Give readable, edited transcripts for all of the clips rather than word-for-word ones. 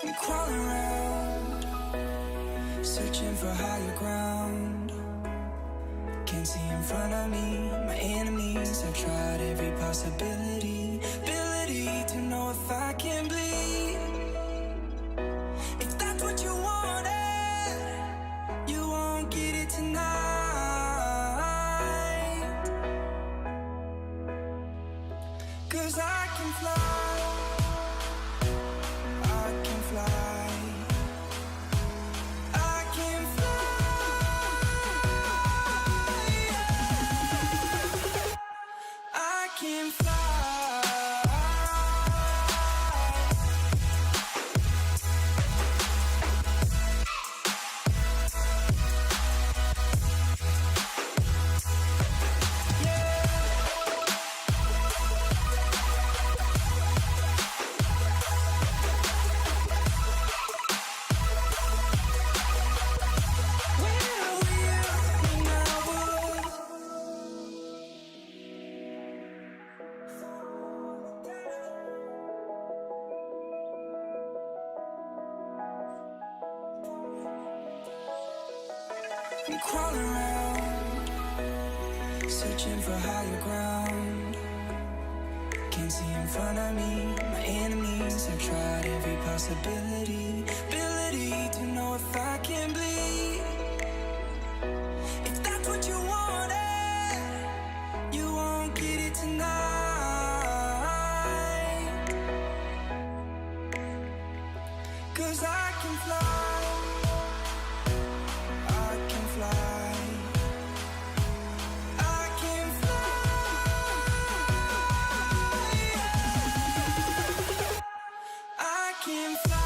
I'm crawling around, searching for higher ground. Can't see in front of me, my enemies. I've tried every possibility, ability to know if I can bleed. If that's what you wanted, you won't get it tonight. 'Cause I can fly, I can fly, I can fly, yeah. I can fly. I'm crawling around, searching for higher ground. Can't see in front of me, my enemies. I've tried every possibility, ability to know if I can bleed. If that's what you wanted, you won't get it tonight. 'Cause I can fly, I can fly, I can fly, yeah. I can fly.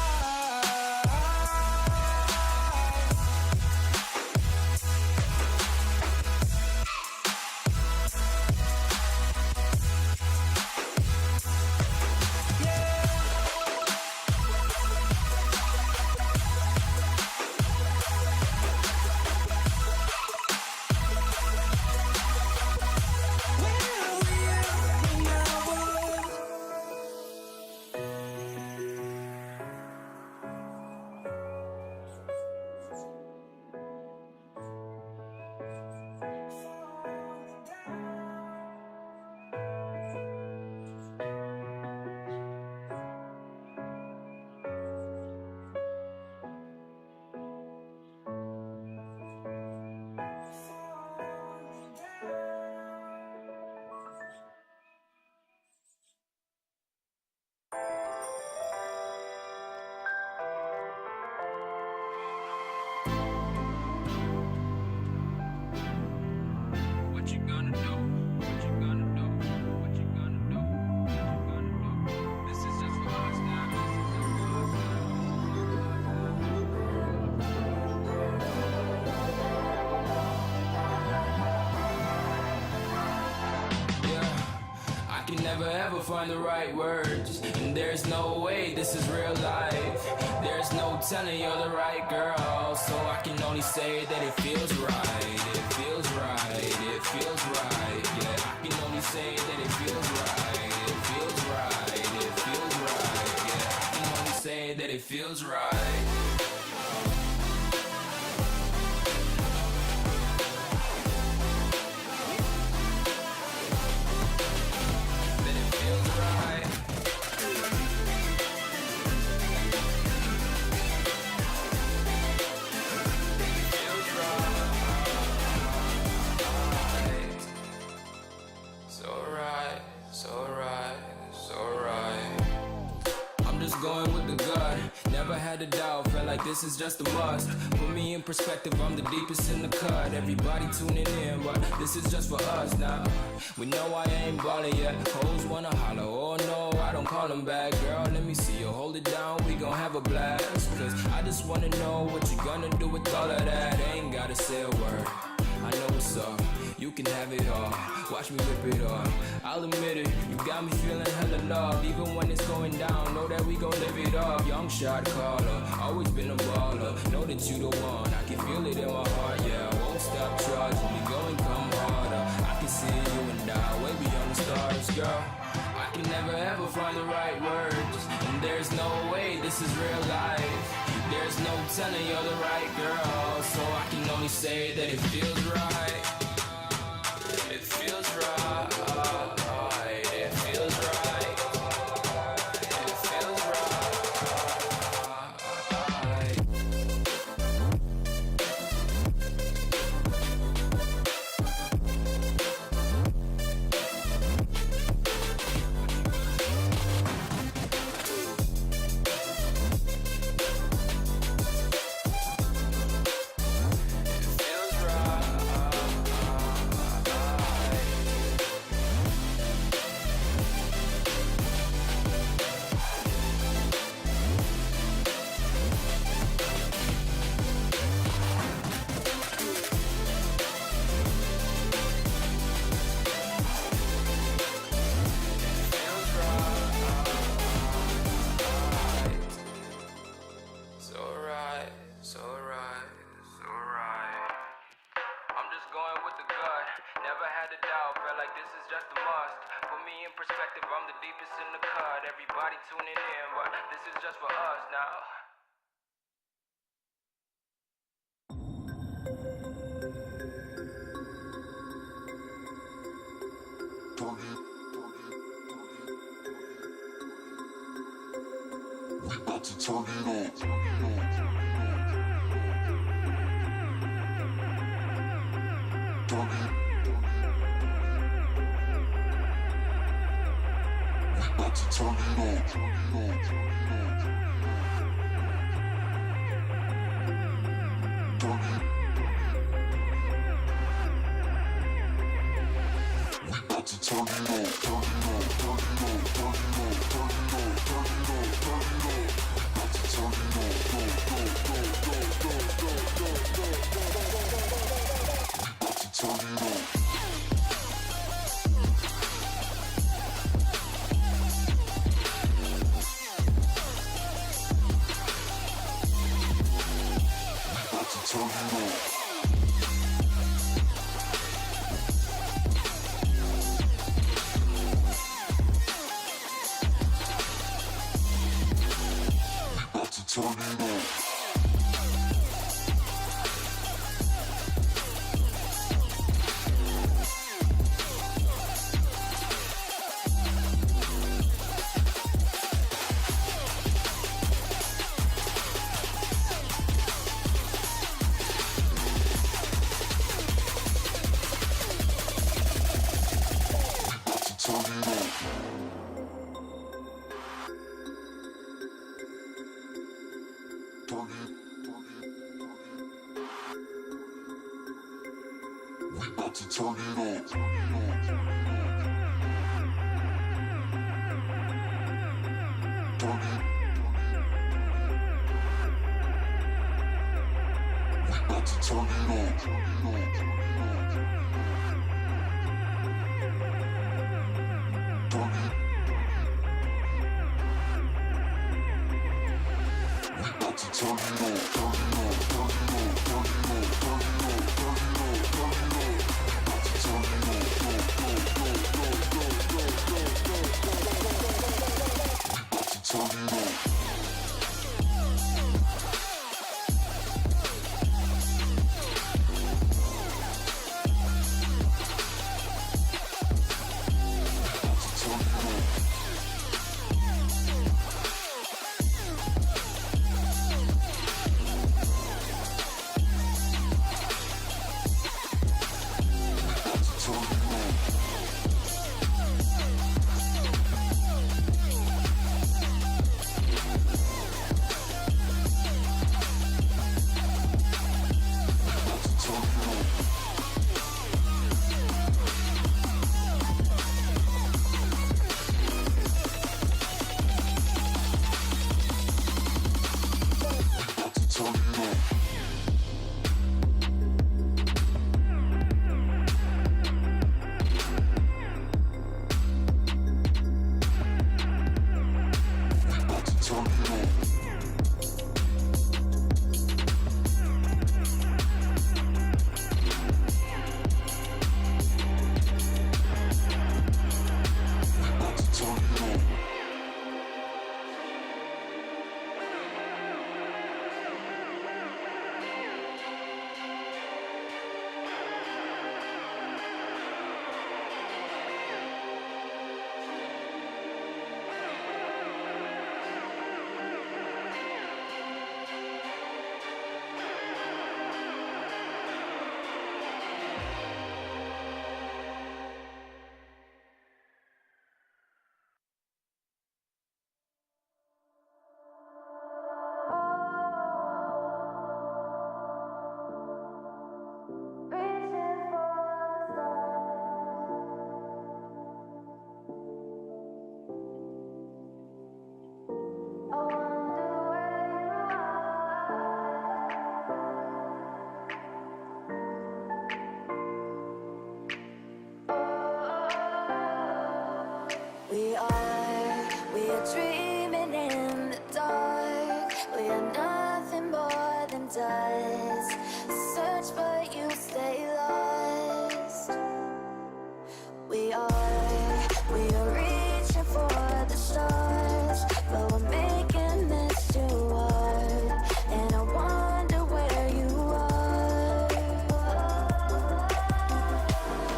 Never ever find the right words, and there's no way this is real life. There's no telling you're the right girl, so I can only say that it feels right. It feels right, it feels right, yeah. I can only say that it feels right. It feels right, it feels right, yeah. I can only say that it feels right. Going with the gut, never had a doubt, felt like this is just a must. Put me in perspective, I'm the deepest in the cut. Everybody tuning in, but this is just for us now. We know I ain't ballin' yet, hoes wanna holler, oh no, I don't call them back. Girl, let me see you hold it down, we gon' have a blast. Cause I just wanna know what you gonna do with all of that. Ain't gotta say a word, I know what's up, you can have it all. Watch me rip it off, I'll admit it, you got me feeling hella loved. Even when it's going down, know that we gon' live it up. Young shot caller, always been a baller. Know that you the one, I can feel it in my heart, yeah. I won't stop charging, we go and come harder. I can see you and I, way beyond the stars, girl. I we never ever find the right words. And there's no way this is real life. There's no telling you're the right girl. So I can only say that it feels right. It feels right. It feels right. It feels right. Everybody tuning in, but this is just for us now. We about to turn it on. Turn it on. We about to turn it on. Turn it We are dreaming in the dark. We are nothing more than dust. Search but you stay lost. We are reaching for the stars, but we're making this too hard. And I wonder where you are.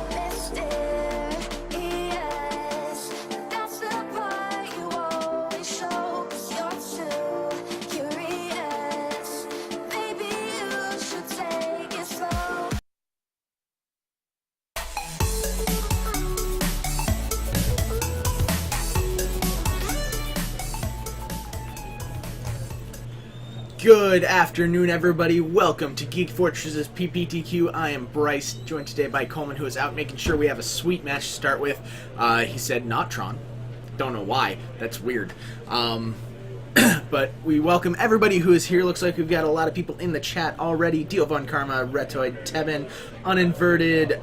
Mysterious, that's the part you always show. 'Cause you're too curious. Maybe you should take it slow. Good afternoon, everybody. Welcome to Geek Fortress's PPTQ. I am Bryce, joined today by Coleman, who is out making sure we have a sweet match to start with. He said not Tron. Don't know why. That's weird. But we welcome everybody who is here. Looks like we've got a lot of people in the chat already. Deal Von Karma, Retoid, Tebin, Uninverted,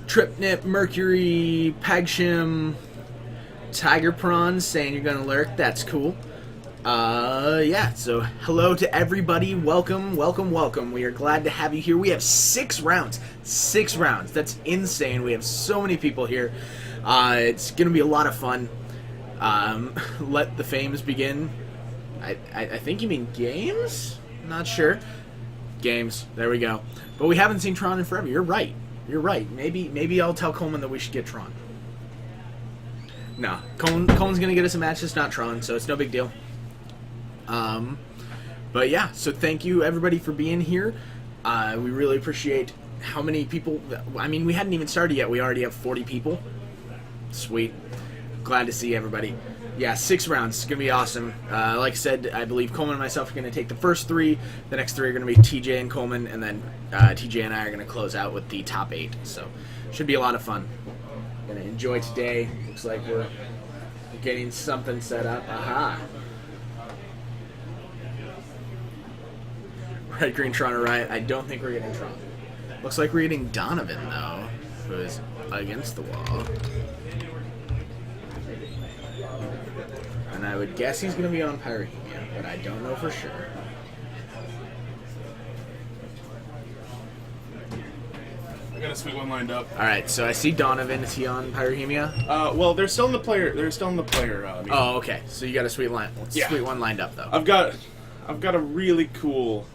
Tripnip, Mercury, Pagshim, Tiger Prawns saying you're gonna lurk. That's cool. Yeah, so hello to everybody. Welcome, welcome, welcome. We are glad to have you here. We have 6 rounds. 6 rounds. That's insane. We have so many people here. It's going to be a lot of fun. Let the fames begin. I think you mean games? Not sure. Games. There we go. But we haven't seen Tron in forever. You're right. You're right. Maybe I'll tell Coleman that we should get Tron. No. Coleman's going to get us a match that's not Tron, so it's no big deal. But yeah, so thank you everybody for being here. We really appreciate how many people. I mean, we hadn't even started yet. We already have 40 people. Sweet. Glad to see everybody. Yeah, 6 rounds. It's going to be awesome. Like I said, I believe Coleman and myself are going to take the first 3. The next 3 are going to be TJ and Coleman, and then TJ and I are going to close out with the top 8. So, should be a lot of fun. Going to enjoy today. Looks like we're getting something set up. Aha. Red, Green, Tron, or Riot. I don't think we're getting Tron. Looks like we're getting Donovan, though, who is against the wall. And I would guess he's going to be on Pyrrhemia, but I don't know for sure. I got a sweet one lined up. Alright, so I see Donovan. Is he on Pyrrhemia? Well, they're still in the player. They're still in the player. Meeting. Oh, okay. So you got a sweet Yeah. sweet one lined up, though. I've got a really cool,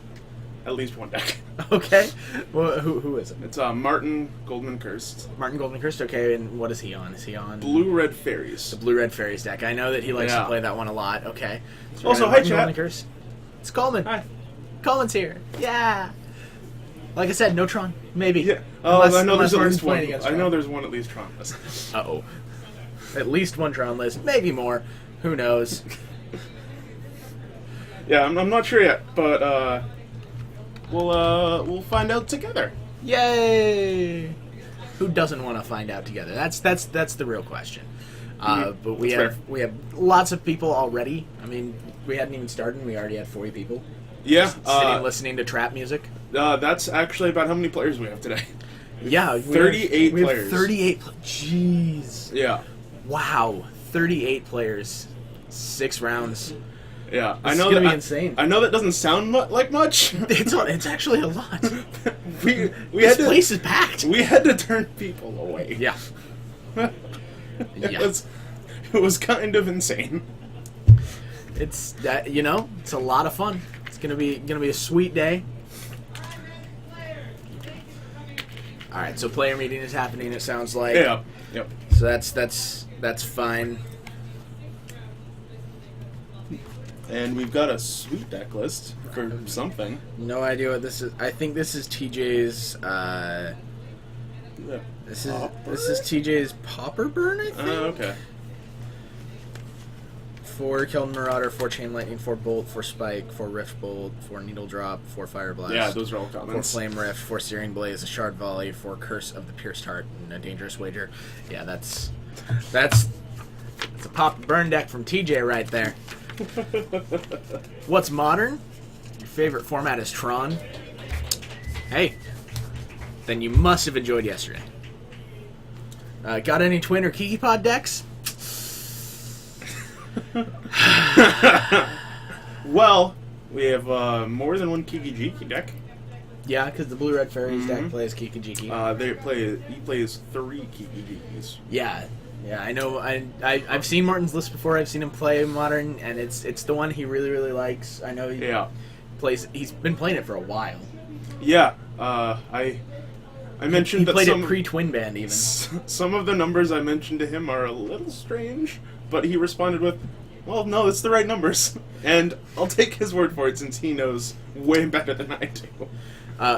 at least one deck. Okay. Well, who is it? It's Martin Goldman Cursed. Martin Golden Cursed. Okay, and what is he on? Is he on Blue Red Fairies. the Blue Red Fairies deck? I know that he likes to play that one a lot. Okay. So Also, we're hi, gonna have chat. Golden Cursed. It's Coleman. Hi. Coleman's here. Yeah. Like I said, no Tron. Maybe. Yeah. Oh, I know there's at Martin's least one. playing against I know Tron. there's one at least Tron. Uh-oh. At least one Tron list. Maybe more. Who knows? Yeah, I'm not sure yet, but we'll find out together. Yay! Who doesn't want to find out together? That's the real question. But we That's have lots of people already. I mean, we hadn't even started, and we already had 40 people Yeah. sitting listening to trap music. That's actually about how many players we have today. Yeah, 38 we have players. 38. Jeez. Yeah. Wow, 38 players, 6 rounds. Yeah. This is gonna be insane. I know that doesn't sound like much. It's actually a lot. we This had to, place is packed. We had to turn people away. Yeah. It was kind of insane. It's that it's a lot of fun. It's gonna be a sweet day. All right, so player meeting is happening. It sounds like. Yeah. Yep. So that's fine. And we've got a sweet deck list for something. No idea what this is. I think this is TJ's. This is TJ's Popper Burn. I think. Okay. 4 Kiln Marauder, 4 Chain Lightning, 4 Bolt, 4 Spike, 4 Rift Bolt, 4 Needle Drop, 4 Fire Blast. Yeah, those are all 4 commons. Flame Rift, 4 Searing Blaze, a Shard Volley, 4 Curse of the Pierced Heart, and a Dangerous Wager. Yeah, that's a Pop Burn deck from TJ right there. What's modern? Your favorite format is Tron. Hey, then you must have enjoyed yesterday. Got any Twin or Kiki Pod decks? Well, we have more than one Kiki Jiki deck. Yeah, because the Blue Red Fairies deck plays Kiki Jiki. He plays 3 Kiki Jikis. Yeah, I know. I've seen Martin's list before. I've seen him play Modern, and it's the one he really likes. I know he plays. He's been playing it for a while. Yeah, I mentioned he played that it pre-Twin Band even. Some of the numbers I mentioned to him are a little strange, but he responded with, "Well, no, it's the right numbers," and I'll take his word for it since he knows way better than I do.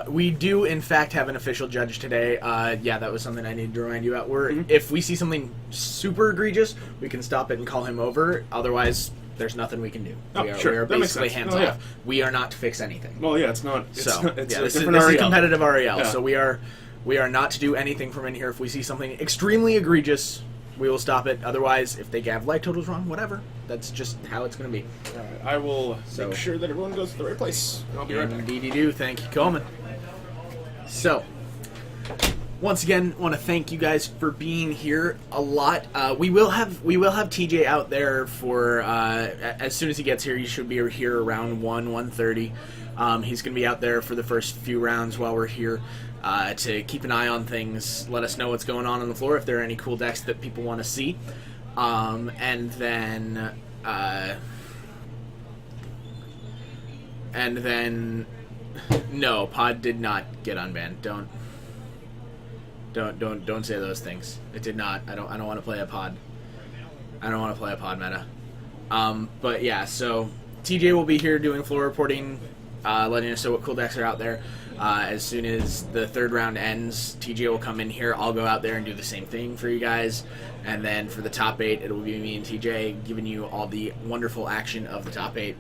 We do, in fact, have an official judge today. Yeah, that was something I needed to remind you about. If we see something super egregious, we can stop it and call him over. Otherwise, there's nothing we can do. Oh, we are that makes basically sense. hands off. We are not to fix anything. Well, yeah, it's not. It's, So, it's yeah, a this is different REL. competitive REL. Yeah. So we are not to do anything from in here. If we see something extremely egregious, we will stop it. Otherwise, if they have light totals wrong, whatever. That's just how it's going to be. I will make sure that everyone goes to the right place. I'll be right back. Indeed, you do. Thank you, Coleman. So, once again, want to thank you guys for being here a lot. We will have TJ out there for as soon as he gets here. He should be here around 1:30. He's going to be out there for the first few rounds while we're here to keep an eye on things. Let us know what's going on the floor if there are any cool decks that people want to see, and then. No, Pod did not get unbanned. Don't say those things. It did not. I don't want to play a Pod. I don't want to play a Pod meta. But yeah, so TJ will be here doing floor reporting, letting us know what cool decks are out there. As soon as the third round ends, TJ will come in here. I'll go out there and do the same thing for you guys. And then for the top 8, it'll be me and TJ giving you all the wonderful action of the top 8.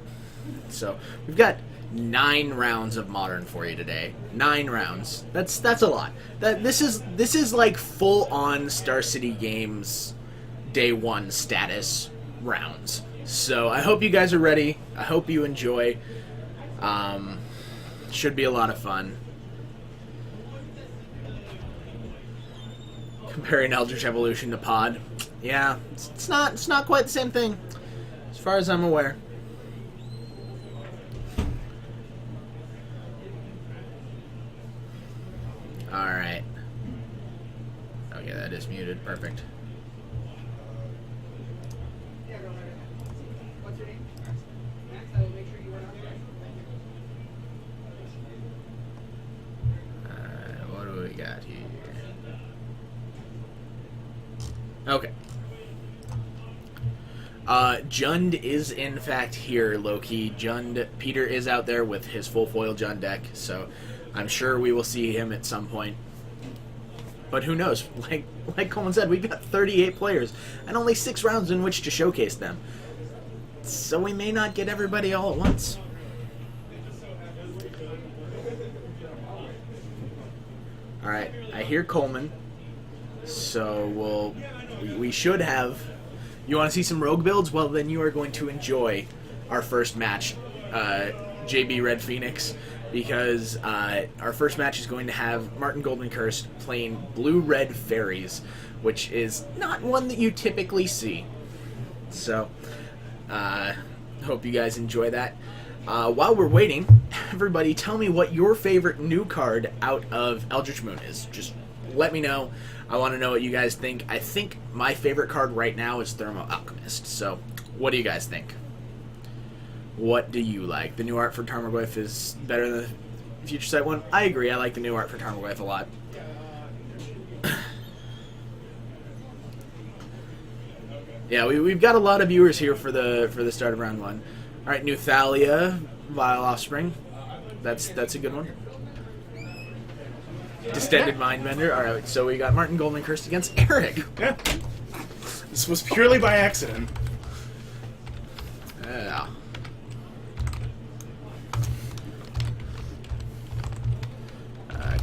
So we've got 9 rounds of Modern for you today. 9 rounds. That's a lot. This is like full on Star City Games Day 1 status rounds. So I hope you guys are ready. I hope you enjoy. Should be a lot of fun. Comparing Eldritch Evolution to Pod. Yeah, it's not quite the same thing, as far as I'm aware. Alright. Okay, that is muted. Perfect. What's your name? Max, I will make sure you are not there. What do we got here? Okay. Jund is in fact here, Loki. Peter is out there with his full foil Jund deck, so I'm sure we will see him at some point. But who knows? Like Coleman said, we've got 38 players and only 6 rounds in which to showcase them. So we may not get everybody all at once. Alright, I hear Coleman. So we should have... You want to see some rogue builds? Well, then you are going to enjoy our first match, JB Red Phoenix, because our first match is going to have Martin Golden Curse playing Blue Red Fairies, which is not one that you typically see. So, hope you guys enjoy that. While we're waiting, everybody tell me what your favorite new card out of Eldritch Moon is. Just let me know. I want to know what you guys think. I think my favorite card right now is Thermo Alchemist. So, what do you guys think? What do you like? The new art for Tarmogoyf is better than the Future Sight one? I agree. I like the new art for Tarmogoyf a lot. Yeah, we've got a lot of viewers here for the start of round 1. All right, new Thalia, Vile Offspring. That's a good one. Distended Mindbender. All right, so we got Martin Golden Cursed against Eric. Yeah. This was purely by accident. Yeah.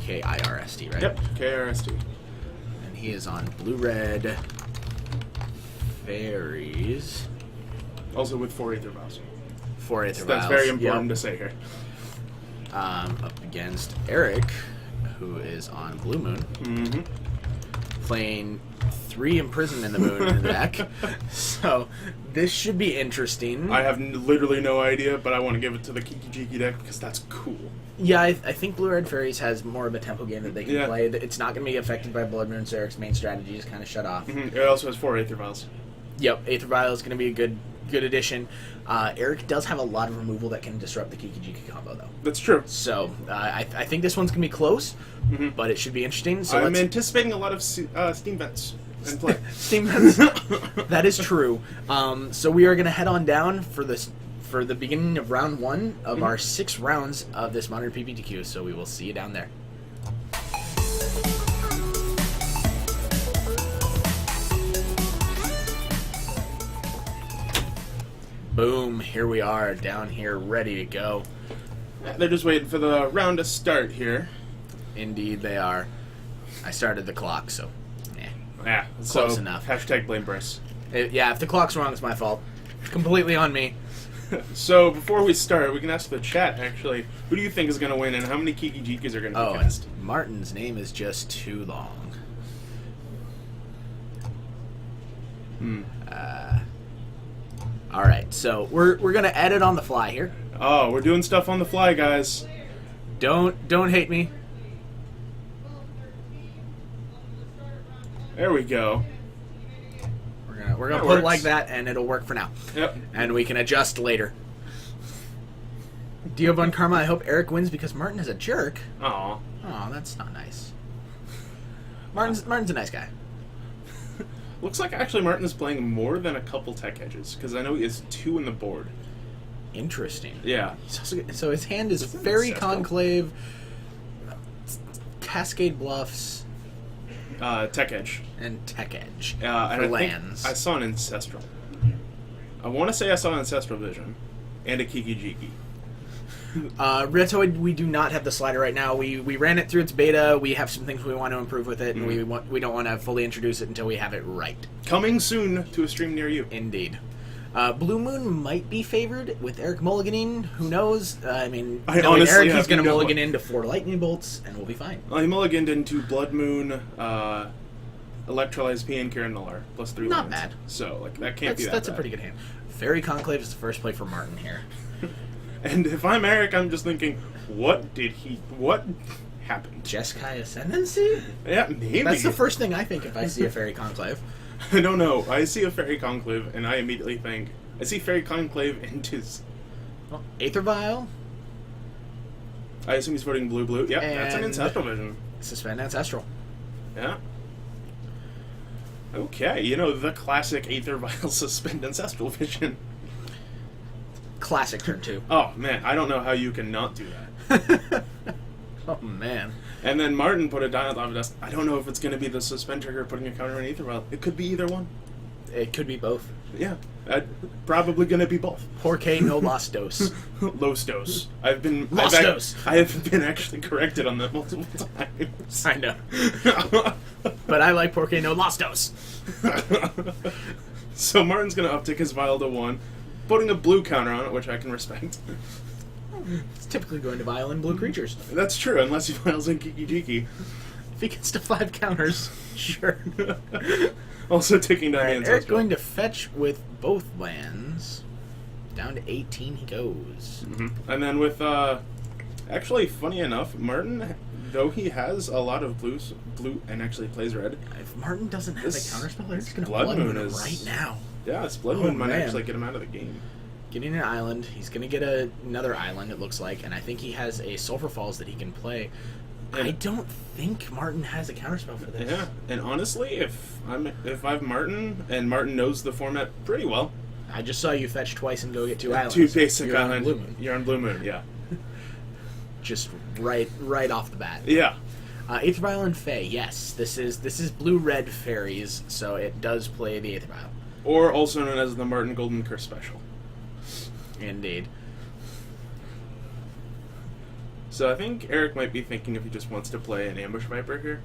KIRST, right? Yep, KRST. And he is on Blue-Red Fairies. Also with 4 Aether Vials. 4 Aether That's Vials. very important to say here. Up against Eric, who is on Blue Moon. Mm-hmm. playing 3 Imprison in the Moon in the deck. So this should be interesting. I have literally no idea, but I want to give it to the Kiki Jiki deck because that's cool. Yeah, I think Blue Red Fairies has more of a tempo game that they can Yeah. play. It's not going to be affected by Blood Moon, so Eric's main strategy is kind of shut off. It also has 4 Aether Vials. Yep, Aether Vial is going to be a good addition. Eric does have a lot of removal that can disrupt the Kiki Jiki combo, though. That's true. So I think this one's going to be close, but it should be interesting. So I'm let's anticipating a lot of Steam Vents and play. Steam Vents. That is true. So we are going to head on down for the beginning of round 1 of our 6 rounds of this Modern PPTQ. So we will see you down there. Boom, here we are, down here, ready to go. They're just waiting for the round to start here. Indeed they are. I started the clock, so Yeah, Close so enough. Hashtag blame Bryce. yeah, if the clock's wrong, it's my fault. It's completely on me. So before we start, we can ask the chat, actually, who do you think is going to win and how many Kiki Jikis are going to Oh, be cast? and Martin's name is just too long. All right, so we're gonna edit on the fly here. Oh, we're doing stuff on the fly, guys. Don't hate me. There we go. We're gonna That put it works. like that, and it'll work for now. Yep. And we can adjust later. Dio Von Karma, I hope Eric wins because Martin is a jerk. Aw. Oh, that's not nice. Martin's a nice guy. Looks like actually Martin is playing more than a couple tech edges, because I know he has 2 in the board. Interesting. Yeah. He's also, so his hand is Isn't it Fairy Ancestral? Conclave, Cascade Bluffs, Tech edge. and Tech Edge And for I lands. think I saw an Ancestral. I want to say I saw an Ancestral Vision. And a Kiki Jiki. Retoid, we do not have the slider right now. We ran it through its beta. We have some things we want to improve with it, and we don't want to fully introduce it until we have it right. Coming soon to a stream near you. Indeed. Blue Moon might be favored with Eric mulliganing. Who knows? I mean, I knowing honestly Eric, have he's going to no mulligan into 4 lightning bolts, and we'll be fine. I mulliganed into Blood Moon, Electrolyze P and Karen Nuller, plus 3 Not lands. bad. So, like, that can't be that That's a bad. pretty good hand. Fairy Conclave is the first play for Martin here. And if I'm Eric, I'm just thinking, what happened? Jeskai Ascendancy? Yeah, maybe. That's the first thing I think if I see a Fairy Conclave. I don't know. I see a Fairy Conclave, and I immediately think, I see Fairy Conclave into... Well, Aether Vial, I assume he's voting blue. Yep, that's an And- Ancestral Vision. Suspend Ancestral. Yeah. Okay, you know, the classic Aether Vial Suspend Ancestral Vision. Classic turn 2. Oh, man, I don't know how you can not do that. Oh, man. And then Martin put a Dial Lava Dust. I don't know if it's going to be the Suspend trigger putting a counter on Aether Vial. It could be either one. It could be both. Yeah, probably going to be both. Porque no Los Dos. Los Dos. I've been... Los I've ac- Dos. I have been actually corrected on that multiple times. I know. But I like Porque no Los Dos. So Martin's going to uptick his Vial to 1, putting a blue counter on it, which I can respect. It's typically going to Vial and blue creatures. That's true, unless he files in Kiki Jiki. If he gets to 5 counters, sure. Also taking down the Eric's Ancestral. going to fetch with both lands. Down to 18 he goes. And then with, actually, funny enough, Martin, though he has a lot of blue, and actually plays red, If Martin doesn't have This a counterspell, Eric's going to Blood Blood Moon Moon is- right now. yeah, his Blood Oh, Moon might man. actually get him out of the game. Getting an island. He's going to get another island, it looks like. And I think he has a Sulfur Falls that he can play. And- I don't think Martin has a counterspell for this. Yeah, and honestly, if I'm Martin, and Martin knows the format pretty well, I just saw you fetch twice and go get 2 islands. 2 basic You're on islands. Blue Moon. You're on Blue Moon, yeah. Just right off the bat. Yeah. Aether Vial and Fae, yes. This is blue-red fairies, so it does play the Aether Vial. Or also known as the Martin Golden Curse Special. Indeed. So I think Eric might be thinking if he just wants to play an Ambush Viper here.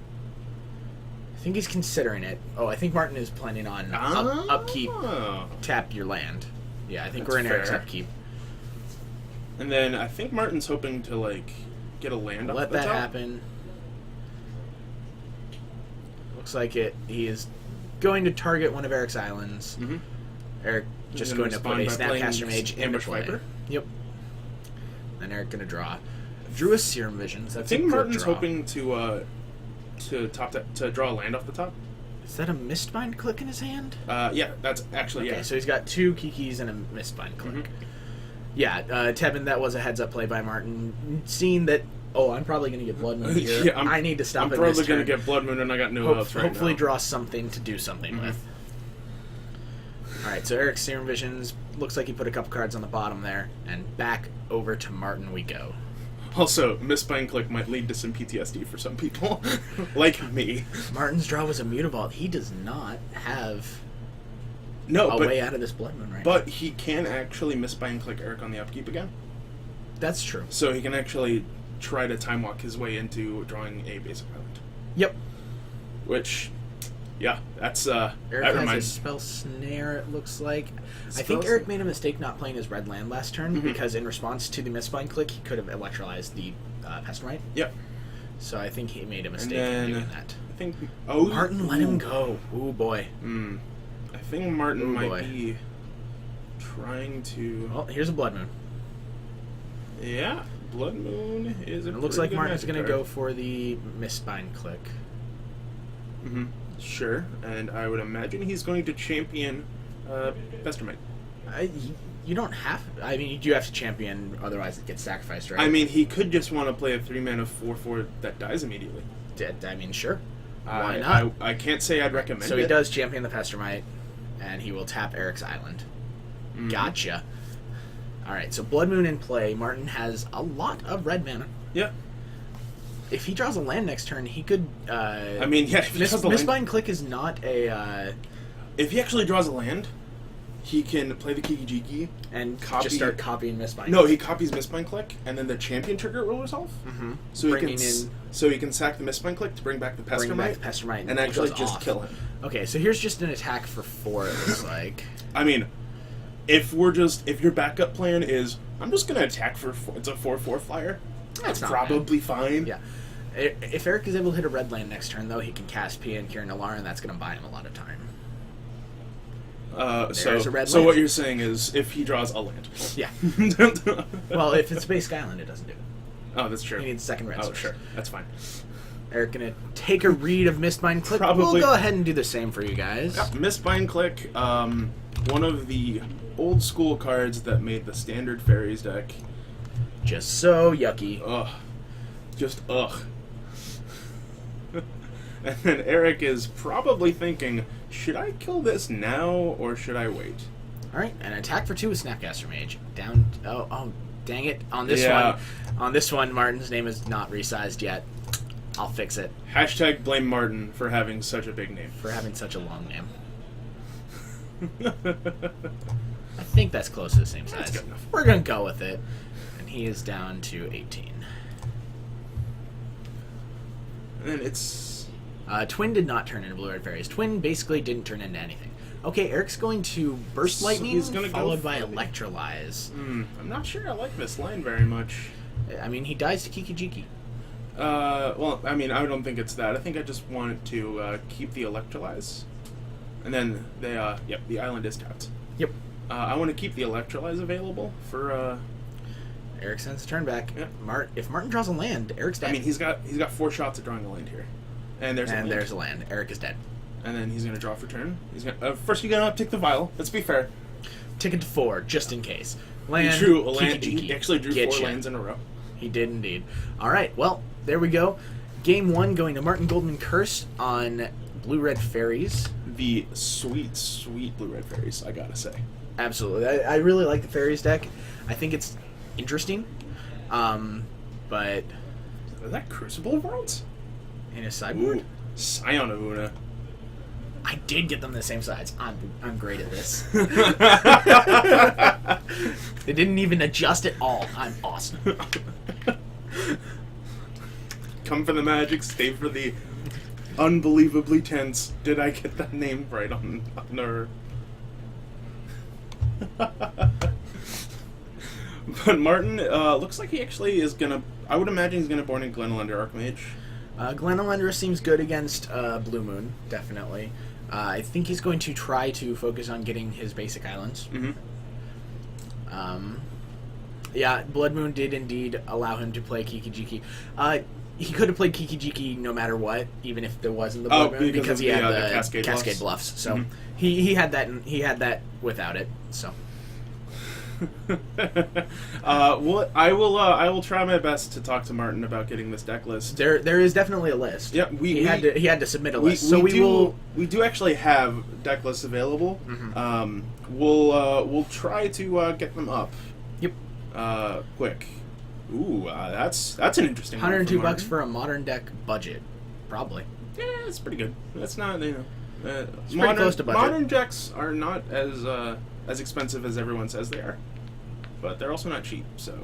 I think he's considering it. Oh, I think Martin is planning on upkeep, Oh. tap your land. Yeah, I think That's we're in Eric's fair. upkeep. And then I think Martin's hoping to, like, get a land off Let the that top. happen. looks like it. He is going to target one of Eric's islands. Mhm. Eric just gonna going to put a respond by playing Snapcaster Mage into Ambush play. Viper. Yep. And Eric going to draw. Drew a Serum Visions. I That's a think good Martin's draw. hoping to draw a land off the top. Is that a Mistbind click in his hand? Yeah, that's actually Okay, yeah. so he's got 2 Kikis and a Mistbind click. Mhm. Yeah, Tevin, that was a heads-up play by Martin. Seeing that, I'm probably going to get Blood Moon here. Yeah, I need to stop I'm it probably this going to turn. get Blood Moon, and I got no outs right Hopefully now. draw something to do something Mhm. with. Alright, so Eric's Serum Visions. Looks like he put a couple cards on the bottom there. And back over to Martin we go. Also, Mistbind Click might lead to some PTSD for some people, like me. Martin's draw was a Mutavault. He does not have No, a but way out of this Blood Moon right but he can actually Mistbind Click Eric on the upkeep again, now. That's true. so he can actually try to time walk his way into drawing a basic island. Yep. Which, yeah, that's Eric that has a reminds. Spell Snare, it looks like. I Spell think Eric Snare. made a mistake not playing his red land last turn, Mhm. because in response to the Mistbind click, he could have electrolyzed the Pestamite. Yep. So I think he made a mistake then- in doing that. I think. Oh, Martin let him go. Ooh, boy. I think Martin Oh, might boy. be trying to. Well, here's a Blood Moon. Yeah, Blood Moon is a. It looks pretty like good Martin's magic going to card. go for the Mistbind click. Sure, and I would imagine he's going to champion Pestermite. You don't have... I mean, you do have to champion, otherwise it gets sacrificed, right? I mean, he could just want to play a 3-mana 4/4 that dies immediately. I mean, sure. Why I- not? I can't say I'd recommend So it. he does champion the Pestamite, and he will tap Eric's Island. Mhm. Gotcha. Alright, so Blood Moon in play. Martin has a lot of red mana. Yeah. If he draws a land next turn, he could... I mean, yeah, if he draws a land- Mistbind Click is not a... If he actually draws a land, he can play the Kiki-Jiki. and Copy- just start copying Mistbind. No, he copies Mistbind Click, and then the champion trigger will resolve. Mm-hmm. So he can Bringing in... so he can sack the Mistbind Click to bring back the Bring back Pestermite, the Pestamite and it actually goes just off. kill him. Okay, so here's just an attack for 4, it looks like. I mean, if your backup plan is, I'm just gonna attack for 4, it's a 4/4 flyer. That's not probably fine. Yeah. If Eric is able to hit a red land next turn, though, he can cast Pia and Kirin Alar, and that's going to buy him a lot of time. There's a red So land. what you're saying is, if he draws a land. Yeah. Well, if it's base Island, it doesn't do it. Oh, that's true. He needs second red Oh, source. sure. That's fine. Eric going to take a read of Mistbind Click. Probably. We'll go ahead and do the same for you guys. Yep, Mistbind Click, one of the old school cards that made the standard fairies deck. Just so yucky. Ugh. Just ugh. And then Eric is probably thinking, should I kill this now or should I wait? All right, an attack for 2 with Snapcaster Mage. Down. Oh, dang it! On this Yeah. one, Martin's name is not resized yet. I'll fix it Hashtag blame Martin for having such a big name. for having such a long name. I think that's close to the same size. good enough. We're gonna go with it, and he is down to 18. And then it's... Twin did not turn into Blue-Red Fairies. Twin basically didn't turn into anything. Okay, Eric's going to Burst So Lightning, he's gonna go followed by for the- Electrolyze. I'm not sure I like this line very much. I mean, he dies to Kiki-Jiki. Well, I mean, I don't think it's that. I think I just wanted to keep the Electrolyze. And then the island is tapped. Yep. I want to keep the Electrolyze available for, Eric sends a turn back. Yep. If Martin draws a land, Eric's dead. I mean, he's got 4 shots at drawing a land here. And there's a land. there's a land. Eric is dead. And then he's going to draw for turn. He's gonna first you're going to uptick the vial. Let's be fair. Ticket to 4, just in case. Land, He drew a land. Kiki-Jiki. He actually drew 4 Getcha. lands in a row. He did indeed. All right, well, there we go. Game 1 going to Martin Goldman Curse on Blue-Red Fairies. The sweet, sweet blue-red fairies, I gotta say. Absolutely. I really like the Fairies deck. I think it's interesting. But Is that Crucible of Worlds? in a sideboard, Ooh, Scion of Una. I did get them the same size. I'm great at this. They didn't even adjust at all. I'm awesome. Come for the magic, stay for the unbelievably tense. Did I get that name right on her? But Martin looks like he actually is gonna. I would imagine he's gonna born in Glenelender Archmage. Glenelendra seems good against Blue Moon, definitely. I think he's going to try to focus on getting his basic islands. Yeah, Blood Moon did indeed allow him to play Kiki-Jiki. He could have played Kiki-Jiki no matter what, even if there wasn't the Blood Moon, because he had the Cascade Bluffs. So he had that, and he had that without it. So. Well, I will try my best to talk to Martin about getting this deck list. There is definitely a list. Yeah, he had to submit a list. We do actually have deck lists available. We'll try to get them up. Yep. Quick. Ooh, that's an interesting. $102 for a modern deck budget, probably. Yeah, it's pretty good. That's not it's pretty close to budget. Modern decks are not as expensive as everyone says they are, but they're also not cheap. So.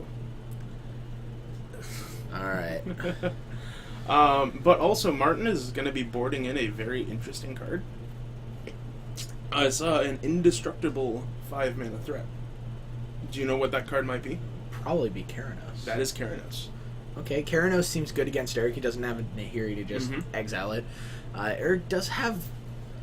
All right. But also, Martin is going to be boarding in a very interesting card. It's an indestructible 5-mana threat. Do you know what that card might be? Probably be Keranos. That is Keranos. Okay, Keranos seems good against Eric. He doesn't have a Nahiri to just exile it. Eric does have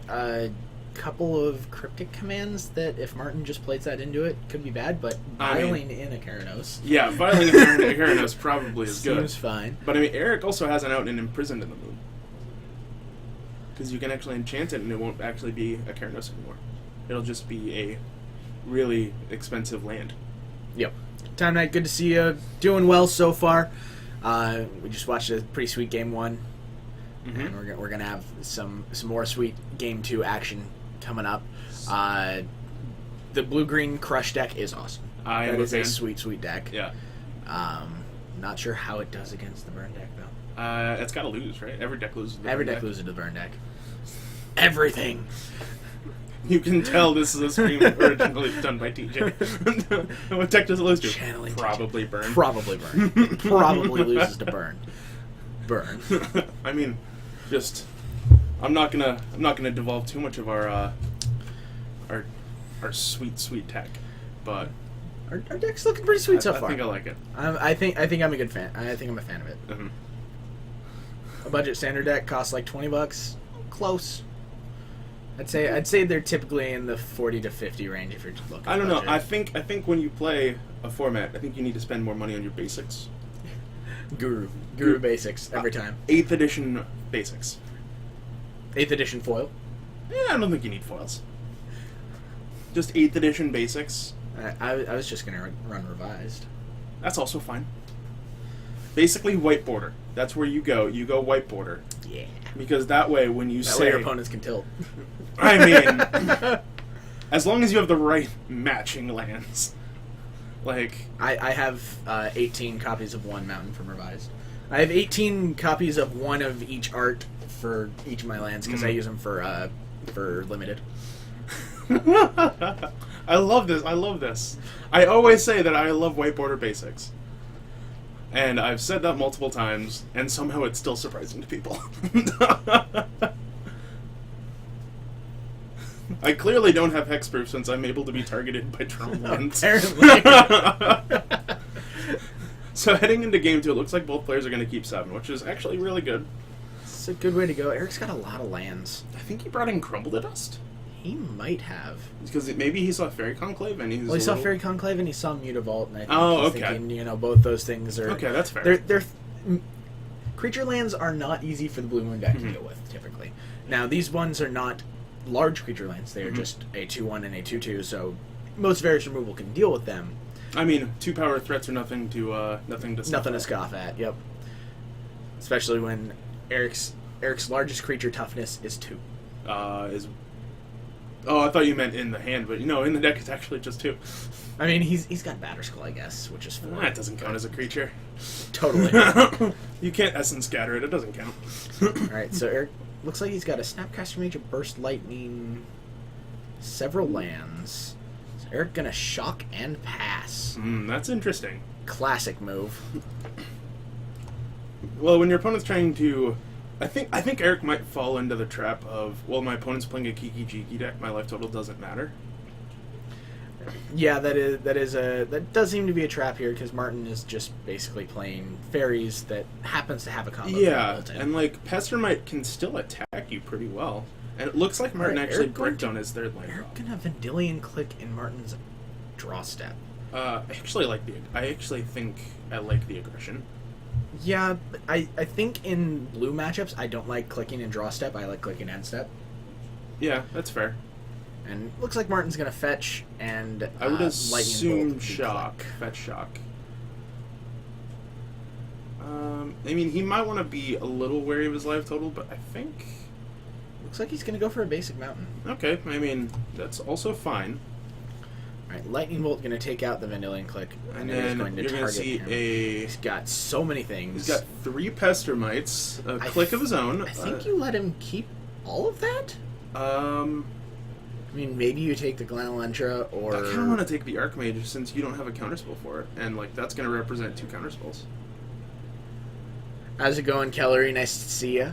a couple of cryptic commands that, if Martin just plays that into it, could be bad, but filing in a Keranos. Yeah, filing in a Keranos probably is good. Seems fine. But I mean, Eric also has an out and Imprisoned in the Moon. Because you can actually enchant it and it won't actually be a Keranos anymore. It'll just be a really expensive land. Yep. Time Night, good to see you. Doing well so far. We just watched a pretty sweet game 1. And we're gonna have some more sweet game 2 action coming up. The blue-green Crush deck is awesome. That is a sweet deck. Yeah. Not sure how it does against the burn deck though. It's got to lose, right? Every deck loses. Every deck loses to the burn deck. Everything. You can tell this is a stream originally done by TJ. What deck does it lose to? Channeling Probably burn. Probably burn. Probably loses to burn. Burn. I mean, just I'm not gonna devolve too much of our sweet tech, but our deck's looking pretty sweet so far. I think I like it. I think I'm a good fan. I think I'm a fan of it. A budget standard deck costs like $20. Close. I'd say they're typically in the 40 to 50 range if you're just looking. I don't budget. know. I think when you play a format, I think you need to spend more money on your basics. Guru basics every time. 8th edition basics. 8th edition foil. Yeah, I don't think you need foils. Just 8th edition basics. I was just gonna run revised. That's also fine. Basically, white border. That's where you go. You go white border. Yeah. Because that way, when you That way your opponents can tilt. I mean, as long as you have the right matching lands. Like, I have 18 copies of one mountain from revised. I have 18 copies of one of each art for each of my lands because I use them for limited. I love this. I always say that I love white border basics. And I've said that multiple times, and somehow it's still surprising to people. I clearly don't have hexproof since I'm able to be targeted by drone lands. Apparently. So heading into game 2, it looks like both players are going to keep 7, which is actually really good. It's a good way to go. Eric's got a lot of lands. I think he brought in Crumble to Dust. He might have. Because maybe he saw Fairy Conclave and he's. Well, he saw Fairy Conclave and he saw Mutavault, and I think he's okay. thinking, both those things are. Okay, that's fair. Creature lands are not easy for the Blue Moon deck to deal with, typically. Now, these ones are not large creature lands. They are just a 2/1 and a 2/2, so most various removal can deal with them. I mean, 2-power threats are nothing to scoff at. Yep. Especially when Eric's largest creature toughness is 2. Oh, I thought you meant in the hand, but in the deck it's actually just 2. I mean, he's got Batterskull, I guess, which is 4. That doesn't count as a creature. Totally. You can't Essence Scatter it. It doesn't count. Alright, so Eric looks like he's got a Snapcaster Mage, a Burst Lightning, several lands. So Eric gonna shock and pass. That's interesting. Classic move. Well, when your opponent's trying to... I think Eric might fall into the trap of, well, my opponent's playing a Kiki-Jiki deck, my life total doesn't matter. Yeah, that does seem to be a trap here because Martin is just basically playing fairies that happens to have a combo. Yeah, built in. and like Pestermite can still attack you pretty well. And it looks like Martin Alright, actually Eric going bricked on his third land Eric drop. gonna Vendilion click in Martin's draw step. I actually think I like the aggression. Yeah, but I think in blue matchups I don't like clicking in draw step. I like clicking end step. Yeah, that's fair. And looks like Martin's gonna fetch and I would lightning assume bolt the shock, click. fetch shock. I mean, he might want to be a little wary of his life total, but I think Looks like he's gonna go for a basic mountain. okay. I mean, that's also fine. All right, lightning bolt gonna take out the Vendilion click, And it is then going to you're gonna target see him. a. He's got so many things. He's got 3 Pestermites, a I click of his own. I think you let him keep all of that. I mean, maybe you take the Glenalentra or... I kind of want to take the Archmage since you don't have a counterspell for it, and like that's going to represent 2 counterspells. How's it going, Kellery? Nice to see ya.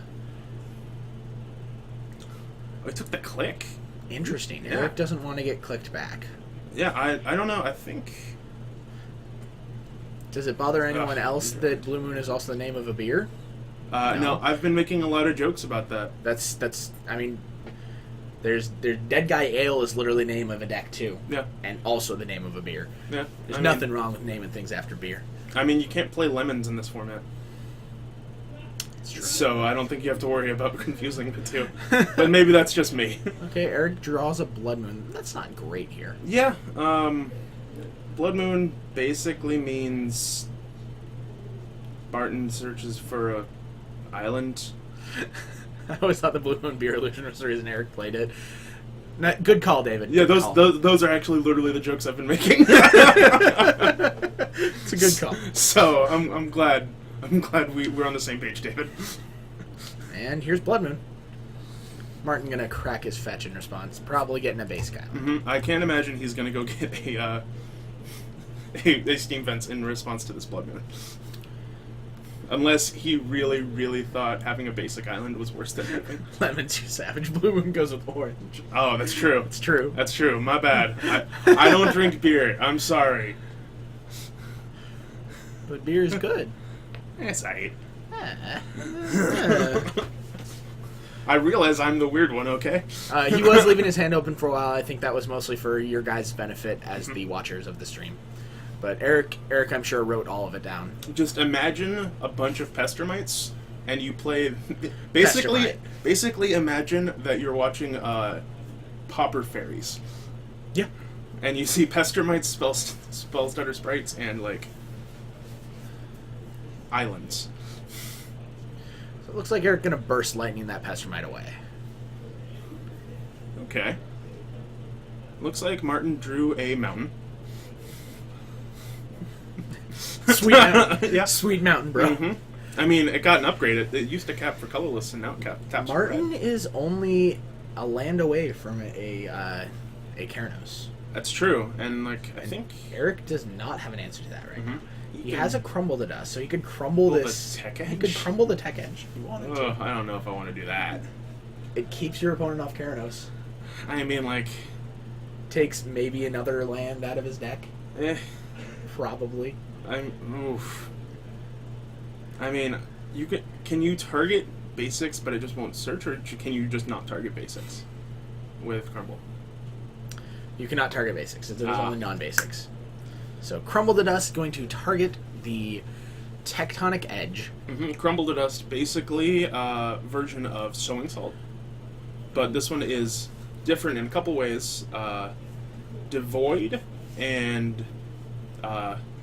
I took the click. Interesting. Yeah. Eric doesn't want to get clicked back. Yeah, I don't know. I think Does it bother anyone Ugh, else you're that Blue Moon is also the name of a beer? no. I've been making a lot of jokes about that. That's. I mean, there's Dead Guy Ale is literally the name of a deck too, Yeah, and also the name of a beer. yeah. There's I nothing mean, wrong with naming things after beer. I mean, you can't play lemons in this format, It's true. so I don't think you have to worry about confusing the two. But maybe that's just me. Okay, Eric draws a Blood Moon. That's not great here. Yeah. Blood Moon basically means Barton searches for a island. I always thought the Blue Moon Beer Illusion was the reason Eric played it. Good call, David. Yeah, Good call. those are actually literally the jokes I've been making. It's a good call. So I'm glad we're on the same page, David. And here's Blood Moon. Martin gonna crack his fetch in response, probably getting a base guy. I can't imagine he's gonna go get a steam fence in response to this Blood Moon. Unless he really, really thought having a basic island was worse than having. Lemon too savage. Blue Moon goes with orange. Oh, that's true. It's true. That's true. My bad. I don't drink beer. I'm sorry. But beer is good. Yes, I. Ah. I realize I'm the weird one. Okay. He was leaving his hand open for a while. I think that was mostly for your guys' benefit as the watchers of the stream. But Eric, I'm sure, wrote all of it down. Just imagine a bunch of Pestermites, and you play. Basically, Pestermite. basically imagine that you're watching Pauper Fairies, Yeah. and you see Pestermites, spell starter sprites, and like islands. So it looks like Eric gonna burst lightning that Pestermite away. Okay. Looks like Martin drew a mountain. Sweet mountain. Yeah. Sweet mountain, bro. hmm I mean, it got an upgrade. It used to cap for colorless, and now it taps for Martin red. is only a land away from a Keranos. That's true, and like I think Eric does not have an answer to that right now. He can- has a crumble to dust, so he could crumble Crumble the this. tech He could edge? crumble the tech edge if he wanted to. Ugh, I don't know if I want to do that. It keeps your opponent off Keranos. I mean, like, Takes maybe another land out of his deck. eh. Probably. Oof. I mean, can you target basics, but it just won't search, or can you just not target basics with Crumble? You cannot target basics. It is Ah. only non-basics. So Crumble to Dust going to target the Tectonic Edge. Crumble to Dust, basically version of Sowing Salt, but this one is different in a couple ways. Devoid and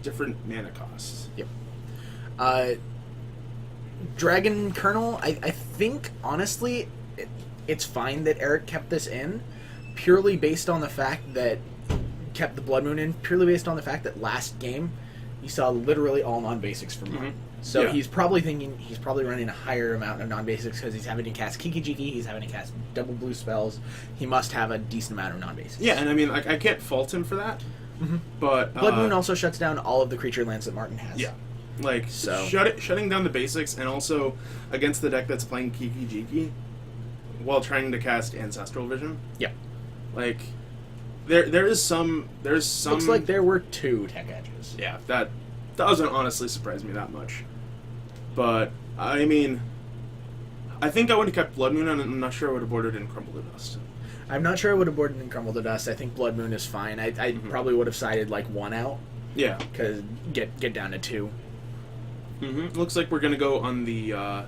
different mana costs. Yep. Dragon Kernel, I think, honestly, it's fine that Eric kept this in, purely based on the fact that, kept the Blood Moon in, purely based on the fact that last game, you saw literally all non-basics from Martin. So Yeah. he's probably thinking, he's probably running a higher amount of non-basics because he's having to cast Kiki Jiki, he's having to cast double blue spells, he must have a decent amount of non-basics. Yeah, and I mean, like, I can't fault him for that, but Blood Moon also shuts down all of the creature lands that Martin has. yeah, like So- shutting down the basics, and also against the deck that's playing Kiki Jiki while trying to cast Ancestral Vision. Yeah. Like, There is some. There's some. Looks like there were 2 tech edges. Yeah, that doesn't honestly surprise me that much. But I mean, I think I would have kept Blood Moon, and I'm not sure I would have boarded in Crumble to Dust. I'm not sure I would have boarded in Crumble to Dust. I think Blood Moon is fine. I probably would have sided like 1 out. Yeah. Because get down to 2. Looks like we're gonna go on the Aether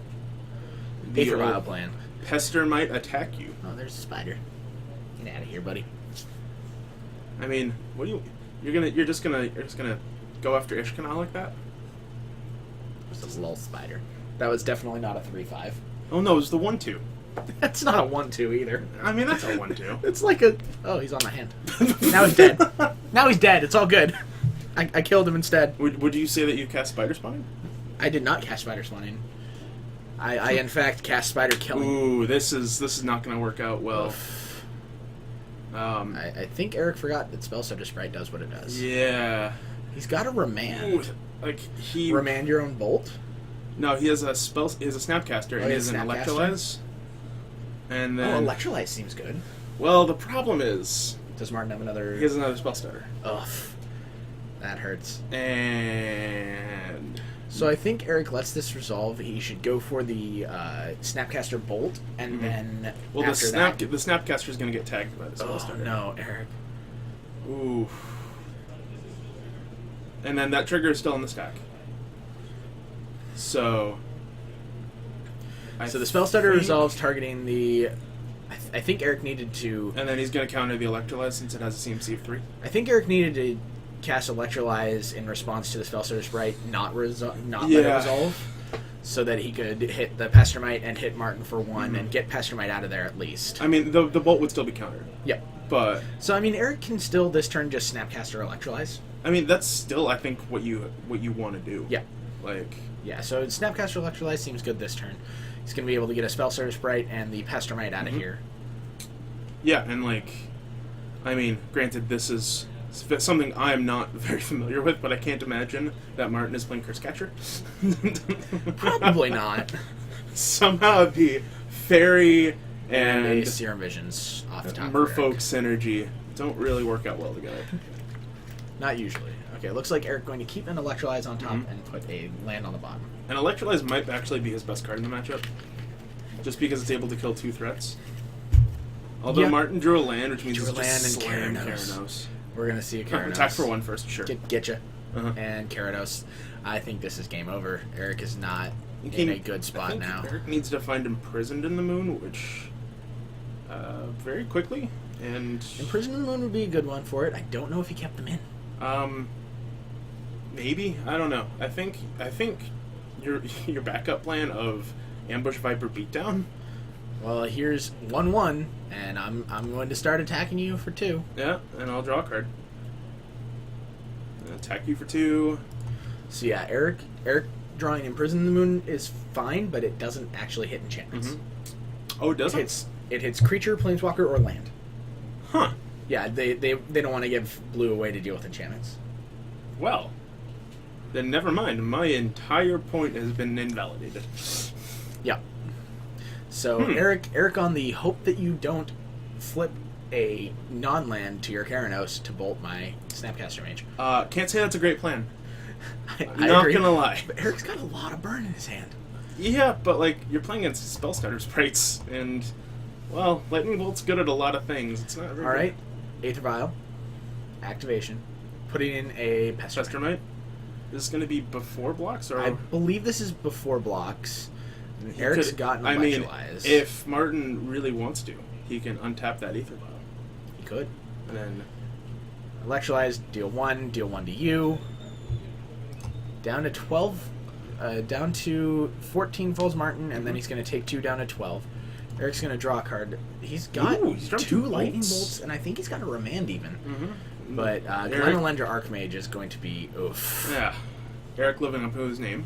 Vial old plan. Pester might attack you. Oh, there's a spider. Get out of here, buddy. I mean, what do you? You're just gonna go after Ishkanah like that? There's a lull spider. That was definitely not a 3/5. Oh no, it was the 1/2. That's not a 1/2 either. I mean, that's a 1/2. It's like a... Oh, he's on my hand. Now he's dead. Now he's dead. It's all good. I killed him instead. Would you say that you cast Spider Spawning? I did not cast Spider Spawning. I in fact cast Spider Killing. Ooh, this is not gonna work out well. I think Eric forgot that Spellstutter Sprite does what it does. Yeah. He's got a Remand. Ooh, like he Remand your own bolt? No, he has a He has a Snapcaster, and he has an Snapcaster? Electrolyze. And then Electrolyte seems good. well, the problem is Does Martin have another... he has another spell starter. Ugh. That hurts. And So I think Eric lets this resolve. He should go for the Snapcaster Bolt, and then well, after the Snapcaster is going to get tagged by the spell Oh starter. no, Eric. Ooh. And then that trigger is still in the stack. So. So the spell starter resolves targeting the... I think Eric needed to... And then he's going to counter the Electrolyze since it has a CMC of 3. I think Eric needed to cast Electrolyze in response to the spell starter sprite, not let it resolve, so that he could hit the Pestermite and hit Martin for 1 and get Pestermite out of there at least. I mean, the bolt would still be countered. Yep. But So I mean, Eric can still this turn just Snapcaster Electrolyze. I mean, that's still I think what you want to do. Yeah. Like. Yeah. So Snapcaster Electrolyze seems good this turn. He's going to be able to get a spell starter sprite and the Pestermite out of here. Yeah, and like, I mean, granted, this is something I'm not very familiar with, but I can't imagine that Martin is playing Curse Catcher. Probably not. Somehow the fairy And and Serum Visions off the top. merfolk synergy don't really work out well together. Not usually. Okay, looks like Eric going to keep an Electrolyze on top and put a land on the bottom. And Electrolyze might actually be his best card in the matchup, just because it's able to kill 2 threats. Although Yeah. Martin drew a land, which means Drew he's a land just and slammed Keranos. Keranos. We're going to see a Keranos. Attack for 1 first, sure. Getcha. Uh-huh. And Keranos. I think this is game over. Eric is not He in can- a good I spot think now. Eric needs to find Imprisoned in the Moon, which very quickly, and Imprisoned in the Moon would be a good one for it. I don't know if he kept them in. maybe, I don't know. I think your backup plan of Ambush Viper Beatdown. Well, here's 1/1, and I'm going to start attacking you for 2. Yeah, and I'll draw a card. Attack you for 2. So yeah, Eric drawing Imprisoned in the Moon is fine, but it doesn't actually hit enchantments. Oh, it doesn't? It hits creature, planeswalker, or land. Huh. Yeah, they don't want to give blue away to deal with enchantments. Well, then never mind. My entire point has been invalidated. Yeah. So Eric on the hope that you don't flip a non-land to your Keranos to bolt my Snapcaster Mage. Can't say that's a great plan. I Not agree. gonna lie. But Eric's got a lot of burn in his hand. Yeah, but like you're playing against spell starter sprites, and well, lightning bolt's good at a lot of things. It's not very All right, Aether Vial, activation, putting in a Pester. Pestermite. Is this going to be before blocks or? I believe this is before blocks. And He Eric's could- gotten I mean, Electrolyze. if Martin really wants to, he can untap that Aether Vial, he could and then Electrolyze, deal 1 to you. Down to 12, down to 14 falls Martin, and then he's going to take 2 down to 12. Eric's going to draw a card. He's got Ooh, he's drawn 2 2 lightning bolts. bolts, and I think he's got a Remand even. Mm-hmm. But Eric- Glenalendra Archmage is going to be oof. yeah, Eric living up to his name.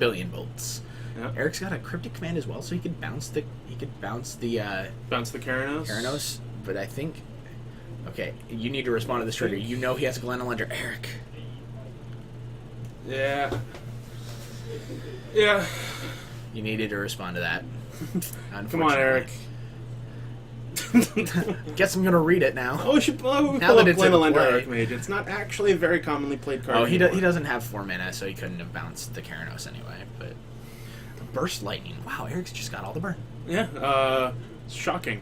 Billion bolts. Yeah. Eric's got a Cryptic Command as well, so he could bounce the Bounce the Keranos. Keranos. But I think okay, you need to respond to this trigger. You know he has a Glenalendra, Eric. Yeah. Yeah. You needed to respond to that. Come on, Eric. Guess I'm gonna read it now. Oh, we should Now pull that up it's in Glenelender play. Archmage. It's not actually a very commonly played card. Oh, he anymore. doesn't have 4 mana, so he couldn't have bounced the Keranos anyway. But Burst Lightning. Wow, Eric's just got all the burn. Yeah, shocking.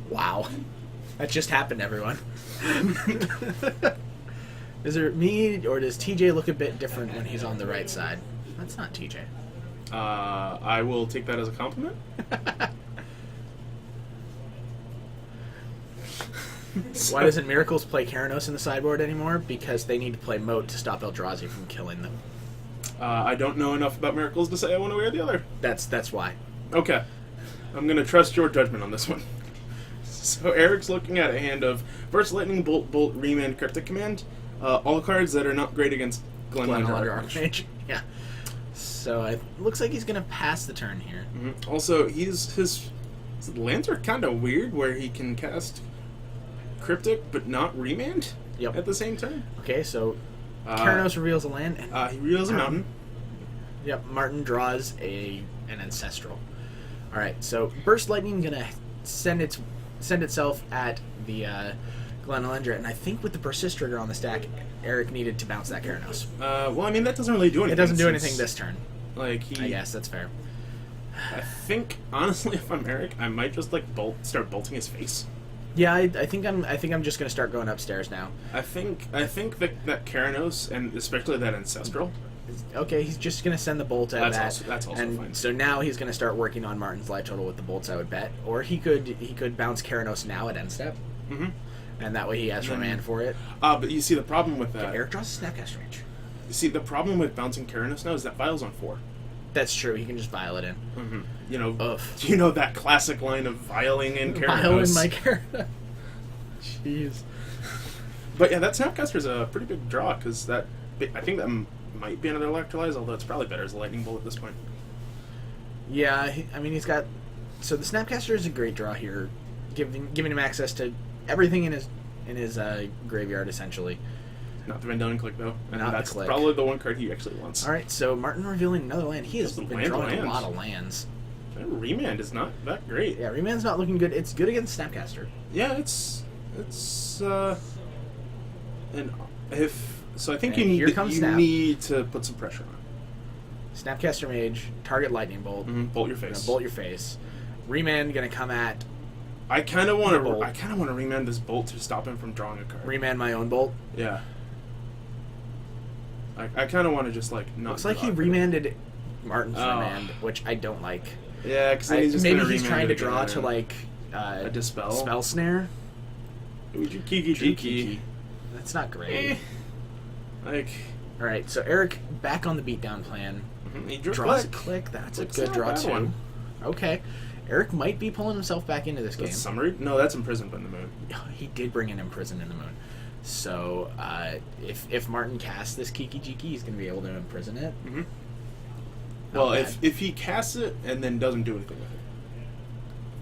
Wow, that just happened, everyone. Is it me, or does TJ look a bit different when he's on the right side? That's not TJ. I will take that as a compliment. Why doesn't Miracles play Keranos in the sideboard anymore? Because they need to play Moat to stop Eldrazi from killing them. I don't know enough about Miracles to say one way or the other. That's why. Okay. I'm going to trust your judgment on this one. So Eric's looking at a hand of Burst Lightning, Bolt, Bolt, Remand, Cryptic Command. All cards that are not great against Glenelender Archmage. Archmage. Yeah. So it looks like he's going to pass the turn here. Mm-hmm. Also, his lands are kind of weird where he can cast Cryptic but not Remand Yep. at the same turn. Okay, so Keranos reveals a land. And, He reveals a mountain. Yep, Martin draws an Ancestral. All right, so Burst Lightning gonna send itself at the Glenelender, and I think with the Persist trigger on the stack, Eric needed to bounce that Keranos. Well, I mean, that doesn't really do anything. It doesn't do since, anything this turn. Like, I guess that's fair. I think, honestly, if I'm Eric, I might just, like, start bolting his face. Yeah, I think I'm just gonna start going upstairs now. I think that Keranos, and especially that Ancestral... Okay, he's just gonna send the bolt at that. That's also and fine. So now he's gonna start working on Martin's life total with the bolts, I would bet. Or he could bounce Keranos now at end step. Mm-hmm. And that way he has remand for it. But you see the problem with that... Eric draws a Snapcast range. You see, the problem with bouncing Keranos now is that Vile's on 4. That's true. He can just vial it in. Mm-hmm. Ugh. You know that classic line of vialing in Keranos. Vial in my Keranos. Jeez. But yeah, that Snapcaster's a pretty big draw, because I think that might be another Electrolyze, although it's probably better as a Lightning Bolt at this point. Yeah, I mean, he's got... So the Snapcaster is a great draw here, giving him access to everything in his graveyard, essentially. Not the Vendilion Click, though. And Not the that's Click. probably the one card he actually wants. All right, so Martin revealing another land. He has Just been land drawing lands. a lot of lands. And Remand is not that great. Yeah, Remand's not looking good. It's good against Snapcaster. Yeah, and if... So I think And here you comes Snap. need to put some pressure on. Snapcaster Mage, target Lightning Bolt. Mm-hmm. Bolt your Gonna face. bolt your face. Remand gonna come at I kind of want Bolt. to remand this bolt to stop him from drawing a card. Remand my own bolt. Yeah. I kind of want to just like not. Looks like draw he a card. remanded Martin's Oh. remand, which I don't like. Yeah, because Maybe just gonna he's remand trying it to draw again. to like a dispel. spell snare. Kiki Jiki. That's not great. Like All right, so Eric back on the beatdown plan. he drew Draws a click. click. That's a Click's good not a draw bad too. one. Okay, Eric might be pulling himself back into this game. That's summary? No, that's imprisoned in the moon. He did bring an Imprison in the Moon. So if Martin casts this Kiki Jiki, he's going to be able to imprison it. Mm-hmm. Not Well, bad. if he casts it and then doesn't do anything with it,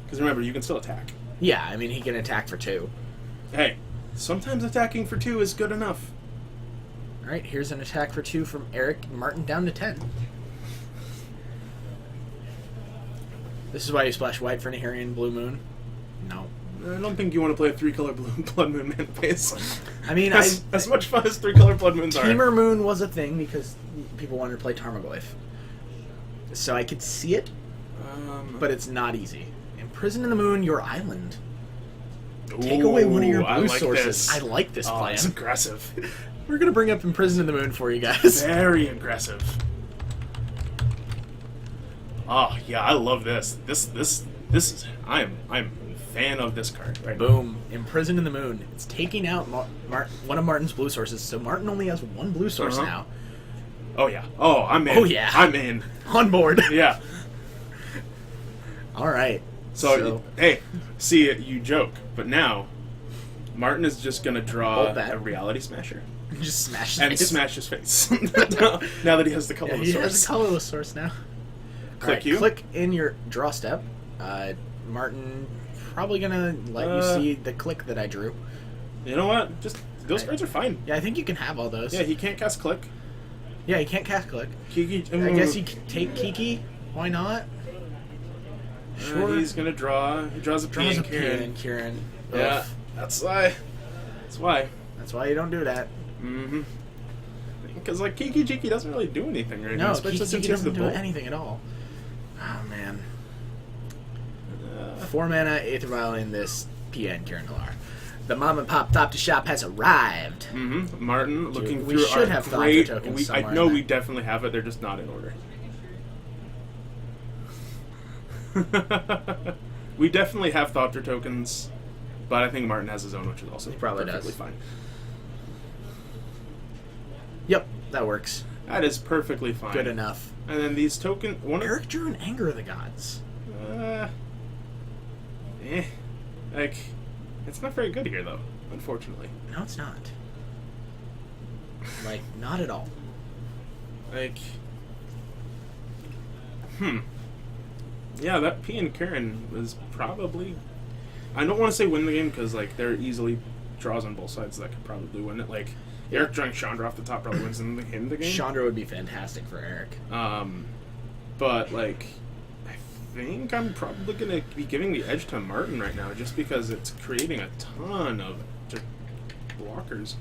because remember you can still attack. Yeah, I mean he can attack for 2. Hey, sometimes attacking for 2 is good enough. All right, here's an attack for 2 from Eric. Martin down to 10. This is why you splash white for Nihirian Blue Moon. No. I don't think you want to play a 3-color Blood Moon mana base. I mean, as much fun as 3-color Blood Moons are. Tamer Moon was a thing because people wanted to play Tarmogoyf. So I could see it, but it's not easy. Imprison in the Moon, your island. Take away one of your I blue like sources. this. I like this Oh, plan. it's aggressive. We're gonna bring up Imprison in the Moon for you guys. Very aggressive. Oh yeah, I love this. This is I'm a fan of this card right now. Boom. Imprison in the Moon. It's taking out one of Martin's blue sources, so Martin only has one blue source Uh-huh. now. Oh yeah. Oh, I'm in. Oh, yeah. I'm in. On board. Yeah. All right. So, hey, see, you joke, but now Martin is just gonna draw Bolt that. a Reality Smasher just smash and this. smash his face. now that he has the Yeah, colorless he source. has a colorless source now. Click Alright, you. Click in your draw step. Martin probably gonna let you see the click that I drew. You know what? Just those Right. cards are fine. Yeah, I think you can have all those. Yeah, he can't cast click. Yeah, you can't cast click. Kiki. I guess you can take Kiki. Why not? Sure. He's gonna draw. He draws a P Draws and a Kieran. Kieran. Yeah, Oof. that's why. That's why. That's why you don't do that. Mm-hmm. Because like Kiki Jiki doesn't really do anything right now, No, especially Kiki since he has the doesn't do bolt. anything at all. Oh, man. 4 mana, Aether Vial in this PN Kieran Halar. The mom and pop top to shop has arrived. Mm-hmm. Martin looking we through should our have Thopter great. tokens I somewhere know in we that. definitely have it. They're just not in order. We definitely have Thopter tokens, but I think Martin has his own, which is also probably perfectly does. fine. Yep, that works. That is perfectly fine. Good enough. And then these tokens. Eric drew an Anger of the Gods. Like, it's not very good here though, unfortunately. No, it's not. Like, not at all. Like, yeah, that P and Karen was probably. I don't want to say win the game because like there are easily draws on both sides that could probably win it. Like Eric drawing Chandra off the top probably wins him the game. Chandra would be fantastic for Eric. But like, I think I'm probably gonna be giving the edge to Martin right now just because it's creating a ton of just blockers,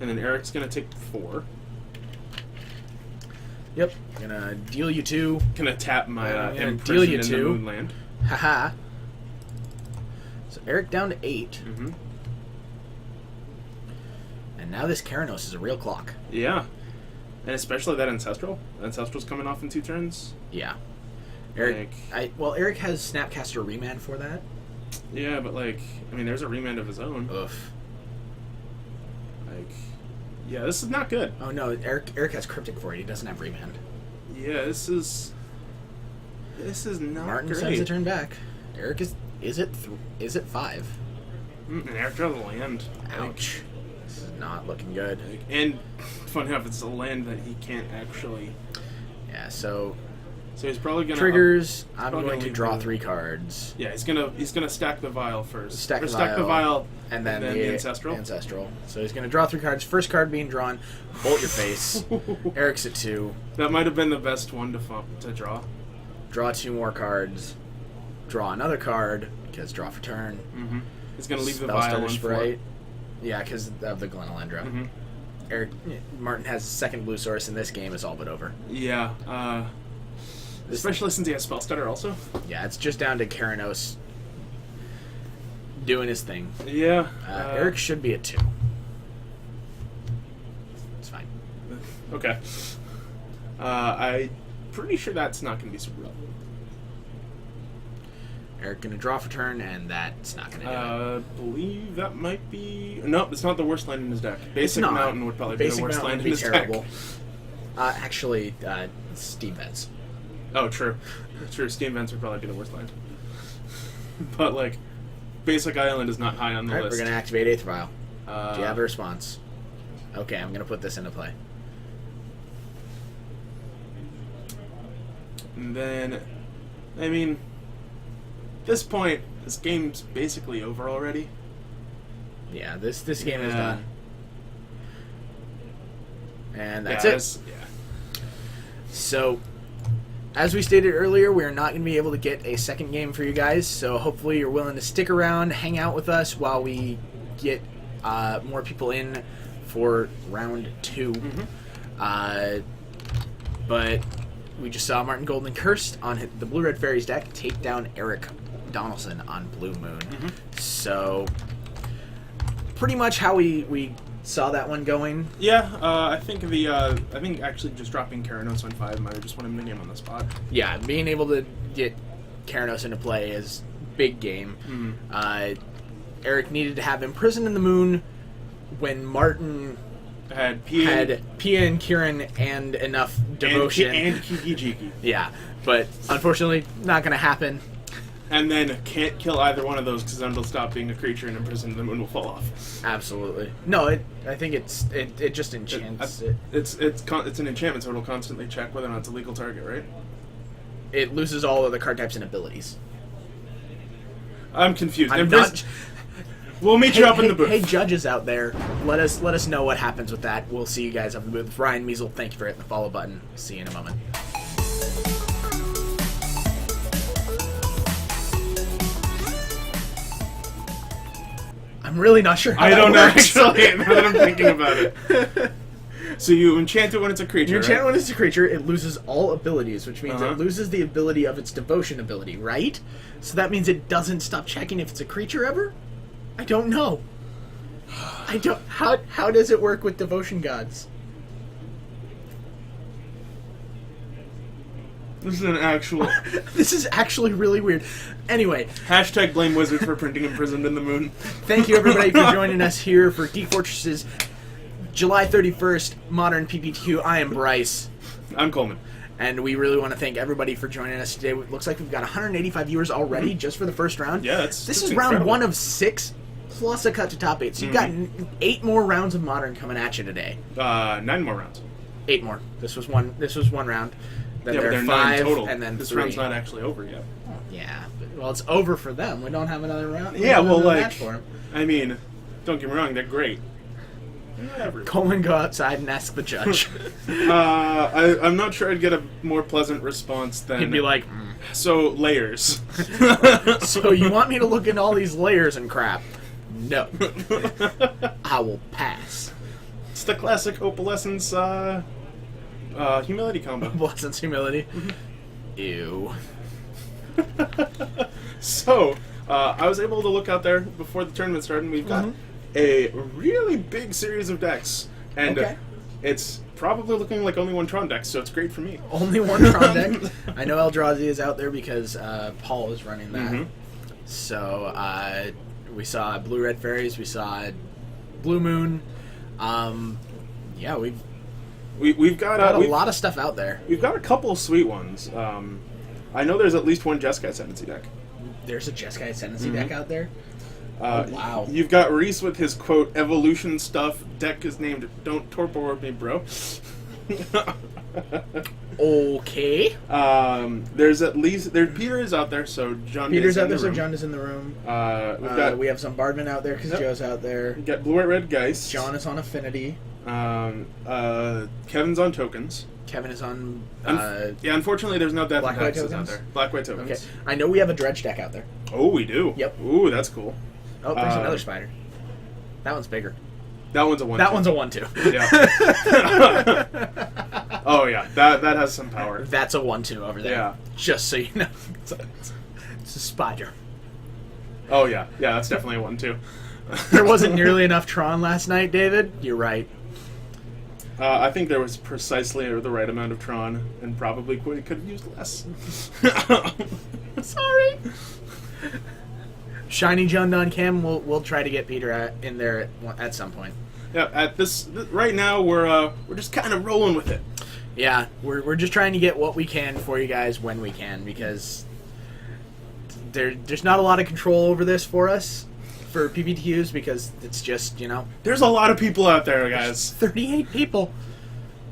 and then Eric's gonna take 4. Yep, gonna deal you 2. Gonna tap my I'm gonna imprison deal you in the 2. Moonland. Haha. So Eric down to 8. Mm-hmm. And now this Keranos is a real clock. Yeah, and especially that Ancestral. Ancestral's coming off in 2 turns. Yeah. Eric, Eric has Snapcaster Remand for that. Yeah, but like, I mean, there's a remand of his own. Oof. Like, yeah, this is not good. Oh no, Eric has Cryptic for it. He doesn't have Remand. Yeah, this is not Martin great. sends a turn back. Eric is it 5? And Eric draws a land. Ouch. This is not looking good. And funny enough, it's a land that he can't actually. Yeah, so So he's probably gonna triggers. I'm probably going gonna to leave draw the- 3 cards. Yeah, he's gonna stack the vial first. Stack Or the stack the vial, vial, and then the ancestral. Ancestral. So he's going to draw 3 cards. First card being drawn, bolt your face. Eric's at 2. That might have been the best one to draw. Draw 2 more cards. Draw another card because draw for turn. Mm-hmm. He's gonna leave the Spellstarter vial on Sprite. Yeah, because of the Glenalendra. Mm-hmm. Martin has second blue source, and this game is all but over. Yeah, especially since he has Spellstutter also. Yeah, it's just down to Keranos doing his thing. Yeah. Eric should be at 2. It's fine. Okay. I'm pretty sure that's not going to be super relevant. Eric gonna draw for turn, and that's not gonna do it. I believe that might be... Nope, it's not the worst land in his deck. Basic not. Mountain would probably be the Basic worst Mountain land would in be his terrible. deck. Actually, Steam Vents. Oh, true. True, Steam Vents would probably be the worst land. But, like, Basic Island is not high on the Alright, list. we're gonna activate Aether Vial. Do you have a Uh, response? Okay, I'm gonna put this into play. and then, I mean, at this point, this game's basically over already. Yeah, this game is Yeah. done. And that's yeah, it. So, as we stated earlier, we are not going to be able to get a second game for you guys, so hopefully you're willing to stick around, hang out with us while we get more people in for round 2. But we just saw Martin Golden Cursed on the Blue Red Fairies deck take down Eric Donaldson on Blue Moon. So, pretty much how we saw that one going. Yeah, I think actually just dropping Keranos on 5 might have just won him the game on the spot. Yeah, being able to get Keranos into play is big game. Eric needed to have Imprisoned in the Moon when Martin Had P had Pia and Kieran and enough devotion. and Kiki Jiki. Yeah, but unfortunately, not going to happen. And then can't kill either one of those because then it'll stop being a creature and Imprisoned in the Moon will fall off. Absolutely. No, I think it just enchants it. It's an enchantment, so it'll constantly check whether or not it's a legal target, right? It loses all of the card types and abilities. I'm confused. I'm not... We'll meet you up in the booth. Hey, judges out there, let us know what happens with that. We'll see you guys up in the booth. Ryan Measle, thank you for hitting the follow button. See you in a moment. I'm really not sure how I that don't know, works. actually, now that I'm thinking about it. So you enchant it when it's a creature, You enchant right? when it's a creature, it loses all abilities, which means Uh-huh. it loses the ability of its devotion ability, right? So that means it doesn't stop checking if it's a creature ever? I don't know. I don't... How does it work with devotion gods? This is an actual... This is actually really weird. Anyway, Hashtag blame Wizard for printing Imprisoned in the Moon. thank you everybody for joining us here for Geek Fortress's July 31st Modern PPTQ. I am Bryce. I'm Coleman. And we really want to thank everybody for joining us today. It looks like we've got 185 viewers already just for the first round. Yeah, This that's is round incredible. 1 of 6, plus a cut to top 8. So you've got 8 more rounds of Modern coming at you today. 9 more rounds. 8 more. This was one round. Then Yeah, but there they're are 9 5, total. and then this 3. round's not actually over yet. Yeah. Well, it's over for them. We don't have another round. Yeah, well, another like, match for 'em. I mean, don't get me wrong, they're great. Whatever. Coleman, go outside and ask the judge. I'm not sure I'd get a more pleasant response than... He'd be like, So, layers. so you want me to look into all these layers and crap? No. I will pass. It's the classic opalescence, humility combo. Blessings, humility. Ew. So, I was able to look out there before the tournament started, and we've got a really big series of decks. And Okay. it's probably looking like only one Tron deck, so it's great for me. Only one Tron deck. I know Eldrazi is out there because Paul is running that. Mhm. So we saw Blue Red Fairies, we saw Blue Moon. Yeah, we've We've got, got a we've, lot of stuff out there. we've got a couple of sweet ones. I know there's at least one Jeskai Ascendancy deck. There's a Jeskai Ascendancy deck out there. Wow. You've got Reese with his quote evolution stuff. Deck is named "Don't Torpor Me, Bro." Okay. There's at least Peter is out there, so John. Peter's is in out there, the so room. John is in the room. We've got We have some Bardman out there because Yep. Joe's out there. we got Blue White Red Geist. John is on Affinity. Kevin's on tokens. Kevin is on. Yeah, unfortunately, there's no Death Black and White Taxes out tokens? there. Black White tokens. Okay. I know we have a Dredge deck out there. Oh, we do. Yep. Ooh, that's cool. Oh, there's Uh, another spider. That one's bigger. That one's a one. That one's a 1/2. Yeah. Oh yeah, that has some power. That's a 1/2 over there. Yeah. Just so you know. It's a spider. Oh yeah, that's definitely a one too. There wasn't nearly enough Tron last night, David. You're right. I think there was precisely the right amount of Tron, and probably could have used less. Sorry. Shiny John Don Cam. We'll try to get Peter in there at some point. Yeah, at right now we're just kind of rolling with it. Yeah, we're just trying to get what we can for you guys when we can, because there's not a lot of control over this for us for PPTQs, because it's just, There's a lot of people out there, guys. 38 people.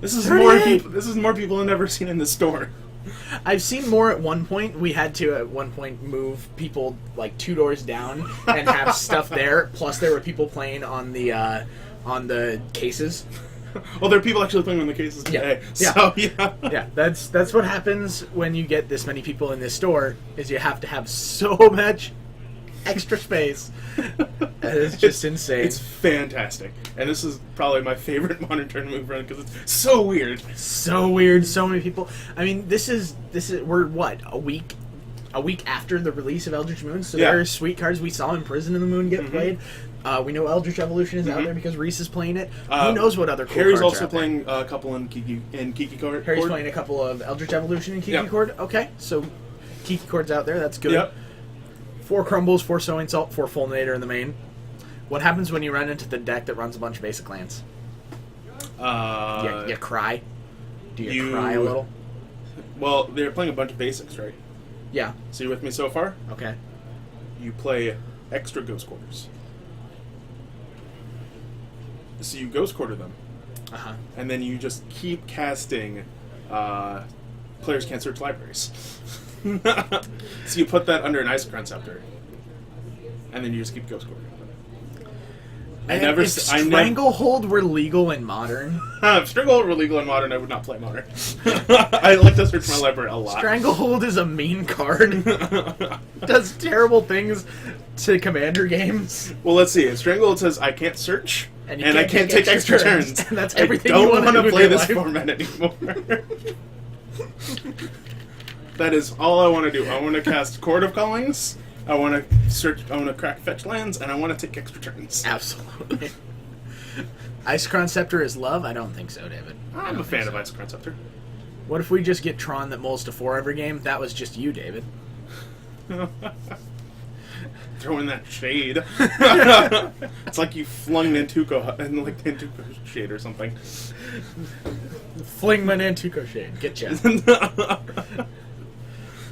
This is 38. more people. This is more people than I've ever seen in the store. I've seen more at one point. We had to at one point move people like 2 doors down and have stuff there. Plus, there were people playing on the cases. Well, there are people actually playing on the cases today. So yeah. Yeah, that's what happens when you get this many people in this store. Is you have to have so much extra space. It's just insane. It's fantastic, and this is probably my favorite Modern Tournament run because it's so weird. So weird. So many people. I mean, this is we're what, a week after the release of Eldritch Moon. So Yeah. there are sweet cards we saw in Prison in the Moon get played. We know Eldritch Evolution is out there because Reese is playing it. Who knows what other cool Harry's cards are also out there. playing a couple in Kiki Chord. Harry's playing a couple of Eldritch Evolution and Kiki Yep. Chord. Okay, so Kiki Chord's out there. That's good. Yep. 4 Crumbles, 4 Sowing Salt, 4 Fulminator in the main. What happens when you run into the deck that runs a bunch of basic lands? You cry? Do you cry a little? Well, they're playing a bunch of basics, right? Yeah. So you with me so far? Okay. You play extra Ghost Quarters. So you Ghost Quarter them, Uh-huh. and then you just keep casting Players Can't Search Libraries. So you put that under an Ice Crown Scepter, and then you just keep Ghost Quartering them. If Stranglehold were legal in Modern, If Stranglehold were legal in Modern, I would not play Modern. I like to search my library a lot. Stranglehold is a mean card. Does terrible things to Commander games. Well, let's see. Stranglehold says I can't search, And you and I can't take extra turns. And that's everything I you don't wanna want to do play with your this life. format anymore. That is all I want to do. I want to cast Chord of Callings. I want to search. I want to crack fetch lands, and I want to take extra turns. Absolutely. Icecrown Scepter is love? I don't think so, David. I I'm don't a fan think of so. Icecrown Scepter. What if we just get Tron that molds to 4 every game? That was just you, David. Throwing that shade. It's like you flung Nantuko and like Nantuko shade or something. Flingman and Tuco Shade. Get ya.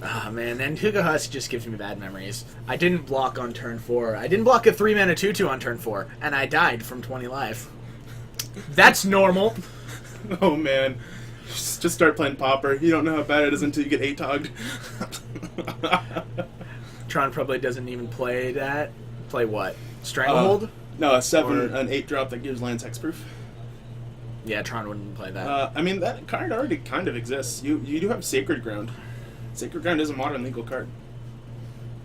Ah, man, Nantuko Husk just gives me bad memories. I didn't block on turn 4. I didn't block a 3-mana 2/2 on turn 4, and I died from 20 life. That's normal. Oh man. Just start playing Pauper. You don't know how bad it is until you get ATOG'd. Tron probably doesn't even play that. Play what? Stranglehold? No, a 7, Or- an 8 drop that gives lands hexproof. Yeah, Tron wouldn't play that. I mean, that card already kind of exists. You do have Sacred Ground. Sacred Ground is a modern legal card.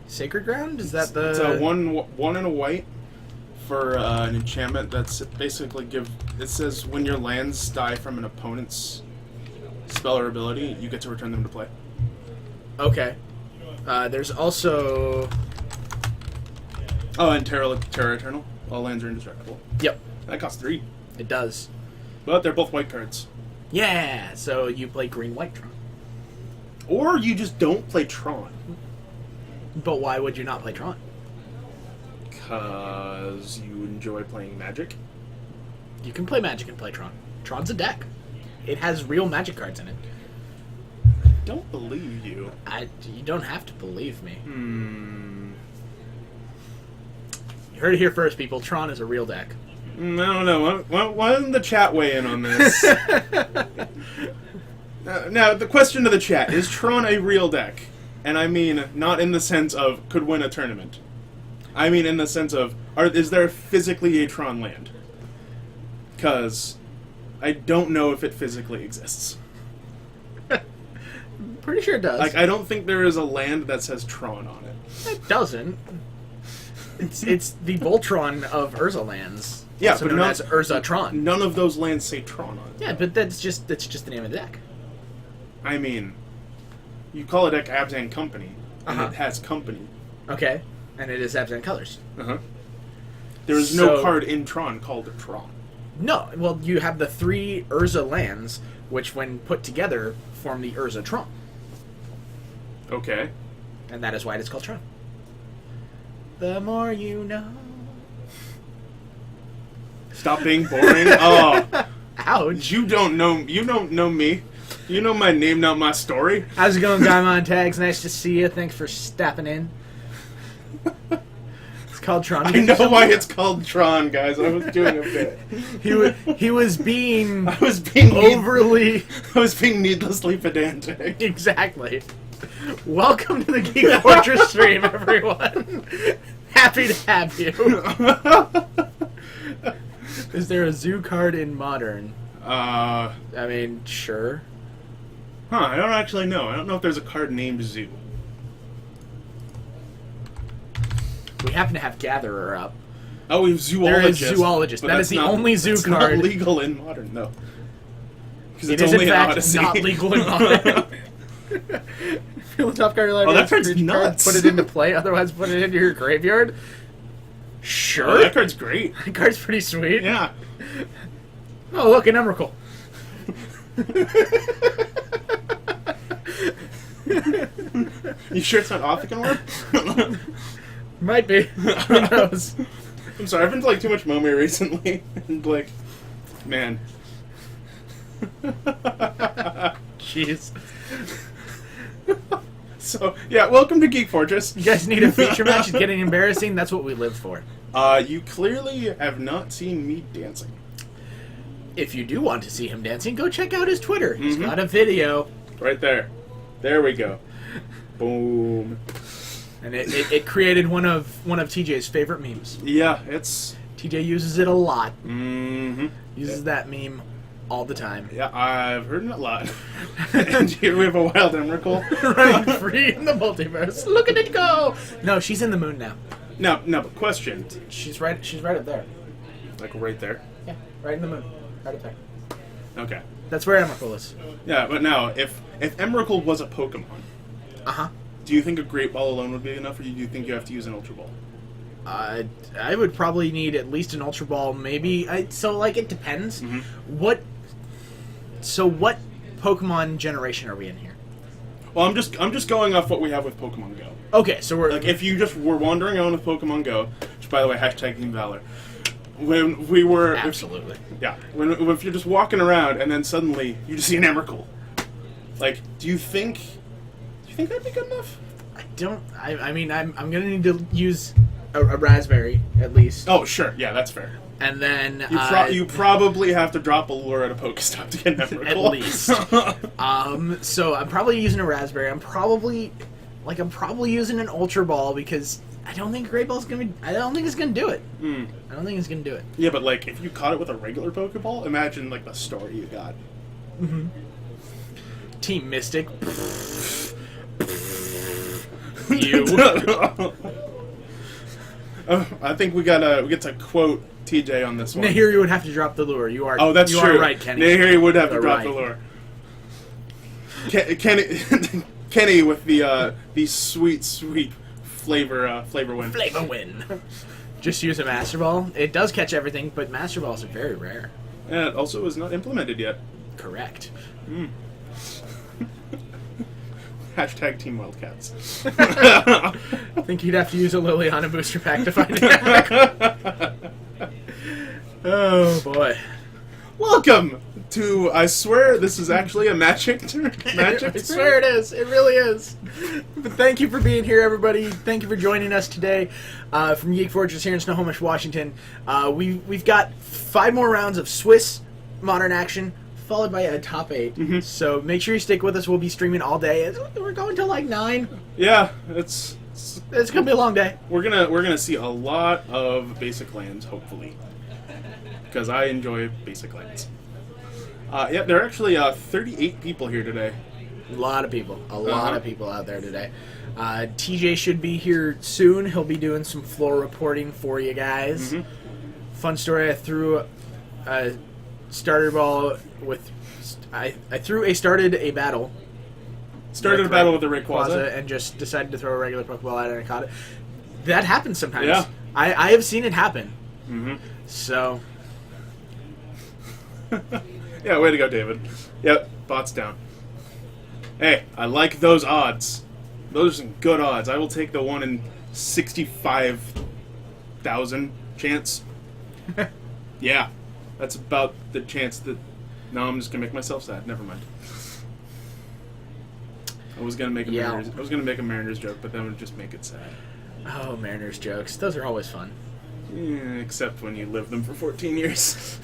Sacred Ground? Is that the... It's a one and a white for an enchantment that's basically it says when your lands die from an opponent's spell or ability, you get to return them to play. Okay. There's also... Oh, and Terra Eternal. All lands are indestructible. Yep, That costs 3. it does. But they're both white cards. Yeah, so you play green-white Tron. Or you just don't play Tron. But why would you not play Tron? Because you enjoy playing Magic. You can play Magic and play Tron. Tron's a deck. It has real Magic cards in it. Don't believe you. You don't have to believe me. Hmm. You heard it here first, people. Tron is a real deck. I don't know. Why doesn't the chat weigh in on this? Now, the question to the chat, is Tron a real deck? And I mean, not in the sense of could win a tournament. I mean in the sense of, is there physically a Tron land? Because I don't know if it physically exists. Pretty sure it does. Like, I don't think there is a land that says Tron on it. It doesn't. It's the Voltron of Urza lands. Yeah, also but known none- as Urza Tron. None of those lands say Tron on it. Yeah, but that's just the name of the deck. I mean, you call a deck Abzan Company, and Uh-huh. it has company. Okay, and it is Abzan colors. Uh-huh. There is no So- card in Tron called Tron. No, well, you have the 3 Urza lands, which when put together form the Urza Tron, Okay. and that is why it is called Tron. The more you know. Stop being boring. Oh, Ouch. you don't know me. You know my name, not my story. How's it going, Gaimon Tags? Nice to see you. Thanks for stepping in. It's called Tron. I know why it's called Tron, guys. I was doing a bit. He was being I was being overly I was being needlessly pedantic. exactly. Welcome to the Geek Fortress stream, everyone. Happy to have you. Is there a zoo card in Modern? I mean, sure. I don't actually know. I don't know if there's a card named Zoo. We happen to have Gatherer up. Oh, we have Zoologist. There is Zoologist. but That that's is the only zoo it's card. not legal in Modern, though. Because It it's is only in in fact Odyssey. not legal in Modern. Feel the top card of your library. Oh, that card's Create a card, nuts. Put it into play, otherwise put it into your graveyard. Sure. Oh, that card's great. That card's pretty sweet. Yeah. Oh, look, an Emrakul. You sure it's not Ophican Might be. Who knows? I'm sorry, I've been to like too much Momir recently. And like, man. Jeez. So, yeah, welcome to Geek Fortress. You guys need a feature match? It's getting embarrassing. That's what we live for. You clearly have not seen me dancing. If you do want to see him dancing, go check out his Twitter. He's Mhm. got a video. Right there. There we go. Boom. And it created one of TJ's favorite memes. Yeah, it's... TJ uses it a lot. Mm-hmm. Uses that meme all the time. Yeah, I've heard it a lot. And here we have a wild Emrakul. Running free in the multiverse. Look at it go! No, she's in the moon now. No, but question. She's right up there. Like right there? Yeah, right in the moon. Right up there. Okay. That's where Emrakul is. Yeah, but now, if Emrakul was a Pokemon, Uh-huh. do you think a Great Ball alone would be enough, or do you think you have to use an Ultra Ball? I would probably need at least an Ultra Ball, maybe. So, like, it depends. Mm-hmm. What Pokemon generation are we in here? Well, I'm just going off what we have with Pokemon Go. Okay, so we're... Like, if you just were wandering around with Pokemon Go, which, by the way, hashtag Team Valor, when we were... Absolutely. If you're just walking around and then suddenly you just see an Emrakul, like, do you think that'd be good enough? I don't... I mean, I'm gonna need to use a raspberry, at least. Oh, sure. Yeah, that's fair. And then... You probably have to drop a lure at a Pokestop to get an Emrakul. At least. So I'm probably using a raspberry. I'm probably using an Ultra Ball because I don't think Great Ball's gonna be... I don't think it's gonna do it. I don't think it's gonna do it. Yeah, but, like, if you caught it with a regular Pokeball, imagine, like, the story you got. Mm-hmm. Team Mystic. You. I think we get to quote TJ on this one. Nahiri would have to drop the lure. You are. Oh, that's you true. are right, Kenny. Nahiri would have to You're drop right. the lure. Kenny with the sweet flavor win. Flavor win. Just use a Master Ball. It does catch everything, but Master Balls are very rare. And it also is not implemented yet. Correct. Hashtag Team Wildcats. I think you'd have to use a Liliana booster pack to find it. Oh boy. Welcome to, I swear this is actually a magic I swear it is. It really is. But thank you for being here, everybody. Thank you for joining us today from Geek Fortress here in Snohomish, Washington. We've got 5 more rounds of Swiss Modern Action, followed by a top 8. Mm-hmm. So make sure you stick with us. We'll be streaming all day. We're going till like 9. Yeah, it's gonna be a long day. we're gonna see a lot of basic lands, hopefully, because I enjoy basic lands. Yeah, there are actually 38 people here today. A lot of people. A lot of people out there today. TJ should be here soon. He'll be doing some floor reporting for you guys. Mm-hmm. Fun story, I threw a starter ball with... I started a battle. Started a battle with the Rayquaza. And just decided to throw a regular Pokeball at it and I caught it. That happens sometimes. Yeah. I have seen it happen. Mm-hmm. So... Yeah, way to go, David. Yep, bot's down. Hey, I like those odds. Those are some good odds. I will take the 1 in 65,000 chance. Yeah, that's about the chance that... No, I'm just gonna make myself sad. Never mind. I was gonna make a Mariners joke, but that would just make it sad. Oh, Mariners jokes. Those are always fun. Yeah, except when you live them for 14 years.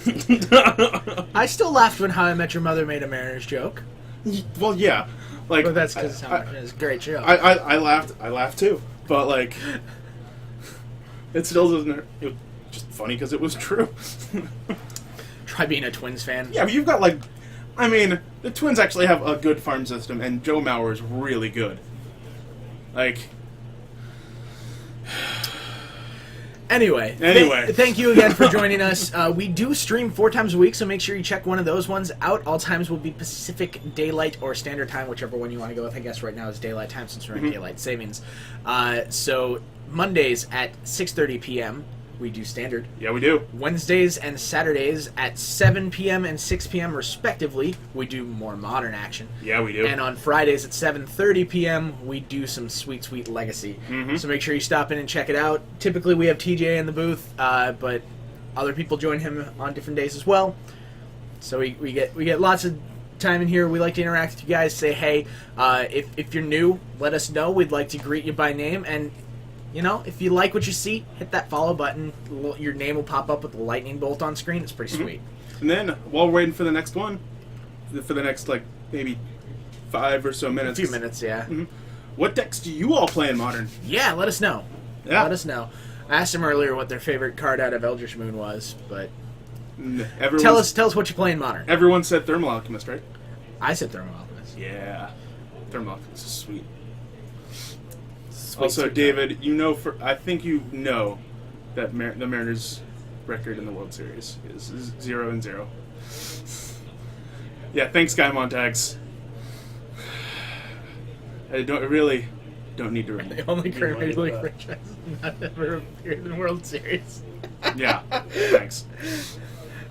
I still laughed when How I Met Your Mother made a Mariners joke. Well, yeah, like, But that's because it's a great show. I laughed too, but like, it still doesn't hurt. It was just funny because it was true. Try being a Twins fan. Yeah, but you've got like, I mean, the Twins actually have a good farm system, and Joe Mauer is really good. Like, Anyway. Thank you again for joining us. We do stream 4 times a week, so make sure you check one of those ones out. All times will be Pacific Daylight or Standard Time, whichever one you want to go with. I guess right now is Daylight Time since we're in Daylight Savings. So Mondays at 6:30 p.m. we do Standard. yeah, we do. Wednesdays and Saturdays at 7 p.m. and 6 p.m. respectively, we do more Modern Action. Yeah, we do. And on Fridays at 7:30 p.m., we do some sweet Legacy. So make sure you stop in and check it out. Typically, we have TJ in the booth, but other people join him on different days as well. So we get lots of time in here. We like to interact with you guys. Say hey. If you're new, let us know. We'd like to greet you by name. And you know, if you like what you see, hit that follow button. Your name will pop up with the lightning bolt on screen. It's pretty sweet. And then, while we're waiting for the next one, for the next, like, maybe 5 or so minutes. A few minutes, yeah. What decks do you all play in Modern? Yeah, let us know. Yeah. Let us know. I asked them earlier what their favorite card out of Eldritch Moon was, but Everyone tell us what you play in Modern. Everyone said Thermal Alchemist, right? I said Thermal Alchemist. Yeah. Thermal Alchemist is sweet. Sweet, Also, sweet David, I think you know that the Mariners' record in the World Series is 0-0. Yeah, thanks, Guy Montags. I really don't need to remember. The only current Major League franchise not ever appeared in the World Series. Yeah, thanks.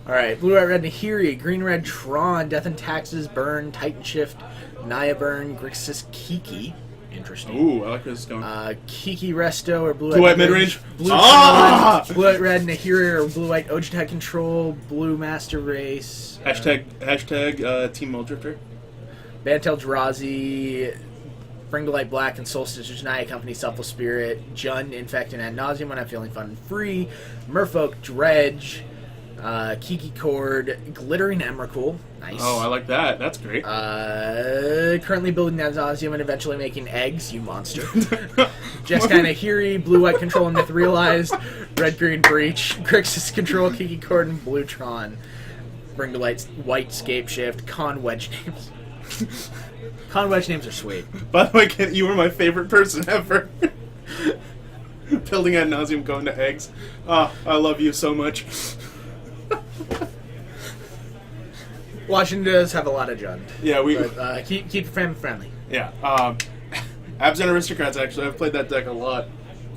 Alright, Blue, White, Red, Nahiri, Green, Red, Tron, Death and Taxes, Burn, Titan Shift, Naya Burn, Grixis, Kiki. Interesting. Ooh, I like where this is going. Kiki Resto or Blue, Blue White Midrange. Blue, Ah! Blue White Red Nahiri or Blue White Ojitai Control, Blue Master Race. Hashtag Team Muldrifter. Bantel Jirazi, Bring to Light Black and Soul Stitchers, Naya Company, Selfless Spirit, Jun, Infect and Ad Nauseum when I'm feeling fun and free, Merfolk, Dredge, Kiki Cord, Glittering Emrakul. Nice. Oh, I like that. That's great. Currently building Ad Nauseum and eventually making eggs, you monster. Jeskai Nahiri, Blue White Control and Myth Realized, Red Green Breach, Grixis Control, Kiki Cord and Bluetron. Bring to Light White Scape Shift, Con Wedge names. Con Wedge names are sweet. By the way, Kent, you were my favorite person ever. Building Ad Nauseum, going to eggs. Ah, I love you so much. Washington does have a lot of Jund. Yeah, But, keep your family friendly. Yeah. Abs and Aristocrats, actually. I've played that deck a lot.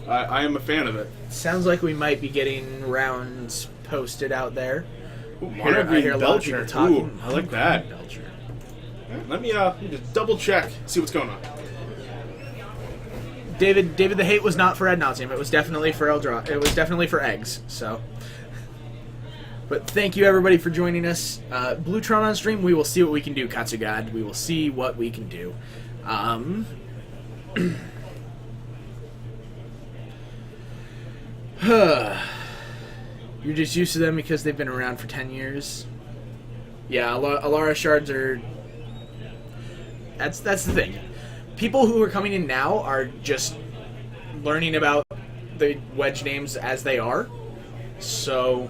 I am a fan of it. Sounds like we might be getting rounds posted out there. Ooh, I hear a lot of people talking. Ooh, I like that. Belcher. Let me just double check, see what's going on. David, the hate was not for Ad Nauseam. It was definitely for It was definitely for eggs. So, but thank you everybody for joining us. Bluetron on stream. We will see what we can do, Katsugad. We will see what we can do. You're just used to them because they've been around for 10 years. Yeah, Alara shards are. That's the thing. People who are coming in now are just learning about the wedge names as they are. So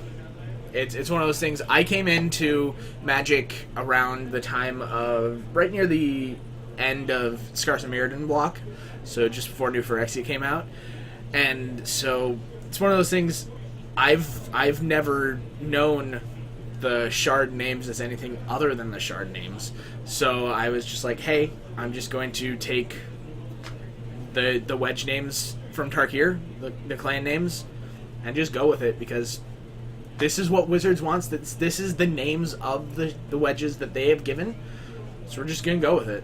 it's one of those things. I came into Magic around the time of right near the end of Scars of Mirrodin block, so just before New Phyrexia came out, and so it's one of those things. I've never known the shard names as anything other than the shard names. So I was just like, hey, I'm just going to take the wedge names from Tarkir, the clan names, and just go with it, because this is what Wizards wants. This is the names of the wedges that they have given. So we're just going to go with it.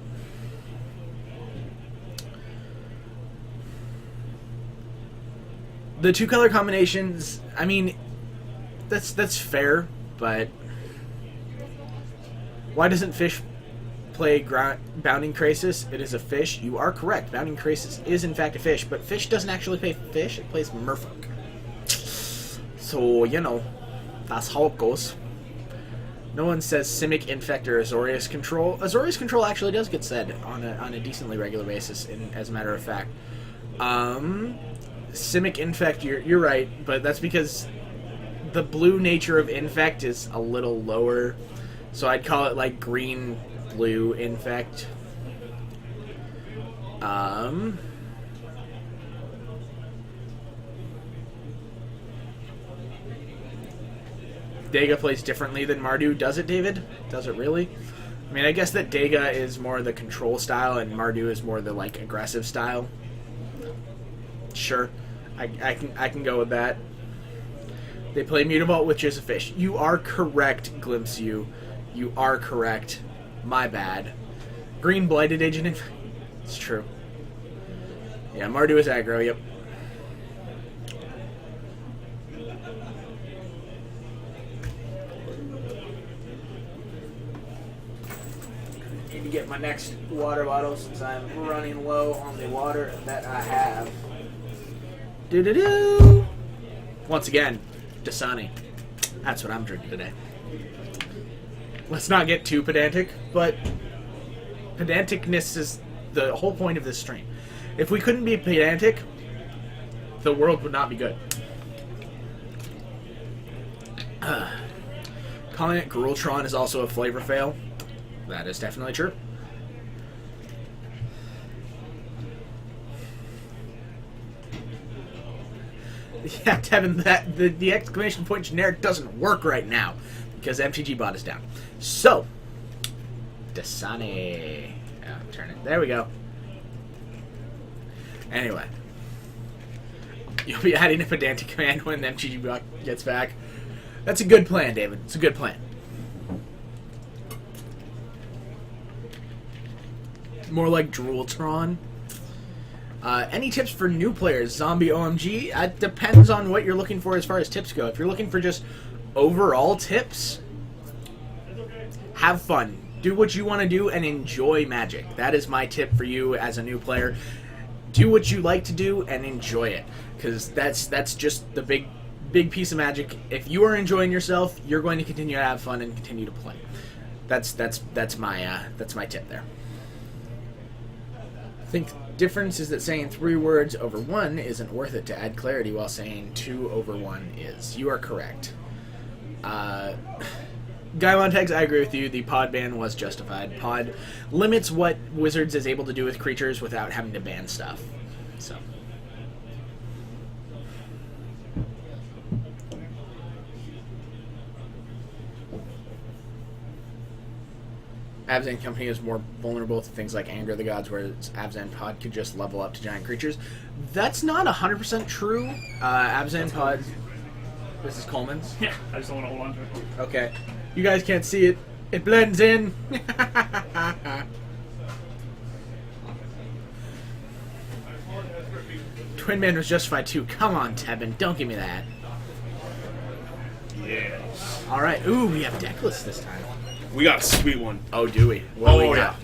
The two color combinations, I mean, that's fair, but why doesn't Fish play Bounding Krasis? It is a fish. You are correct. Bounding Krasis is in fact a fish, but Fish doesn't actually play fish. It plays Merfolk. So, you know, that's how it goes. No one says Simic Infect or Azorius Control. Azorius Control actually does get said on a decently regular basis, as a matter of fact. Simic Infect, you're right, but that's because the blue nature of Infect is a little lower, so I'd call it like green-blue Infect. Dega plays differently than Mardu. Does it, David? Does it really? I mean, I guess that Dega is more the control style and Mardu is more the like aggressive style. Sure, I can go with that. They play Mutavault, which is a fish. You are correct, Glimpse You. You are correct. My bad. Green Blighted Agent. It's true. Yeah, Mardu is aggro, yep. Need to get my next water bottle since I'm running low on the water that I have. Do-do-do! Once again, Dasani. That's what I'm drinking today. Let's not get too pedantic, but pedanticness is the whole point of this stream. If we couldn't be pedantic, the world would not be good. Calling it Gruultron is also a flavor fail. That is definitely true. Yeah, Tevin, the exclamation point generic doesn't work right now because MTG bot is down. So, Dasani. Oh, turn it. There we go. Anyway. You'll be adding a pedantic command when the MTG bot gets back. That's a good plan, David. It's a good plan. More like Drooltron. Any tips for new players? Zombie OMG? It depends on what you're looking for as far as tips go. If you're looking for just overall tips, have fun. Do what you want to do and enjoy Magic. That is my tip for you as a new player. Do what you like to do and enjoy it, because that's just the big piece of Magic. If you are enjoying yourself, you're going to continue to have fun and continue to play. That's my tip there. I think the difference is that saying 3 words over 1 isn't worth it to add clarity, while saying 2 over 1 is. You are correct. Guy Montags, I agree with you. The pod ban was justified. Pod limits what Wizards is able to do with creatures without having to ban stuff. So. Abzan Company is more vulnerable to things like Anger of the Gods, whereas Abzan Pod could just level up to giant creatures. That's not 100% true. Abzan Pod... This is Coleman's? Yeah, I just don't want to hold on to it. Okay. You guys can't see it. It blends in. Twin Man was justified too. Come on, Tevin. Don't give me that. Yeah. Alright. Ooh, we have deckless this time. We got a sweet one. Oh, do we? What do we got?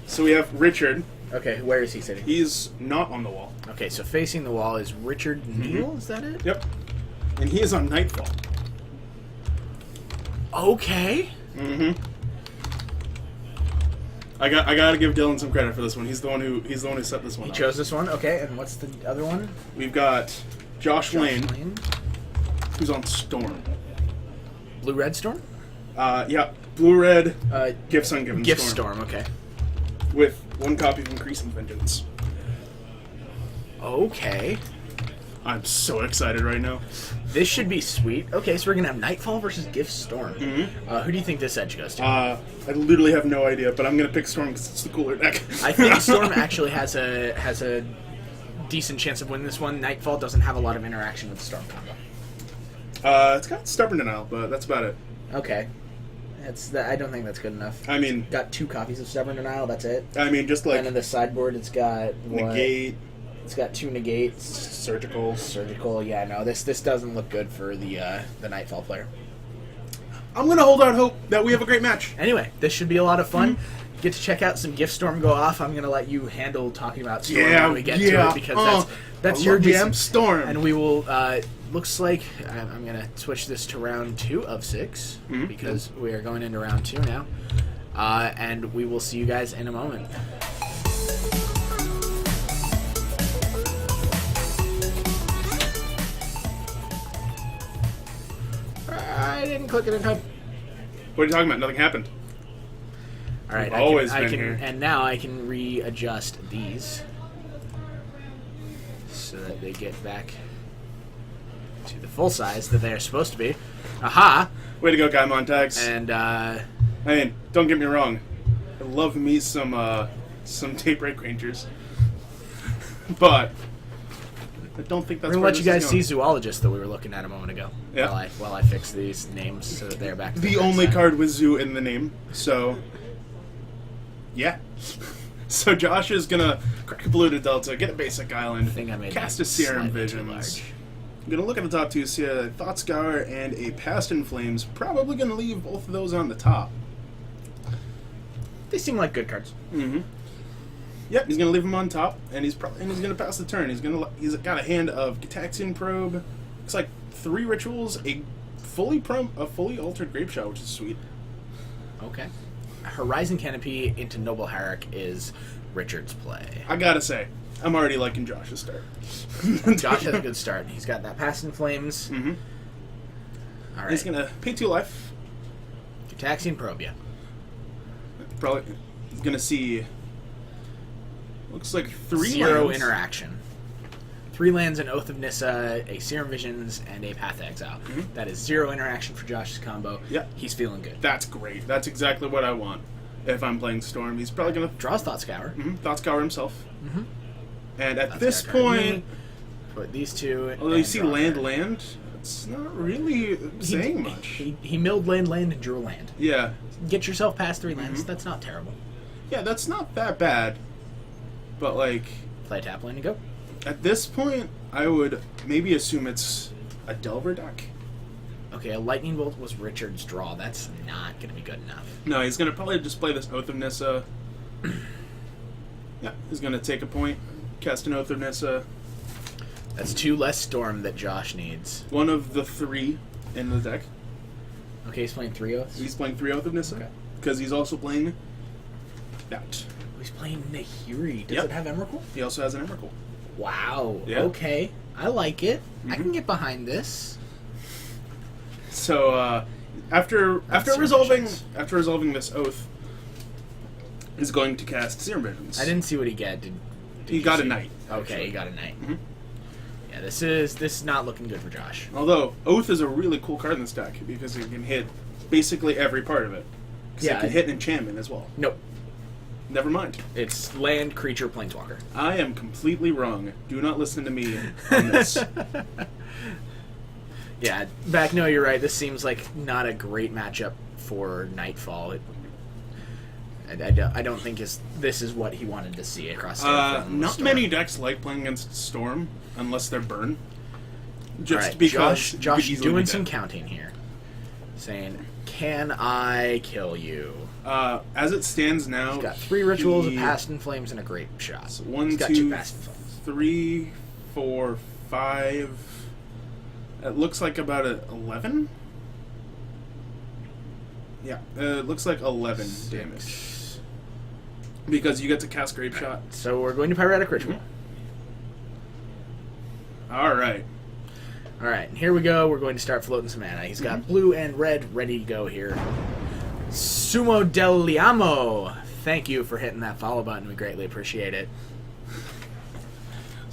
So we have Richard. Okay, where is he sitting? He's not on the wall. Okay, so facing the wall is Richard Neal. Is that it? Yep. And he is on Nightfall. Okay. Mm-hmm. I gotta give Dylan some credit for this one. He's the one who set this one He up. chose this one. Okay, and what's the other one? We've got Josh Lane, Lane. who's on Storm. Blue Red Storm? Yeah, Blue Red, Gifts on Given Gift Storm. Storm, okay. With 1 copy of Increasing Vengeance. Okay. I'm so excited right now. This should be sweet. Okay, so we're gonna have Nightfall versus Gift Storm. Mm-hmm. Who do you think this edge goes to? I literally have no idea, but I'm gonna pick Storm because it's the cooler deck. I think Storm actually has a decent chance of winning this one. Nightfall doesn't have a lot of interaction with the Storm combo. It's got Stubborn Denial, but that's about it. Okay. I don't think that's good enough. I mean, Got 2 copies of Stubborn Denial, that's it. I mean, just like And then the sideboard, it's got what? Negate, It's got 2 negates. Surgical. Surgical, yeah, no, this doesn't look good for the Nightfall player. I'm gonna hold out hope that we have a great match. Anyway, this should be a lot of fun. Get to check out some Gift Storm go off. I'm gonna let you handle talking about Storm when we get to it, because that's your jam. Storm. And we will. Looks like I'm gonna switch this to round 2 of 6 because we are going into round 2 now, and we will see you guys in a moment. I didn't click it in time. What are you talking about? Nothing happened. All right, We've always been here. And now I can readjust these so that they get back to the full size that they are supposed to be. Aha! Way to go, Guy Montags. And I mean, don't get me wrong. I love me some Tape Break Rangers, but I don't think that's. we're gonna where let you this guys is see going. Zoologist that we were looking at a moment ago. Yeah. While I fix these names so that they're back to The correct only size. card with Zoo in the name, so yeah. So Josh is gonna crack a Polluted Delta, get a basic island, I think I made cast that a Serum slightly too Visions. large. I'm gonna look at the top 2, see a Thought Scour and a Past in Flames. Probably gonna leave both of those on the top. They seem like good cards. Mm-hmm. Yep, he's gonna leave them on top, and he's gonna pass the turn. He's got a hand of Gitaxian Probe. Looks like 3 rituals, a fully altered Grape Shot, which is sweet. Okay. Horizon Canopy into Noble Herrick is Richard's play. I gotta say, I'm already liking Josh's start. Josh has a good start. He's got that Past in Flames. Mm-hmm. All right. He's gonna pay 2 life. Taxi and probe, yeah. Probably gonna see. Looks like 3 Zero lands. interaction. 3 lands, an Oath of Nissa, a Serum Visions, and a Path to Exile. Mhm. That is 0 interaction for Josh's combo. Yep. He's feeling good. That's great. That's exactly what I want. If I'm playing Storm, he's probably gonna Draws Thought Scour. Thought Scour himself. Mhm. And at Thought this Scour card point, me. Put these 2. although you and see draw a land, card. land, it's not really saying much. He milled land, and drew a land. Yeah. Get yourself past 3 lands. Mm-hmm. That's not terrible. Yeah, that's not that bad. But, like, Play a tap land and go. at this point, I would maybe assume it's a Delver deck. Okay, a Lightning Bolt was Richard's draw. That's not going to be good enough. No, he's going to probably just play this Oath of Nissa. Yeah, he's going to take a point, cast an Oath of Nissa. That's 2 less Storm that Josh needs. One of the 3 in the deck. Okay, he's playing 3 Oaths. He's playing 3 Oath of Nissa. Okay. Because he's also playing that. He's playing Nahiri. Does Yep. it have Emrakul? He also has an Emrakul. Wow. Yeah. Okay. I like it. I Mm-hmm. can get behind this. So after Serum resolving Visions. this oath, is going to cast Serum Visions. I didn't see what he got. Did He you got a see? knight. Okay, actually. he got a knight. Mhm. Yeah, this is not looking good for Josh. Although Oath is a really cool card in this deck because it can hit basically every part of it. Because Yeah, it can hit enchantment as well. Nope. Never mind. It's land, creature, planeswalker. I am completely wrong. Do not listen to me on this. Yeah, back. No, you're right. This seems like not a great matchup for Nightfall. I don't think this is what he wanted to see across. Not Storm. many decks like playing against Storm unless they're burn. Just All right, because Josh you could easily doing be some dead. counting here, saying, "Can I kill you?" As it stands now, He's got 3 rituals, a he- Past in Flames, and a Grape Shot. So 1, He's got 2, 2 Past in Flames. 3, 4, 5. It looks like about 11. Yeah, it looks like 11 damage because you get to cast Grape Shot. So we're going to Pyretic Ritual. All right. All right, and here we go. We're going to start floating some mana. He's got blue and red ready to go here. Sumo del Liamo. Thank you for hitting that follow button. We greatly appreciate it.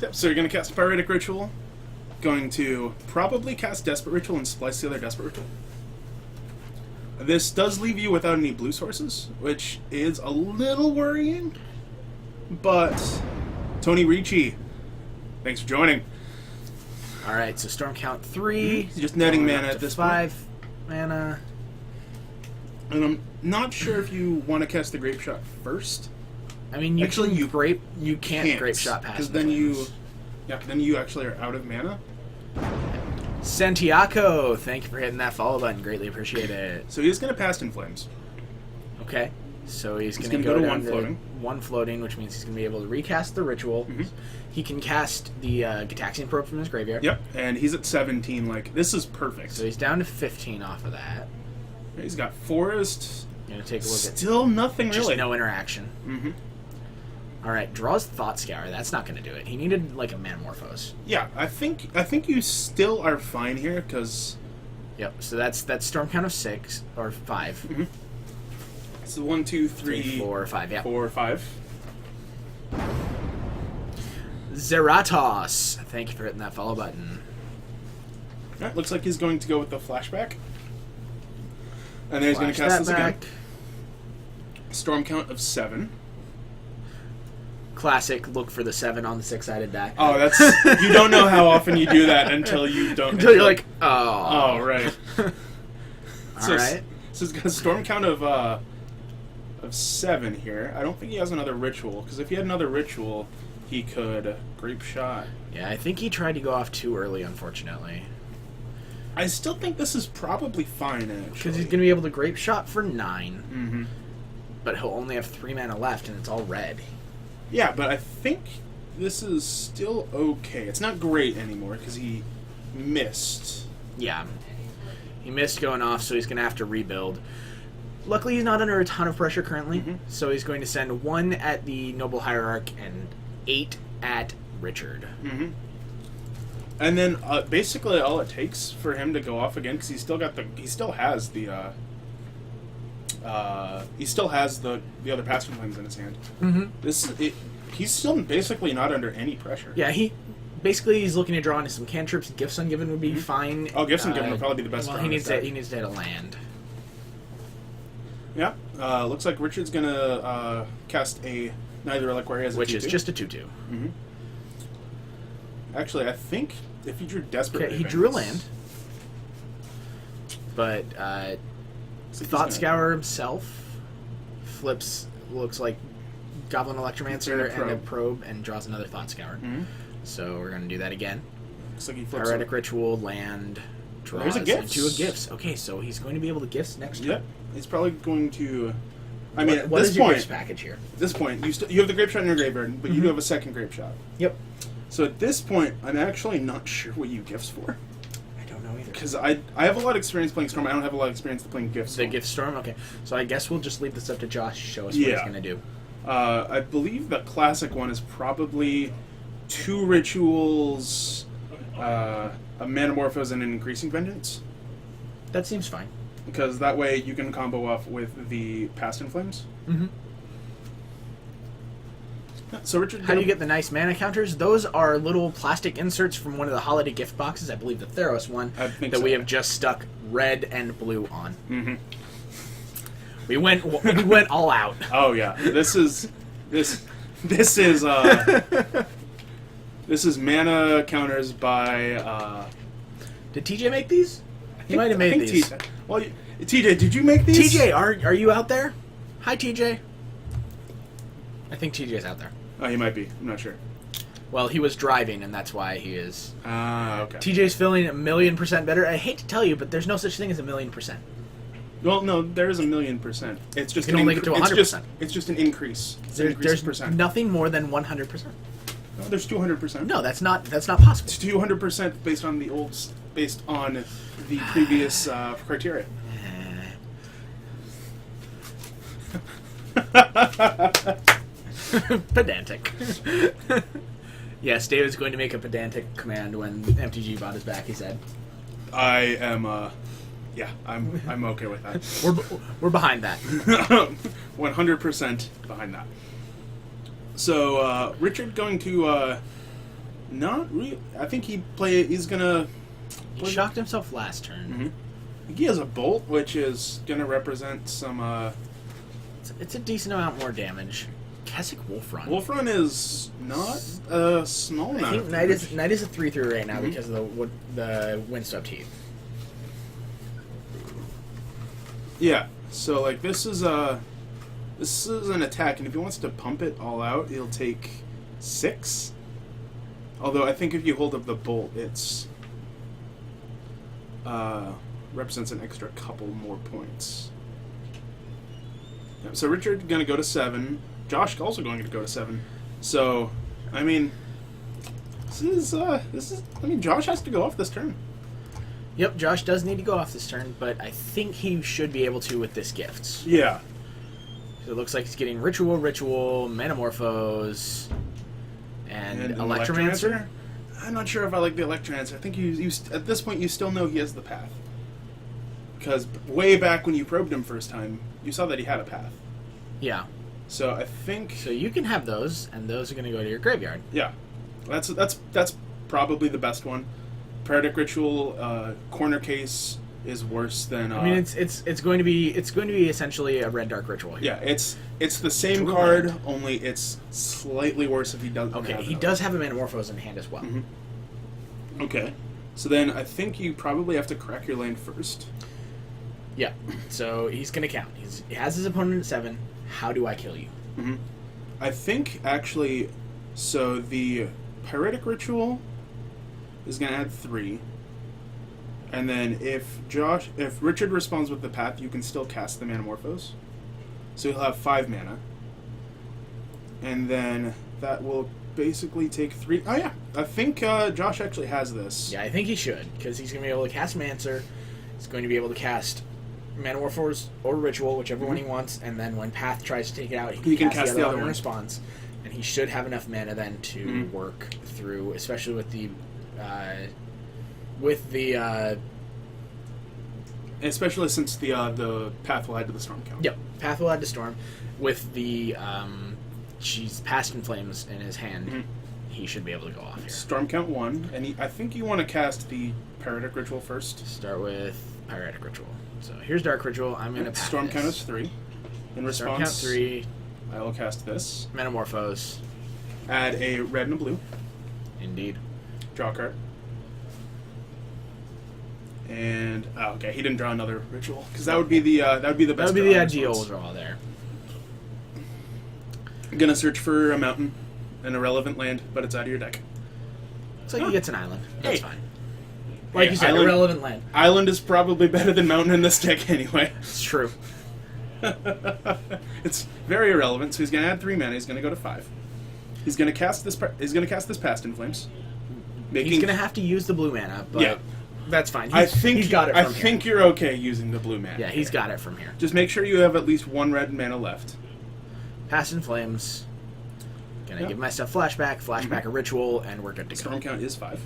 Yep, so you're going to cast Pyretic Ritual. Going to probably cast Desperate Ritual and splice the other Desperate Ritual. This does leave you without any blue sources, which is a little worrying. But Tony Ricci, thanks for joining. All right, so Storm count 3. Just netting Going mana up at to this 5 mana. And I'm not sure if you want to cast the Grape Shot first. I mean, you Actually, can you you can't Grape Shot past because the then flames. then you actually are out of mana. Santiago, thank you for hitting that follow button. Greatly appreciate it. So he's going to Past in Flames. Okay, so he's going gonna to go to down one to floating. 1 floating, which means he's going to be able to recast the ritual. He can cast the Gitaxian Probe from his graveyard. Yep, and he's at 17. Like, this is perfect. So he's down to 15 off of that. He's got Forest. Going to take a look at Still nothing just really. no interaction. Mm-hmm. All right, draws Thought Scour. That's not going to do it. He needed like a Manamorphose. Yeah, I think you still are fine here because Yep. So that's Storm count of 6 or 5. it's 1, 2, 3, 3, 4, 5. Yeah. 4, 5. Zeratos. Thank you for hitting that follow button. All right, looks like he's going to go with the flashback, and then he's going to Flash cast that this again. back. Storm count of 7. Classic. Look for the 7 on the 6-sided deck. Oh, that's you don't know how often you do that until you don't. Until you're like, oh. oh right. All right. So he's got a storm count of 7 here. I don't think he has another ritual because if he had another ritual, he could Grape Shot. Yeah, I think he tried to go off too early, unfortunately. I still think this is probably fine actually. Because he's going to be able to Grape Shot for 9, Mm-hmm. but he'll only have 3 mana left, and it's all red. Yeah, but I think this is still okay. It's not great anymore because he missed. Yeah. He missed going off, so he's going to have to rebuild. Luckily, he's not under a ton of pressure currently, so he's going to send 1 at the Noble Hierarch and 8 at Richard. Mm-hmm. And then basically all it takes for him to go off again, because he still has the other passing flames in his hand. Mm-hmm. He's still basically not under any pressure. Yeah, he's looking to draw into some cantrips. Gifts Ungiven would be fine. Oh, Gifts Ungiven would probably be the best. Well, he needs to hit a land. Yeah, looks like Richard's gonna cast a Neither Reliquary as a 2/2. Which is just a 2/2. Mm-hmm. Actually, I think if he drew Desperate Okay, he drew a land. But Thought Scour himself flips, looks like Goblin Electromancer and a probe and draws another Thought Scour. Mm-hmm. So we're going to do that again. Looks like he flips Heretic Ritual, land, draws There's a Gifts. into a Gifts. Okay, so he's going to be able to Gifts next turn. Yep, he's probably going to... I mean, What at is this your point... Gifts package here? At this point, you have the Grape Shot in your graveyard, but you do have a second Grape Shot. Yep. So at this point, I'm actually not sure what you Gifts for. I don't know either. Because I have a lot of experience playing Storm. I don't have a lot of experience playing Gifts. The Gift Storm? Okay. So I guess we'll just leave this up to Josh to show us what he's going to do. I believe the classic one is probably 2 rituals, a Manamorphose, and an Increasing Vengeance. That seems fine. Because that way you can combo off with the Past in Flames. Mm-hmm. So Richard, How do you get the nice mana counters? Those are little plastic inserts from one of the holiday gift boxes, I believe the Theros one, I think that so, we yeah. have just stuck red and blue on. Mm-hmm. We went all out. Oh yeah, this is mana counters by. Did TJ make these? He might have made these. TJ, did you make these? TJ, are you out there? Hi, TJ. I think TJ's out there. Oh, he might be. I'm not sure. Well, he was driving, and that's why he is. Ah, okay. TJ's feeling 1,000,000% better. I hate to tell you, but there's no such thing as 1,000,000%. Well, no, there is 1,000,000%. It's just You can only get to 100%. It's just an increase. It's an increase There's of percent. nothing more than 100%. No, there's 200%. No, that's not possible. It's 200% based on the previous criteria. Pedantic. Yes, David's going to make a pedantic command when MTG bot is back, he said. I am, I'm okay with that. We're behind that. 100% behind that. So, Richard going to, I think he's gonna... He shocked himself last turn. Mm-hmm. I think he has a Bolt, which is gonna represent some, It's a decent amount more damage. Keswick Wolfrun. Wolfrun is not small amount. I think of Knight damage. is a 3/3 right now because of the Windswept Heath. Yeah. So like this is an attack, and if he wants to pump it all out, he'll take 6. Although I think if you hold up the Bolt, it's represents an extra couple more points. Yeah, so Richard gonna go to 7. Josh also going to go to 7. So, I mean, this is. I mean, Josh has to go off this turn. Yep, Josh does need to go off this turn, but I think he should be able to with this gifts. Yeah. So it looks like he's getting Ritual, Metamorphose, and Electromancer. I'm not sure if I like the Electromancer. I think you at this point you still know he has the path. Because way back when you probed him first time, you saw that he had a path. Yeah. So I think... So you can have those, and those are going to go to your graveyard. Yeah. That's probably the best one. Heretic Ritual, Corner Case is worse than... I mean, it's going to be essentially a Red Dark Ritual here. Yeah, it's the same card, only it's slightly worse if he doesn't Okay, have he those. does have a Metamorphose in hand as well. Mm-hmm. Okay. So then I think you probably have to crack your land first. Yeah. So he's going to count. He has his opponent at 7. How do I kill you? Mm-hmm. I think, actually, so the Pyretic Ritual is going to add 3. And then if Richard responds with the path, you can still cast the Manamorphose. So he'll have 5 mana. And then that will basically take 3... Oh, yeah. I think Josh actually has this. Yeah, I think he should, because he's going to be able to cast Mancer. He's going to be able to cast Manamorphose or Ritual, whichever one he wants, and then when Path tries to take it out, he can cast the other one in response. And he should have enough mana then to work through, especially with the with the Especially since the path will add to the storm count. yep, path will add to storm with the past in flames in his hand. Mhm. He should be able to go off here. Storm count 1, and I think you want to cast the Paratic Ritual first. Start with Pyretic Ritual. So here's Dark Ritual. I'm going to pass Storm this. count is 3. In Storm response, count 3. I will cast this. Metamorphose. Add a red and a blue. Indeed. Draw a card. And okay, he didn't draw another ritual because that would be the best. That would be draw the in ideal response. draw there. I'm gonna search for a mountain, an irrelevant land, but it's out of your deck. It's like he gets an island. That's Hey. fine. Like Hey, you said, island- irrelevant land. Island is probably better than mountain in this deck anyway. It's true. It's very irrelevant. So he's gonna add 3 mana. He's gonna go to 5. He's gonna cast this. He's gonna cast this Past in Flames. He's going to have to use the blue mana, but Yeah. that's fine. He's got it I from here. think you're okay using the blue mana. Yeah, he's got it from here. Just make sure you have at least 1 red mana left. Past in Flames. Gonna Yeah. give myself flashback a ritual, and we're good to go. Storm count is 5.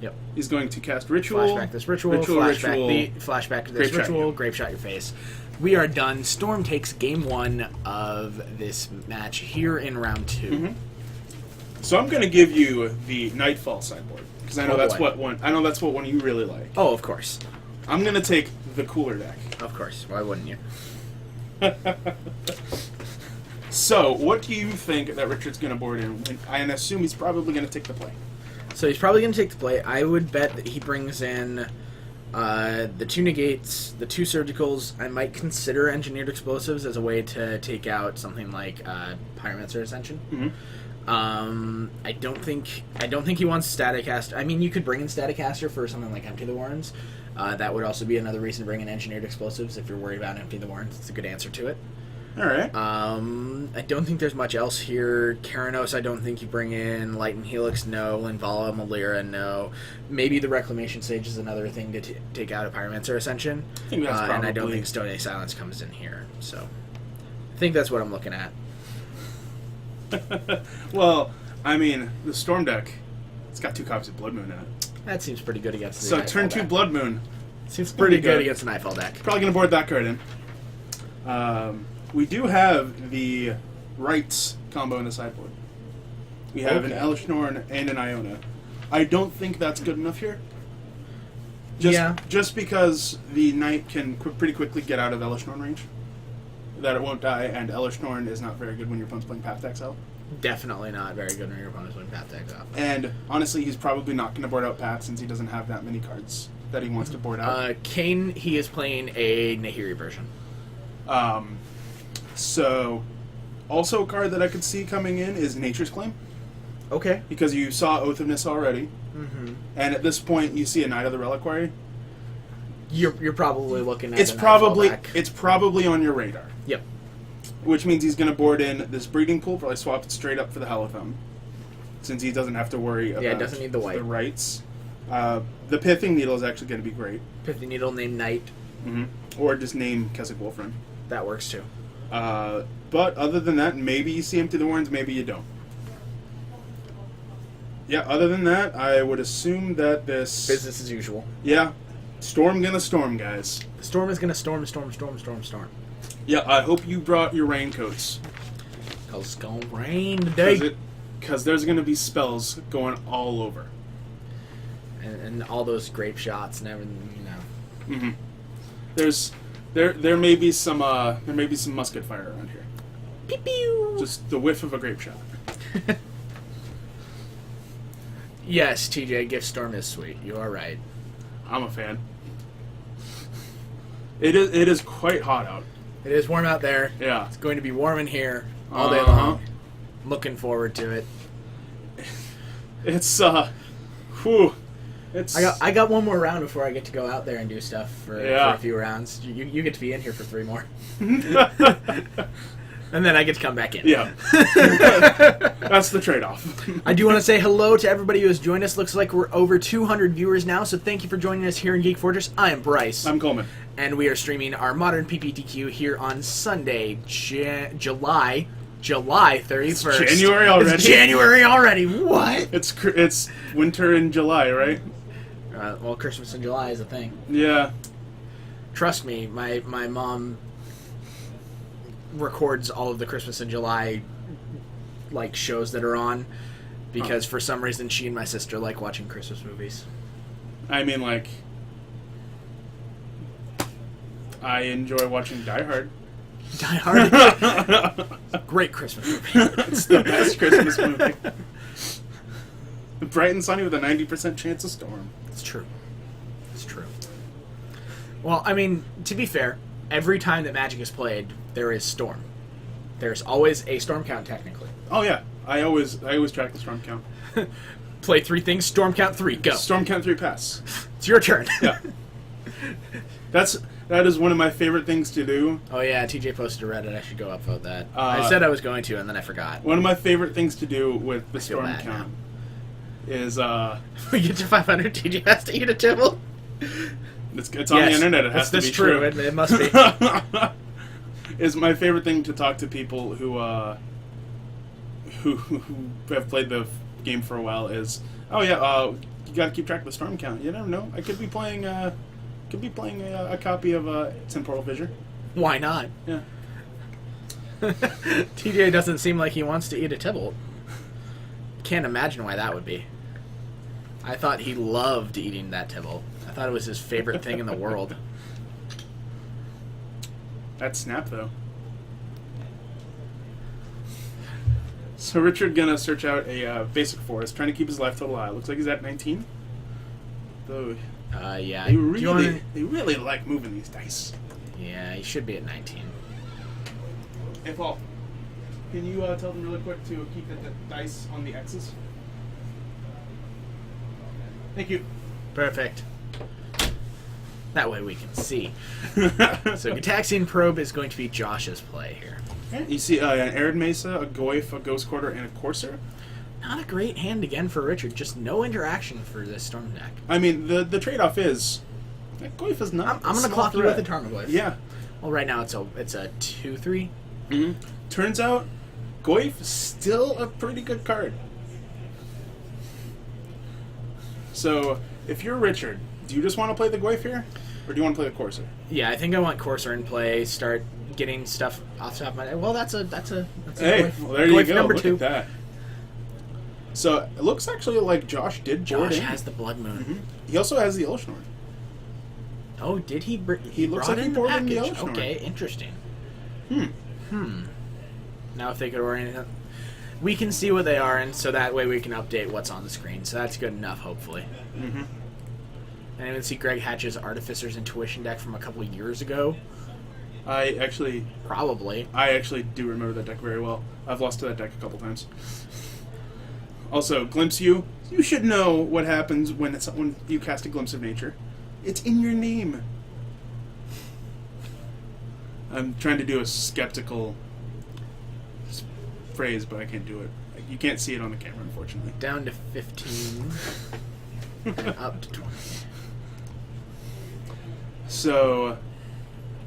Yep. He's going to cast ritual. Flashback this ritual, flashback to this Grape shot ritual, you. grape shot your face. We are done. Storm takes game 1 of this match here in round 2. Mhm. So I'm going to give you the Nightfall sideboard because I know Oh, that's boy. what one. I know that's what one you really like. Oh, of course. I'm going to take the cooler deck. Of course. Why wouldn't you? So, what do you think that Richard's going to board in? I assume he's probably going to take the play. So he's probably going to take the play. I would bet that he brings in the 2 negates, the 2 surgicals. I might consider engineered explosives as a way to take out something like Pyromancer Ascension. Mm-hmm. I don't think he wants Staticaster. I mean, you could bring in Staticaster for something like Empty the Warrens. That would also be another reason to bring in engineered explosives if you're worried about Empty the Warrens. It's a good answer to it. All right. I don't think there's much else here. Keranos, I don't think you bring in. Light and Helix, no. Linvala, Malira, no. Maybe the Reclamation Sage is another thing to take out of Pyromancer Ascension. I think that's And I don't probably- think Stone Age Silence comes in here. So I think that's what I'm looking at. Well, I mean, the Storm deck, it's got 2 copies of Blood Moon in it. That seems pretty good against the So Nightfall turn 2 deck. Blood Moon. Seems pretty good good. against the Nightfall deck. Probably going to board that card in. We do have the Rights combo in the sideboard. We have an Okay. Elishnorn and an Iona. I don't think that's good enough here. Just because the Knight can pretty quickly get out of Elishnorn range. That it won't die, and Elishnorn is not very good when your opponent's playing Path to Exile. Definitely not very good when your opponent's playing Path to Exile. And honestly, he's probably not going to board out Path since he doesn't have that many cards that he wants to board out. Kane, he is playing a Nahiri version. So, also a card that I could see coming in is Nature's Claim, Okay. because you saw Oath of Nis already, Mm-hmm. and at this point you see a Knight of the Reliquary. You're probably looking at It's a Nightfall probably deck. it's probably on your radar, Yep. which means he's going to board in this Breeding Pool. Probably swap it straight up for the Helathum, since he doesn't have to worry about it doesn't need the white. the rights. The Pithing Needle is actually going to be great, Pithy Needle named Knight. or just name Keswick Wolfram. That works too. But other than that, maybe you see Empty the Warrens, maybe you don't. Yeah, other than that, I would assume that this... Business as usual. Yeah, storm gonna storm, guys. The storm is going to storm. Yeah, I hope you brought your raincoats. Because it's going to rain today. Because there's gonna be spells going all over. And all those grape shots and everything, you know. There may be some musket fire around here. Pew pew. Just the whiff of a grape shot. Yes, TJ, Gift Storm is sweet. You are right. I'm a fan. It is quite hot out. It is warm out there. Yeah. It's going to be warm in here all day Uh-huh. long. Looking forward to it. It's whew. It's I got one more round before I get to go out there and do stuff for a few rounds. You get to be in here for 3 more. And then I get to come back in. Yeah. That's the trade-off. I do want to say hello to everybody who has joined us. Looks like we're over 200 viewers now, so thank you for joining us here in Geek Fortress. I am Bryce. I'm Coleman. And we are streaming our modern PPTQ here on Sunday, July July 31st. January already? It's January already. What? It's winter in July, right? Well, Christmas in July is a thing. Yeah. Trust me, my mom records all of the Christmas in July like shows that are on because for some reason she and my sister like watching Christmas movies. I mean, like, I enjoy watching Die Hard. Die Hard. Great Christmas movie. It's the best Christmas movie. Bright and sunny with a 90% chance of storm. It's true. It's true. Well, I mean, to be fair, every time that Magic is played, there is storm. There's always a storm count, technically. Oh yeah, I always track the storm count. Play 3 things, storm count 3, go. Storm count 3 pass. It's your turn. Yeah. That is one of my favorite things to do. Oh yeah, TJ posted to Reddit. I should go upvote that. Uh, I said I was going to, and then I forgot. One of my favorite things to do with the feel storm bad count is We get to 500, TJ has to eat a Tibble. it's on the internet. It has to be true. It must be. Is my favorite thing to talk to people who have played the game for a while. Is you got to keep track of the storm count. You never know. I could be playing a copy of Temporal Fissure. Why not? Yeah. TJ doesn't seem like he wants to eat a Tibble. Can't imagine why that would be. I thought he loved eating that Tibble. I thought it was his favorite thing in the world. That's Snap, though. So Richard gonna search out a basic forest, trying to keep his life total high. Looks like he's at 19. Though Yeah. they really like moving these dice. Yeah, he should be at 19. Hey Paul, can you tell them really quick to keep the dice on the X's? Thank you. Perfect. That way we can see. So Gitaxian Probe is going to be Josh's play here. You see an Arid Mesa, a Goyf, a Ghost Quarter, and a Courser. Not a great hand again for Richard. Just no interaction for this Storm deck. I mean, the trade-off is Goyf is not. I'm going to clock you with a Tarmogoyf. Yeah. Well, right now it's a 2/3. Mm-hmm. Turns out, Goyf is still a pretty good card. So, if you're Richard, do you just want to play the Goyf here? Or do you want to play the Courser? Yeah, I think I want Courser in play. Start getting stuff off the top of my head. Well, that's a Hey, Goyf. well, there you Goyf go. number Look 2. at that. So, it looks actually like Josh did board Josh in. has the Blood Moon. Mm-hmm. He also has the Elishnorn. Oh, did he? He looks brought like he in the boarded in the package. Elishnorn. Okay, interesting. Now if they could orient it, we can see what they are, and so that way we can update what's on the screen. So that's good enough, hopefully. Mm-hmm. And even see Greg Hatch's Artificer's Intuition deck from a couple of years ago. I actually do remember that deck very well. I've lost to that deck a couple times. Also, Glimpse You. You should know what happens when you cast a Glimpse of Nature. It's in your name. I'm trying to do a skeptical phrase, but I can't do it. You can't see it on the camera, unfortunately. Down to 15. And up to 20. So,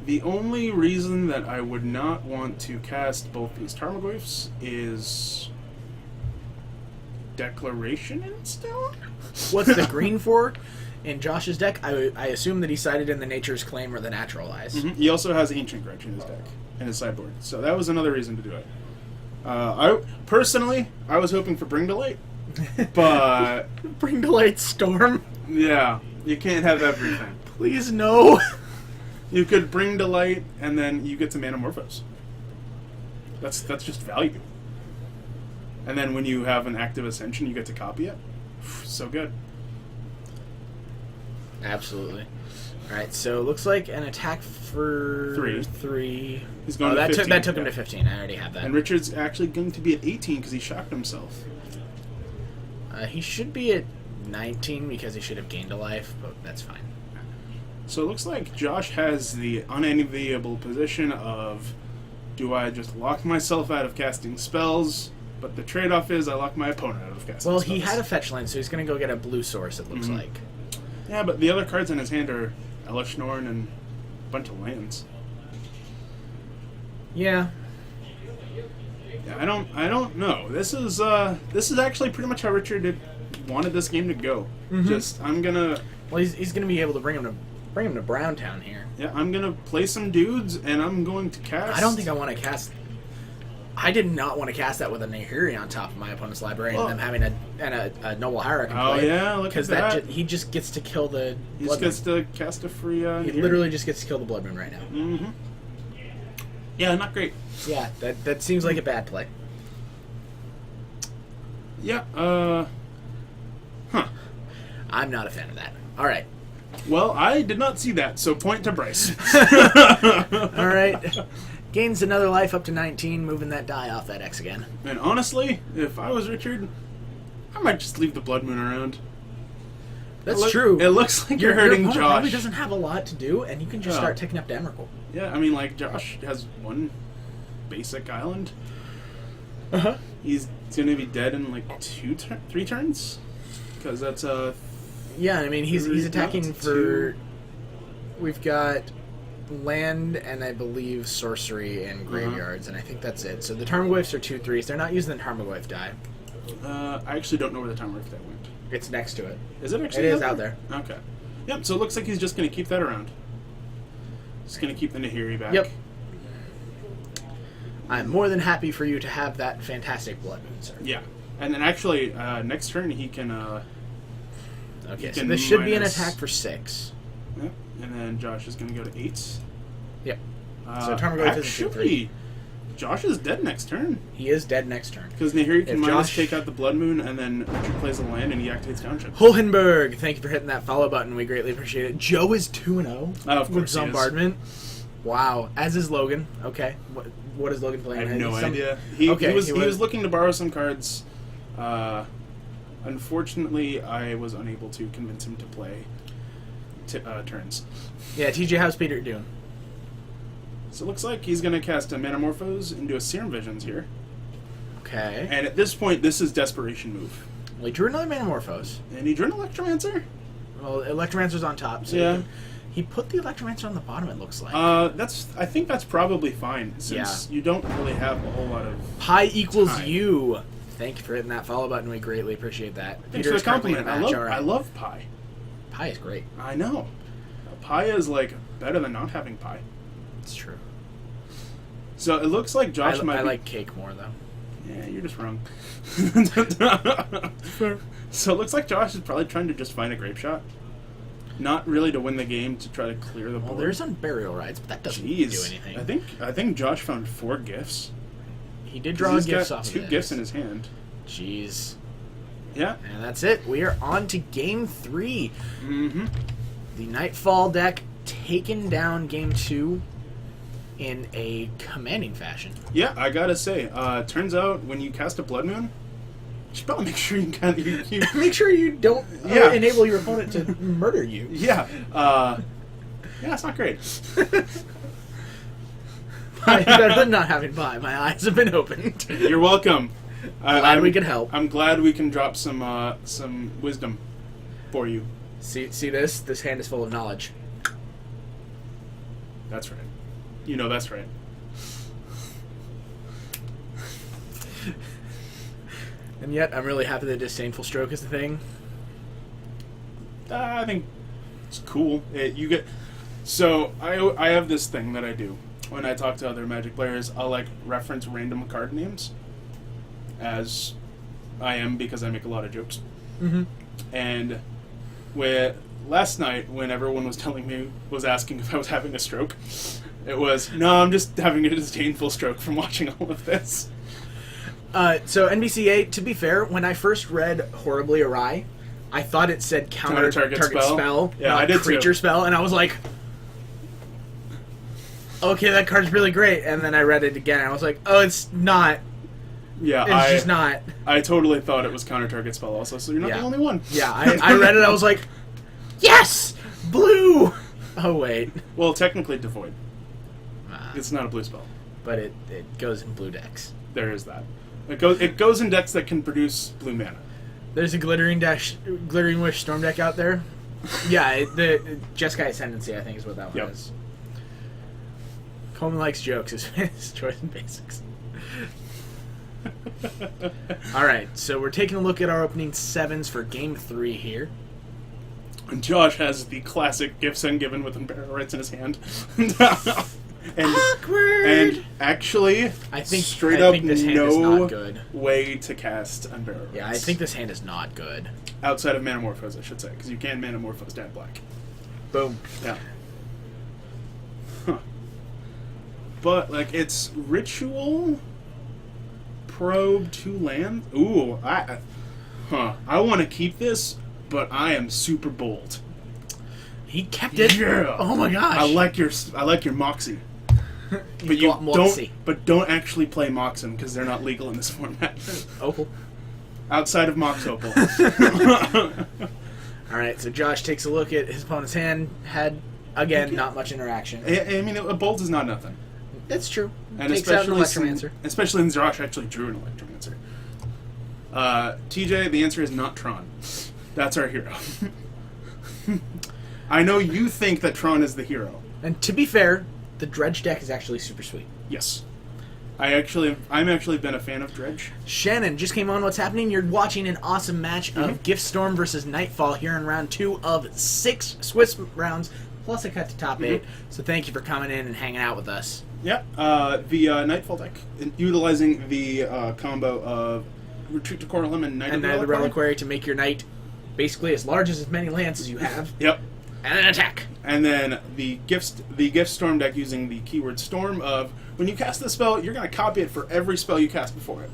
the only reason that I would not want to cast both these Tarmogoyfs is Declaration Instone? What's the green for in Josh's deck? I assume that he cited in the Nature's Claim or the Naturalize. Mm-hmm. He also has Ancient Grudge in his deck, in his sideboard. So that was another reason to do it. I was hoping for Bring to Light, but Bring to Light Storm. yeah, you can't have everything. Please no. You could Bring to Light, and then you get to Manamorphose. That's just value. And then when you have an active Ascension, you get to copy it. So good. Absolutely. All right, so it looks like an attack for 3. He's going to 15. That took him to 15. I already have that. And Richard's actually going to be at 18 because he shocked himself. He should be at 19 because he should have gained a life, but that's fine. So it looks like Josh has the unenviable position of, do I just lock myself out of casting spells? But the trade-off is I lock my opponent out of casting spells. Well, he had a fetch land, so he's going to go get a blue source, it looks like. Yeah, but the other cards in his hand are Elishnorn and a bunch of lands. Yeah. I don't know. This is actually pretty much how Richard wanted this game to go. Just I'm gonna. Well, he's gonna be able to bring him to Browntown here. Yeah, I'm gonna play some dudes, and I'm going to cast. I don't think I want to cast. I did not want to cast that with a Nahiri on top of my opponent's library and them having a Noble Hierarch. Oh yeah, look at that. He just gets to kill the. He just gets to cast a free. He literally just gets to kill the Blood Moon right now. Mm-hmm. Yeah, not great. Yeah, that seems like a bad play. Yeah. I'm not a fan of that. All right. Well, I did not see that, so point to Bryce. All right. Gains another life up to 19, moving that die off that X again. And honestly, if I was Richard, I might just leave the Blood Moon around. That's true. It looks like you're hurting your opponent Josh. probably doesn't have a lot to do, and you can just Yeah. start taking up to Emrakul. Yeah, I mean, like, Josh has one basic island. Uh-huh. He's gonna be dead in, like, 3 turns? Because that's, Yeah, I mean, he's attacking not for... We've got land and, I believe, sorcery and graveyards, and I think that's it. So the Tarmogoyfs are 2/3s. They're not using the Tarmogoyf die. I actually don't know where the timer that went. It's next to it. Is it actually It is out there. Okay. Yep, so it looks like he's just gonna keep that around. Just gonna keep the Nahiri back. Yep. I'm more than happy for you to have that fantastic Blood Moon, sir. Yeah. And then actually, next turn he can, Okay, You so can this should be an minus- attack for 6. Yep. And then Josh is going to go to 8. Yep. So Tarmogoyf is a 2/3. Actually, Josh is dead next turn. He is dead next turn. Because Nahiri can If minus Josh- take out the Blood Moon, and then Richard plays a land and he activates Township. Hulkenberg, thank you for hitting that follow button. We greatly appreciate it. Joe is 2-0 Oh, of with course he is. Bombardment. Wow. As is Logan. Okay. What is Logan I playing? have no Some- idea. He Okay, was he he was- was looking to borrow some cards. Unfortunately, I was unable to convince him to play turns. Yeah, TJ, how's Peter doing? So it looks like he's going to cast a Metamorphose into a Serum Visions here. Okay. And at this point, this is desperation move. Well, he drew another Metamorphose. And he drew an Electromancer? Well, Electromancer's on top. So Yeah. he put the Electromancer on the bottom, it looks like. I think that's probably fine, since you don't really have a whole lot of... Pi equals time. you. Thank you for hitting that follow button. We greatly appreciate that. Thanks for the Peter's currently in compliment. a match, I love Pi. Pi is great. I know. Pi is, like, better than not having Pi. It's true. So it looks like Josh might I be... like cake more, though. Yeah, you're just wrong. So it looks like Josh is probably trying to just find a grape shot. Not really to win the game, to try to clear the board. Well, there's on burial rights, but that doesn't do anything. I think Josh found 4 gifts. He did 'Cause draw he's gifts got off 2 of this. gifts in his hand. Jeez. Yeah. And that's it. We are on to game 3. Mm-hmm. The Nightfall deck taking down game 2 in a commanding fashion. Yeah, I gotta say, turns out when you cast a Blood Moon, you should probably make sure you Make sure you don't Yeah. enable your opponent to murder you. yeah, it's not great. Better than not having pie. My eyes have been opened. You're welcome. Glad we could help. I'm glad we can drop some wisdom for you. See this? This hand is full of knowledge. That's right. You know that's right. And yet, I'm really happy that disdainful stroke is the thing. I think it's cool. So I have this thing that I do when I talk to other Magic players. I'll like reference random card names, as I am because I make a lot of jokes. Mm-hmm. And last night when everyone was asking if I was having a stroke, it was no, I'm just having a disdainful stroke from watching all of this. So NBCA, to be fair, when I first read Horribly Awry, I thought it said counter target spell, Yeah, not I did creature too. spell, and I was like, okay, that card's really great. And then I read it again, and I was like, oh, it's not. Yeah, It's just not. I totally thought it was counter target spell also, so you're not Yeah. the only one. Yeah, I read it, I was like, yes! Blue! Oh, wait. Well, technically devoid. Ah, It's not a blue spell. but it goes in blue decks. There is that. It goes in decks that can produce blue mana. There's a Glittering Wish Storm deck out there. Yeah, the Jeskai Ascendancy, I think, is what that one Yep. is. Coleman likes jokes, is his choice in basics. All right, so we're taking a look at our opening 7s for Game 3 here. And Josh has the classic gifts ungiven with Embarrass rights in his hand. and, Awkward! And actually, I think straight I up think this hand is no not good. way to cast Embarrass rights. Yeah, I think this hand is not good. Outside of Manamorphose, I should say, because you can Manamorphose Dad Black. Boom. Yeah. Huh. But, like, it's Ritual, Probe, 2 lands. Ooh, I want to keep this, but I am super bold. He kept it. Yeah. Oh my gosh. I like your Moxie. But you got Moxie. don't actually play Moxen because they're not legal in this format. Opal. Outside of Mox Opal. All right, so Josh takes a look at his opponent's hand. Had again not much interaction. I mean, a bolt is not nothing. That's true. And Takes out an especially Electromancer. especially when Josh actually drew an Electromancer. TJ, the answer is not Tron. That's our hero. I know you think that Tron is the hero. And to be fair, the Dredge deck is actually super sweet. Yes. I'm actually been a fan of Dredge. Shannon just came on. What's happening? You're watching an awesome match of Gift Storm versus Nightfall here in round 2 of 6 Swiss rounds, plus a cut to top 8. So thank you for coming in and hanging out with us. Yeah, the Nightfall deck, utilizing the combo of Retreat to Coralum and Night of And the the Reliquary. Reliquary to make your knight basically as large as many lands as you have. Yep. And an attack. And then the gift storm deck using the keyword storm of when you cast the spell, you're going to copy it for every spell you cast before it.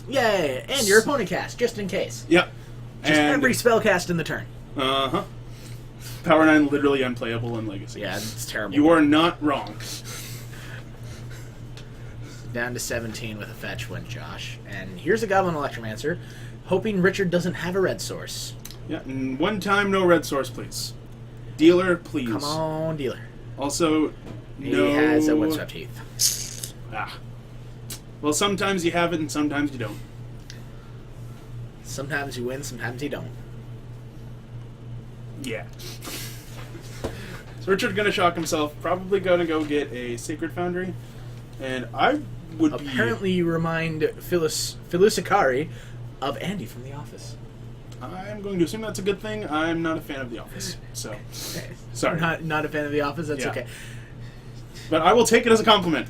Yay! And your opponent cast, just in case. Yep. Just every spell cast in the turn. Uh-huh. Power 9 literally unplayable in Legacy. Yeah, it's terrible. You are not wrong. Down to 17 with a fetch win, Josh. And here's a Goblin Electromancer, hoping Richard doesn't have a red source. Yeah, and one time no red source, please. Dealer, please. Come on, dealer. Also, He no... has a Windswept Heath. Ah. Well, sometimes you have it and sometimes you don't. Sometimes you win, sometimes you don't. Yeah. So Richard's gonna shock himself. Probably gonna go get a Sacred Foundry, and I would Apparently you remind Filusicari of Andy from The Office. I'm going to assume that's a good thing. I'm not a fan of The Office, so sorry. Not a fan of The Office? That's Yeah. okay. But I will take it as a compliment.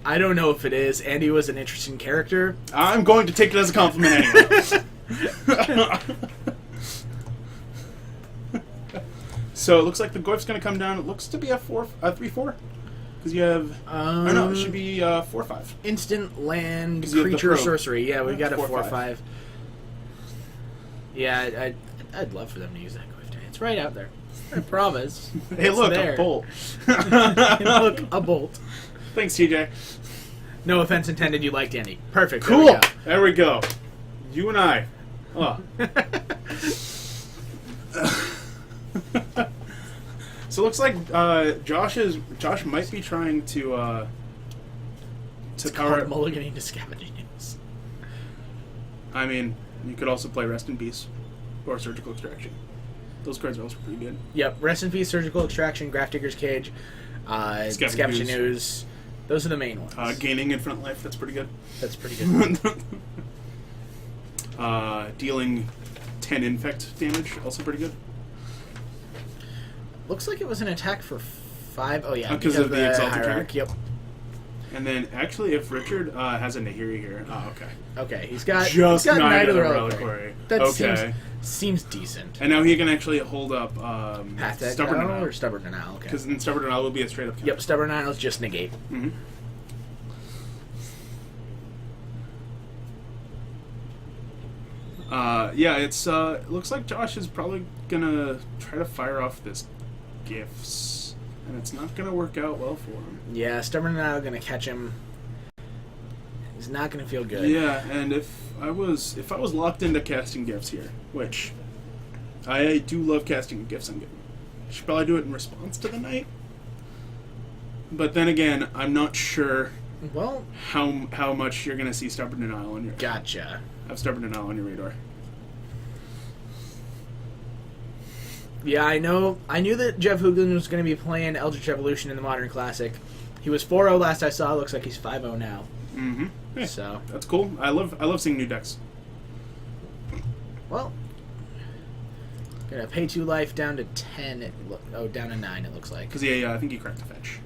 I don't know if it is. Andy was an interesting character. I'm going to take it as a compliment anyway. So it looks like the Goyf's going to come down. It looks to be a 3/4. Because you have... oh no, it should be 4/5. Instant land 'Cause you have the creature probe. sorcery. Yeah, we got a 4/5. 4/5. Yeah, I'd love for them to use that Goyf today. It's right out there. I promise. Hey, It's look, there. a bolt. Hey, look, a bolt. Thanks, TJ. No offense intended. You liked Andy. Perfect. Cool. There we go. You and I. Oh. So it looks like Josh might be trying to power. Mulliganing to Scavenging Ooze. I mean, you could also play Rest in Peace or Surgical Extraction. Those cards are also pretty good. Yep. Rest in Peace, Surgical Extraction, Grafdigger's Cage, Scavenging Ooze. Those are the main ones. Gaining Infinite Life, that's pretty good. That's pretty good. Dealing 10 infect damage, also pretty good. Looks like it was an attack for 5. Oh yeah, Because of the Exalted Hierarch. trigger? Yep. And then, actually, if Richard has a Nahiri here... Oh, okay. Okay, he's got Just he's got Knight of the Reliquary. Reliquary. That Okay. seems decent. And now he can actually hold up Path to Stubborn Exile Denial. or Stubborn Denial. Okay. Because then Stubborn Denial will be a straight up counter. Yep, Stubborn Denial is just negate. Mm-hmm. Yeah, it's it looks like Josh is probably gonna try to fire off this gifts, and it's not gonna work out well for him. Yeah, Stubborn Denial gonna catch him. He's not gonna feel good. Yeah, and if I was locked into casting gifts here, which I do love casting gifts on gifts, I should probably do it in response to the knight. But then again, I'm not sure Well, how much you're gonna see Stubborn Denial on your gotcha. have Stubborn Denial on your radar. Yeah, I know. I knew that Jeff Hooglin was going to be playing Eldritch Evolution in the Modern Classic. He was 4-0 last I saw. Looks like he's 5-0 now. Mm-hmm. Yeah, So, that's cool. I love seeing new decks. well, gonna pay 2 life down to 10. Down to 9. It looks like. Because I think he cracked the fetch.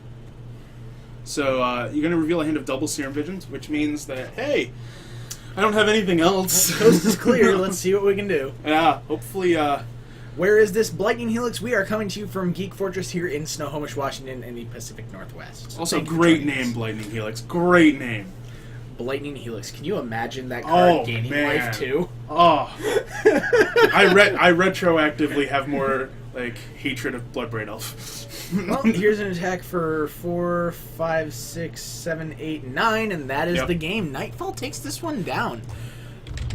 So you're gonna reveal a hand of double Serum Visions, which means that hey, I don't have anything else. Coast is clear. Let's see what we can do. Yeah, hopefully. Where is this Lightning Helix? We are coming to you from Geek Fortress here in Snohomish, Washington, in the Pacific Northwest. So Also, thank you for great joining us. name, Lightning Helix. Great name. Lightning Helix. Can you imagine that card gaining life too? Oh, I retroactively have more like hatred of Bloodbraid Elf. Well, here's an attack for 4, 5, 6, 7, 8, 9, and that is the game. Nightfall takes this one down.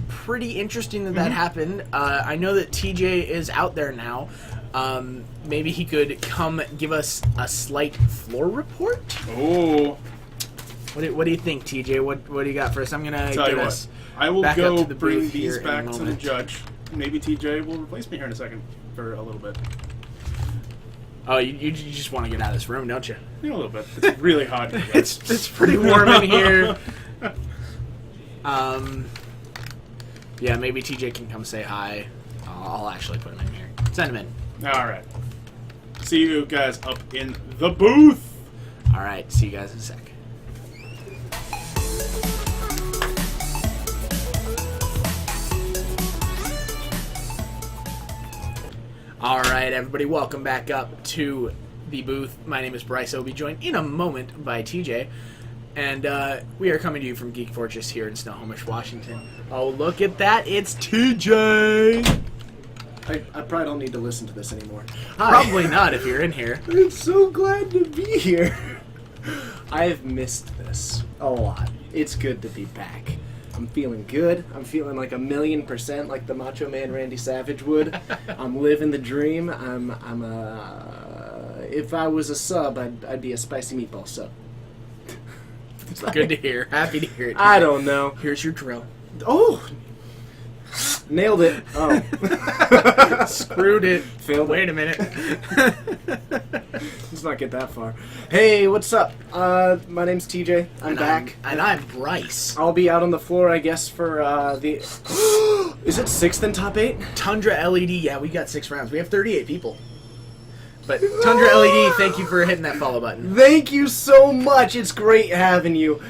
Pretty interesting that happened. I know that TJ is out there now. Maybe he could come give us a slight floor report. Oh, What do you think, TJ? What do you got for us? I'm gonna tell get you what, us. I will back up go to the bring booth these here in a back to the moment. judge. Maybe TJ will replace me here in a second for a little bit. Oh, you just want to get out of this room, don't you? A little bit. It's really hot here. guys. It's pretty warm in here. Yeah, maybe TJ can come say hi. I'll actually put him in here. Send him in. All right. See you guys up in the booth. All right, see you guys in a sec. All right, everybody, welcome back up to the booth. My name is Bryce. I'll be joined in a moment by TJ. And we are coming to you from Geek Fortress here in Snohomish, Washington. Oh, look at that. It's TJ. I probably don't need to listen to this anymore. Probably not if you're in here. I'm so glad to be here. I've missed this a lot. It's good to be back. I'm feeling good. I'm feeling like 1,000,000% like the Macho Man Randy Savage would. I'm living the dream. If I was a sub, I'd be a spicy meatball sub. Good to hear. Happy to hear it. I don't know. Here's your drill. Oh! Nailed it. Oh. Screwed it. Failed it. Wait a minute. Let's not get that far. Hey, what's up? My name's TJ. I'm back. And I'm Bryce. I'll be out on the floor, I guess, for the... Is it 6th in top 8? Tundra LED. Yeah, we got 6 rounds. We have 38 people. But Tundra LED, thank you for hitting that follow button. Thank you so much. It's great having you.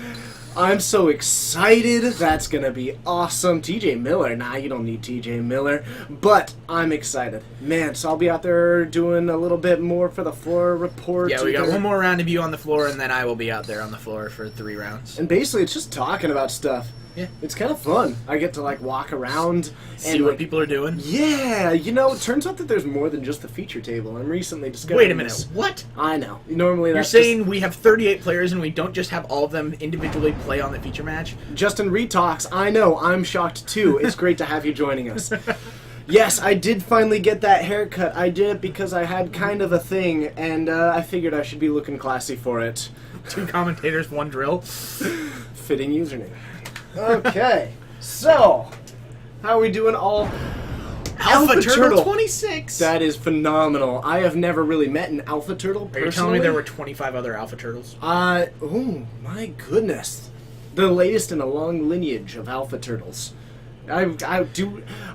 I'm so excited. That's going to be awesome. TJ Miller. Nah, you don't need TJ Miller. But I'm excited. Man, so I'll be out there doing a little bit more for the floor report. Yeah, we got one more round of you on the floor, and then I will be out there on the floor for 3 rounds. And basically, it's just talking about stuff. Yeah. It's kind of fun. I get to, like, walk around See and what like, people are doing. Yeah, you know, it turns out that there's more than just the feature table. I'm recently discovering Wait a minute. this. What? I know. Normally You're that's saying we have 38 players and we don't just have all of them individually play on the feature match? just in Retalks. I know. I'm shocked, too. It's great to have you joining us. Yes, I did finally get that haircut. I did it because I had kind of a thing, and I figured I should be looking classy for it. 2 commentators, 1 drill. Fitting username. Okay. So, how are we doing all... Alpha Turtle 26! That is phenomenal. I have never really met an Alpha Turtle personally. Are you telling me there were 25 other Alpha Turtles? Oh my goodness. The latest in a long lineage of Alpha Turtles. I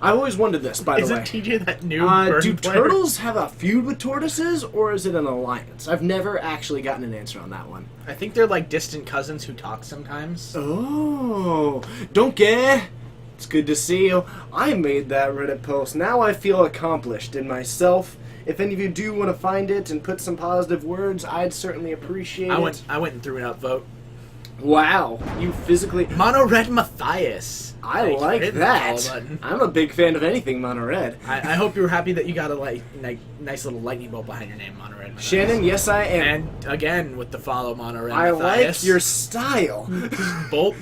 always wondered this, by the way. Isn't TJ that new Do burn player? turtles have a feud with tortoises, or is it an alliance? I've never actually gotten an answer on that one. I think they're like distant cousins who talk sometimes. Oh, don't care. It's good to see you. I made that Reddit post. Now I feel accomplished in myself. If any of you do want to find it and put some positive words, I'd certainly appreciate it. I went and threw an upvote. Wow, you physically... Mono Red Matthias. I Thank you for like hitting the that. follow button. I'm a big fan of anything Mono Red. I hope you were happy that you got a nice little lightning bolt behind your name, Mono Red Matthias. Shannon, yes I am. And again with the follow, Mono Red I Matthias. like your style. Bolt.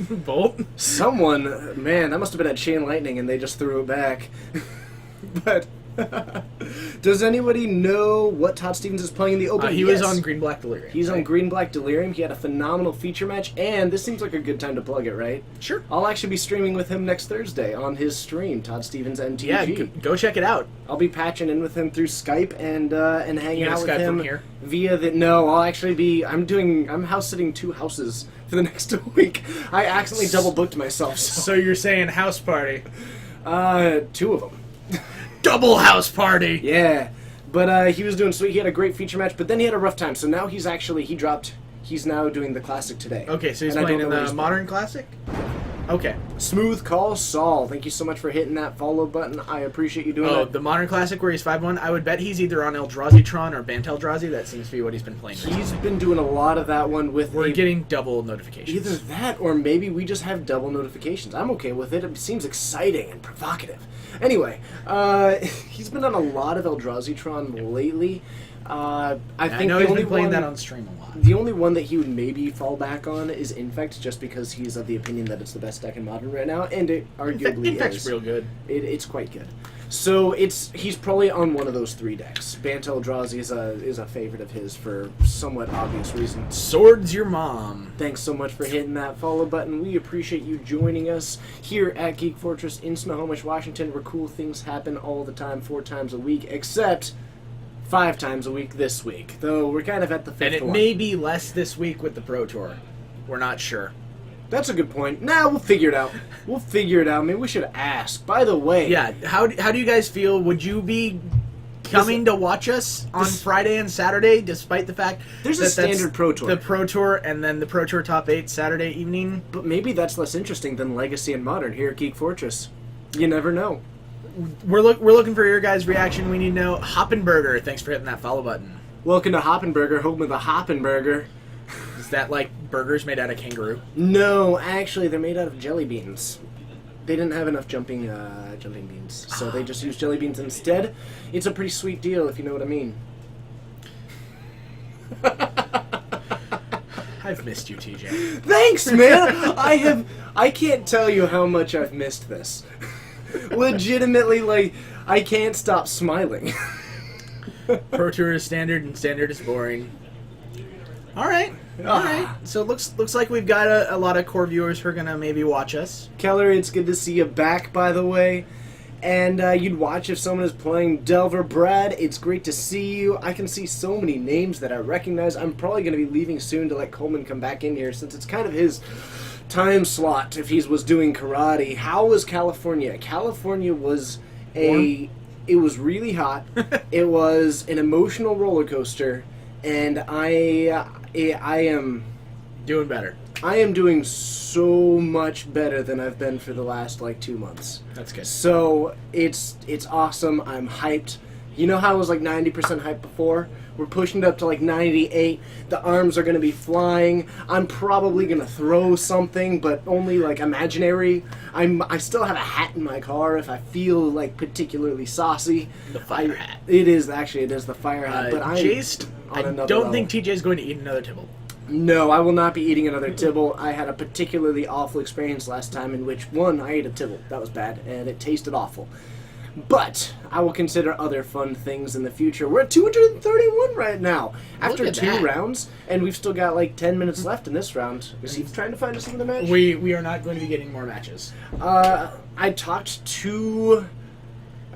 Someone, man, that must have been at Chain Lightning and they just threw it back. But Does anybody know what Todd Stevens is playing in the Open? He was Yes. on Green Black Delirium. He's on right? Green Black Delirium. He had a phenomenal feature match, and this seems like a good time to plug it, right? Sure. I'll actually be streaming with him next Thursday on his stream, Todd Stevens MTG. Yeah, go check it out. I'll be patching in with him through Skype and hanging You gonna out with Skype him from here? via the. No, I'll actually be. I'm house sitting 2 houses for the next week. I accidentally double booked myself. So you're saying house party? 2 of them. Double house party. Yeah, but he was doing sweet. He had a great feature match, but then he had a rough time. So now he's actually dropped. He's now doing the classic today. Okay, so he's And I playing don't in know where the he's Modern Classic? Okay. Smooth call, Saul. Thank you so much for hitting that follow button. I appreciate you doing Oh, that. the Modern Classic where he's 5-1? I would bet he's either on Eldrazi-tron or Banteldrazi. That seems to be what he's been playing. He's been doing a lot of that one with. We're getting double notifications. Either that, or maybe we just have double notifications. I'm okay with it. It seems exciting and provocative. Anyway, he's been on a lot of Eldrazi-tron lately. I think know the he's only been playing one, that on stream a lot. The only one that he would maybe fall back on is Infect, just because he's of the opinion that it's the best deck in Modern right now, and it arguably Infect's is. real good. It's quite good. So he's probably on one of those 3 decks. Bantel Eldrazi is a favorite of his for somewhat obvious reasons. Swords your mom. Thanks so much for hitting that follow button. We appreciate you joining us here at Geek Fortress in Snohomish, Washington, where cool things happen all the time, 4 times a week, except 5 times a week this week. Though we're kind of at the 5th And it one. may be less this week with the Pro Tour. We're not sure. That's a good point. Nah, we'll figure it out. We'll figure it out. Maybe we should ask. By the way, Yeah, how do you guys feel? Would you be coming to watch us on Friday and Saturday, despite the fact There's a that that's standard Pro Tour. the Pro Tour, and then the Pro Tour Top 8 Saturday evening? But maybe that's less interesting than Legacy and Modern here at Geek Fortress. You never know. We're looking for your guys' reaction. We need to know. Hoppenberger, thanks for hitting that follow button. Welcome to Hoppenberger, home of the Hoppenberger. Is that like burgers made out of kangaroo? No, actually, they're made out of jelly beans. They didn't have enough jumping beans, so they just used jelly beans instead. It's a pretty sweet deal, if you know what I mean. I've missed you, TJ. Thanks, man. I can't tell you how much I've missed this. Legitimately, like, I can't stop smiling. Pro Tour is standard, and standard is boring. All right. So it looks like we've got a lot of core viewers who are gonna maybe watch us. Keller, it's good to see you back, by the way. And you'd watch if someone is playing Delver. Brad, it's great to see you. I can see so many names that I recognize. I'm probably going to be leaving soon to let Coleman come back in here, since it's kind of his time slot if he was doing karate. How was California? California was it was really hot. It was an emotional roller coaster, and I am Doing better. I am doing so much better than I've been for the last 2 months. That's good. So it's awesome. I'm hyped. You know how I was 90% hyped before? We're pushing it up to 98. The arms are going to be flying. I'm probably going to throw something, but only imaginary. I still have a hat in my car if I feel particularly saucy. The fire hat. It is the fire hat. But I'm Jace, on I another don't level. think TJ is going to eat another Tibble. No, I will not be eating another Tibble. I had a particularly awful experience last time in which, I ate a Tibble. That was bad, and it tasted awful. But I will consider other fun things in the future. We're at 231 right now. After Look at 2 that. rounds, and we've still got 10 minutes left in this round. Is he trying to find us another match? We are not going to be getting more matches. I talked to...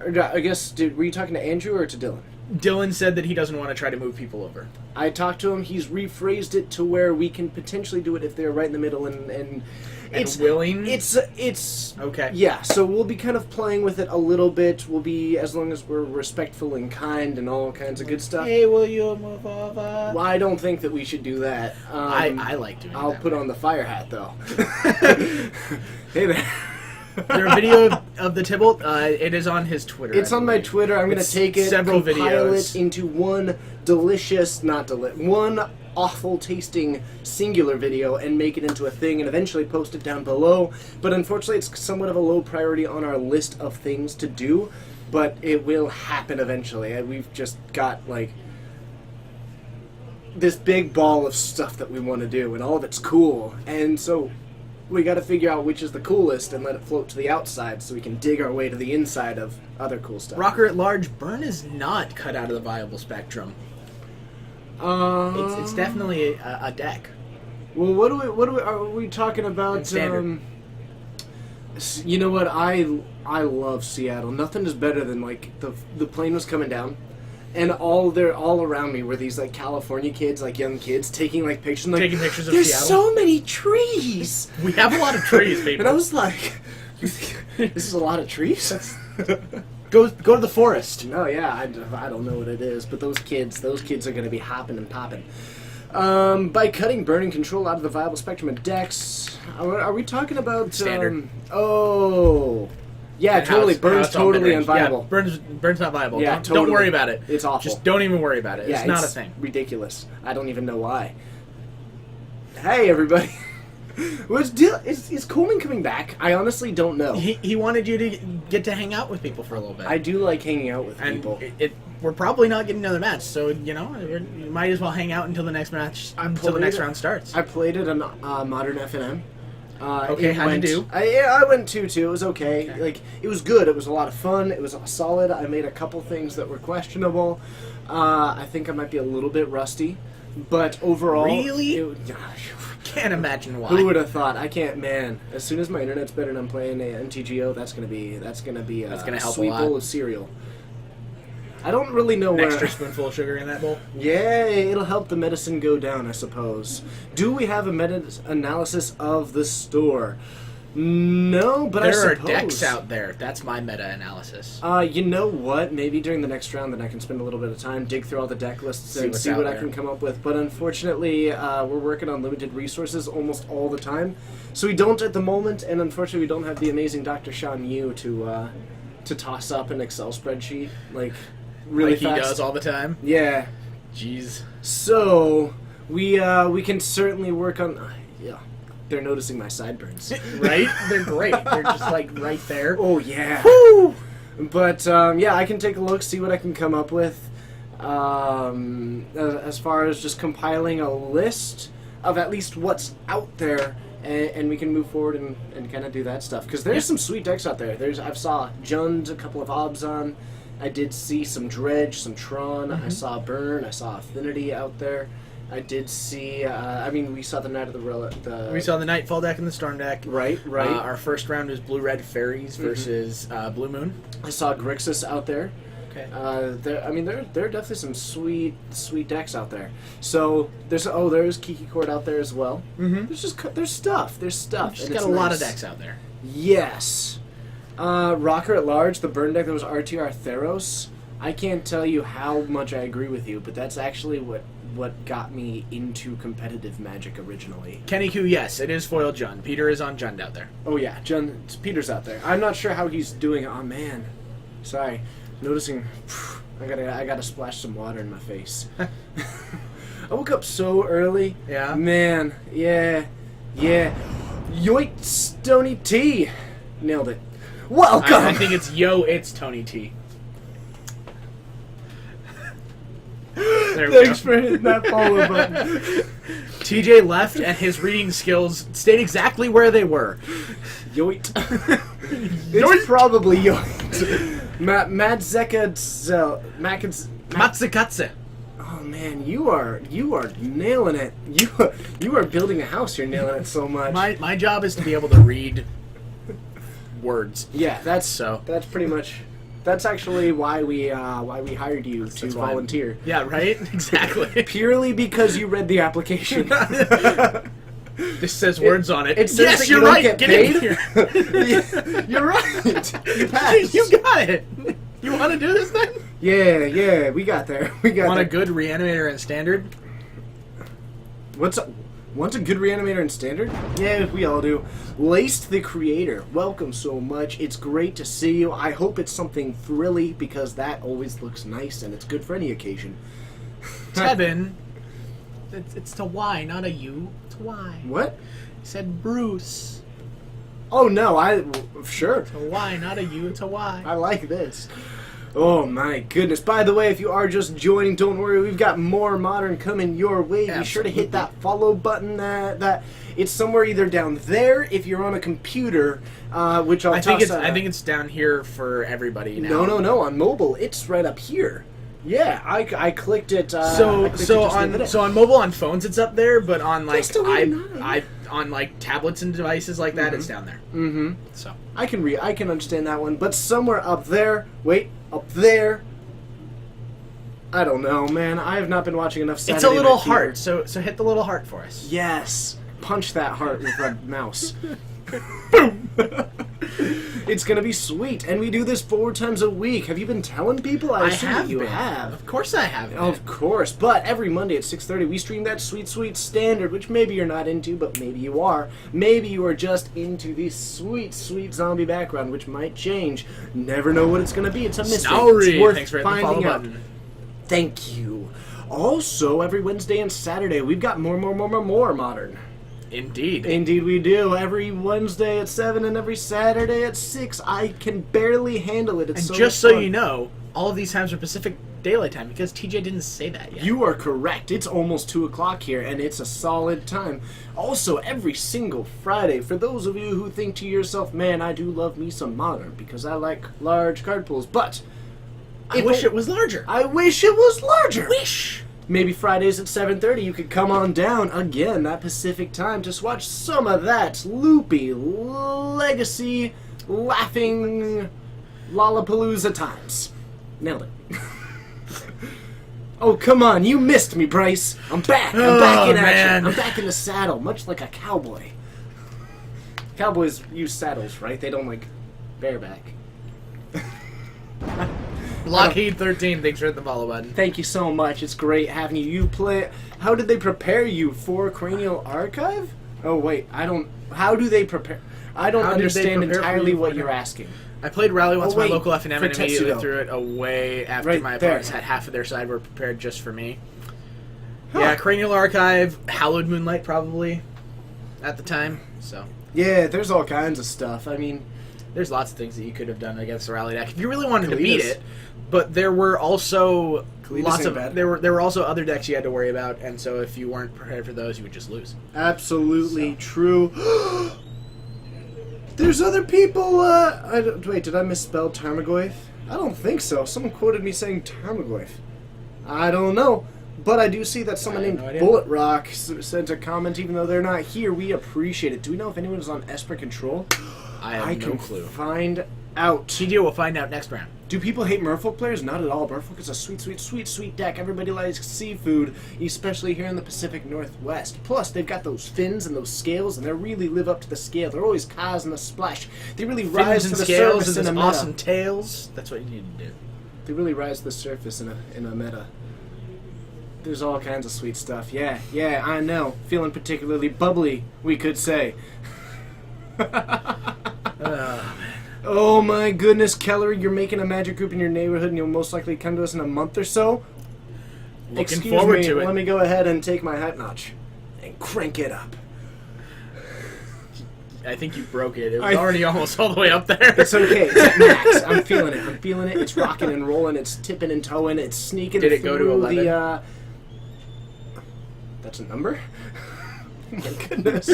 I guess, were you talking to Andrew or to Dylan? Dylan said that he doesn't want to try to move people over. I talked to him. He's rephrased it to where we can potentially do it if they're right in the middle and it's willing? It's Okay. yeah. So we'll be kind of playing with it a little bit. We'll be, as long as we're respectful and kind and all kinds of good stuff. Hey, will you move over? Well, I don't think that we should do that. I like doing I'll that. put on the fire hat though. Hey there. There a video of the Tibble? It is on his Twitter. It's I on my believe. Twitter. I'm going to It's take it, several compile videos. it into one one awful tasting singular video and make it into a thing and eventually post it down below. But unfortunately, it's somewhat of a low priority on our list of things to do, but it will happen eventually. And we've just got this big ball of stuff that we want to do, and all of it's cool. And so we got to figure out which is the coolest and let it float to the outside so we can dig our way to the inside of other cool stuff. Rocker at large, burn is not cut out of the viable spectrum. It's definitely a deck. Well, are we talking about? Standard. You know what? I love Seattle. Nothing is better than like the plane was coming down, and all around me were these like California kids, like young kids, taking like pictures. And, like, Taking pictures of There's Seattle. so many trees. We have a lot of trees, people. And I was like, this is a lot of trees. Go to the forest. No, yeah, I don't know what it is, but those kids are going to be hopping and popping. By cutting burning control out of the viable spectrum of decks, are we talking about Standard. Yeah, And totally. how Burns it's all totally mid-range. unviable. Yeah, Burns not viable. Yeah, don't totally. worry about it. It's awful. Just don't even worry about it. Yeah, it's not a thing. Ridiculous. I don't even know why. Hey, everybody. Is Coleman coming back? I honestly don't know. He wanted you to get to hang out with people for a little bit. I do like hanging out with and people. we're probably not getting another match, so you might as well hang out until the next match, until the next round starts. I played it on Modern FNM. Okay, how'd you do? I went 2-2. It was okay. Like, it was good. It was a lot of fun. It was solid. I made a couple things that were questionable. I think I might be a little bit rusty, but overall, Really? Can't imagine why. Who would have thought? I can't, man. As soon as my internet's better and I'm playing a MTGO, that's gonna help a sweet lot. bowl of cereal. I don't really know An where. extra spoonful of sugar in that bowl? Yeah, it'll help the medicine go down, I suppose. Do we have a meta-analysis of the store? No, but I There are suppose. decks out there. That's my meta-analysis. You know what? Maybe during the next round, then I can spend a little bit of time, dig through all the deck lists and what's see out what I there. can come up with. But unfortunately, we're working on limited resources almost all the time, so we don't at the moment. And unfortunately, we don't have the amazing Dr. Sean Yu to toss up an Excel spreadsheet like really like fast. he does all the time. Yeah. Jeez. So we can certainly work on. Yeah, they're noticing my sideburns. Right? They're great. They're just like right there. Oh yeah. Woo! But yeah, I can take a look, see what I can come up with. As far as just compiling a list of at least what's out there, and we can move forward and kind of do that stuff. Because there's some sweet decks out there. I saw Jund, a couple of Obzon. I did see some Dredge, some Tron. I saw Burn. I saw Affinity out there. I did see. We saw the Night of the. We saw the Nightfall deck and the Storm deck. Right. Our first round was Blue-Red Fairies versus Blue Moon. I saw Grixis out there. Okay. There are definitely some sweet decks out there. So there's Kiki Court out there as well. Mm-hmm. There's stuff. There's stuff. Just and got it's a lot of nice. decks out there. Yes. Rocker at large, the burn deck that was RTR Theros. I can't tell you how much I agree with you, but that's actually what got me into competitive Magic originally. Kenny Q, yes, it is foil Jund. Peter is on Jund out there. Oh yeah, Peter's out there. I'm not sure how he's doing. Oh man, sorry. Noticing, I gotta splash some water in my face. I woke up so early. Yeah? Man, yeah. Yoit Stony T. Nailed it. Welcome! I think it's it's Tony T. There we Thanks go. for hitting that follow button. TJ left, and his reading skills stayed exactly where they were. Yoit. It's probably Yoit. Matsukatsu. Oh man, you are nailing it. You are building a house. You're nailing it so much. My job is to be able to read words. Yeah, that's pretty much. That's actually why we hired you to That's why- volunteer. Yeah, right? Exactly. Purely because you read the application. This says words on it. It says yes, that you're you don't right. get Get in paid? here. You're right. You passed. You got it. You want to do this thing? Yeah, we got there. We got Want there. a good reanimator in standard? Want a good reanimator in standard? Yeah, we all do. Laced the Creator, welcome so much. It's great to see you. I hope it's something thrilly because that always looks nice and it's good for any occasion. Tevin. It's a Y, not a U. It's a Y. What? He said Bruce. Oh no, sure. It's a Y, not a U. It's a Y. I like this. Oh my goodness. By the way, if you are just joining, don't worry, we've got more Modern coming your way. Be sure to hit that follow button. That it's somewhere either down there if you're on a computer, which I think it's down here for everybody now. No, on mobile it's right up here. Yeah, I clicked it. So on mobile, on phones it's up there, but on like Just a little on like tablets and devices like that, it's down there. Mm-hmm. So I can understand that one, but somewhere up there. Wait, up there. I don't know, man. I have not been watching enough Saturday it's a little Night Fever. heart. So hit the little heart for us. Yes, punch that heart with a mouse. It's gonna be sweet, and we do this 4 times a week. Have you been telling people? I assume have you been. have. Of course I have. Of course, but every Monday at 6:30 we stream that sweet standard, which maybe you're not into, but maybe you are. Maybe you are just into the sweet zombie background, which might change. Never know what it's gonna be. It's a mystery. Snowy. It's worth Thanks for hitting the finding follow out. button. Thank you. Also, every Wednesday and Saturday we've got more Modern. Indeed. Indeed we do. Every Wednesday at 7 and every Saturday at 6. I can barely handle it. It's And so just much so fun. you know, all of these times are Pacific Daylight Time because TJ didn't say that yet. You are correct. It's almost 2 o'clock here, and it's a solid time. Also, every single Friday, for those of you who think to yourself, man, I do love me some Modern because I like large card pools, but I wish it was larger. I wish it was larger. wish. Maybe Fridays at 7:30 you could come on down, again, that Pacific time, to watch some of that loopy, legacy, laughing Lollapalooza times. Nailed it. Oh, come on, you missed me, Bryce. I'm back. I'm back in action. Man. I'm back in the saddle, much like a cowboy. Cowboys use saddles, right? They don't, like, bareback. Lockheed 13, thanks for hitting the follow button. Thank you so much. It's great having you. You play. How did they prepare you for Cranial Archive? Oh wait, I don't. How do they prepare? I don't How did they understand prepare for entirely you what for you're it? asking. I played Rally once, wait, my local F&M, for and immediately Tetsudo. threw it away after Right my there. opponents had half of their side were prepared just for me. Yeah, Cranial Archive, Hallowed Moonlight probably at the time. So Yeah, there's all kinds of stuff. I mean, there's lots of things that you could have done against the Rally deck if you really wanted to beat Kalidas. it. But there were also Kalidas lots ain't of bad. there were also other decks you had to worry about, and so if you weren't prepared for those, you would just lose. absolutely true. There's other people. Wait, did I misspell Tarmogoyf? I don't think so. Someone quoted me saying Tarmogoyf. I don't know. But I do see that someone I have named no idea. Bullet Rock sent a comment, even though they're not here. We appreciate it. Do we know if anyone is on Esper Control? I have I no can clue. find out. TJ will find out next round. Do people hate Merfolk players? Not at all. Merfolk is a sweet deck. Everybody likes seafood, especially here in the Pacific Northwest. Plus, they've got those fins and those scales, and they really live up to the scale. They're always causing a splash. They really rise Fins to and the scales surface and in a those meta. awesome tails. That's what you need to do. They really rise to the surface in a meta. There's all kinds of sweet stuff. Yeah, I know. Feeling particularly bubbly, we could say. Oh my goodness, Keller, you're making a magic group in your neighborhood and you'll most likely come to us in a month or so? Looking Excuse forward me, to it. let me go ahead and take my hype notch and crank it up. I think you broke it. It was I- already almost all the way up there. It's okay, it's at max. I'm feeling it. It's rocking and rolling, it's tipping and toeing, it's sneaking Did it go to through 11? the, That's a number? Oh my goodness.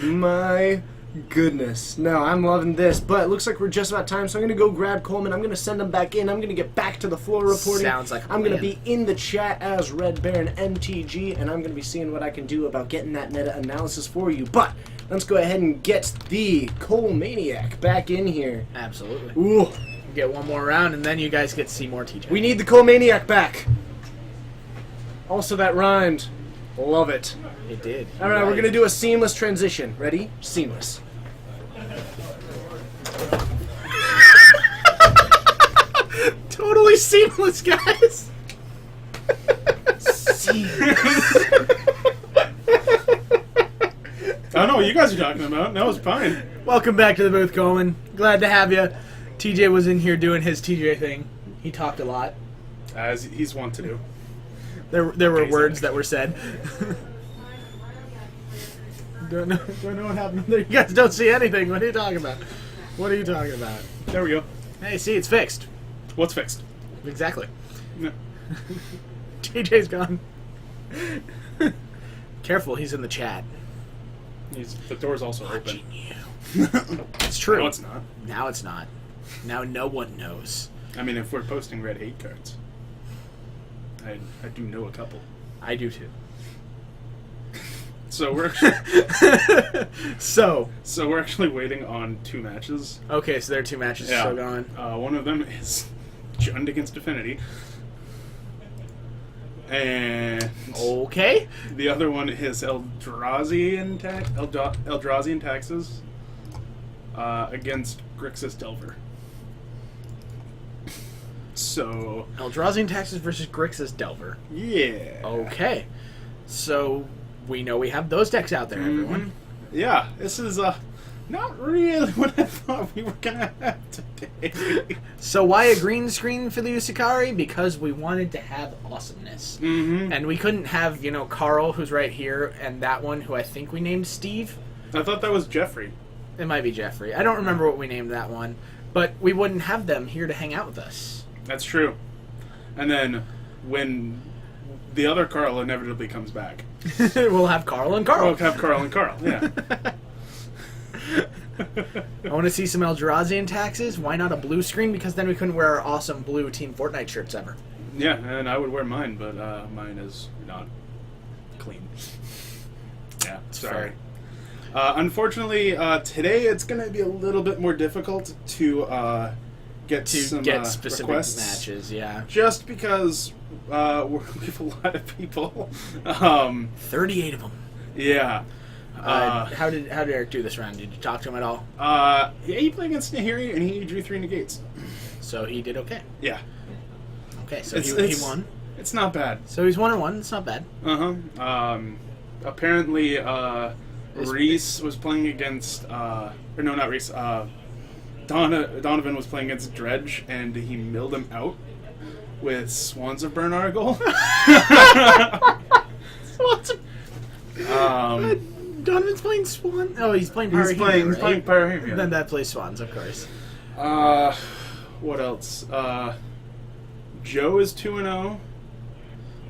My goodness. No, I'm loving this, but it looks like we're just about time, so I'm going to go grab Coleman. I'm going to send him back in. I'm going to get back to the floor reporting. Sounds like a I'm going to plan. be in the chat as Red Baron MTG, and I'm going to be seeing what I can do about getting that meta analysis for you. But let's go ahead and get the Cole Maniac back in here. Absolutely. Ooh, Get one more round, and then you guys get to see more TJ. we need the Cole Maniac back. Also, that rhymed. Love it. It did. All right, we're going to do a seamless transition. Ready? Seamless. Totally seamless, guys. I don't know what you guys are talking about. That was fine. Welcome back to the booth, Coleman. Glad to have you. TJ was in here doing his TJ thing. He talked a lot. As he's wont to do. There were Amazing. words that were said. don't know what happened there. You guys don't see anything. What are you talking about? What are you talking about? There we go. Hey, see, it's fixed. What's fixed? Exactly. No. TJ's gone. Careful, he's in the chat. The door's also open. Watching you. It's true. No, it's not. Now it's not. Now no one knows. I mean, if we're posting red hate cards, I do know a couple. I do too. So we're So we're actually waiting on 2 matches. okay, so there are 2 matches still going. One of them is Jund against Affinity, and Okay. the other one is Eldrazi and Taxes against Grixis Delver. So Eldrazi and Taxes versus Grixis Delver. yeah. Okay. So we know we have those decks out there, everyone. Yeah, this is not really what I thought we were gonna have today. So why a green screen for the Usakari? Because we wanted to have awesomeness. Mm-hmm. And we couldn't have, Carl, who's right here, and that one who I think we named Steve. I thought that was Jeffrey. It might be Jeffrey. I don't remember what we named that one. But we wouldn't have them here to hang out with us. That's true. And then when the other Carl inevitably comes back, We'll have Carl and Carl. we'll have Carl and Carl. Yeah. I want to see some Eldrazi and Taxes. Why not a blue screen? Because then we couldn't wear our awesome blue Team Fortnite shirts ever. Yeah, and I would wear mine, but mine is not clean. Yeah, sorry. Unfortunately, today it's going to be a little bit more difficult to get some Specific requests. matches, yeah. Just because we have a lot of people. 38 of them. Yeah. How did Eric do this round? Did you talk to him at all? Yeah, he played against Nahiri, and he drew 3 negates. So he did okay. Yeah. Okay, so he won. It's not bad. So he's 1-1. It's not bad. Apparently, Reese was playing against, or no, not Reese. Donovan was playing against Dredge, and he milled him out with Swans of Bernargle. Donovan's playing Swan. Oh, he's playing Pyrohemia, He's playing right? Pyrohemia. Then that plays Swans, of course. What else? Joe is 2-0.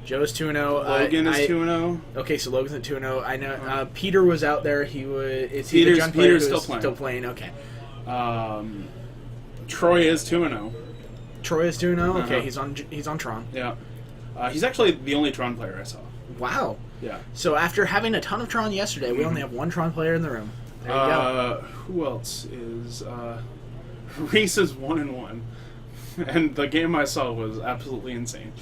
Joe's 2-0. Logan is 2-0. Okay, so Logan's at 2-0. I know Peter was out there. He was. Is he the Jund player Peter's who's still playing. Okay. Troy is 2-0. Troy is 2-0. Okay, Uh-huh. he's on Tron. Yeah. He's actually the only Tron player I saw. Wow. Yeah. So after having a ton of Tron yesterday, we only have one Tron player in the room. There you go. Who else is? Reese is 1-1, and the game I saw was absolutely insane.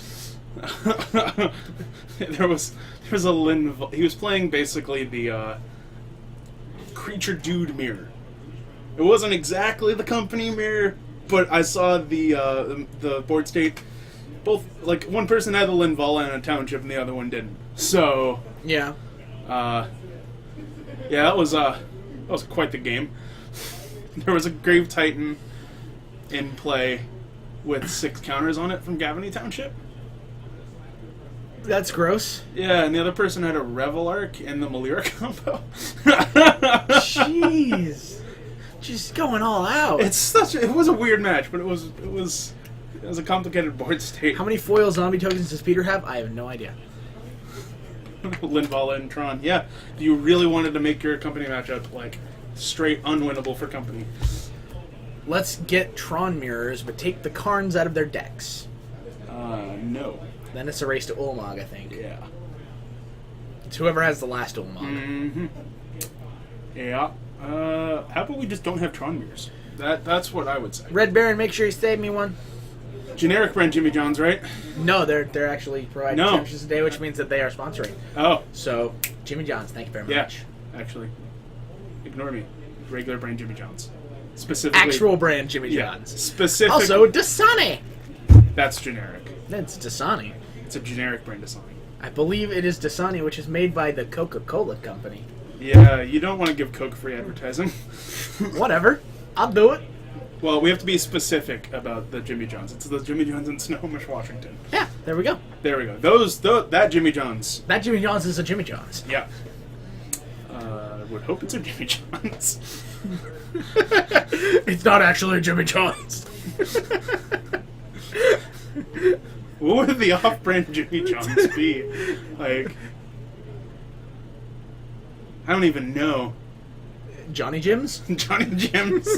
there was a Lin. He was playing basically the creature dude mirror. It wasn't exactly the company mirror, but I saw the board state. Both, like, one person had a Linvala in a township and the other one didn't. So Yeah. that was quite the game. There was a Grave Titan in play with 6 counters on it from Gavany Township. That's gross. Yeah, and the other person had a Revel Arc in the Malira combo. Jeez. Just going all out. It was a weird match, but it was a complicated board state. How many foil zombie tokens does Peter have? I have no idea. Linvala and Tron. Yeah. You really wanted to make your company matchup like straight unwinnable for company. Let's get Tron mirrors, but take the Karns out of their decks. No. Then it's a race to Ulamog, I think. Yeah. It's whoever has the last Ulamog. Mm-hmm. Yeah. How about we just don't have Tron mirrors? That's what I would say. Red Baron, make sure you save me one. Generic brand Jimmy John's, right? No, they're actually providing No. temperatures today, which means that they are sponsoring. Oh. So, Jimmy John's, thank you very Yeah. much. Actually. Ignore me. Regular brand Jimmy John's. Specifically. Actual brand Jimmy Yeah. John's. Specific. Also, Dasani. That's generic. That's Dasani. It's a generic brand Dasani. I believe it is Dasani, which is made by the Coca-Cola company. Yeah, you don't want to give Coke free advertising. Whatever. I'll do it. Well, we have to be specific about the Jimmy John's. It's the Jimmy John's in Snohomish, Washington. Yeah, there we go. There we go. That Jimmy John's. That Jimmy John's is a Jimmy John's. Yeah. Would hope it's a Jimmy John's. It's not actually a Jimmy John's. What would the off-brand Jimmy John's be? Like, I don't even know. Johnny Jim's? Johnny Jim's.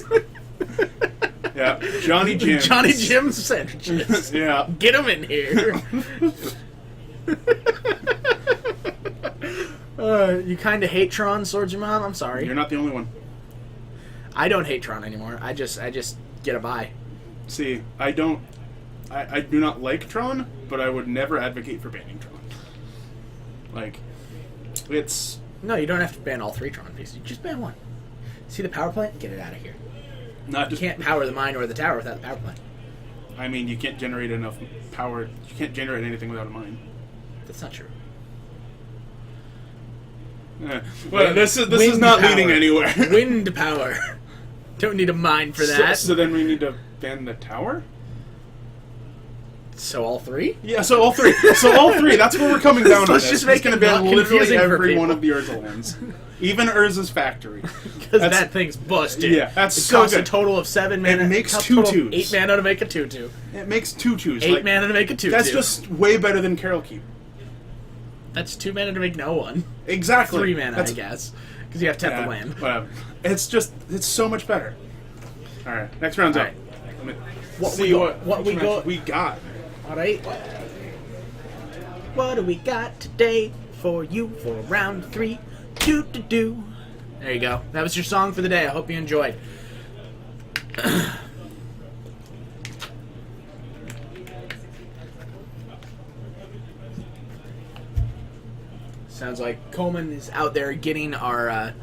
Yeah, Johnny Jim's. Johnny Jim's sandwiches. Yeah. Get them in here. You kind of hate Tron, Swords Your Mom? I'm sorry. You're not the only one. I don't hate Tron anymore. I just get a buy. See, I do not like Tron, but I would never advocate for banning Tron. Like, it's... No, you don't have to ban all 3 Tron pieces. You just ban one. See the power plant? Get it out of here. Not You just... can't power the mine or the tower without the power plant. I mean, you can't generate enough power. You can't generate anything without a mine. That's not true. Well, this is Wind not power. leading anywhere. Wind power. Don't need a mine for that. So then we need to ban the tower? So all 3? Yeah, so all 3. So all 3. That's where we're coming down on Let's this. just It's make going it to ban not literally confusing for every one people. of the Urza lands. Even Urza's factory. Because That's- that thing's busted. Yeah, that's it so costs a good. total of 7 mana. It makes costs a 2 total of twos. 8 mana to make a 2/2. It makes 2/2s. 8 mana to make a 2/2. That's just way better than Carol Keep. That's 2 mana to make no one. Exactly. 3 mana, That's, I guess. Because you have to tap yeah, the land. Whatever. It's so much better. Alright, next round's All up. right. Let me What see we got- what which we match got- we got. Alright. What do we got today for you for round 3? Do. There you go. That was your song for the day. I hope you enjoyed. Sounds like Coleman is out there getting our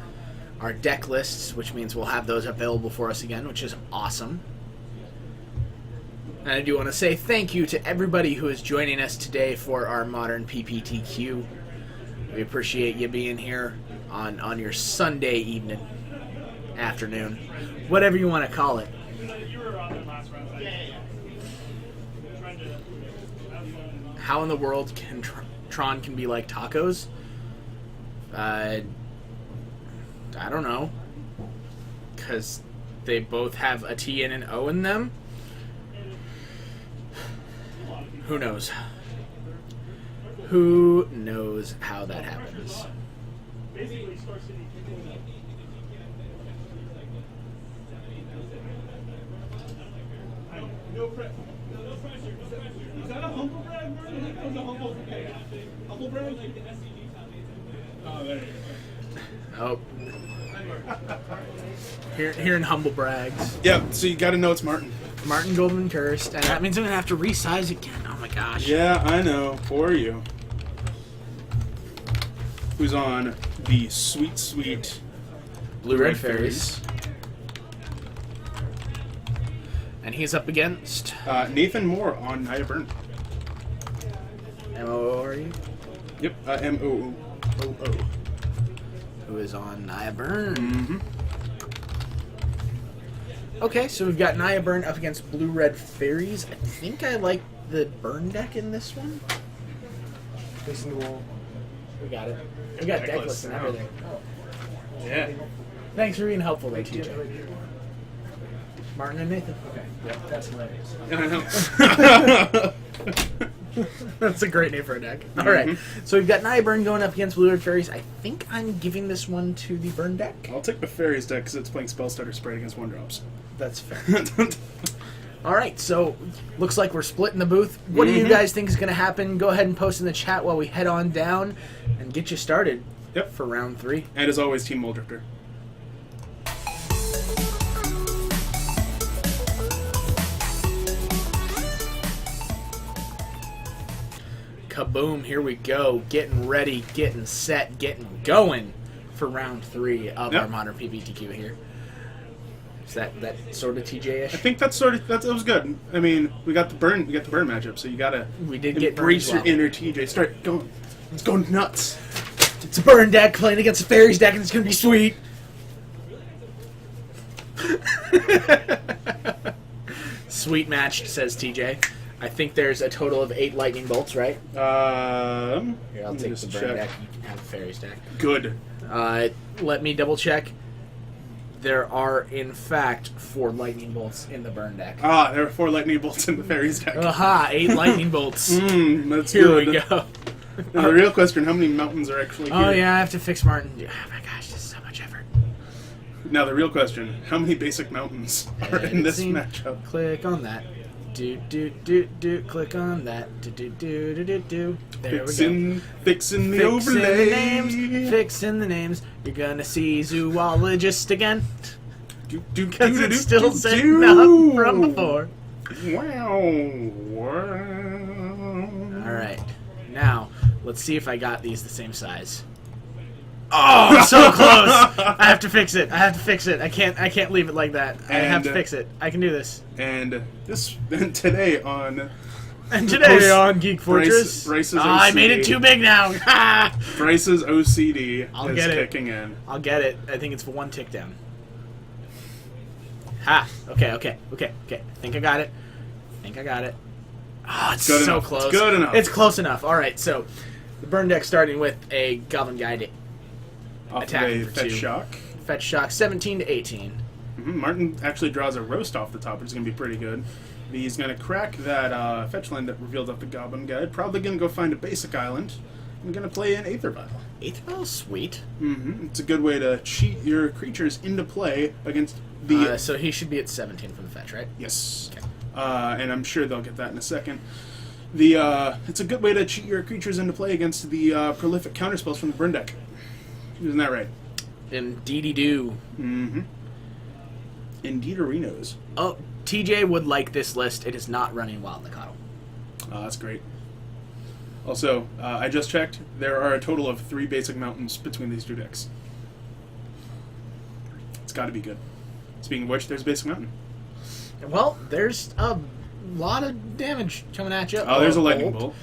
deck lists, which means we'll have those available for us again, which is awesome. And I do want to say thank you to everybody who is joining us today for our Modern PPTQ. We appreciate you being here on your Sunday evening, afternoon, whatever you want to call it. How in the world can Tron can be like tacos? I don't know. Because they both have a T and an O in them? Who knows? Who knows how that happens? Is that a humble brag, Martin? I think that was a humble brag. Humble brag? Oh, there you go. Oh. Hearing humble brags. Yeah, so you gotta know it's Martin. Martin Goldman cursed, and that means I'm gonna have to resize again. Oh my gosh. Yeah, I know. For you. Who's on the sweet Blue Red Fairies. And he's up against Nathan Moore on Naya Burn. M-O-O-R-E, Yep, M-O-O. who is on Naya Burn. Mm-hmm. Okay, so we've got Naya Burn up against Blue Red Fairies. I think I like the Burn deck in this one. Facing the wall. We got it. We got deck lists and everything. Yeah. Thanks for being helpful there, TJ. Martin and Nathan. Okay. Yep, that's hilarious. I know. That's a great name for a deck. Alright, so we've got Naya Burn going up against Blue Red Fairies. I think I'm giving this one to the Burn deck. I'll take the Fairies deck because it's playing Spellstutter Sprite against 1-drops. That's fair. Alright, so looks like we're splitting the booth. What do you guys think is going to happen? Go ahead and post in the chat while we head on down and get you started Yep. for round 3. And as always, Team Muldrifter. Kaboom, here we go. Getting ready, getting set, getting going for round 3 of Yep. our Modern PPTQ here. Is that sort of TJ-ish? I think that was good. I mean, we got the burn matchup, so you gotta We did get Burn embrace as well. your inner TJ. Start going. Let's go nuts. It's a Burn deck playing against a Fairies deck, and it's going to be sweet. Sweet match, says TJ. I think there's a total of 8 lightning bolts, right? Here, I'll let me take just the Burn check. deck. You can have a Fairies deck. Good. Let me double check. There are, in fact, 4 lightning bolts in the burn deck. Ah, there are 4 lightning bolts in the fairies deck. Aha, 8 lightning bolts. That's Here good. we go. Now, the real question, how many mountains are actually here? Oh, yeah, I have to fix Martin. Oh, my gosh, this is so much effort. Now, the real question, how many basic mountains are in this Editing. matchup? Click on that. Click on that. There we go. Fixing the Fixing overlay. the names. Fixing the names. You're gonna see zoologist again. Because it's still setting up from before. Wow. Alright. Now, let's see if I got these the same size. Oh, so close! I have to fix it. I can't leave it like that. I have to fix it. I can do this. And today on And today on Geek Fortress, Bryce's I made it OCD. too big now. Bryce's OCD I'll is get it. kicking in. I'll get it. I think it's 1 tick down. Ha! Okay. I think I got it. Oh, it's Good so enough. close. It's good enough. It's close enough. All right, so the burn deck starting with a Goblin Guide Off attacking of a for Fetch 2. Shock. Fetch Shock 17 to 18. Martin actually draws a roast off the top, which is going to be pretty good. He's going to crack that fetch land that reveals off the Goblin Guide. Probably going to go find a basic island. I'm going to play an Aether Vial. Aether Vial, sweet. It's a good way to cheat your creatures into play against the... So he should be at 17 from the fetch, right? Yes. And I'm sure they'll get that in a second. It's a good way to cheat your creatures into play against the prolific counterspells from the burn deck. Isn't that right? Indeedy do. Indeed arenos. Oh, TJ would like this list. It is not running Wild Nikado. That's great. Also, I just checked. There are a total of 3 basic mountains between these 2 decks. It's got to be good. Speaking of which, there's a basic mountain. Well, there's a lot of damage coming at you. Oh, there's a lightning bolt.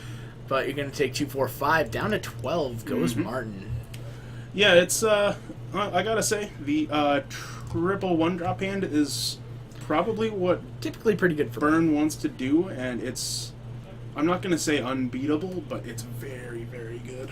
But you're going to take 2, 4, 5. Down to 12 goes Martin. Yeah, it's, I gotta say, the triple 1-drop hand is probably what Typically pretty good for Burn wants to do, and it's, I'm not going to say unbeatable, but it's very, very good.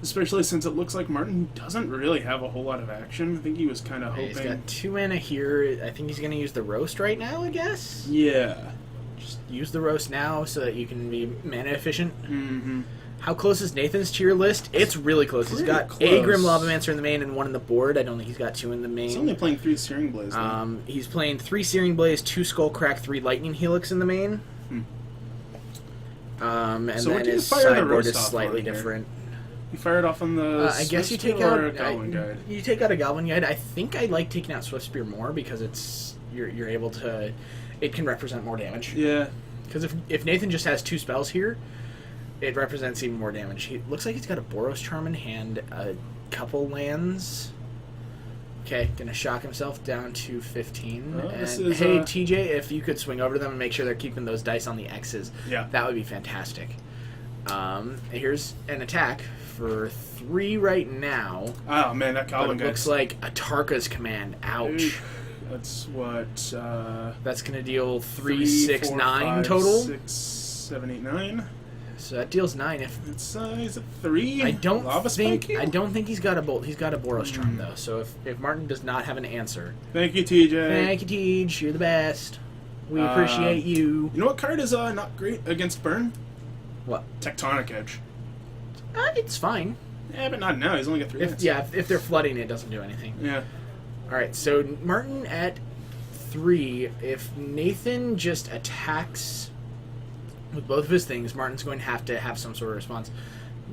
Especially since it looks like Martin doesn't really have a whole lot of action. I think he was kind of hoping... He's got 2 mana here. I think he's going to use the Roast right now, I guess? Yeah. Just use the Roast now so that you can be mana efficient. Mm-hmm. How close is Nathan's to your list? It's really close. He's got Pretty a Grim close. Lavamancer in the main and 1 in the board. I don't think he's got 2 in the main. He's only playing 3 Searing Blaze. Now. He's playing 3 Searing Blaze, 2 Skullcrack, 3 Lightning Helix in the main. And So what then do you his fire the sideboard Roast is off slightly on here? different. You fire it off on the I guess you Swift take Spear out or a Goblin Guide. You take out a Goblin Guide. I think I like taking out Swift Spear more because it's you're able to. It can represent more damage. Yeah. Because if Nathan just has 2 spells here, it represents even more damage. He looks like he's got a Boros Charm in hand, a couple lands. Okay, gonna shock himself down to 15. Oh, and this is, hey, TJ, if you could swing over to them and make sure they're keeping those dice on the X's, Yeah. that would be fantastic. Here's an attack for 3 right now. Oh, man, that But Goblin it Guide. looks like a Tarka's command. Ouch. That's what... That's gonna deal 3, 3, 6, 4, 9 5, total. 6, 7, 8, 9. So that deals 9. If It's is it 3? I don't Lava think Spike you? I don't think he's got a bolt. He's got a Boros Charm though. So if Martin does not have an answer, Thank you, TJ. thank you, Tej. You're the best. We appreciate you. You know what card is not great against Burn? What? Tectonic Edge. It's fine. Yeah, but not now. He's only got 3 hits. If they're flooding, it doesn't do anything. Yeah. All right. So Martin at 3. If Nathan just attacks with both of his things, Martin's going to have some sort of response.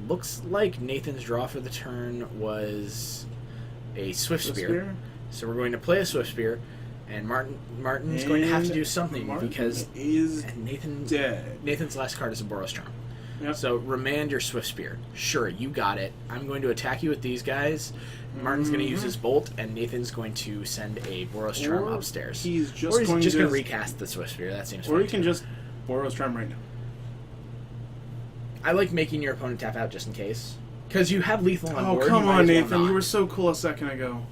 Looks like Nathan's draw for the turn was a Swift Spear. So we're going to play a Swift Spear, and Martin's going to have to do something Martin because is Nathan's last card is a Boros Charm. Yep. So remand your Swift Spear. Sure, you got it. I'm going to attack you with these guys. Martin's going to use his Bolt, and Nathan's going to send a Boros Charm Or upstairs. he's just going going to to- recast the Swift Spear. That seems Or fine you can too. just Boros Charm right now. I like making your opponent tap out just in case. Because you have lethal on Oh, board. come you might on, as well Nathan. not. You were so cool a second ago.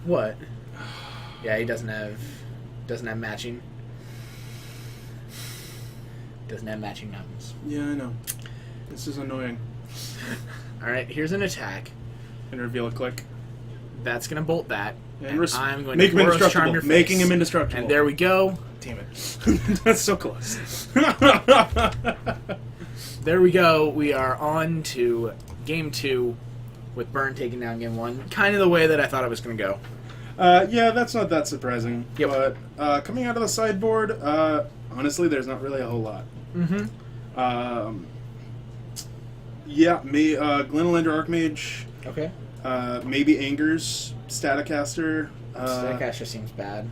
What? Yeah, he doesn't have matching. Doesn't have matching mountains. Yeah, I know. This is annoying. Alright, here's an attack. And reveal a click. That's going to bolt that. And I'm going make to him Boros Charm indestructible. your Making face. him indestructible. And there we go. Damn it. That's so close. There we go. We are on to game 2 with Burn taking down game 1. Kind of the way that I thought it was going to go. Yeah, that's not that surprising. Yep. But coming out of the sideboard, honestly, there's not really a whole lot. Mm-hmm. Yeah, Glenelander Archmage, Okay. maybe Angers, Staticaster. Staticaster seems bad.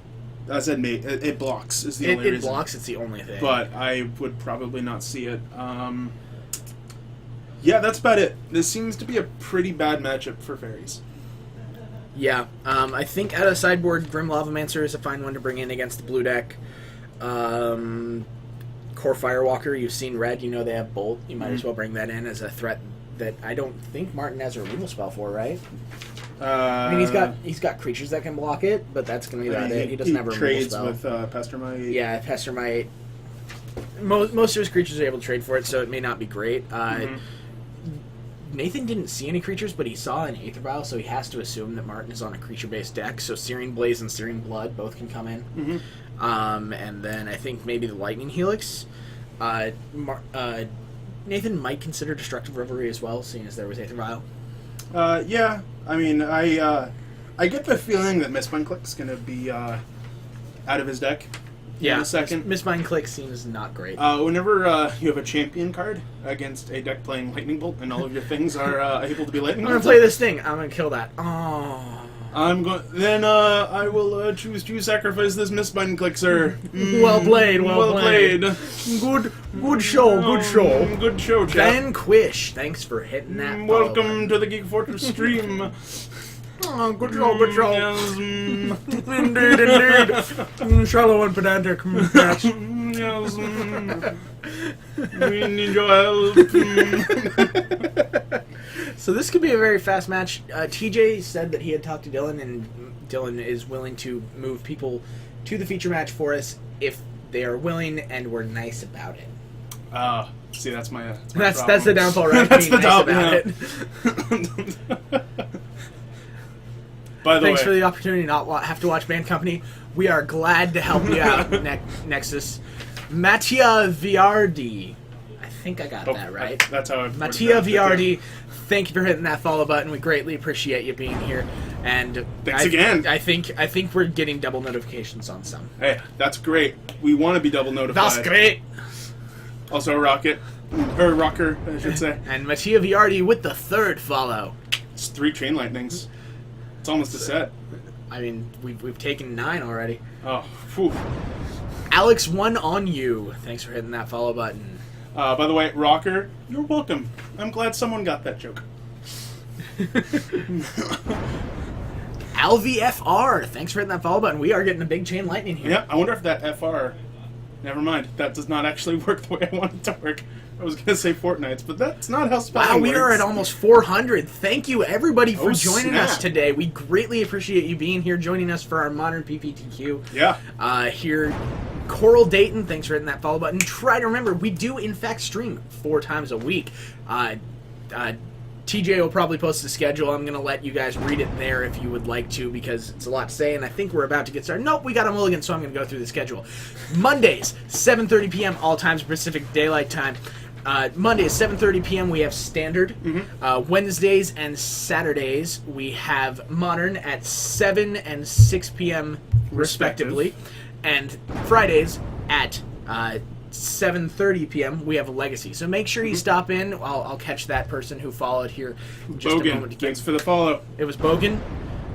I said it blocks is the only It reason. blocks, it's the only thing. But I would probably not see it. Yeah, that's about it. This seems to be a pretty bad matchup for fairies. Yeah, I think out of sideboard, Grim Lavamancer is a fine one to bring in against the blue deck. Core Firewalker, you've seen red, you know they have Bolt. You might as well bring that in as a threat that I don't think Martin has a removal spell for, right? I mean, he's got creatures that can block it, but that's going to be about it. He doesn't have a removal trades spell. with Pestermite. Yeah, Pestermite. Most of his creatures are able to trade for it, so it may not be great. Nathan didn't see any creatures, but he saw an Aether Vial, so he has to assume that Martin is on a creature-based deck. So Searing Blaze and Searing Blood both can come in. And then I think maybe the Lightning Helix. Nathan might consider Destructive Revelry as well, seeing as there was Aether Vial. Yeah, I mean, I get the feeling that Mistbind Click's going to be out of his deck in a second. Mistbind Click seems not great. Whenever you have a champion card against a deck playing Lightning Bolt and all of your things are able to be Lightning I'm going Bolt, to play this thing. I'm going to kill that. Oh. I will choose to sacrifice this Mistbind Click, sir. Well played, well played. Good show, good show. Good show, chap. Vanquish, thanks for hitting that. Welcome to the Geek Fortress stream. Oh, good show, good show. Yes, Indeed. Shallow and pedantic. yes, we need your help. So this could be a very fast match. TJ said that he had talked to Dylan, and Dylan is willing to move people to the feature match for us if they are willing and we're nice about it. See, that's my That's the downfall, right? That's Being the nice top, about it. By the Thanks way, for the opportunity to not have to watch Band Company. We are glad to help you out, Nexus. Mattia Viardi. I think I got that right. That's how I've Mattia Viardi, thank you for hitting that follow button. We greatly appreciate you being here. And Thanks again. I think we're getting double notifications on some. Hey, that's great. We want to be double notified. That's great. Also, Rocker, I should say. And Mattia Viardi with the 3rd follow. It's 3 chain lightnings. It's almost a set. I mean, we've taken 9 already. Oh, phew. Alex, 1 on you. Thanks for hitting that follow button. By the way, Rocker, you're welcome. I'm glad someone got that joke. LVFR, thanks for hitting that follow button. We are getting a big chain lightning here. Yeah, I wonder if that FR... Never mind. That does not actually work the way I want it to work. I was going to say Fortnite's, but that's not how spelling Wow, we works. are at almost 400. Thank you, everybody, for Oh, joining snap. us today. We greatly appreciate you being here, joining us for our modern PPTQ. Yeah. Here, Coral Dayton, thanks for hitting that follow button. Try to remember, we do, in fact, stream 4 times a week. TJ will probably post the schedule. I'm going to let you guys read it there if you would like to, because it's a lot to say, and I think we're about to get started. Nope, we got a mulligan, so I'm going to go through the schedule. Mondays, 7:30 p.m. all times Pacific Daylight Time. Mondays, 7:30 p.m. we have Standard. Wednesdays and Saturdays we have Modern at 7 and 6 p.m. respectively. And Fridays at 7:30 p.m. we have a Legacy. So make sure you stop in. I'll catch that person who followed here in just a moment. Bogan, thanks for the follow. It was Bogan?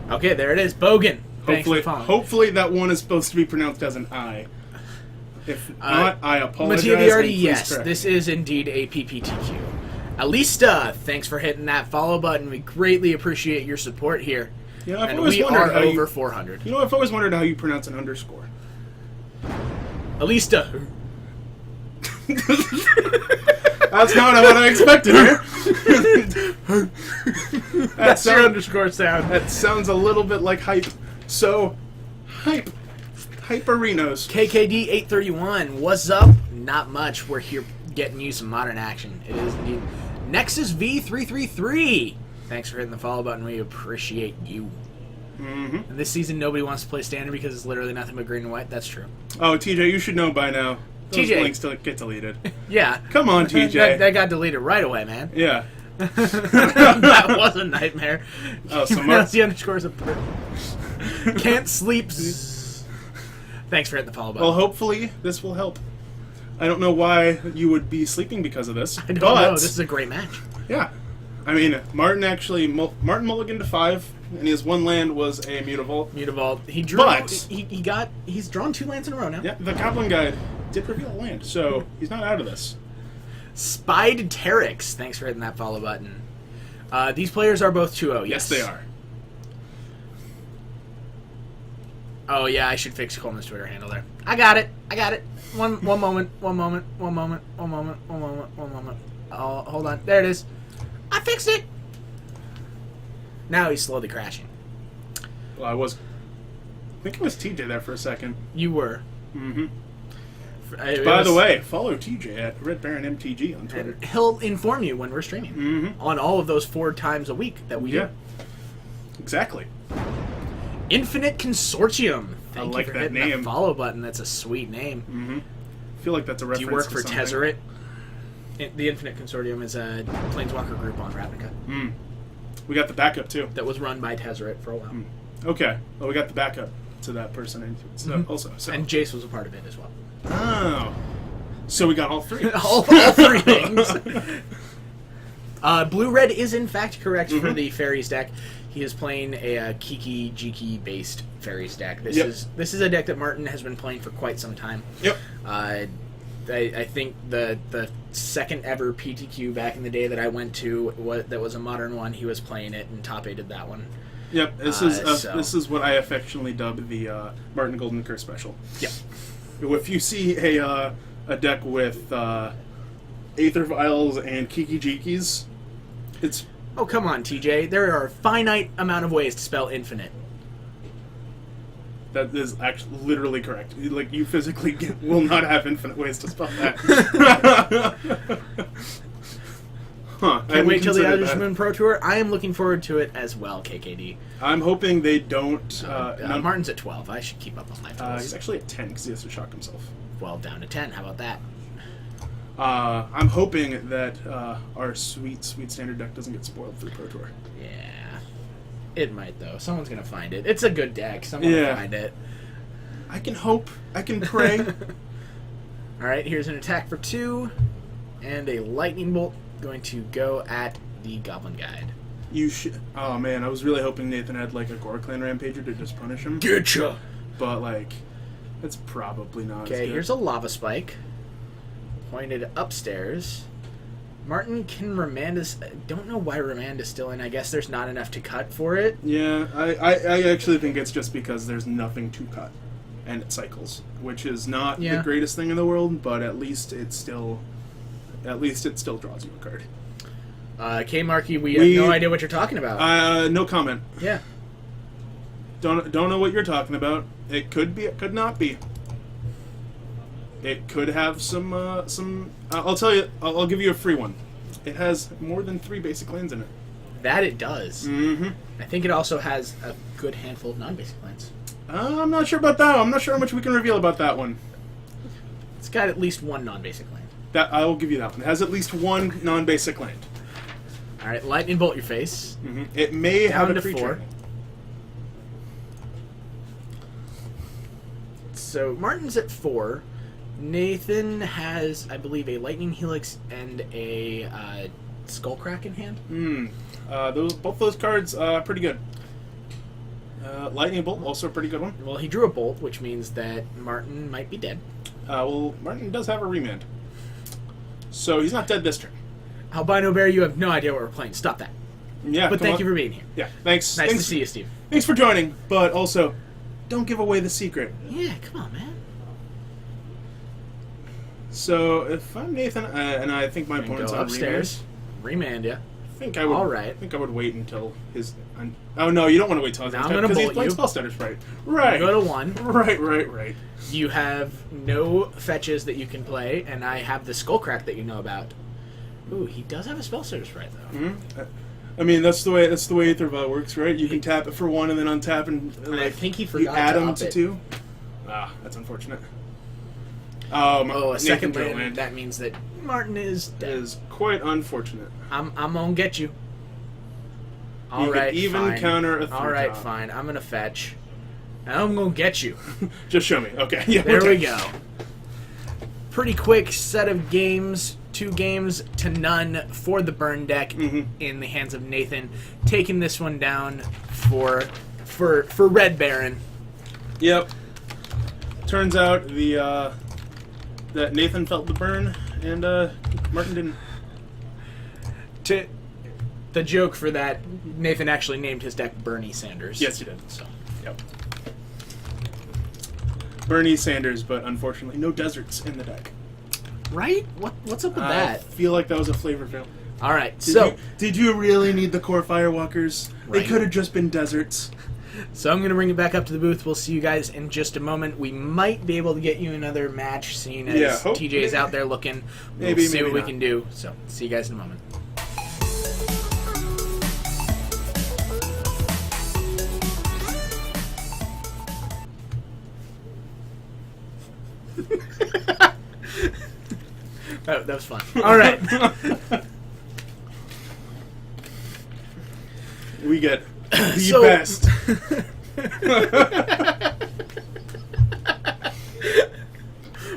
Okay, there it is. Bogan. Thanks for the follow. Hopefully that one is supposed to be pronounced as an I. If not, I apologize. Mattia Viardi, and please yes, correct. this is indeed a PPTQ. Alista, thanks for hitting that follow button. We greatly appreciate your support here. You know, I've And always we wondered are how over 400. You know, I've always wondered how you pronounce an underscore. Alista. That's not what I expected here. That's your underscore sound. That sounds a little bit like hype. So, hype. Hyperinos. KKD831, what's up? Not much. We're here getting you some modern action. It is indeed. Nexus V333. Thanks for hitting the follow button. We appreciate you. Mm-hmm. And this season, nobody wants to play standard because it's literally nothing but green and white. That's true. Oh, TJ, you should know by now. Those TJ. links get deleted. Yeah. Come on, TJ. That got deleted right away, man. Yeah. That was a nightmare. Oh, so The underscores a can't sleep. Thanks for hitting the follow button. Well, hopefully this will help. I don't know why you would be sleeping because of this. I don't know. This is a great match. Yeah. I mean, Martin mulliganed to 5, and his one land was a Mutavault. Mutavault. He drew. But he's drawn 2 lands in a row now. Yeah, the Goblin Guide did reveal a land, so he's not out of this. Spied Terex. Thanks for hitting that follow button. These players are both 2-0. Yes, they are. Oh yeah, I should fix Coleman's Twitter handle there. I got it. One moment. Oh, hold on. There it is. I fixed it. Now he's slowly crashing. Well, I think it was TJ there for a second. You were. Mm-hmm. By the way, follow TJ at Red Baron MTG on Twitter. And he'll inform you when we're streaming on all of those 4 times a week that we do. Exactly. Infinite Consortium. Thank I like you for that hitting name. that follow button. That's a sweet name. Mm-hmm. I feel like that's a reference. Do you work to for something. Tezzeret? The Infinite Consortium is a Planeswalker group on Ravnica We got the backup too. that was run by Tezzeret for a while. Okay. Well, we got the backup to that person also. So. And Jace was a part of it as well. Oh. So we got all 3. all 3 things. Blue-red is in fact correct for the Fairies deck. He is playing a Kiki Jiki based Fairies deck. This is a deck that Martin has been playing for quite some time. Yep. I think the second ever PTQ back in the day that I went to that was a modern one. He was playing it and top 8'd that one. Yep. This is what I affectionately dub the Martin Golden Curse special. Yep. If you see a deck with Aether Vials and Kiki Jikis, it's... Oh, come on, TJ. There are a finite amount of ways to spell infinite. That is actually literally correct. Like, you physically will not have infinite ways to spell that. Can't wait till the Irish Moon Pro Tour. I am looking forward to it as well, KKD. I'm hoping they don't... Martin's at 12. I should keep up on my totals. He's actually at 10 because he has to shock himself. 12 down to 10. How about that? I'm hoping that our sweet standard deck doesn't get spoiled for the Pro Tour. Yeah. It might, though. Someone's going to find it. It's a good deck. Someone will find it. I can hope. I can pray. Alright, here's an attack for 2. And a lightning bolt going to go at the Goblin Guide. You should... Oh, man. I was really hoping Nathan had, like, a Gore Clan Rampager to just punish him. Getcha! But, like, that's probably not Okay, as good. here's a Lava Spike. Pointed upstairs. Martin can Ramanda's... I don't know why Ramanda's still in. I guess there's not enough to cut for it. Yeah, I actually think it's just because there's nothing to cut. And it cycles. Which is not the greatest thing in the world, but at least it still draws you a card. K Marky, we have no idea what you're talking about. No comment. Yeah. Don't know what you're talking about. It could be, it could not be. It could have some I'll tell you, I'll give you a free one. It has more than 3 basic lands in it. That it does. Mm-hmm. I think it also has a good handful of non-basic lands. I'm not sure about that. I'm not sure how much we can reveal about that one. It's got at least 1 non-basic land. That I will give you that one. It has at least 1 non-basic land. Alright, lightning bolt your face. Mm-hmm. It may Down have a to creature. 4. So Martin's at 4. Nathan has, I believe, a Lightning Helix and a Skullcrack in hand. Both those cards pretty good. Lightning Bolt, also a pretty good one. Well, he drew a bolt, which means that Martin might be dead. Well, Martin does have a remand. So he's not dead this turn. Albino Bear, you have no idea what we're playing. Stop that. Yeah, But thank you for being here. Yeah, thanks. Nice to see you, Steve. Thanks for joining, but also, don't give away the secret. Yeah, come on, man. So, if I'm Nathan, and I think my And opponent's go on upstairs. Remand ya. I think I would. All right. I think I would wait until his. Oh no, you don't want to wait till his. Now I'm gonna because he's bolt playing you. Spellstutters, right? Right. Go to 1. Right. You have no fetches that you can play, and I have the Skullcrack that you know about. Ooh, he does have a Spellstutter Sprite, though. Mm-hmm. I mean, that's the way Aethervial works, right? You can tap it for 1 and then untap and I think he you forgot add to them up to it. 2. Ah, that's unfortunate. Oh, a second Nathan land. That means that Martin is That dead. is quite unfortunate. I'm gonna get you. You All can right, even fine. counter a 3 All right, top. fine. I'm gonna fetch. And I'm gonna get you. Just show me. Okay. Yeah. There okay. we go. Pretty quick set of games. 2 games to none for the burn deck in the hands of Nathan. Taking this one down for Red Baron. Yep. Turns out that Nathan felt the burn and Martin didn't. The joke for that, Nathan actually named his deck Bernie Sanders. Yes, he did. So, yep. Bernie Sanders, but unfortunately, no deserts in the deck. Right? What's up with I that? feel like that was a flavor fail. All right, so Did you really need the core firewalkers? They Right. could have just been deserts. I'm going to bring it back up to the booth. We'll see you guys in just a moment. We might be able to get you another match, seeing as Yeah, TJ is out there looking. We'll Maybe, see maybe what we not. can do. So, see you guys in a moment. that was fun. All right. We get the So- best.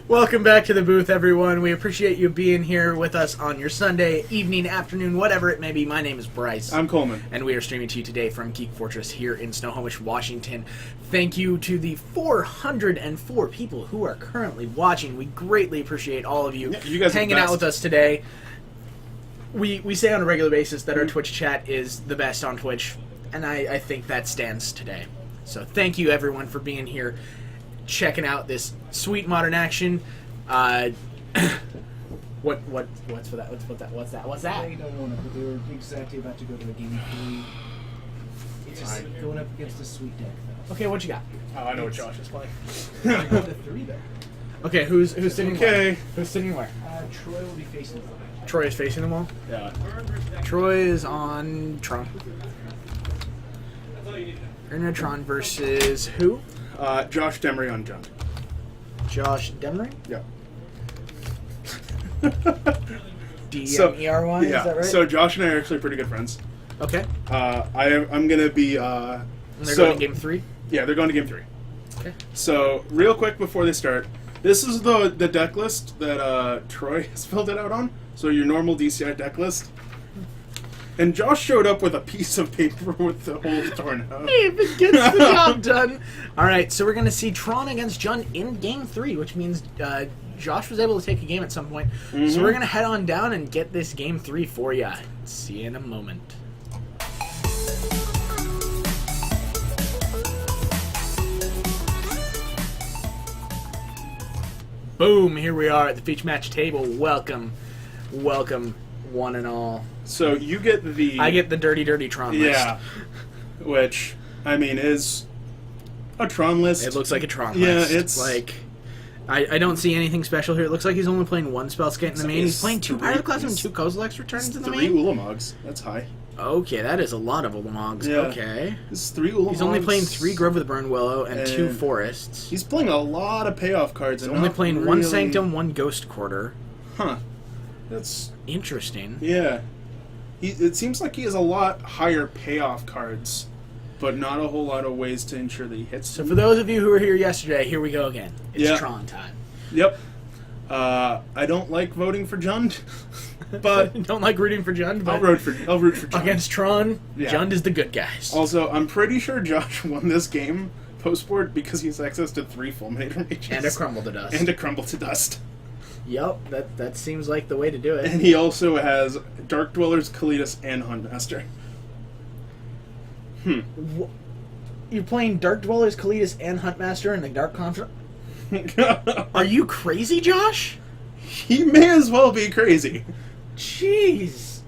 Welcome back to the booth, everyone. We appreciate you being here with us on your Sunday, evening, afternoon, whatever it may be. My name is Bryce. I'm Coleman. And we are streaming to you today from Geek Fortress here in Snohomish, Washington. Thank you to the 404 people who are currently watching. We greatly appreciate all of you, Yeah, you guys are the hanging out best. with us today. We say on a regular basis that our Twitch chat is the best on Twitch, and I think that stands today. So thank you, everyone, for being here, checking out this sweet modern action. What's for that? What's that? They don't want to, but they were exactly about to go to a game 3. It's just going up against a sweet deck, though. Okay, what you got? Oh, I know what Josh is playing. They're going to 3, though. Okay, who's sitting Okay. where? Who's sitting where? Troy will be facing them. Troy is facing them all? Yeah. Troy is on Tron. Tron versus who? Josh Demery on Junk. Josh Demery? Yeah. D-M-E-R-Y, yeah. is that right? So Josh and I are actually pretty good friends. Okay. I'm gonna be. And they're going to game 3? Yeah, they're going to game 3. Okay. So real quick before they start, this is the deck list that Troy has filled it out on. So your normal DCI deck list. And Josh showed up with a piece of paper with the holes torn out. Hey, if it gets the job done. All right, so we're going to see Tron against Jun in game 3, which means Josh was able to take a game at some point. So we're going to head on down and get this game 3 for you. See you in a moment. Boom, here we are at the feature match table. Welcome, one and all. So you get the. I get the dirty Tron list. Yeah. Which, I mean, is a Tron list. It looks like a Tron Yeah, list. it's- like I don't see anything special here. It looks like he's only playing one spell skate in the main. He's It's playing 2 three- Pirate Class and it's- 2 Kozilek's returns It's in the 3 main. Ulamogs. That's high. Okay, that is a lot of Ulamogs. Yeah. Okay. It's 3 Ulamogs. He's only playing 3 Grove of the Burn Willow and 2 And Forests. He's playing a lot of payoff cards. He's and only not playing 1 really- Sanctum, 1 Ghost Quarter. Huh. That's Interesting. yeah. It seems like he has a lot higher payoff cards, but not a whole lot of ways to ensure that he hits. So for those of you who were here yesterday, here we go again. It's Yeah. Tron time. Yep. I don't like voting for Jund, but Don't like rooting for Jund, but I'll root for Jund. against Tron, Yeah. Jund is the good guys. Also, I'm pretty sure Josh won this game post-board because he has access to 3 Fulminator Mages. And a Crumble to Dust. And a Crumble to Dust. Yep, that seems like the way to do it. And he also has Dark Dwellers, Kalitas, and Huntmaster. You're playing Dark Dwellers, Kalitas, and Huntmaster in the Dark Contra? Are you crazy, Josh? He may as well be crazy. Jeez.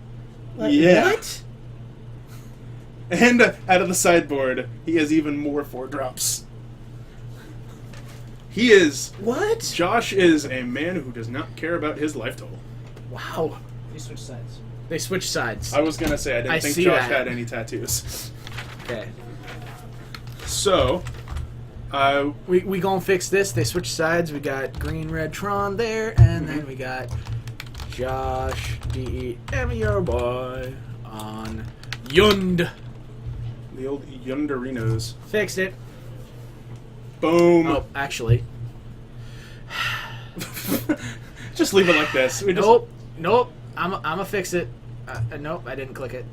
Like, Yeah. What? And out of the sideboard, he has even more 4-drops. He is... What? Josh is a man who does not care about his life total. Wow. They switch sides. They switch sides. I was gonna say I didn't I think see Josh that. had any tattoos. Okay. So, We gonna fix this. They switch sides. We got green, red Tron there, and then we got Josh D.E.M. your boy on Yund. the old Yunderinos. Fixed it. Boom. Oh, actually. Just leave it like this. We just, Nope. I'ma fix it. Nope, I didn't click it.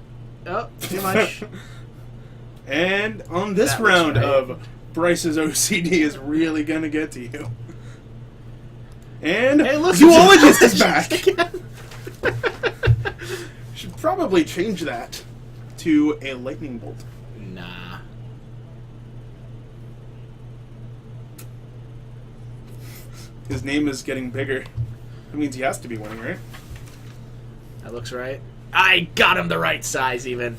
Oh, too much. And on this That looks round right. of Bryce's OCD is really gonna get to you. And Hey, look, Zoologist is back. again. Should probably change that to a lightning bolt. Nah. His name is getting bigger. That means he has to be winning, right? That looks right. I got him the right size, even.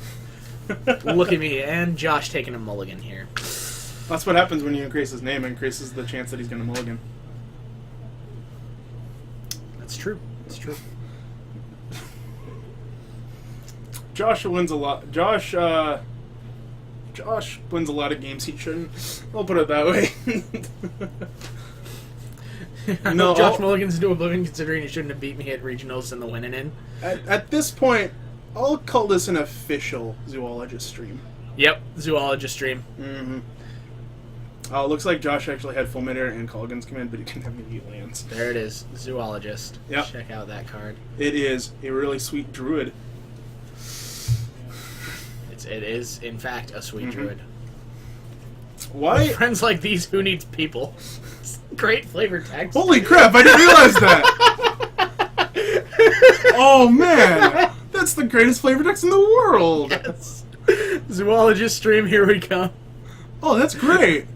Look at me, and Josh taking a mulligan here. That's what happens when you increase his name. It increases the chance that he's going to mulligan. That's true. It's true. Josh wins a lot. Josh wins a lot of games he shouldn't. I'll put it that way. No, Josh I'll- Mulligan's into Oblivion, considering he shouldn't have beat me at regionals in the winning in. At this point, I'll call this an official zoologist stream. Yep, zoologist stream. Mm-hmm. Looks like Josh actually had Fulminator and Colgan's command, but he didn't have any lands. There it is, zoologist. Yep. Check out that card. It is a really sweet druid. It is, in fact, a sweet druid. Why? Friends like these, who needs people? Great flavor text. Holy crap, I didn't realize that! Oh man! That's the greatest flavor text in the world! Yes. Zoologist stream, here we come. Oh, that's great!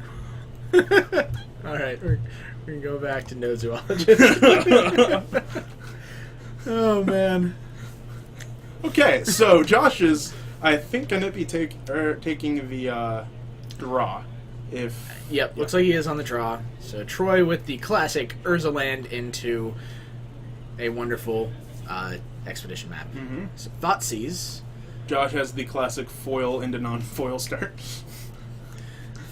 Alright, we're gonna go back to no zoologist. Oh, man. Okay, so Josh is, I think, gonna be taking the draw. Yep, looks like he is on the draw. So Troy with the classic Urza land into a wonderful expedition map. Mm-hmm. So Thoughtseize. Josh has the classic foil into non-foil start.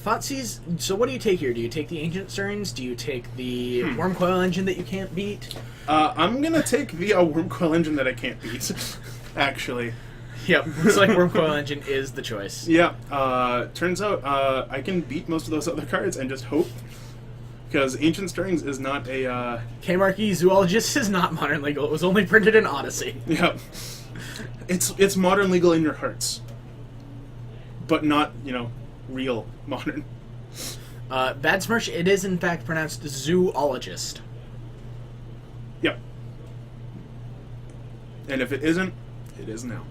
Thoughtseize, so what do you take here? Do you take the Ancient Stirrings? Do you take the Wormcoil engine that you can't beat? I'm gonna take the Wormcoil engine that I can't beat, actually. Yep, looks like Wormcoil engine is the choice. Yeah, turns out I can beat most of those other cards and just hope. Because Ancient Stirrings is not a... K-Marky Zoologist is not modern legal. It was only printed in Odyssey. Yeah. It's modern legal in your hearts. But not, real modern. Bad Smirch, it is in fact pronounced Zoologist. Yep. And if it isn't, it is now.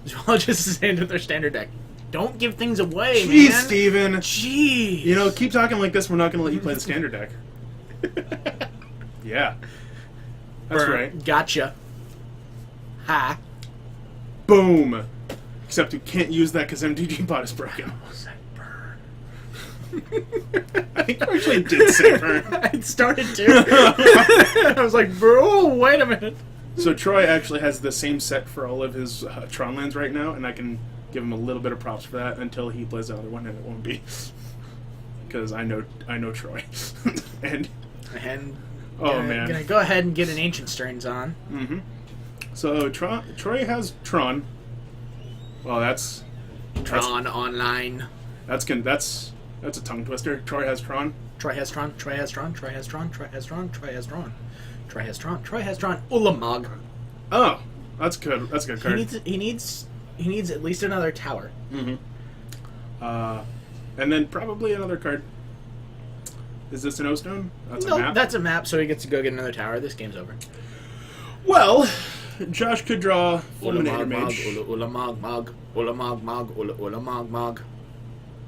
Zoologist is into their standard deck. Don't give things away, Jeez, man. Steven! Jeez. Keep talking like this, we're not going to let you play the standard deck. Yeah. That's Burn. right. Gotcha. Ha. Boom! Except you can't use that because MTG bot is broken. I think you actually did say burn. I started to. I was like, bro, wait a minute. So Troy actually has the same set for all of his Tron lands right now, and I can give him a little bit of props for that until he plays the other one, and it won't be. Because I know Troy. And oh man. Gonna go ahead and get an Ancient Stirrings on. Mm-hmm. So Troy has Tron. Well, that's Tron online. that's a tongue twister. Troy has Tron. Troy has Tron. Troy has Tron. Troy has Tron. Troy has Tron. Troy has Tron. Troy has Tron. Troy has Tron. Ulamog. Oh, that's good. That's a good card. He needs at least another tower. Mm-hmm. And then probably another card. Is this an O-Stone? That's a map? That's a map, so he gets to go get another tower. This game's over. Well, Josh could draw Fulminator Ulamog, Mage. Ulamog, Mog. Ulamog, Mog. Ulamog, Mog.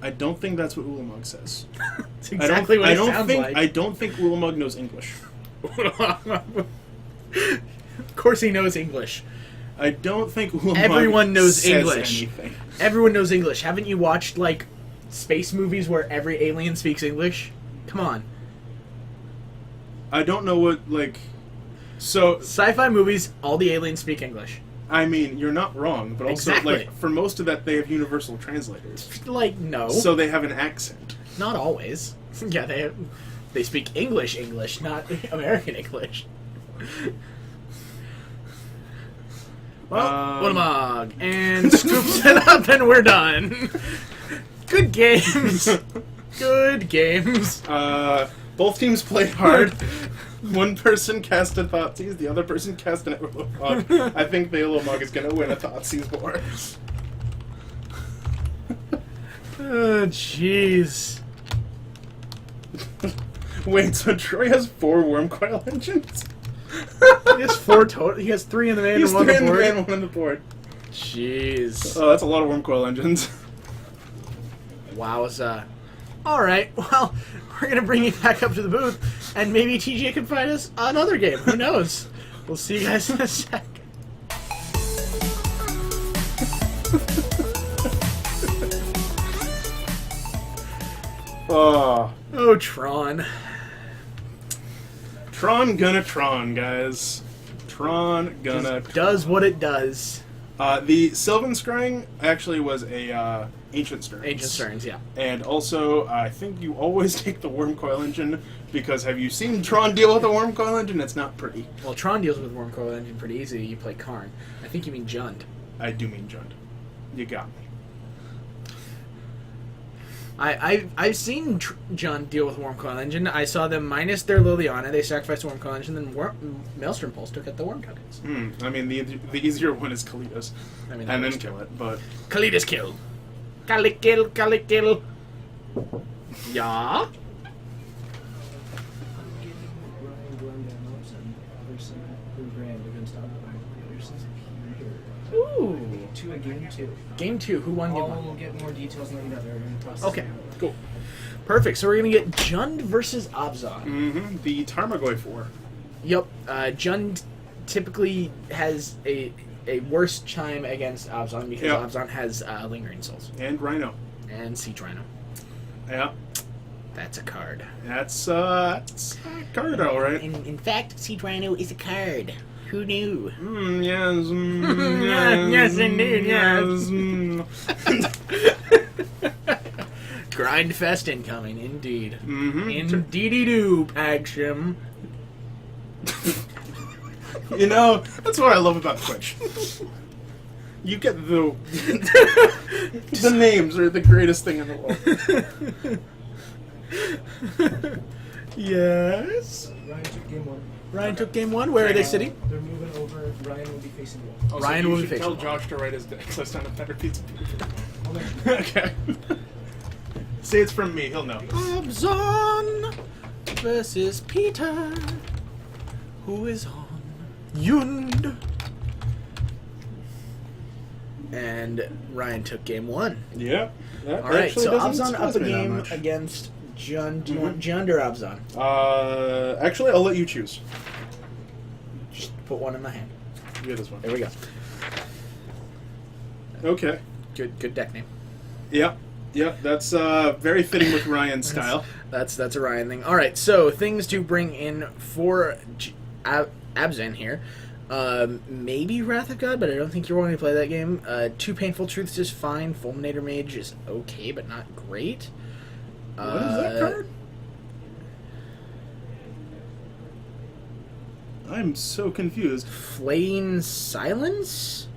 I don't think that's what Ulamog says. That's exactly what it sounds like. I don't think Ulamog knows English. Of course he knows English. I don't think Ulamog Everyone knows says English. anything. Everyone knows English. Haven't you watched, like, space movies where every alien speaks English? Come on. I don't know what, so... Sci-fi movies, all the aliens speak English. I mean, you're not wrong, but also, Exactly. like, for most of that, they have universal translators. Like, no. So they have an accent. Not always. Yeah, they speak English, not American English. Well, what a mug. And scoops it up and we're done. Good games. Good games. Both teams played hard. One person cast a Thoughtseize, the other person cast an Ilomog. I think the Ilomog is going to win a Thoughtseize war. Oh, jeez. Wait, so Troy has 4 Wormcoil engines? He has 4 total. He has 3 in the main He's and 1 on 3 the in the board. man, 1 on the board. Jeez. Oh, that's a lot of Wormcoil engines. Wowza. Alright, well, we're going to bring you back up to the booth, and maybe TJ can find us another game. Who knows? We'll see you guys in a sec. Oh. Oh, Tron. Tron gonna Tron, guys. Tron gonna Tron. Does what it does. The Sylvan Scrying actually was a Ancient Stearns. Ancient Stearns, yeah. And also, I think you always take the Wormcoil engine, because have you seen Tron deal with a Wormcoil engine? It's not pretty. Well, Tron deals with Wormcoil Engine pretty easy. You play Karn. I think you mean Jund. I do mean Jund. You got me. I've seen Jund deal with Wormcoil Engine. I saw them minus their Liliana. They sacrificed Wormcoil Engine, then Maelstrom Pulse took out the Worm tokens. I mean, the easier one is Kalitos. I mean, And then kill it, but... Kalidas kill. Kali kill. Yeah? Ooh. To a game 2. Game 2. Who won game 1? We'll get more details and let you know. They're in the process. Okay, cool. Perfect. So we're going to get Jund versus Abzan. The Tarmogoyf 4. Yep. Jund typically has a worse chime against Abzan because Yep. Abzan has Lingering Souls. And Rhino. And Siege Rhino. Yeah. That's a card. That's a card, alright. In fact, Siege Rhino is a card. Who knew? Yes. Yes, indeed, yes. Grindfest incoming, indeed. Indeedy-doo, Pagshim. You know, that's what I love about Twitch. You get the... the names are the greatest thing in the world. Yes. Ryan took game 1. Ryan took game 1. Where are they sitting? They're moving over. Ryan will be facing you. Also, Ryan you will be should tell facing- Josh to write his deck list on a better pizza. Okay. Okay. Say it's from me, he'll know. Abzan versus Peter. Who is on Yund? And Ryan took game 1. Yeah. That All right, actually so doesn't Abzan up surprise a me that game much. against Jund. Do you want Jund or Abzan? Actually, I'll let you choose. Just put one in my hand. Yeah, this one. There we go. Okay. Good deck name. Yeah. Yeah, that's very fitting with Ryan's style. That's a Ryan thing. All right, so things to bring in for Abzan here. Maybe Wrath of God, but I don't think you're going to play that game. 2 Painful Truths is fine. Fulminator Mage is okay, but not great. What is that card? I'm so confused. Flaying Silence?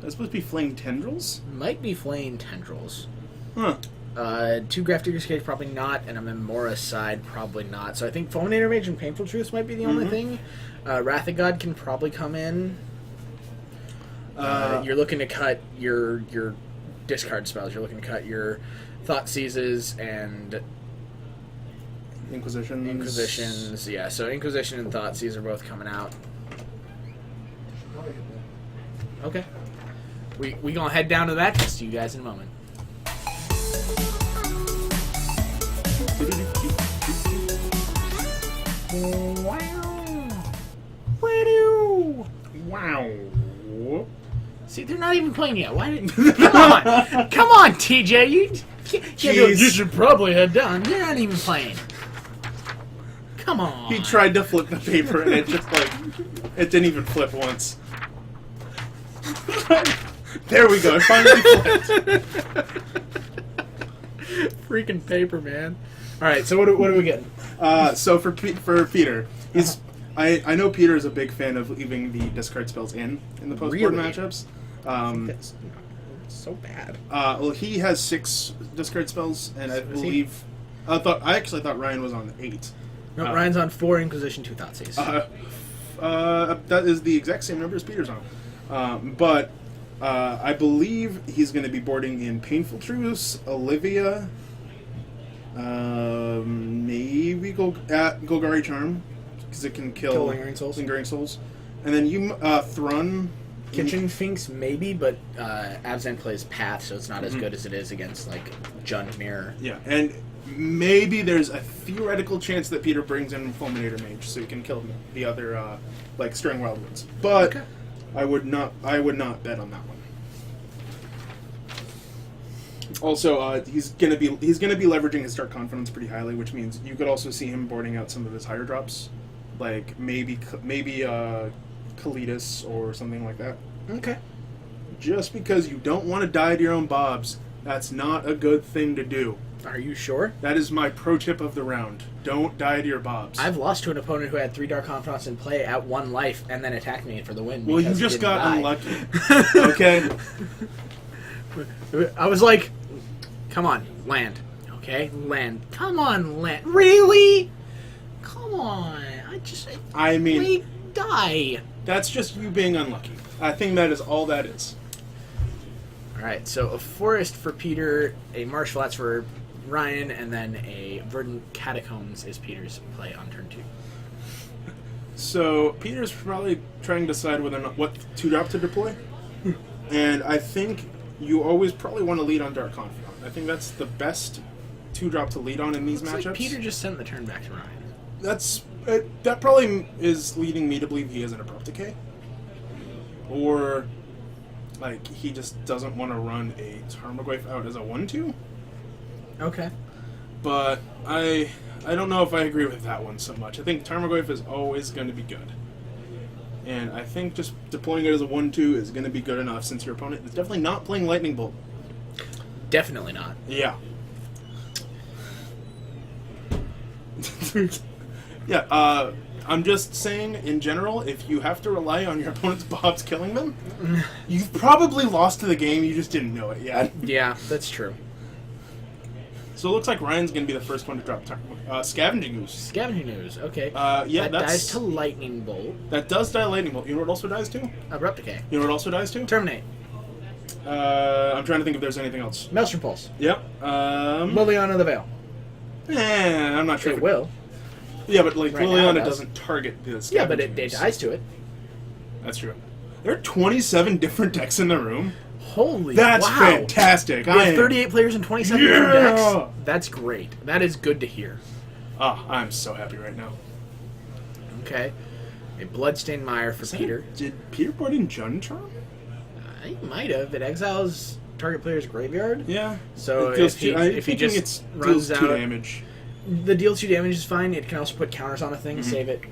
That's supposed to be Flaying Tendrils? Might be Flaying Tendrils. Huh. 2 Grafdigger's Cage, probably not, and a Memora's Side, probably not. So I think Fulminator Mage and Painful Truths might be the only thing. Wrath of God can probably come in. You're looking to cut your discard spells. You're looking to cut your Thought Seizes and Inquisitions. Yeah, so Inquisition and Thought Seize are both coming out. Okay. We gonna head down to that. See you guys in a moment. Wow. See, they're not even playing yet. Why did? Come on, TJ. You should probably head down. They're not even playing. Come on. He tried to flip the paper and it just like it didn't even flip once. There we go. It finally flipped. Freaking paper, man. All right, so what are we getting? So for Peter, he's. I know Peter is a big fan of leaving the discard spells in the post-board Really? matchups. That's so bad. Well, he has 6 discard spells, and I Is he? believe I actually thought Ryan was on 8. No, Ryan's on 4 Inquisition, 2 Thoughtseize. That is the exact same number as Peter's on. But I believe he's going to be boarding in Painful Truce, Olivia, maybe Golgari Charm, because it can kill Lingering Souls. Lingering Souls. And then you Thrun. Kitchen Finks, maybe, but Abzan plays Path, so it's not as good as it is against, like, Jund Mirror. Yeah, and maybe there's a theoretical chance that Peter brings in Fulminator Mage, so he can kill the other, like, Stirring Wildwoods. But Okay. I would not bet on that one. Also, he's gonna be leveraging his Dark Confidence pretty highly, which means you could also see him boarding out some of his higher drops, like maybe Kalidas or something like that. Okay. Just because you don't want to die to your own Bobs, that's not a good thing to do. Are you sure? That is my pro tip of the round. Don't die to your Bobs. I've lost to an opponent who had 3 Dark Confidants in play at 1 life and then attacked me for the win. Well, you because he just didn't got die. unlucky. Okay? I was like, come on, land. Okay? Land. Come on, land. Really? Come on. I mean, We die. that's just you being unlucky. I think that is all that is. Alright, so a Forest for Peter, a Marsh Flats for Ryan, and then a Verdant Catacombs is Peter's play on turn 2. So, Peter's probably trying to decide whether or not what 2-drop to deploy. And I think you always probably want to lead on Dark Confidant. I think that's the best 2-drop to lead on in these Looks matchups. like Peter just sent the turn back to Ryan. That probably is leading me to believe he has an Abrupt Decay. Or, like, he just doesn't want to run a Tarmogoyf out as a 1-2. Okay. But I don't know if I agree with that one so much. I think Tarmogoyf is always going to be good. And I think just deploying it as a 1-2 is going to be good enough since your opponent is definitely not playing Lightning Bolt. Definitely not. Yeah. Yeah, I'm just saying, in general, if you have to rely on your opponent's Bobs killing them, you've probably lost to the game, you just didn't know it yet. Yeah, that's true. So it looks like Ryan's going to be the first one to drop Scavenging Ooze. Scavenging News, okay. Yeah, that that's... dies to Lightning Bolt. That does die Lightning Bolt. You know what also dies to? Abrupt Decay. You know what also dies to? Terminate. I'm trying to think if there's anything else. Maelstrom Pulse. Yep. Liliana the Veil. I'm not sure. It will. Yeah, but like Right now Liliana it does. doesn't target the Yeah, Scavenging but it Ooze. dies to it. That's true. There are 27 different decks in the room. Holy That's wow. fantastic. We have 38 players and 27 Yeah! different decks. That's great. That is good to hear. I'm so happy right now. Okay. A Bloodstained Mire for Peter. Did Peter board in Jund Charm? He might have. It exiles target player's graveyard. Yeah. So It deals if he, two- I'm if he thinking just it's runs deals 2 out, damage. the deal 2 damage is fine. It can also put counters on a thing, save it,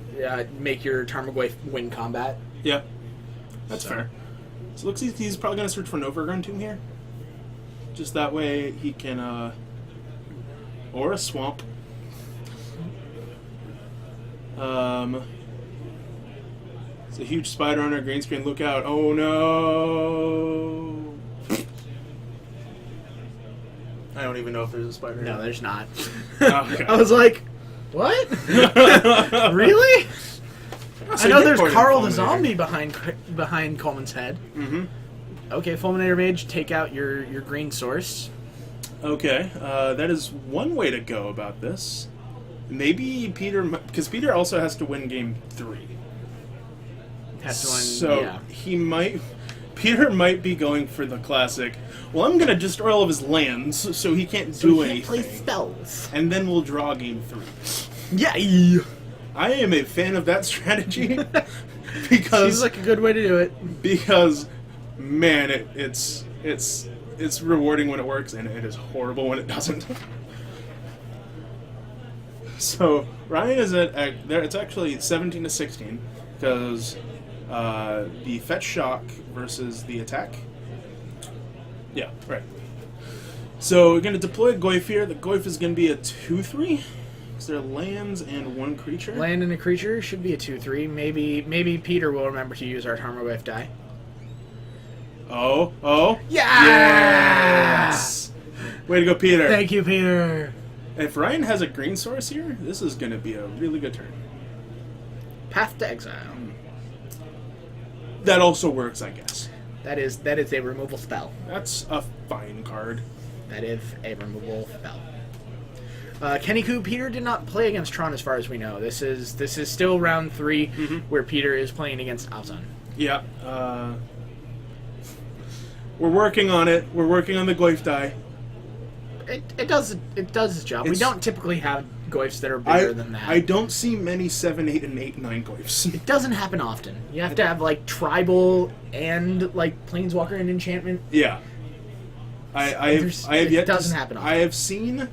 make your Tarmogoyf win combat. Yeah. That's So. fair. So it looks like he's probably going to search for Novergrun Tomb here. Just that way he can, or a Swamp. It's a huge spider on our green screen. Look out. Oh no. I don't even know if there's a spider. No, there's not. Okay. I was like, what? Really? I know there's Carl the Zombie behind Coleman's head. Mm-hmm. Okay, Fulminator Mage, take out your green source. Okay, that is one way to go about this. Maybe Peter, because Peter also has to win game 3. Has to win, So yeah. Peter might be going for the classic, well, I'm going to destroy all of his lands so he can't do He anything. can't play spells. And then we'll draw game 3. Yeah. I am a fan of that strategy because Seems like a good way to do it. because man, it's rewarding when it works and it is horrible when it doesn't. So Ryan is at there. It's actually 17-16 because the Fetch Shock versus the Attack. Yeah, right. So we're going to deploy Goyf here. The Goyf is going to be a 2/3. Because they're lands and 1 creature. Land and a creature should be a 2/3. Maybe Peter will remember to use our Tarmogoyf die. Oh. Yes! Way to go, Peter. Thank you, Peter. If Ryan has a green source here, this is going to be a really good turn. Path to Exile. That also works, I guess. That is a removal spell. That's a fine card. That is a removal spell. Kenny Koo, Peter did not play against Tron as far as we know. This is still round 3 where Peter is playing against Alzon. Yeah. We're working on it. We're working on the Goyf die. It does its job. We don't typically have Goyfs that are bigger than that. I don't see many 7, 8, and 8, 9 Goyfs. It doesn't happen often. You have to have like tribal and like planeswalker and enchantment. Yeah. It doesn't happen often. I have seen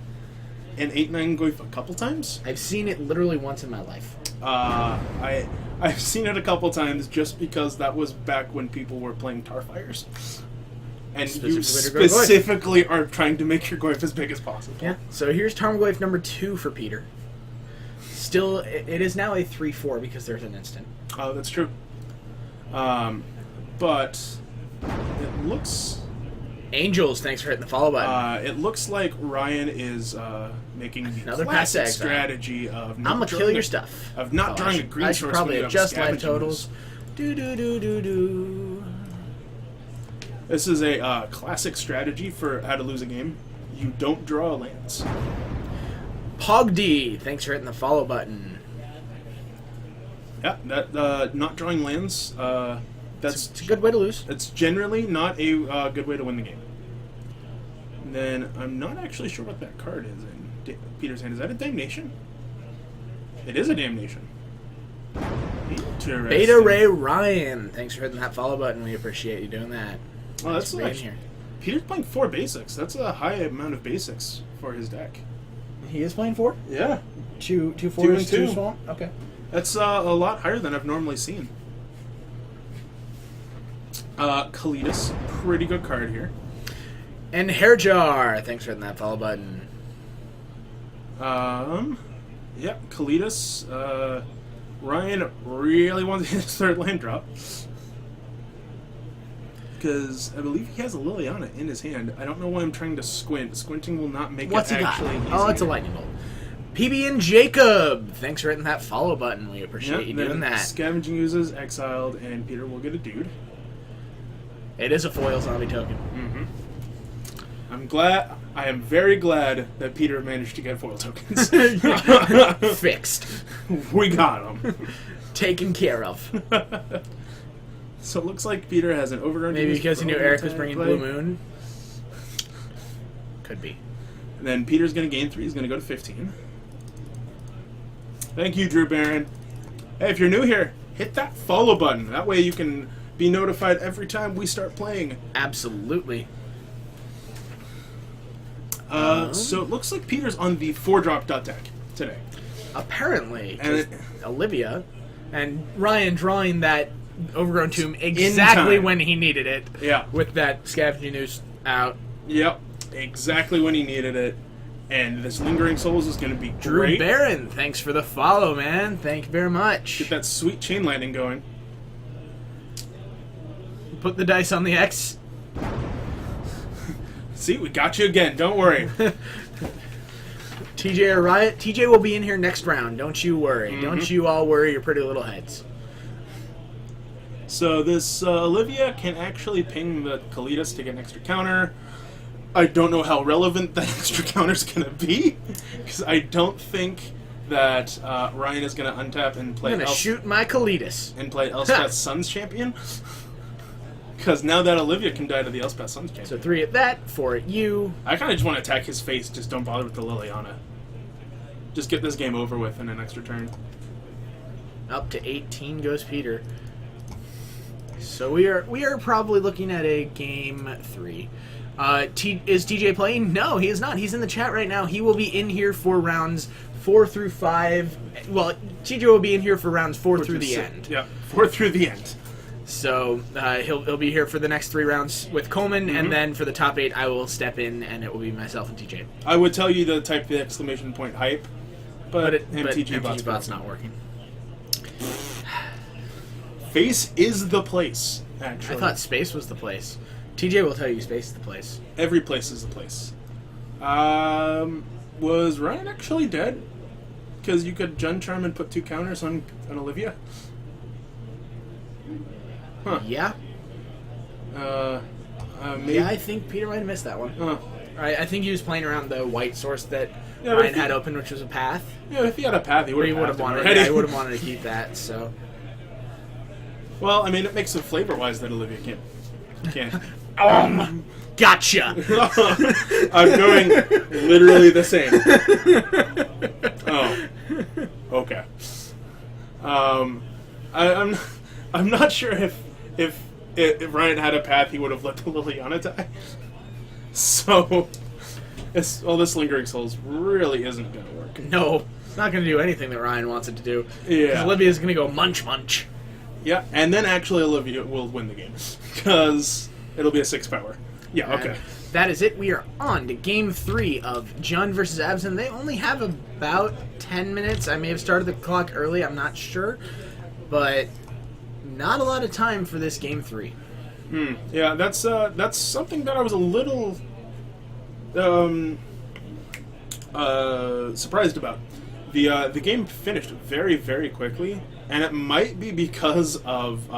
an 8/9 Goyf a couple times. I've seen it literally once in my life. I've seen it a couple times just because that was back when people were playing Tarfires. And you specifically are trying to make your Goyf as big as possible. Yeah. So here's Tarmogoyf number 2 for Peter. Still, it is now a 3/4 because there's an instant. Oh, that's true. But it looks... Angels, thanks for hitting the follow button. It looks like Ryan is making Another classic pass strategy of I'm gonna kill your stuff. Of not drawing a green I should source probably when you have adjust life scavenging totals. Do. This is a classic strategy for how to lose a game. You don't draw lands. Pogdy, thanks for hitting the follow button. Yeah, that not drawing lands. That's It's a good way to lose. It's generally not a good way to win the game. And then I'm not actually sure what that card is in Peter's hand. Is that a Damnation? It is a Damnation. Interesting. Beta Ray Ryan, thanks for hitting that follow button. We appreciate you doing that. Oh, that's Thanks for being actually, here. Peter's playing 4 basics. That's a high amount of basics for his deck. He is playing 4? Yeah. Two 2 4s, and 2 2. swamp? Okay. That's a lot higher than I've normally seen. Kalidas, pretty good card here. And Hairjar, thanks for hitting that follow button. Yep, Kalidas. Ryan really wants to hit his 3rd land drop. Because I believe he has a Liliana in his hand. I don't know why I'm trying to squint. Squinting will not make What's it he got? actually easier. Oh, it's a lightning bolt. PB and Jacob, thanks for hitting that follow button. We appreciate you doing that. Scavenging uses exiled, and Peter will get a dude. It is a foil zombie token. I am very glad that Peter managed to get foil tokens. Fixed. We got him. Taken care of. So it looks like Peter has an overgrown. Maybe because he knew for Eric was attack bringing play. Blue Moon. Could be. And then Peter's going to gain 3. He's going to go to 15. Thank you, Drew Barron. Hey, if you're new here, hit that follow button. That way you can be notified every time we start playing. Absolutely. So it looks like Peter's on the 4-drop dot deck today. Apparently. And Olivia and Ryan drawing that Overgrown Tomb exactly time. when he needed it. Yeah. With that Scavenging Noose out. Yep. Exactly when he needed it. And this Lingering Souls is going to be Drew great. Barron, thanks for the follow, man. Thank you very much. Get that sweet chain lightning going. Put the dice on the X. See, we got you again. Don't worry. TJ or Riot? TJ will be in here next round. Don't you worry. Don't you all worry your pretty little heads. So this Olivia can actually ping the Kalidas to get an extra counter. I don't know how relevant that extra counter is going to be, because I don't think that Ryan is going to untap and play. I'm gonna shoot my Kalidas. And play Elspeth's Sun's Champion. Because now that Olivia can die to the Elspeth Sun's Champion. So 3 at that, 4 at you. I kind of just want to attack his face. Just don't bother with the Liliana. Just get this game over with in an extra turn. Up to 18 goes Peter. So we are probably looking at a game 3. Is TJ playing? No, he is not. He's in the chat right now. He will be in here for rounds 4 through 5. Well, TJ will be in here for rounds 4 through the end. Yeah, 4 through the end. So he'll be here for the next 3 rounds with Coleman, and then for the top 8, I will step in, and it will be myself and TJ. I would tell you to type the exclamation point hype, but MTG bot's not working. Face is the place, actually. I thought space was the place. TJ will tell you space is the place. Every place is the place. Was Ryan actually dead? Because you could Jun Charm and put 2 counters on Olivia? Huh. Yeah. Maybe. Yeah, I think Peter might have missed that one. I think he was playing around the white source that Yeah, but Ryan if he- had open, which was a path. Yeah, if he had a path, he But he would would have wanted. already. Yeah, he would have wanted to keep that. So. Well, I mean, it makes it flavor-wise that Olivia can't. Gotcha. I'm going literally the same. Oh, okay. I'm not sure if Ryan had a path, he would have let the Liliana die. So, this Lingering Souls really isn't going to work. No, it's not going to do anything that Ryan wants it to do. Yeah. Because Olivia's going to go munch. Yeah, and then actually Olivia will win the game because it'll be a 6-power. Yeah, okay. And that is it. We are on to Game 3 of Jun versus Absinthe. They only have about 10 minutes. I may have started the clock early. I'm not sure. But not a lot of time for this Game 3. Yeah, that's something that I was a little surprised about. The game finished very, very quickly, and it might be because of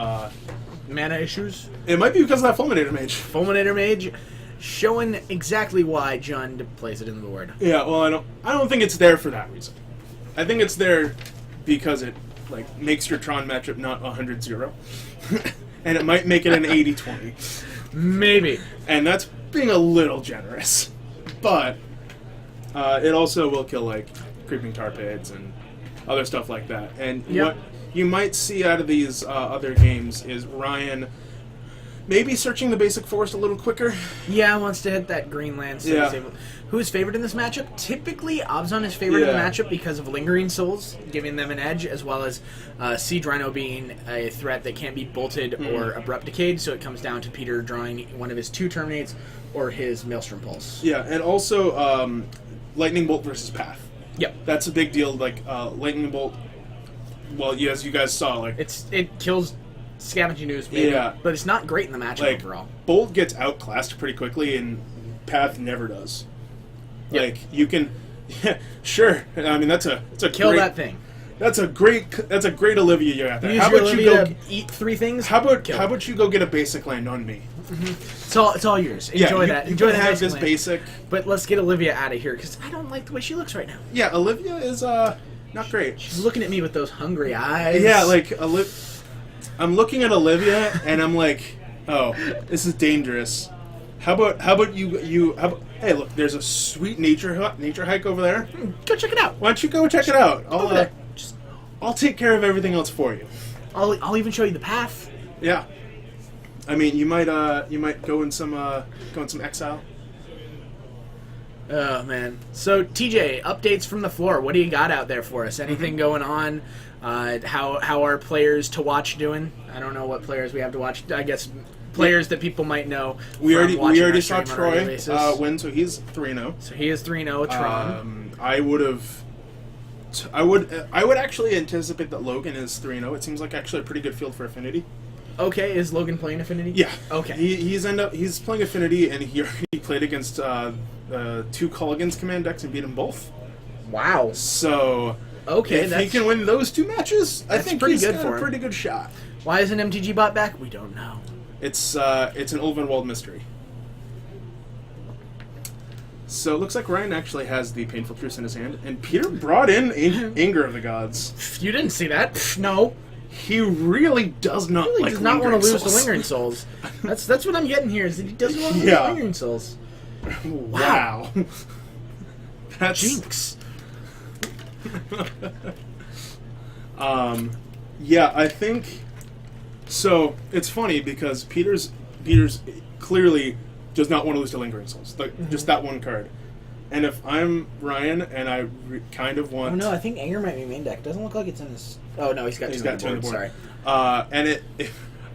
Mana issues. it might be because of that Fulminator Mage. Fulminator Mage showing exactly why Jun plays it in the board. Yeah, well, I don't think it's there for that reason. I think it's there because it makes your Tron matchup not 100-0, and it might make it an 80-20. Maybe. And that's being a little generous. But it also will kill, Creeping Tarpades and other stuff like that. And Yep. what you might see out of these other games is Ryan maybe searching the basic forest a little quicker. Yeah, wants to hit that green land. So Yeah. he's able- Who is favored in this matchup? Typically, Abzan is favored in the Yeah. matchup because of Lingering Souls, giving them an edge, as well as Siege Rhino being a threat that can't be bolted or abrupt decayed, so it comes down to Peter drawing one of his 2 Terminates or his Maelstrom Pulse. Yeah, and also Lightning Bolt versus Path. Yep. That's a big deal. Lightning Bolt, well, as you guys saw, It kills Scavenging Ooze, maybe, Yeah. but it's not great in the matchup overall. Bolt gets outclassed pretty quickly, and Path never does. Yep. You can, yeah, sure. I mean, that's a Kill great, that thing. That's a great Olivia you got there. Use How your about you Olivia go? to eat 3 things. How Kill. about you go get a basic land on me? It's all yours. Enjoy that. You Enjoy can that have basic this land. basic. But let's get Olivia out of here because I don't like the way she looks right now. Yeah, Olivia is not great. She's looking at me with those hungry eyes. Yeah, I'm looking at Olivia and I'm like, oh, this is dangerous. How about you? Hey, look, there's a sweet nature hike over there. Go check it out. Why don't you go check it out? Over there. I'll take care of everything else for you. I'll even show you the path. Yeah. I mean, you might go in some exile. Oh man. So TJ, updates from the floor. What do you got out there for us? Anything going on? How are players to watch doing? I don't know what players we have to watch. I guess players that people might know. We from watching already our saw stream on a regular Troy basis. win, so he's 3-0. So he is 3-0 with Tron. I would actually anticipate that Logan is 3-0. It seems like actually a pretty good field for Affinity. Okay, is Logan playing Affinity? Yeah. Okay. He's playing Affinity, and he already played against 2 Culligan's command decks and beat them both. Wow. So Okay, if he can win those 2 matches, I that's think pretty he's good got for a him. pretty good shot. Why isn't MTG bot back? We don't know. It's an Ulvenwald mystery. So it looks like Ryan actually has the Painful Truce in his hand, and Peter brought in Anger of the Gods. You didn't see that? No. He really does not He like does not want to Lingering lose Souls. the Lingering Souls. That's what I'm getting here. Is that he doesn't want to lose Yeah. the Lingering Souls. Wow. That's Jinx. Yeah, I think so. It's funny because Peter's clearly does not want to lose to Lingering Souls, just that one card. And if I'm Ryan and I kind of want, Oh no, I think Anger might be main deck. Doesn't look like it's in his. Oh no, he's got two on the board. Sorry. And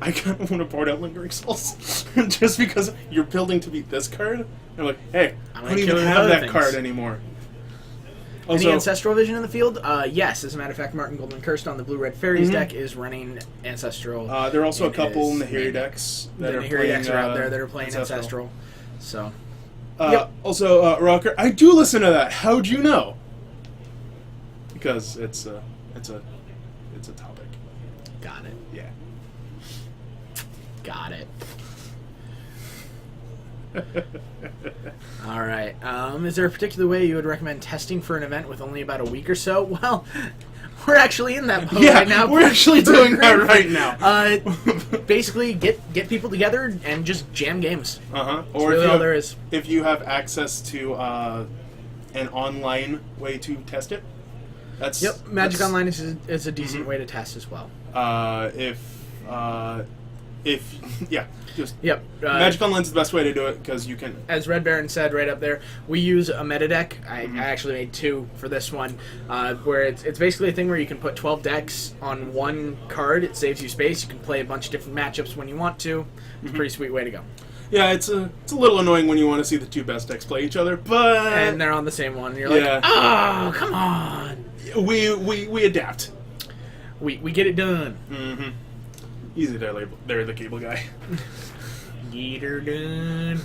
I kind of want to board out Lingering Souls just because you're building to beat this card. And I'm like, hey, I might don't kill even it with have other that things. card anymore. Any Ancestral Vision in the field? Yes. As a matter of fact, Martin Goldman Cursed on the Blue Red Fairies deck is running Ancestral. there are also a in couple his Nahiri main decks The that are Nahiri playing, decks are out there that are playing Ancestral. So, Yep. Also, Rocker, I do listen to that. How'd you know? Because it's a topic. got it. Yeah. Got it. All right. Is there a particular way you would recommend testing for an event with only about a week or so? Well, we're actually in that mode right now. we're actually doing that right now. Basically, get people together and just jam games. Or really if you all have, there is. if you have access to an online way to test it, that's Yep, Magic that's, Online is a decent way to test as well. Yep. Magic Online is the best way to do it because you can. As Red Baron said right up there, we use a meta deck. I actually made 2 for this one, where it's basically a thing where you can put 12 decks on one card. It saves you space. You can play a bunch of different matchups when you want to. It's a pretty sweet way to go. Yeah, it's a little annoying when you want to see the 2 best decks play each other, but And they're on the same one. And you're Yeah. like, oh, come on. we adapt. We get it done. Easy there, there, the cable guy. Get her done.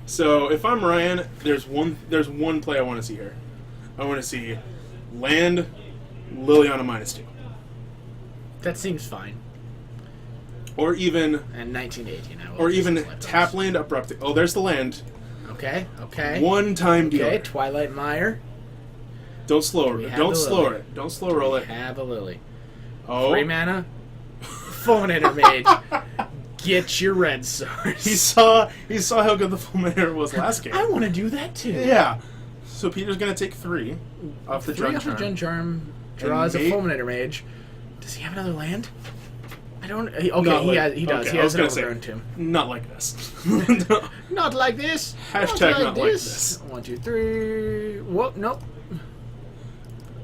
So if I'm Ryan, there's one play I want to see here. I want to see land Liliana -2, That seems fine. or even And 1918. I will or just even select those. tap land Abrupt. Oh, there's the land. Okay. One time deal. Okay, Twilight Mire. Don't slow We it. have Don't the slow Lily. it. Don't slow roll it. Have a Lily. Oh, 3 mana. Fulminator Mage. Get your red swords. he saw how good the Fulminator was last game. I want to do that too. Yeah. So Peter's gonna take 3 off the 3 Jun off the Charm. Jun Charm. Draws a Mate- Fulminator Mage. Does he have another land? I don't. Okay, Not like- he does. okay, He I has was an gonna say, Overgrown Tomb. not like this. Not like this. Hashtag not like this. 1, 2, 3. Whoop. Nope.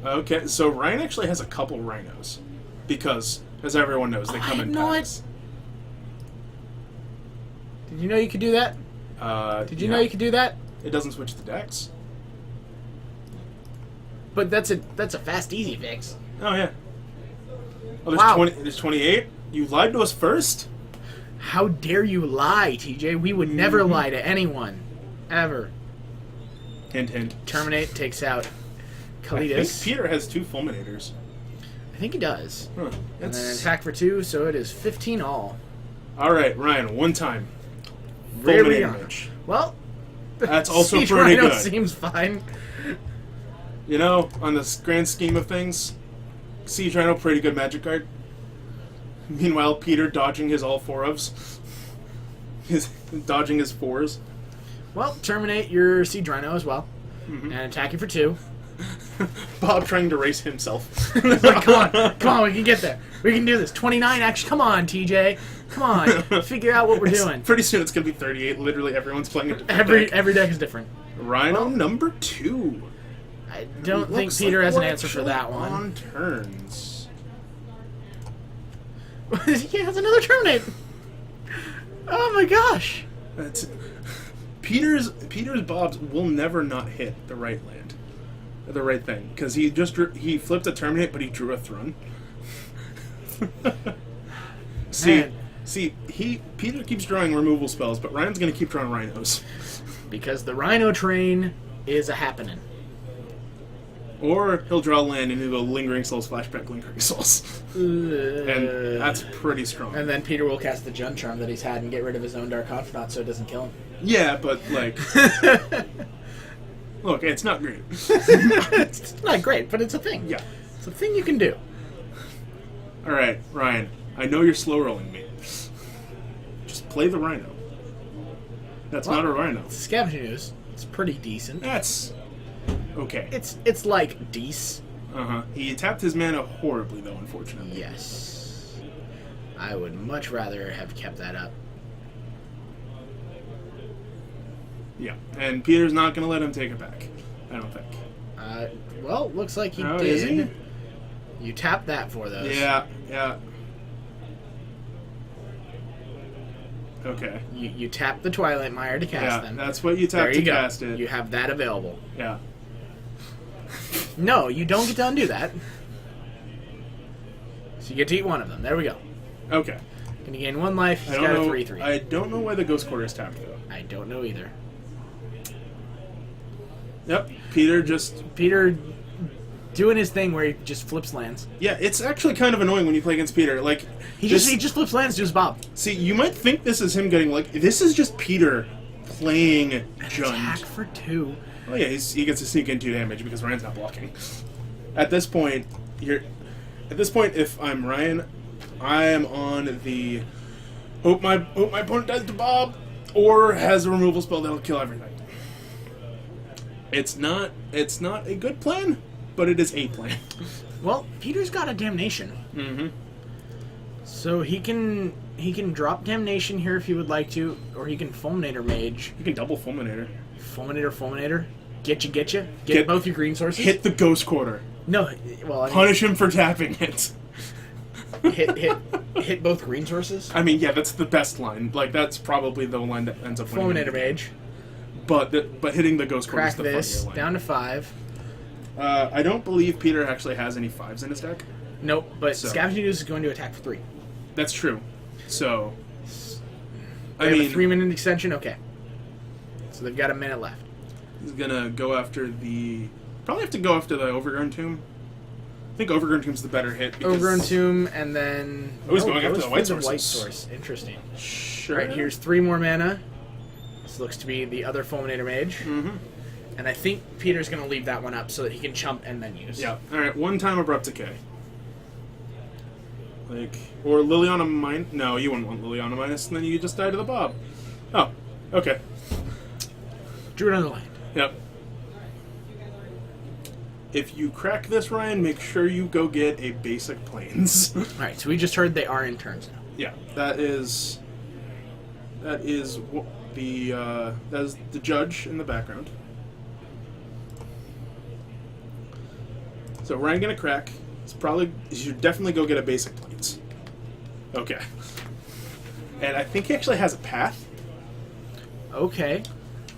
Okay, so Ryan actually has a couple rhinos. Because, as everyone knows, they I come in know it. packs. Did you know you could do that? Did you know you could do that? It doesn't switch the decks. But that's a fast, easy fix. Oh, yeah. Oh, there's Wow. 20. There's 28? You lied to us first? How dare you lie, TJ? We would never lie to anyone. Ever. Hint, hint. Terminate takes out I think Kalidas. Peter has 2 Fulminators. I think he does. Huh. And then attack for 2, so it is 15 all. Alright, Ryan, one time. There we Fulminator are. Mage. Well, That's also Siege pretty Rhino good. seems fine. You know, on the grand scheme of things, Siege Rhino, pretty good magic card. Meanwhile, Peter dodging his all 4-ofs. Dodging his 4s. Well, terminate your Siege Rhino as well. And attack you for 2. Bob trying to race himself. Like, come on, we can get there. We can do this. 29 action. Come on, TJ. Come on, figure out what we're doing. Pretty soon it's going to be 38. Literally everyone's playing a different deck. Every deck is different. Rhino number 2. I don't think Looks Peter like has an we're answer for actually that one. On turns. He has another terminate. Oh my gosh. That's Peter's Bobs will never not hit the right land, the right thing, because he flipped a terminate, but he drew a throne. Man. see, Peter keeps drawing removal spells, but Ryan's gonna keep drawing rhinos, Because the Rhino train is a happening. or he'll draw land and he'll go Lingering Souls, flashback Lingering Souls, and that's pretty strong. And then Peter will cast the Jun Charm that he's had and get rid of his own Dark Confidant so it doesn't kill him. Yeah, but like, look, it's not great. It's not great, but it's a thing. Yeah. It's a thing you can do. All right, Ryan. I know you're slow rolling me. Just play the Rhino. That's not a Rhino. It's Scavenging Ooze. It's pretty decent. That's okay. It's like Deece. He tapped his mana horribly, though, unfortunately. Yes. I would much rather have kept that up. Yeah, and Peter's not going to let him take it back. I don't think. Well, looks like he Oh, did. is he? You tapped that for those. Yeah. Okay. You tap the Twilight Mire to cast Yeah, them. that's what you There tap you to go. cast it. You have that available. Yeah. No, you don't get to undo that. So you get to eat one of them. There we go. Okay. Can you gain 1 life? I He's don't got a know. 3/3. I don't know why the Ghost Quarter is tapped though. I don't know either. Yep. Peter just. Peter doing his thing where he just flips lands. Yeah, it's actually kind of annoying when you play against Peter. Like He just flips lands to his Bob. See, you might think this is him getting like this is just Peter playing Attack Jund. for 2. Oh yeah, he gets to sneak in 2 damage because Ryan's not blocking. At this point, if I'm Ryan, I am on the hope my opponent dies to Bob or has a removal spell that'll kill everything. It's not a good plan, but it is a plan. Well, Peter's got a Damnation. Mm-hmm. So he can drop Damnation here if he would like to, or he can Fulminator Mage. You can double Fulminator. Fulminator. Get both your green sources. Hit the Ghost Quarter. No, well, I mean, Punish him for tapping it. hit both green sources. I mean, yeah, that's the best line. Like, that's probably the line that ends up winning. Fulminator Mage. But hitting the Ghost Quarter Crack is the this funnier line. down to 5. I don't believe Peter actually has any 5s in his deck. Nope, but So- Scavenging Ooze is going to attack for 3. That's true. So, They I have mean, a 3-minute extension. Okay, so they've got a minute left. he's gonna go after probably have to go after the Overgrown Tomb. I think Overgrown Tomb's the better hit. Because, Overgrown Tomb, and then Oh, he's going after goes the white for the white sources. source. Interesting. Sure. All right, here's 3 more mana. This looks to be the other Fulminator Mage. Mm-hmm. And I think Peter's going to leave that one up so that he can chump and then use. Yeah. All right. 1 time Abrupt Decay. Or Liliana minus. No, you wouldn't want Liliana minus, and then you just die to the Bob. Oh. Okay. Drew another land. Yep. If you crack this, Ryan, make sure you go get a basic Plains. All right, so we just heard they are in turns now. Yeah, that is the judge in the background. So Ryan gonna crack. You should definitely go get a basic Plains. Okay. And I think he actually has a path. Okay.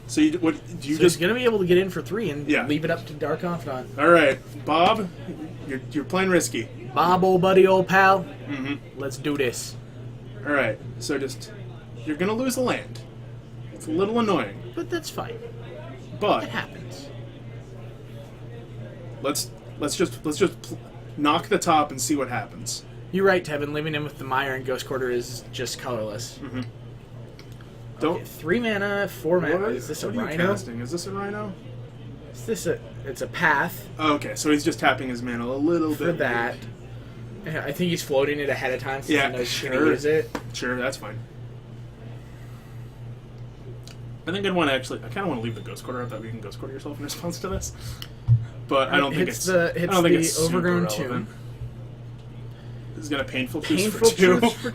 So you He's just going to be able to get in for 3 and Yeah. leave it up to Dark Confidant. all right, Bob? You're playing risky. Bob, old buddy, old pal, Mm-hmm. let's do this. All right, so you're gonna lose a land. It's a little annoying, But that's fine. but It happens. let's just knock the top and see what happens. You're right, Tevin. Leaving him with the Mire and Ghost Quarter is just colorless. Mm-hmm. Don't. Okay, 3 mana, 4 mana. What, Is this a what are you Rhino? casting? Is this a Rhino? Is this a? It's a path Oh, okay, so he's just tapping his mana a little for bit. that. Yeah, I think he's floating it ahead of time since Yeah, he knows he's going sure. to use it. Sure, that's fine. I think I kind of want to leave the Ghost Quarter. I thought we can Ghost Quarter yourself in response to this, but I don't think Hits it's. the I don't think it's super Overgrown relevant. Tomb. He's got a painful truce Painful for 2. Truth for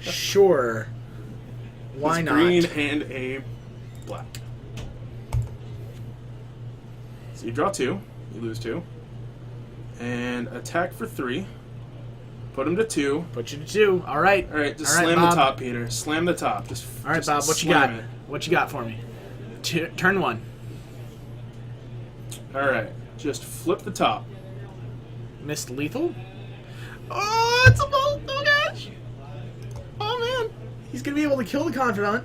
2. Sure. Why It's not? green and a black. So you draw 2, you lose 2, and attack for 3. Put him to 2. Put you to 2. All right. All right, just All right, slam Bob. the top, Peter. Slam the top. All right, just Bob. What you slam got? it. What you got for me? Turn 1. All right, just flip the top. Missed lethal. Oh, it's a bolt! Oh gosh! Oh man, he's gonna be able to kill the Confidant,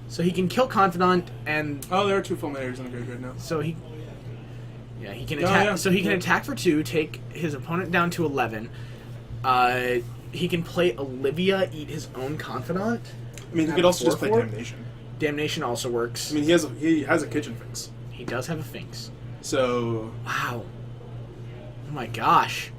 so he can kill Confidant, and Oh, there are 2 Fulminators in the graveyard now. so he can Oh, attack. yeah. So he can Yeah. attack for 2, take his opponent down to 11. He can play Olivia, eat his own Confidant. I mean, he Have could a also just play 4/4? Damnation. Damnation also works. I mean, he has a kitchen fix. He does have a Finks. So Wow. Oh my gosh.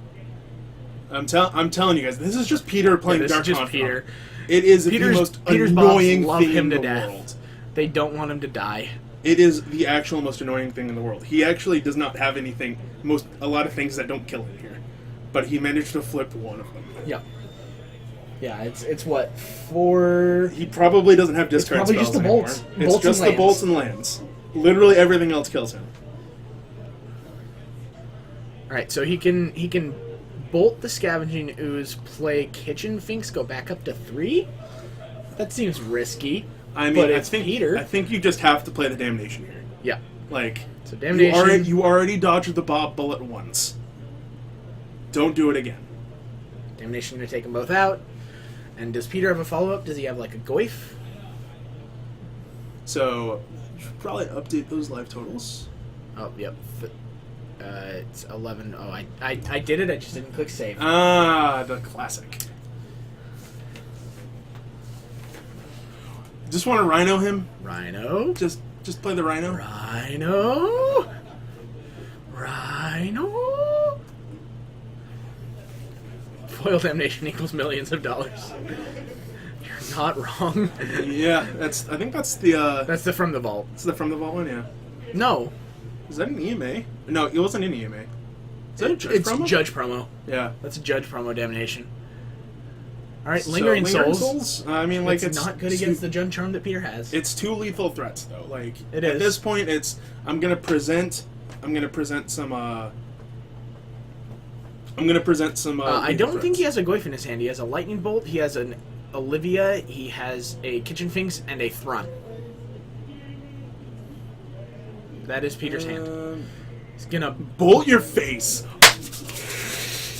I'm telling you guys, this is just Peter playing This Dark is just Confidant. Peter. It is Peter's the most Bobs annoying love thing him in to the death. world. They don't want him to die. It is the actual most annoying thing in the world. He actually does not have anything, a lot of things that don't kill in here, but he managed to flip one of them. Yep. Yeah, it's what 4. He probably doesn't have discard probably spells just the anymore. bolts. It's Bolts just and the bolts and lands. Literally everything else kills him. All right, so he can bolt the Scavenging Ooze, play Kitchen Finks, go back up to 3. That seems risky. I mean, but I it's think Peter. I think you just have to play the damnation here. Yeah. Like, So damnation. you already dodged the Bob bullet once. Don't do it again. Damnation going to take them both out. And does Peter have a follow-up? Does he have like a goif? So, you should probably update those live totals. Oh, yep. It's 11. Oh, I did it. I just didn't click save. Ah, the classic. Just want to rhino him. Rhino. Just play the rhino. Rhino. Rhino. Foil damnation equals millions of dollars. You're not wrong. Yeah, I think that's the That's the From the Vault. it's the from the vault one. Yeah. No. Is that an EMA? No, it wasn't an EMA. Is that a judge It's promo? Judge promo. Yeah. That's a Judge promo damnation. All right, So, Lingering Souls. I mean, like It's not good too- against the Judge charm that Peter has. It's two lethal threats though. Like It at is. this point, I'm gonna present some. I lethal don't think he threats. has a Goif in his hand. He has a Lightning Bolt, he has an Olivia, he has a Kitchen Finks, and a Thrun. That is Peter's hand. He's gonna Bolt your face.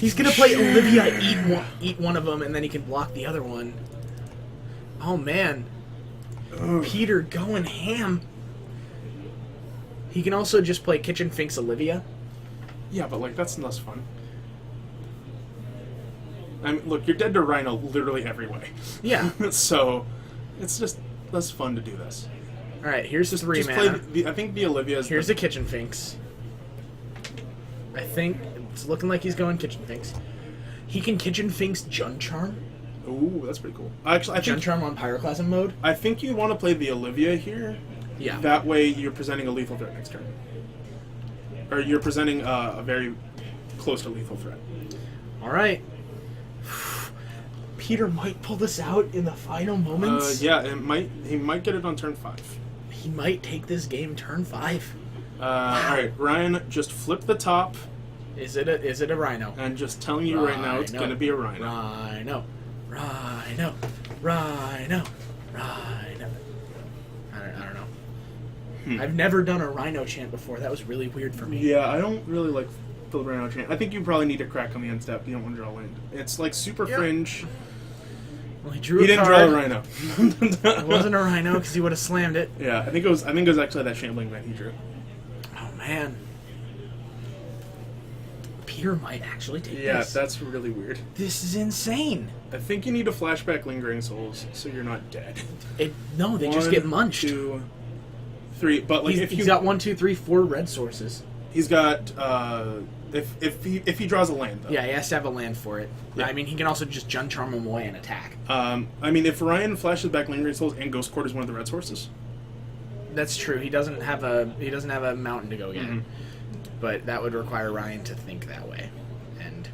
play Olivia, eat one of them, and then he can block the other one. Oh man, Peter going ham. He can also just play Kitchen Finks Olivia. Yeah, but like that's less fun. I mean, look, you're dead to Rhino literally every way. Yeah. So it's just less fun to do this. All right, here's Just 3 play mana. I think the Olivia is. Here's the Kitchen Finks. I think it's looking like he's going Kitchen Finks. He can Kitchen Finks Jun Charm. Ooh, that's pretty cool. Actually, I Jun think Charm on Pyroclasm mode. I think you want to play the Olivia here. Yeah. That way, you're presenting a lethal threat next turn, or you're presenting a very close to lethal threat. All right. Peter might pull this out in the final moments. Yeah, he might get it on turn 5. He might take this game turn 5. All right, Ryan, just flip the top, Is it a Rhino? and just telling you right now, it's Rhino. gonna be a Rhino. Rhino. Rhino. Rhino. Rhino. I don't know. I've never done a Rhino chant before. That was really weird for me. Yeah, I don't really like the Rhino chant. I think you probably need to crack on the end step. You don't want to draw land. It's like super Yep. fringe. Well, he drew He a didn't card. draw a Rhino. It wasn't a Rhino because he would have slammed it. Yeah, I think it was actually that shambling man he drew. Oh man. Peter might actually take Yeah, this. that's really weird. This is insane. I think you need to flashback Lingering Souls so you're not dead. No, they just get munched. 1, 2, 3. But like He's got 1, 2, 3, 4 red sources. he's got if he draws a land though. Yeah, he has to have a land for it. Yeah. I mean, he can also just Jun Charm him away and attack. I mean, if Ryan flashes back Lingering Souls and Ghost Court is one of the red sources. That's true. He doesn't have a mountain to go get. Mhm. But that would require Ryan to think that way, and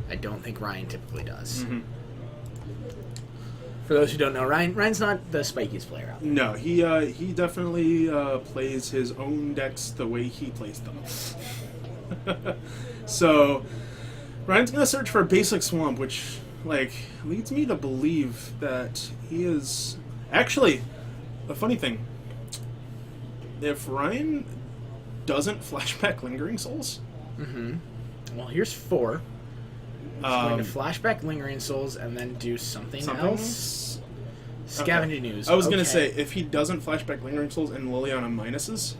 I don't think Ryan typically does. Mm-hmm. For those who don't know, Ryan's not the spikiest player out there. No, he definitely plays his own decks the way he plays them. So Ryan's gonna search for a basic swamp, which like leads me to believe that he is actually a funny thing. If Ryan doesn't flashback Lingering Souls, Well, here's 4. He's going to um, flashback Lingering Souls and then do something else. Scavenging Ooze. I was gonna Okay. say if he doesn't flashback Lingering Souls and Liliana minuses,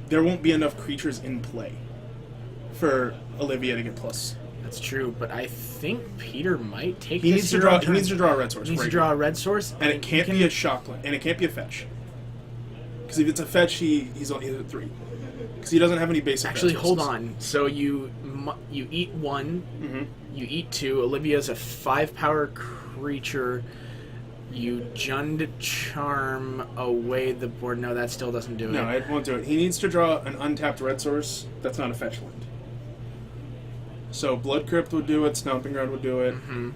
there won't be enough creatures in play for Olivia to get plus. That's true, but I think Peter might take. He this needs to hero draw. He turn. needs to draw a red source. He needs to right draw now. a red source, and it can't be a shockland, and it can't be a fetch. Because if it's a fetch, he's at 3. Because he doesn't have any basic. Actually, red hold sources. on. So you eat 1, Mhm. you eat 2. Olivia's a 5-power creature. You Jund Charm away the board. No, that still doesn't do it. No, it won't do it. He needs to draw an untapped red source that's not a fetch land. So Blood Crypt would do it. Stomping Ground would do it. Mm-hmm.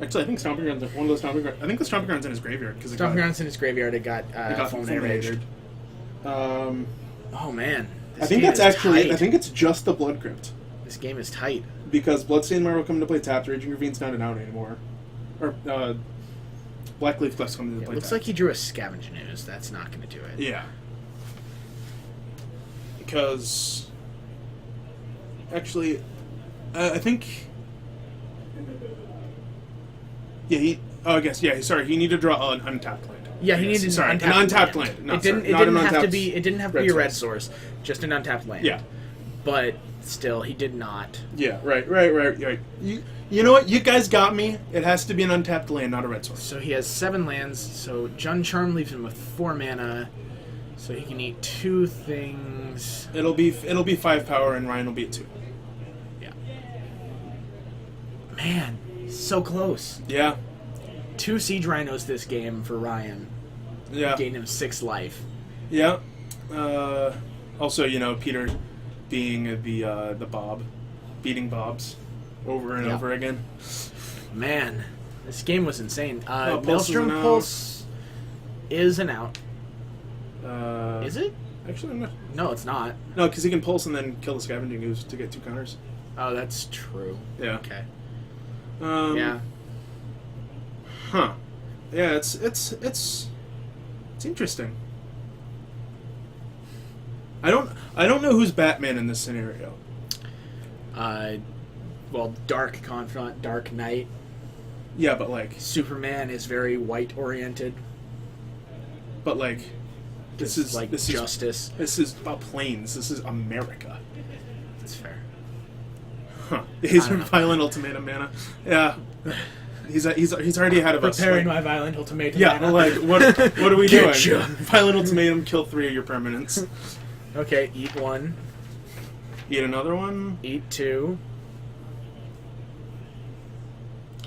Actually, I think Stomping Ground's one of those Stomping Grounds. I think the Stomping Ground's in his graveyard because Stomping Ground's in his graveyard. It got, it got fulminated. fulminated. Oh man, I this think game that's is actually. tight. I think it's just the Blood Crypt This game is tight. because Bloodstained Mire will come into play tapped. Raging Ravine's not an out anymore, or Blackleaf Cliff's coming into It play. looks like he drew a Scavenge News. That's not going to do it. Yeah. Because actually, I think. Yeah, he. Oh, I guess. Yeah, sorry. He needed to draw an untapped land. Yeah, he Yes, needed sorry, an an untapped land. No, it didn't. sorry, It not didn't an have to untapped be. It didn't have to red be a red source. Just an untapped land. Yeah. But still, he did not. Yeah. Right. You know what? You guys got me. It has to be an untapped land, not a red source. So he has 7 lands. So Jun Charm leaves him with 4 mana. So he can eat 2 things. It'll be 5 power, and Ryan will be at 2. Yeah. Man, so close. Yeah. 2 Siege Rhinos this game for Ryan. Yeah. Gained him 6 life. Yeah. Also, Peter being the Bob, beating Bobs over and Yeah. over again. Man, this game was insane. Pulse is Maelstrom an out. Pulse is an out. Is it? Actually, I'm not. No, it's not. No, because he can pulse and then kill the scavenging ooze to get 2 counters. Oh, that's true. Yeah. Okay. Yeah. Huh. Yeah, it's interesting. I don't know who's Batman in this scenario. Well, Dark Confront, Dark Knight. Yeah, but like, Superman is very white oriented. this is like this justice. This is about planes. This is America. That's fair. Huh. He's I don't know. Violent Ultimatum mana. Yeah. He's already ahead of us. Preparing Like, my violent ultimatum. yeah, mana. like what are we doing? Get ya. Violent Ultimatum, kill 3 of your permanents. Okay, eat 1, Eat another one. eat 2.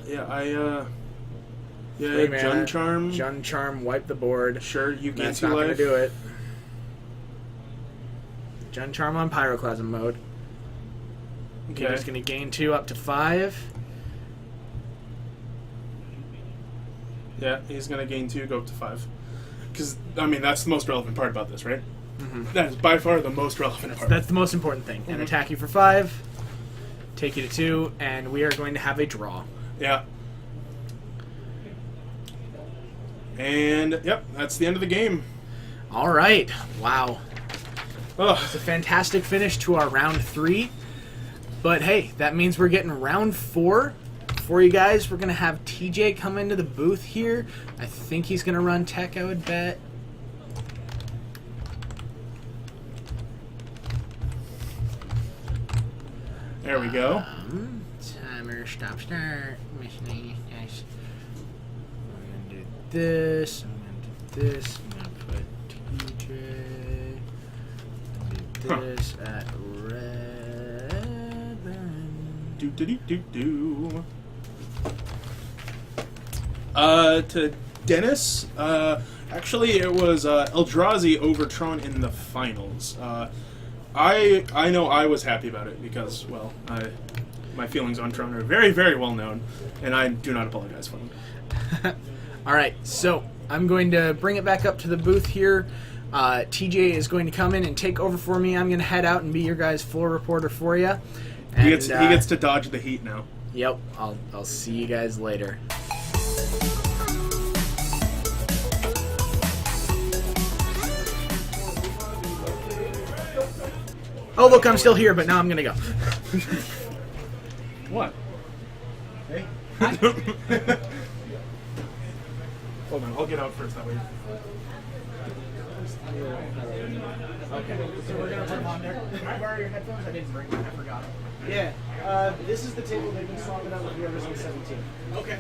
Yeah, Three mana. Jun Charm. Jun Charm, wipe the board. Sure, you gain That's 2 not life. going to do it. Jun Charm on Pyroclasm mode. Okay. Peter's going to gain 2 up to 5. Yeah, he's gonna gain 2, go up to 5. Because that's the most relevant part about this, right? Mhm. That is by far the most relevant part. That's the most important thing. And attack you for 5, take you to 2, and we are going to have a draw. Yeah. And yep, that's the end of the game. All right. Wow. Ugh. It's a fantastic finish to our round 3. But hey, that means we're getting round 4 for you guys. We're going to have TJ come into the booth here. I think he's going to run tech, I would bet. There we go. Timer, stop, start. Mission, nice. We're going to do this. I'm going to do this. I'm going to put TJ. I'm going to do this at red. Do. To Dennis. Actually, it was Eldrazi over Tron in the finals. I know I was happy about it because, well, my feelings on Tron are very, very well known, and I do not apologize for them. All right, so I'm going to bring it back up to the booth here. TJ is going to come in and take over for me. I'm going to head out and be your guys' floor reporter for you. And, He gets to dodge the heat now. Yep, I'll see you guys later. Oh, look, I'm still here, but now I'm going to go. What? Hey. Hold on, I'll get out first that way. Okay, so we're going to put them on there. Can I borrow your headphones? I didn't bring them. I forgot. Yeah, this is the table they've been swapping out with whoever's in 17. Okay.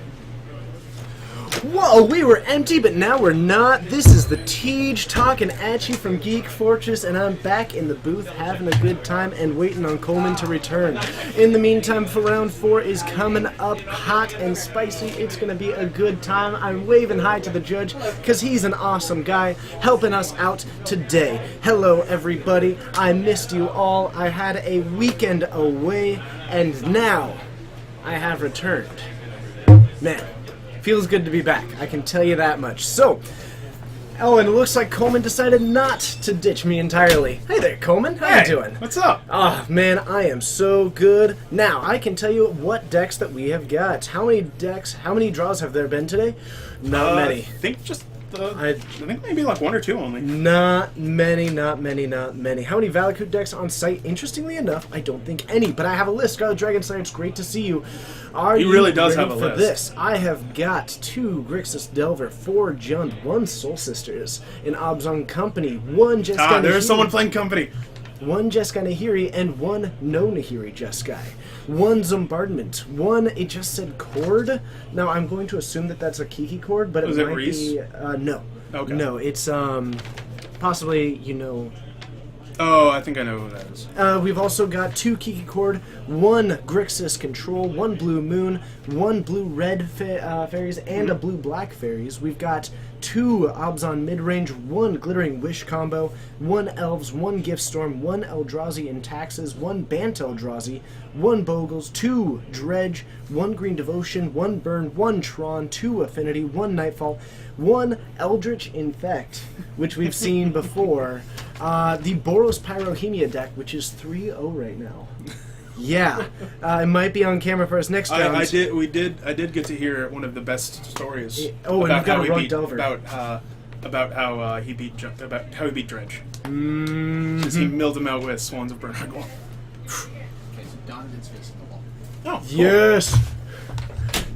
Whoa, we were empty, but now we're not. This is the Tej talking at you from Geek Fortress, and I'm back in the booth having a good time and waiting on Coleman to return. In the meantime, for round 4 is coming up hot and spicy. It's going to be a good time. I'm waving hi to the judge because he's an awesome guy helping us out today. Hello, everybody. I missed you all. I had a weekend away, and now I have returned. Man. Feels good to be back, I can tell you that much. So, Oh, and it looks like Coleman decided not to ditch me entirely. Hey there, Coleman. How you doing? What's up? Ah, man, I am so good. Now, I can tell you what decks that we have got. How many draws have there been today? Not many. I think I think maybe like 1 or 2 only. Not many. How many Valakut decks on site? Interestingly enough, I don't think any, but I have a list. Scarlet Dragon Slayer, it's great to see you. Are He you really does ready have a for list. this? I have got 2 Grixis Delver, 4 Jund, 1 Soul Sisters, an Obzon Company, 1 Jeskai There's Nahiri, someone playing company. 1 Jeskai Nahiri, and 1 no Nahiri Jeskai. 1 Zombardment, 1, it just said Chord. Now, I'm going to assume that that's a Kiki Chord, but Was it it might Reese? be... no. Okay. No, it's, possibly, Oh, I think I know who that is. We've also got 2 Kiki Chord, 1 Grixis Control, 1 Blue Moon, 1 Blue-Red Fairies, and a Blue-Black Fairies. We've got 2 Obzon Midrange, 1 Glittering Wish combo, 1 Elves, 1 Gift Storm, 1 Eldrazi in Taxes, 1 Bant Eldrazi, 1 Bogles, 2 Dredge, 1 Green Devotion, 1 Burn, 1 Tron, 2 Affinity, 1 Nightfall, 1 Eldritch Infect, which we've seen before. The Boros Pyrohemia deck, which is 3-0 right now. Yeah, it might be on camera for us next round. I did get to hear one of the best stories. Oh, and about you've got how a he Rug beat Delver. about how he beat Dredge. Mm-hmm. Because he milled him out with Swans of Bernhagel. Okay, so Donovan's facing the wall. Oh, cool. Yes!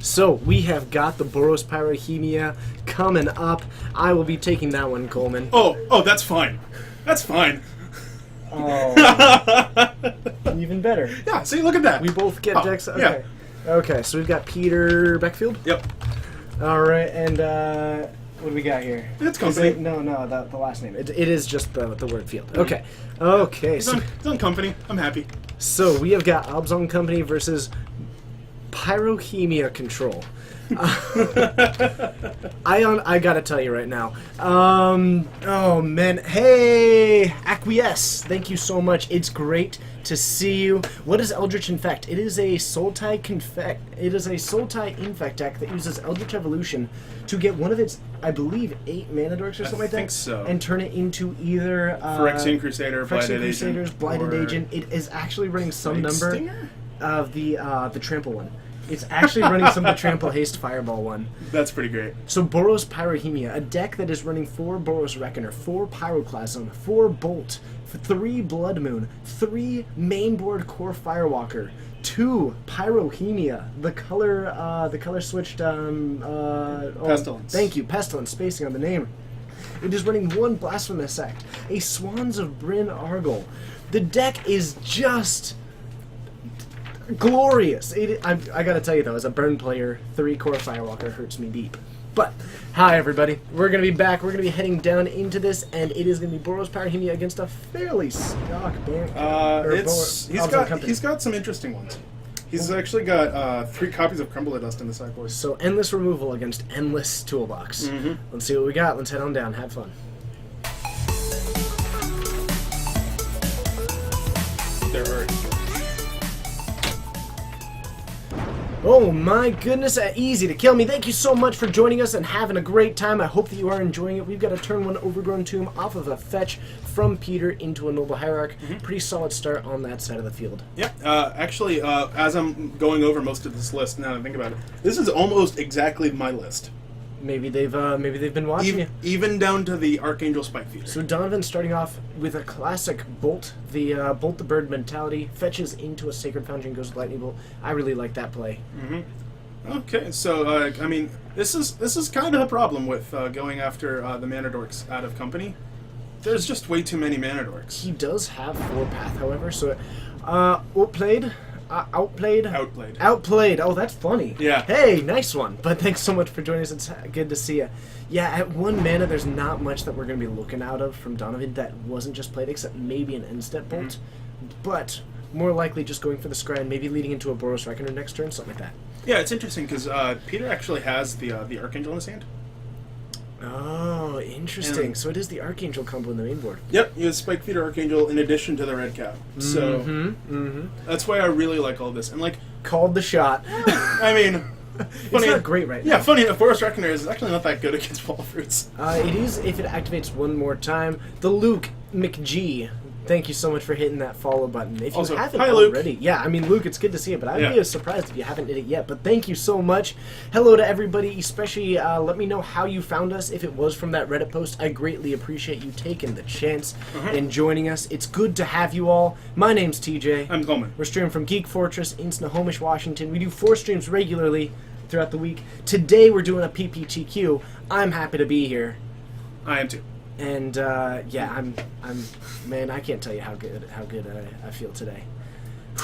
So, we have got the Boros Pyrohemia coming up. I will be taking that one, Coleman. Oh, that's fine. That's fine. Oh. Even better. Yeah, see, look at that. We both get Oh, decks. yeah. Okay. Okay, so we've got Peter Beckfield. Yep. Alright, and what do we got here? It's Is company. it- no, the last name. It is just the word field. Okay. Okay, It's so, on company. I'm happy. so we have got Obzon Company versus Pyrohemia Control. I gotta tell you right now. Oh man, hey, Acquiesce. Thank you so much. It's great to see you. What is Eldritch Infect? It is a Sultai Infect deck that uses Eldritch Evolution to get one of its, I believe, 8 mana dorks or something like that. think so. And turn it into either Phyrexian Crusader, Blighted Crusaders, Agent, Blighted or Agent. It is actually running some Plague number Stinger? of the trample one. It's actually running some of the Trample Haste Fireball one. That's pretty great. So Boros Pyrohemia, a deck that is running 4 Boros Reckoner, 4 Pyroclasm, 4 Bolt, 3 Blood Moon, 3 mainboard Core Firewalker, 2 Pyrohemia, the color switched Pestilence. Thank you, Pestilence, spacing on the name. It is running 1 Blasphemous Act, a Swans of Bryn Argol. The deck is just glorious. I gotta tell you though, as a burn player, 3 Core Firewalker hurts me deep. But, hi everybody, we're gonna be back, we're gonna be heading down into this, and it is gonna be Boros Pyrohemia against a fairly stock band. He's got some interesting ones. He's actually got 3 copies of Crumbler Dust in the sideboard. So, endless removal against endless toolbox. Let's see what we got, let's head on down, have fun. There are. Oh my goodness, easy to kill me. Thank you so much for joining us and having a great time. I hope that you are enjoying it. We've got a turn 1 Overgrown Tomb off of a fetch from Peter into a Noble Hierarch. Pretty solid start on that side of the field. Yep. Actually, as I'm going over most of this list, now that I think about it, this is almost exactly my list. Maybe they've been watching you. Even down to the Archangel Spike Feeder. So Donovan starting off with a classic Bolt, the Bolt the Bird mentality, fetches into a Sacred Foundry and goes with Lightning Bolt. I really like that play. Okay, so I mean, this is kind of a problem with going after the Mana Dorks out of company. There's just way too many Mana Dorks. He does have 4 path, however, so outplayed. Outplayed. Oh, that's funny. Yeah. Hey, nice one. But thanks so much for joining us. It's good to see you. Yeah, at 1 mana, there's not much that we're going to be looking out of from Donovan that wasn't just played, except maybe an end-step Bolt. But more likely just going for the scry and maybe leading into a Boros Reckoner next turn, something like that. Yeah, it's interesting because Peter actually has the Archangel in his hand. Oh, interesting. And- So it is the Archangel combo in the main board. Yep, you have Spike Feeder Archangel in addition to the Red Cap. So that's why I really like all this. And like, Called the shot. I mean, It's not great right now. Yeah, funny enough, Boros Reckoner is actually not that good against wall fruits. It is if it activates one more time. The Luke McG, thank you so much for hitting that follow button. If you Also, haven't hi, Luke. already, yeah, I mean, Luke, it's good to see you, but I'd Yeah. be surprised if you haven't hit it yet. But thank you so much. Hello to everybody, especially let me know how you found us. If it was from that Reddit post, I greatly appreciate you taking the chance and joining us. It's good to have you all. My name's TJ. I'm Coleman. We're streaming from Geek Fortress in Snohomish, Washington. We do 4 streams regularly throughout the week. Today we're doing a PPTQ. I'm happy to be here. I am too. And yeah, I'm man, I can't tell you how good I feel today.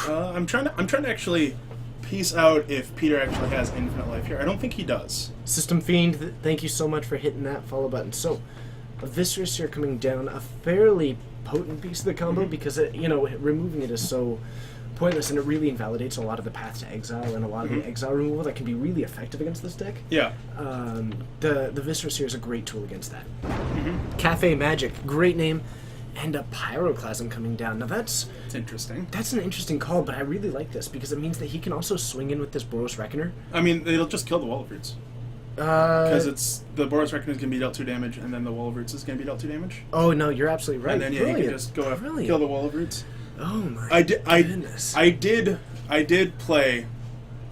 I'm trying to actually piece out if Peter actually has infinite life here. I don't think he does. System Fiend, thank you so much for hitting that follow button. So, a Viscerous here coming down, a fairly potent piece of the combo because removing it is so pointless and it really invalidates a lot of the path to exile and a lot of the exile removal that can be really effective against this deck. Yeah. The Viscerous here is a great tool against that. Cafe Magic, great name, and a Pyroclasm coming down. Now It's interesting. that's an interesting call, but I really like this because it means that he can also swing in with this Boros Reckoner. I mean, it'll just kill the Wall of Roots. Because it's the Boros Reckoner is going to be dealt 2 damage, and then the Wall of Roots is going to be dealt 2 damage. Oh no, you're absolutely right. And then yeah, you can just go after, kill the Wall of Roots. Oh my goodness. I did play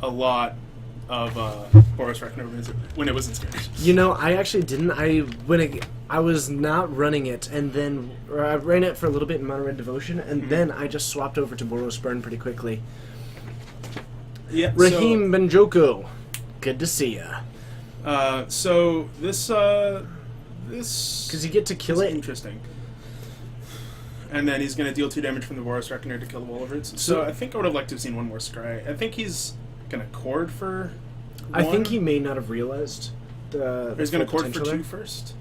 a lot of Boros Reckoner when it was in Spanish. You know, I actually didn't. I was not running it, and then I ran it for a little bit in Mono Red Devotion, and then I just swapped over to Boros Burn pretty quickly. Yeah. Raheem Benjoko, good to see ya. So this Because you get to kill is it. interesting. And then he's going to deal 2 damage from the Boros Reckoner to kill the Wall of Roots. So I think I would have liked to have seen one more Scry. I think he's going to cord for 1. I think he may not have realized the He's going to full cord for potential 2 there. first.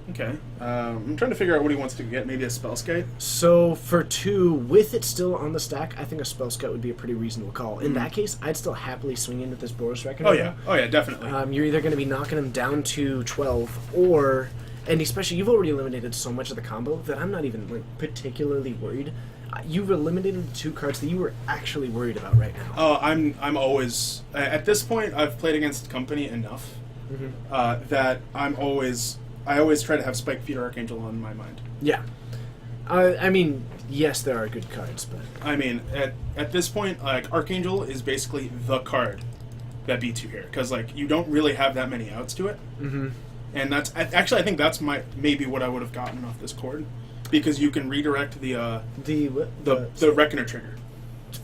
Okay. I'm trying to figure out what he wants to get. Maybe a Spell Skite? So for 2, with it still on the stack, I think a Spell Scout would be a pretty reasonable call. In that case, I'd still happily swing in with this Boros Reckoner. Oh yeah, definitely. You're either going to be knocking him down to 12, or, and especially you've already eliminated so much of the combo that I'm not even particularly worried. You've eliminated the 2 cards that you were actually worried about right now. Oh, I'm always at this point. I've played against Company enough that I always try to have Spike Feeder Archangel on my mind. Yeah. I mean, yes, there are good cards, but I mean, at this point, like Archangel is basically the card that beats you here because like you don't really have that many outs to it. And that's actually I think that's maybe what I would have gotten off this cord because you can redirect the Reckoner trigger.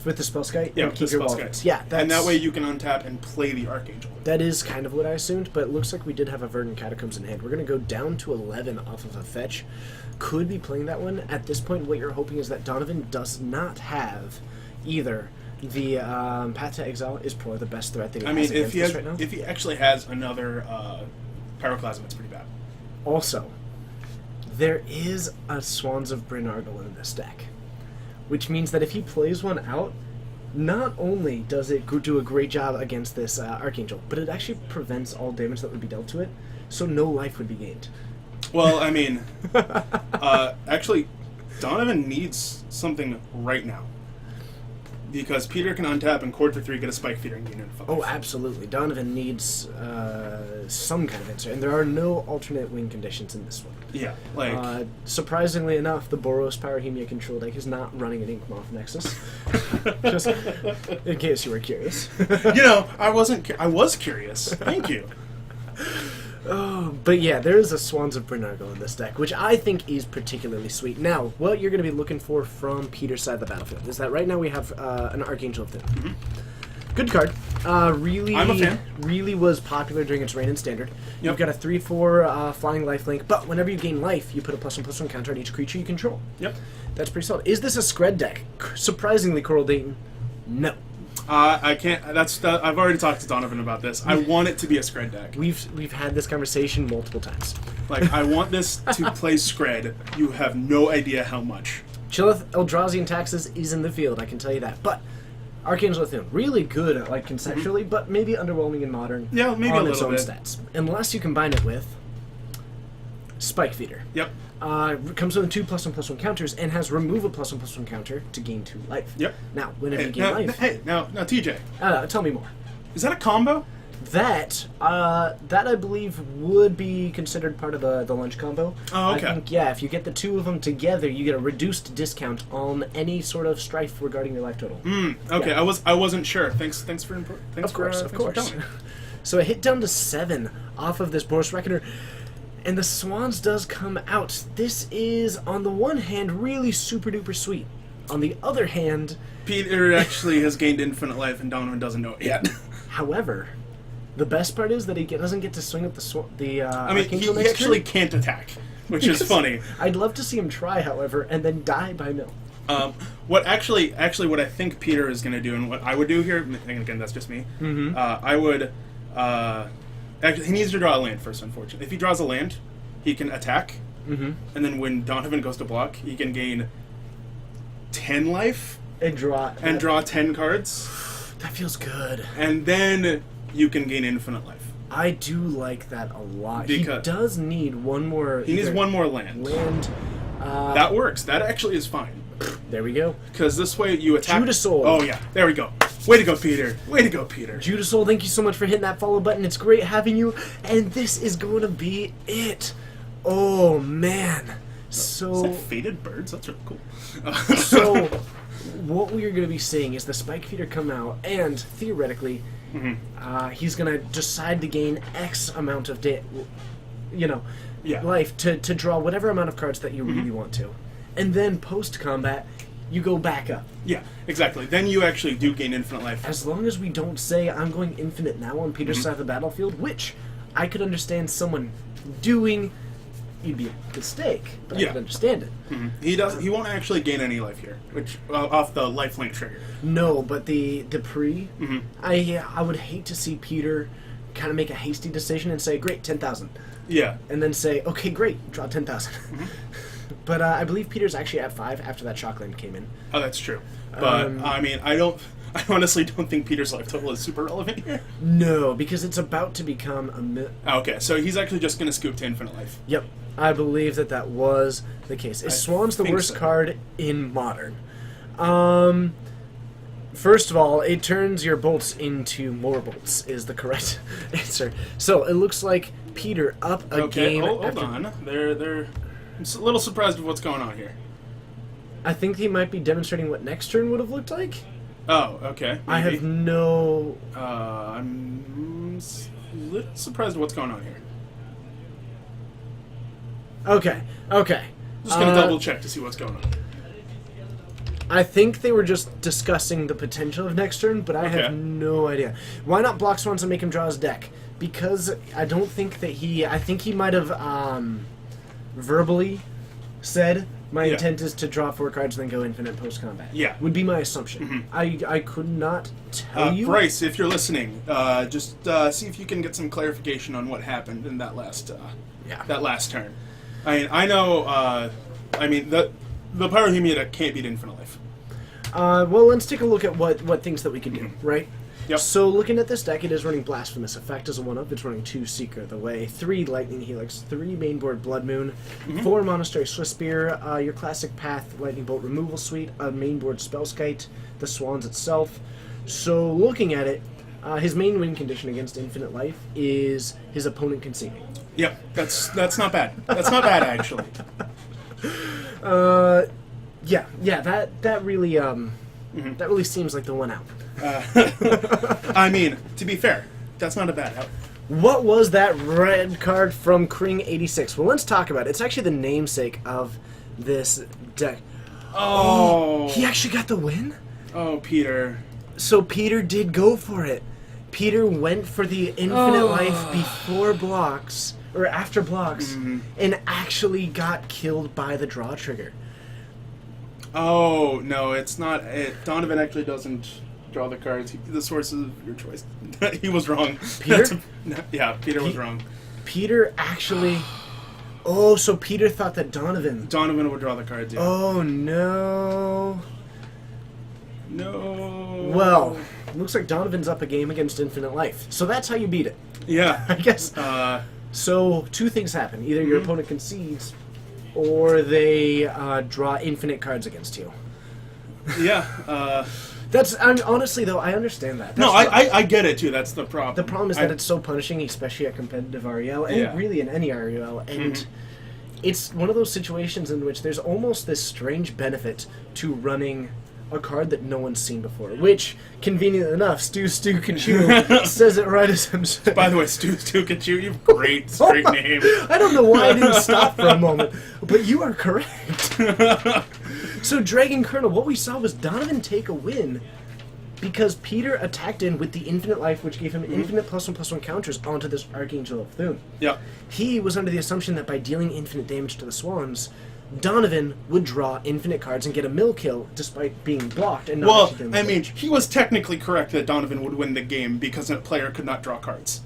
With the Spell Skite? Yeah, and with keep the your Spell Walrus. Skite. Yeah, And that way you can untap and play the Archangel. That is kind of what I assumed, but it looks like we did have a Verdant Catacombs in hand. We're going to go down to 11 off of a fetch. Could be playing that one. At this point, what you're hoping is that Donovan does not have either. The Path to Exile is probably the best threat that he has against this right now. If he actually has another Pyroclasm, it's pretty bad. Also, there is a Swans of Bryn Argyle in this deck, which means that if he plays one out, not only does it do a great job against this Archangel, but it actually prevents all damage that would be dealt to it, so no life would be gained. Well, I mean, actually, Donovan needs something right now. Because Peter can untap and cord for 3, get a Spike Feeder, and gain a 5. Oh, absolutely. Donovan needs some kind of answer, and there are no alternate win conditions in this one. Yeah, like... surprisingly enough, the Boros Pyrrhemia control deck is not running an Inkmoth Nexus. Just in case you were curious. I was curious. Thank you. But yeah, there is a Swans of Bryn Argyle in this deck, which I think is particularly sweet. Now, what you're going to be looking for from Peter's side of the battlefield is that right now we have an Archangel of Doom. Good card. Really, I'm a fan. Really was popular during its reign in Standard. You've got a 3/4 flying lifelink, but whenever you gain life, you put a +1/+1 counter on each creature you control. Yep. That's pretty solid. Is this a Scred deck? Surprisingly, Coral Dayton, no. I can't. I've already talked to Donovan about this. I want it to be a Scred deck. We've had this conversation multiple times. Like, I want this to play Scred. You have no idea how much. Chillith Eldrazi Taxes is in the field, I can tell you that. But Archangel of Doom, really good like conceptually, but maybe underwhelming in Modern. Yeah, maybe on a its little own bit. stats. Unless you combine it with Spike Feeder. Yep. Comes with 2 +1/+1 counters and has remove a +1/+1 counter to gain 2 life. Yep. Now, whenever you gain life, Now, TJ. tell me more. Is that a combo? That I believe would be considered part of the lunch combo. Oh, okay. I think, yeah, if you get the two of them together, you get a reduced discount on any sort of strife regarding your life total. Okay, Yeah. I wasn't sure. Thanks for input. Of course. For telling. So it hit down to 7 off of this Boros Reckoner, and the Swans does come out. This is, on the one hand, really super duper sweet. On the other hand, Peter actually has gained infinite life, and Donovan doesn't know it yet. however, the best part is that he doesn't get to swing up the I mean, Archangel he next actually turn. can't attack, which is funny. I'd love to see him try, however, and then die by mill. What actually, what I think Peter is going to do, and what I would do here, and again, that's just me. I would. Actually, he needs to draw a land first. Unfortunately, if he draws a land, he can attack, and then when Donovan goes to block, he can gain 10 life And draw. and draw 10 cards, That feels good. and then you can gain infinite life. I do like that a lot. Because- he does need one more. He needs either one more land. land. That works. That actually is fine. There we go. Because this way you attack... Judasol. Oh, yeah. There we go. Way to go, Peter. Way to go, Peter. Judasol, thank you so much for hitting that follow button. It's great having you, and this is going to be it. Oh man. Is So that Faded Birds? That's really cool. so what we are going to be seeing is the Spike Feeder come out, and theoretically, he's going to decide to gain X amount of Yeah. life to draw whatever amount of cards that you really want to, and then post combat, you go back up. Yeah, exactly. Then you actually do gain infinite life. As long as we don't say I'm going infinite now on Peter's side of the battlefield, which I could understand someone doing. It'd be a mistake, but I Yeah. could understand it. He won't actually gain any life here, which off the lifelink trigger. No, but the pre, I would hate to see Peter kind of make a hasty decision and say, "Great, 10,000," Yeah. and then say, "Okay, great, draw 10,000." But I believe Peter's actually at 5 after that Shockland came in. Oh, that's true. But I mean, I honestly don't think Peter's life total is super relevant here. No, because it's about to become a. Okay, so he's actually just going to scoop to infinite life. Yep, I believe that was the case. Is Swan's the think worst so. card in Modern? First of all, it turns your bolts into more bolts, is the correct answer. So it looks like Peter up a Okay, game. hold after- on. I'm a little surprised with what's going on here. I think he might be demonstrating what next turn would have looked like. Oh, okay. I have maybe. no. I'm a little surprised with what's going on here. Okay. Just gonna double check to see what's going on. I think they were just discussing the potential of next turn, but I Okay. have no idea. Why not block Swans and make him draw his deck? Because I don't think that I think he might have verbally said, my Yeah. intent is to draw 4 cards and then go infinite post-combat. Yeah. Would be my assumption. I could not tell you. Bryce, if you're listening, just see if you can get some clarification on what happened in that last Yeah. that last turn. I mean, I know. I mean, the Pyrohemia deck can't beat infinite life. Well, let's take a look at what things that we can do, right? Yep. So, looking at this deck, it is running Blasphemous Effect as a 1-up. It's running 2 Seeker of the Way, 3 Lightning Helix, 3 Mainboard Blood Moon, 4 Monastery Swiss Spear, your classic Path Lightning Bolt Removal Suite, a Mainboard Spellskite, the Swans itself. So, looking at it, his main win condition against Infinite Life is his opponent conceding. Yep, that's not bad. That's not bad actually. Yeah, that really that really seems like the one out. I mean, to be fair, that's not a bad out. What was that red card from Kring 86? Well, let's talk about it. It's actually the namesake of this deck. Oh, He actually got the win? oh, Peter. So Peter did go for it. Peter went for the infinite life before blocks, or after blocks, and actually got killed by the draw trigger. Oh no, it's not. Donovan actually doesn't draw the cards. The source of your choice. He was wrong. Peter? Yeah, Peter was wrong. Peter actually... Oh, so Peter thought that Donovan... Donovan would draw the cards. Yeah. Oh, no... No. Well, looks like Donovan's up a game against Infinite Life. So that's how you beat it, Yeah. I guess. So, 2 things happen. Either your opponent concedes, or they draw infinite cards against you. Yeah. Honestly though, I understand that. No, That's I get it too. That's the problem. the problem is that it's so punishing, especially at competitive REL, and Yeah. really in any REL, and it's one of those situations in which there's almost this strange benefit to running a card that no one's seen before, which, convenient enough, Stu Kachu says it right as I'm saying. By the way, Stu Kachu, you've great name. I don't know why I didn't stop for a moment, but you are correct. So, Dragon Colonel, what we saw was Donovan take a win because Peter attacked in with the infinite life, which gave him infinite +1/+1 counters onto this Archangel of Thune. Yeah. He was under the assumption that by dealing infinite damage to the Swans, Donovan would draw infinite cards and get a mill kill despite being blocked and not Well, actually doing I the mean, damage. he was technically correct that Donovan would win the game because a player could not draw cards.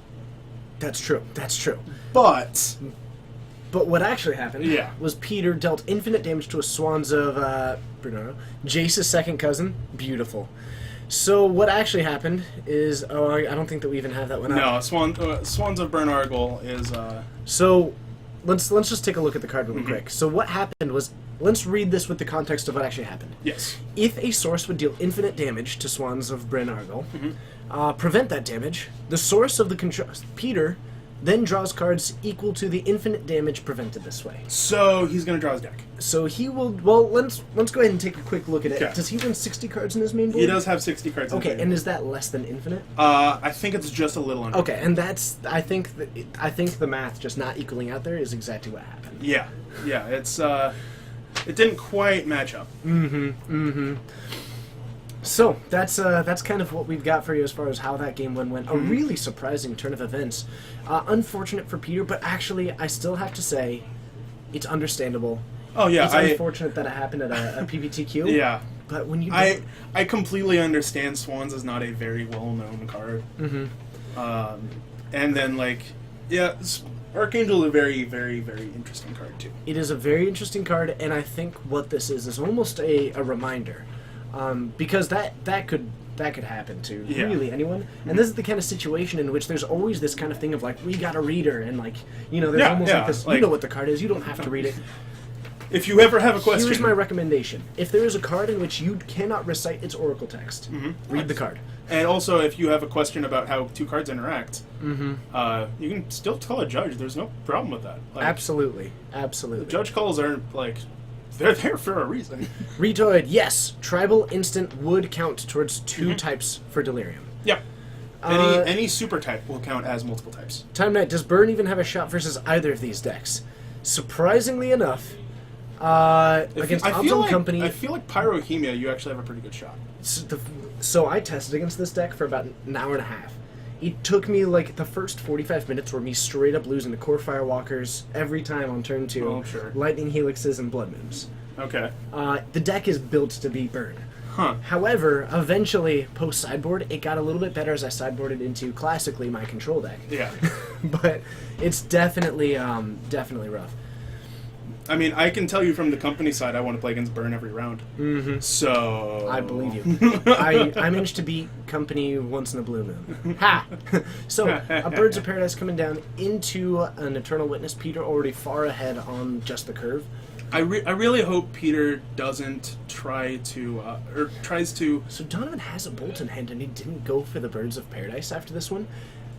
That's true. That's true. But But what actually happened Yeah. was Peter dealt infinite damage to a Swans of Bernardo, Jace's second cousin. Beautiful. So what actually happened is, I don't think that we even have that one up. no, Swans of Bernargle is So let's just take a look at the card really quick. So what happened was, let's read this with the context of what actually happened. yes. If a source would deal infinite damage to Swans of Bryn Argyle, prevent that damage, the source of the control, Peter, then draws cards equal to the infinite damage prevented this way. So he's gonna draw his deck. So he will. Well, let's go ahead and take a quick look at it. Okay. Does he win 60 cards in his main board? He does have 60 cards. in Okay, favor. and is that less than infinite? I think it's just a little under. Okay, and that's I think the math just not equaling out there is exactly what happened. Yeah, it's it didn't quite match up. So that's kind of what we've got for you as far as how that game went. A really surprising turn of events. Unfortunate for Peter, but actually I still have to say it's understandable. Oh yeah, It's unfortunate that it happened at a PPTQ. yeah. But when you I completely understand Swans is not a very well known card. And then Archangel is a very, very, very interesting card too. it is a very interesting card, and I think what this is almost a reminder, because that could happen to Yeah. really anyone. And this is the kind of situation in which there's always this kind of thing of like, we got a reader, and there's Yeah, almost yeah, like this. like- You know what the card is. You don't have to read it. If you ever have a question, Here's my recommendation: if there is a card in which you cannot recite its oracle text, read the card. and also if you have a question about how two cards interact, you can still tell a judge. There's no problem with that. Like, Absolutely, absolutely. judge calls aren't they're there for a reason. Retoid, yes. Tribal instant would count towards two types for Delirium. Yep. Uh, Any super type will count as multiple types. Time Knight, does Burn even have a shot versus either of these decks? Surprisingly enough, against Optimum Company... I feel like Pyrohemia, you actually have a pretty good shot. So I tested against this deck for about an hour and a half. It took me the first 45 minutes were me straight up losing to Core Firewalkers every time on turn 2, Oh, sure. Lightning Helixes, and Blood Moons. Okay. The deck is built to be Burn. Huh. However, eventually, post-sideboard, it got a little bit better as I sideboarded into, classically, my control deck. Yeah. But it's definitely rough. I mean, I can tell you from the company side, I want to play against Burn every round. Mm-hmm. So... I believe you. I managed to beat Company once in a blue moon. Ha! So, a Birds of Paradise coming down into an Eternal Witness. Peter already far ahead on just the curve. I really hope Peter doesn't try to, or tries to... So Donovan has a Bolt in hand, and he didn't go for the Birds of Paradise after this one.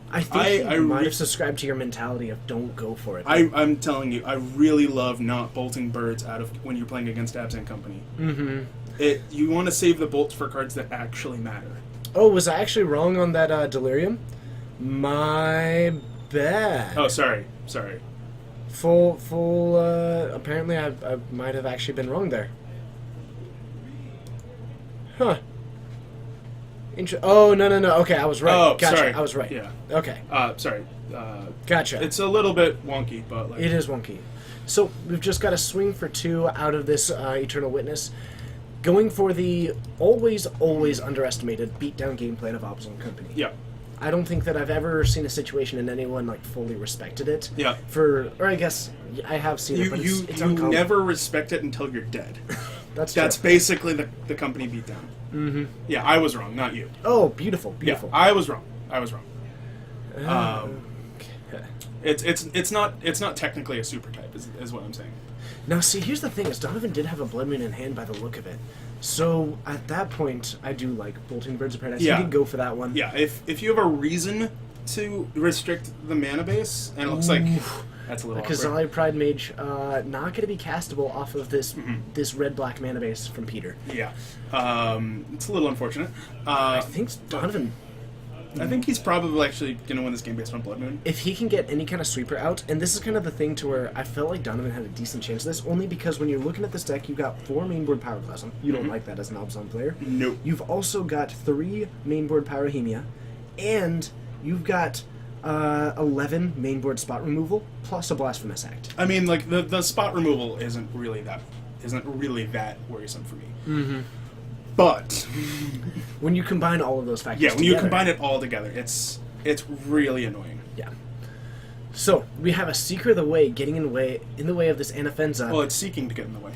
I think he might have subscribed to your mentality of don't go for it. I'm telling you, I really love not bolting birds out of when you're playing against Absent Company. Mm-hmm. You want to save the bolts for cards that actually matter. Oh, was I actually wrong on that Delirium? My bad. Oh, sorry. Full, apparently I might have actually been wrong there. Huh. Oh, no. Okay, I was right. Oh, Gotcha. sorry. I was right. Yeah. Okay. Sorry. Gotcha. It's a little bit wonky, but It is wonky. So, we've just got a swing for 2 out of this Eternal Witness. Going for the always underestimated beatdown game plan of Opposite Company. Yeah. I don't think that I've ever seen a situation and anyone fully respected it. Yeah. Or I guess I have seen it, but it's you uncommon. never respect it until you're dead. That's That's true. basically the company beatdown. Mm-hmm. Yeah, I was wrong, not you. Oh, beautiful. Yeah, I was wrong. It's not technically a super type, is what I'm saying. Now, see, here's the thing: is Donovan did have a Blood Moon in hand by the look of it. So at that point, I do like Bolting Birds of Paradise. Yeah. He did go for that one. Yeah, if you have a reason to restrict the mana base, and it looks like that's a little Because awkward. Zali Pride Mage not going to be castable off of this this red-black mana base from Peter. Yeah, it's a little unfortunate. I think Donovan, I think he's probably actually going to win this game based on Blood Moon. if he can get any kind of sweeper out, and this is kind of the thing to where I felt like Donovan had a decent chance of this, only because when you're looking at this deck, you've got 4 mainboard Pyroclasm. You don't like that as an Obzon player. Nope. You've also got 3 mainboard Pyrohemia, and you've got 11 mainboard spot removal, plus a Blasphemous Act. I mean, like the spot removal isn't really that worrisome for me. Mm-hmm. But When you combine all of those factors yeah, when you together- combine it all together, it's really annoying. Yeah. So, we have a Seeker of the Way getting in the way of this Anafenza. Well, it's seeking to get in the way.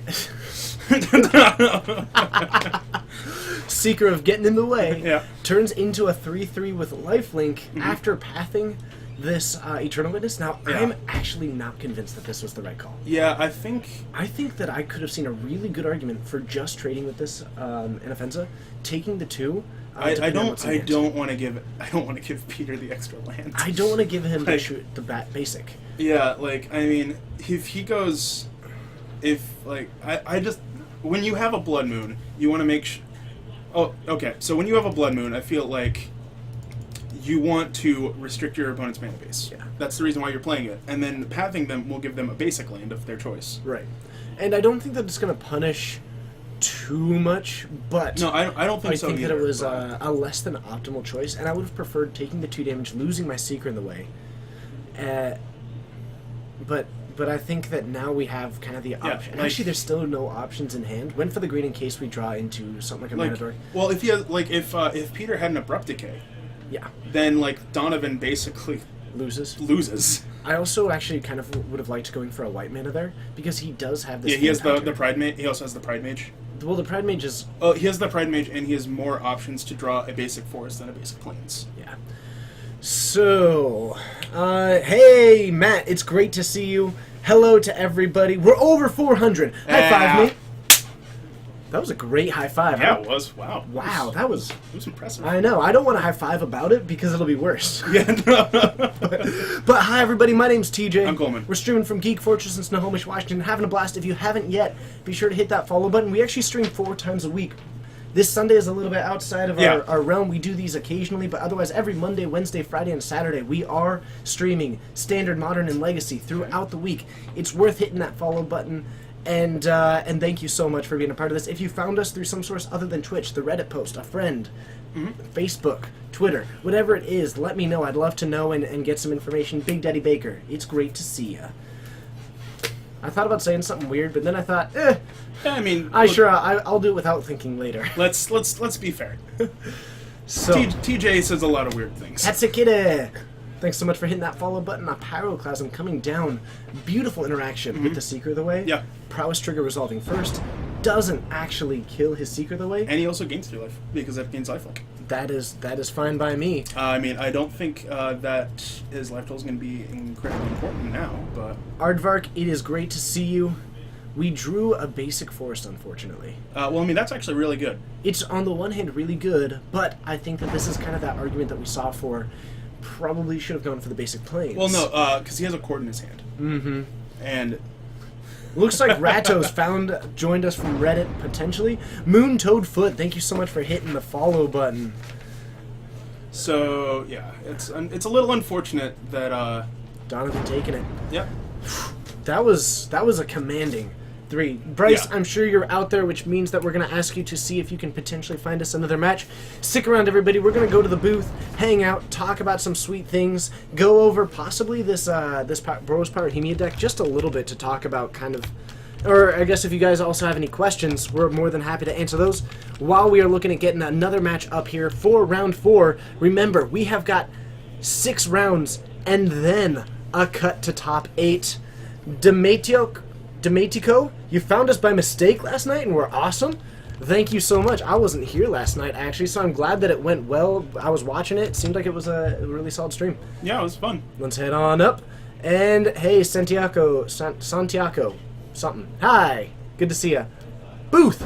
Seeker of getting in the way Yeah. turns into a 3/3 with lifelink after pathing this Eternal Witness. Now, Yeah. I'm actually not convinced that this was the right call. Yeah, I think I think that I could have seen a really good argument for just trading with this Anafenza, taking the 2. I depending on what's in hand. don't want to give Peter the extra land. I don't want to give him Like- the basic. Yeah, like, I mean, if he goes, I just, when you have a Blood Moon, you want to make oh, okay, so when you have a Blood Moon, I feel like you want to restrict your opponent's mana base. Yeah. That's the reason why you're playing it. And then pathing them will give them a basic land of their choice. Right. And I don't think that it's going to punish too much, but No, I don't think I so think either. that it was but- a less than optimal choice, and I would have preferred taking the 2 damage, losing my Seeker in the way. But I think that now we have kind of the option. like- Actually, there's still no options in hand. Went for the green in case we draw into something like a like, Manador. well, if he has, if Peter had an Abrupt Decay, Yeah, then, Donovan basically loses. loses. I also actually kind of would have liked going for a white mana there, because he does have this... Yeah, he has Fiend the Hunter. Pride Mage. He also has the Pride Mage. Well, the Pride Mage is... Oh, he has the Pride Mage, and he has more options to draw a basic forest than a basic plains. Yeah. So, hey, Matt, it's great to see you. Hello to everybody. We're over 400. High Yeah. five me. That was a great high five. Yeah, huh? it was. Wow. Wow, that was... It was impressive. I know. I don't want to high five about it because it'll be worse. Yeah, no. But hi, everybody. My name's TJ. I'm Coleman. We're streaming from Geek Fortress in Snohomish, Washington. Having a blast. If you haven't yet, be sure to hit that follow button. We actually stream 4 times a week. This Sunday is a little bit outside of Yeah. our realm. We do these occasionally, but otherwise every Monday, Wednesday, Friday, and Saturday, we are streaming Standard, Modern, and Legacy throughout the week. It's worth hitting that follow button. And thank you so much for being a part of this. If you found us through some source other than Twitch, the Reddit post, a friend, Facebook, Twitter, whatever it is, let me know. I'd love to know and get some information. Big Daddy Baker, it's great to see ya. I thought about saying something weird, but then I thought, Yeah, I mean, I'll do it without thinking later. let's be fair. So, TJ says a lot of weird things. that's a kitty. Thanks so much for hitting that follow button. A Pyroclasm coming down. Beautiful interaction with the Seeker of the Way. Yeah. Prowess trigger resolving first. Doesn't actually kill his Seeker of the Way. And he also gains 3 life because that gains lifelink. That is fine by me. I mean, I don't think that his life total is going to be incredibly important now, but Aardvark, it is great to see you. We drew a basic forest, unfortunately. well, I mean, that's actually really good. It's on the one hand really good, but I think that this is kind of that argument that we saw for probably should have gone for the basic planes. Well, no, because he has a cord in his hand. Mm-hmm. And Looks like Ratos joined us from Reddit, potentially. Moon Toad Foot, thank you so much for hitting the follow button. so, yeah, it's a little unfortunate that, Donovan taking it. yep. That was a commanding 3. Bryce, Yeah. I'm sure you're out there, which means that we're going to ask you to see if you can potentially find us another match. Stick around, everybody. We're going to go to the booth, hang out, talk about some sweet things, go over possibly this Boros Pyrohemia deck just a little bit to talk about kind of... Or I guess if you guys also have any questions, we're more than happy to answer those while we are looking at getting another match up here for round 4. Remember, we have got 6 rounds and then a cut to top 8. Dematico, you found us by mistake last night and we're awesome. Thank you so much. I wasn't here last night, actually, so I'm glad that it went well. I was watching it. It seemed like it was a really solid stream. Yeah, it was fun. Let's head on up. And, hey, Santiago, something. Hi. Good to see ya. Booth.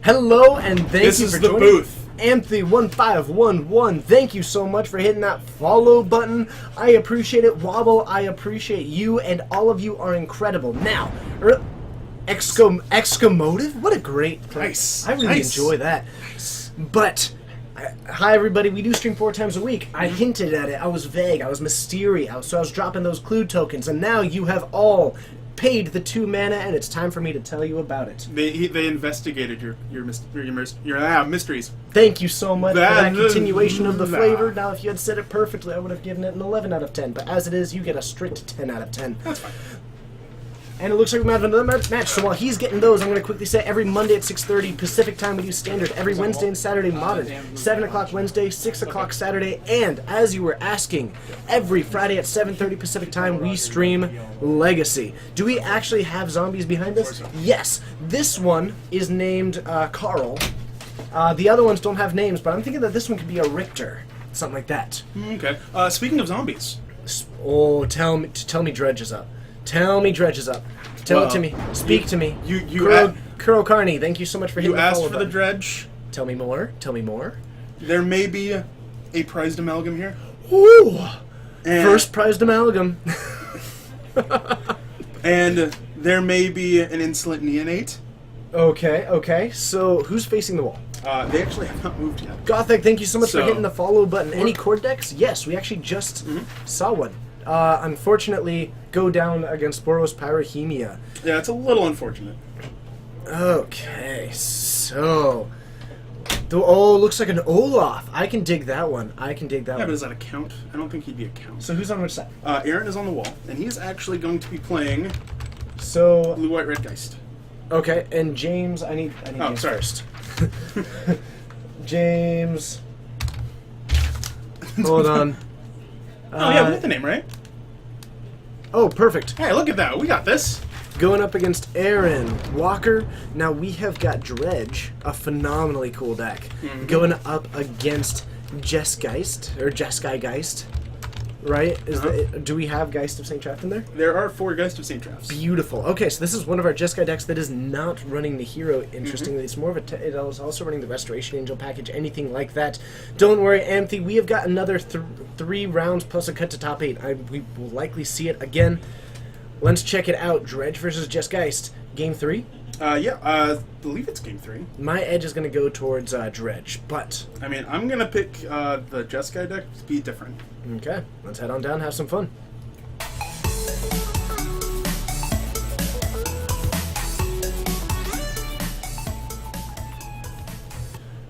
Hello, and thank This you is for the joining. booth. Anthony1511, thank you so much for hitting that follow button. I appreciate it. Wobble, I appreciate you, and all of you are incredible. Now, Excomotive? What a great place. Nice. I really Nice. enjoy that. But, hi everybody, we do stream 4 times a week. I hinted at it. I was vague. I was mysterious. So I was dropping those clue tokens, and now you have all paid the 2 mana, and it's time for me to tell you about it. They investigated your mysteries. Thank you so much for that That- continuation of the nah. flavor. Now, if you had said it perfectly, I would have given it an 11 out of 10. But as it is, you get a strict 10 out of 10. That's fine. And it looks like we might have another match. So while he's getting those, I'm going to quickly say every Monday at 6:30 Pacific time we do standard. Every Wednesday and Saturday modern. 7 o'clock Wednesday, 6 o'clock Saturday. And as you were asking, every Friday at 7:30 Pacific time we stream Legacy. Do we actually have zombies behind us? Yes. This one is named Carl. The other ones don't have names, but I'm thinking that this one could be a Richter. Something like that. Okay. Speaking of zombies, Oh, tell me Dredge is up. Tell me Dredge is up. Tell Well, it to me. Speak to me. you Kuro Carney, thank you so much for hitting you the asked follow for the button. dredge. Tell me more. Tell me more. There may be a prized amalgam here. Ooh! And, First prized amalgam. and there may be an insolent neonate. Okay. So, who's facing the wall? They actually have not moved yet. Gothic, thank you so much for So- hitting the follow button. Any cord decks? Yes, we actually just saw one. Unfortunately, go down against Boros Pyrrhemia. Yeah, it's a little unfortunate. Okay, so... Oh, looks like an Olaf. I can dig that one. Yeah, but one. does that a count? I don't think he'd be a count. So who's on which side? Aaron is on the wall, and he is actually going to be playing So, Blue White Red Geist. okay, and James, I need Oh, James sorry. first. James. Hold on. Oh yeah, we got the name right. Oh, perfect. Hey, look at that. We got this. Going up against Aaron Walker. Now we have got Dredge, a phenomenally cool deck. Going up against Jeskai Geist. Right? Do we have Geist of St. Traft in there? There are 4 Geist of St. Trafts. Beautiful. Okay, so this is one of our Jeskai decks that is not running the hero, interestingly. It's more of a... it is also running the Restoration Angel package, anything like that. Don't worry, Anthe, we have got another 3 rounds plus a cut to top 8. We will likely see it again. Let's check it out. Dredge versus Jesgeist. Game 3? I believe it's game 3. My edge is going to go towards Dredge, but... I mean, I'm gonna pick the Jeskai deck to be different. Okay, let's head on down and have some fun.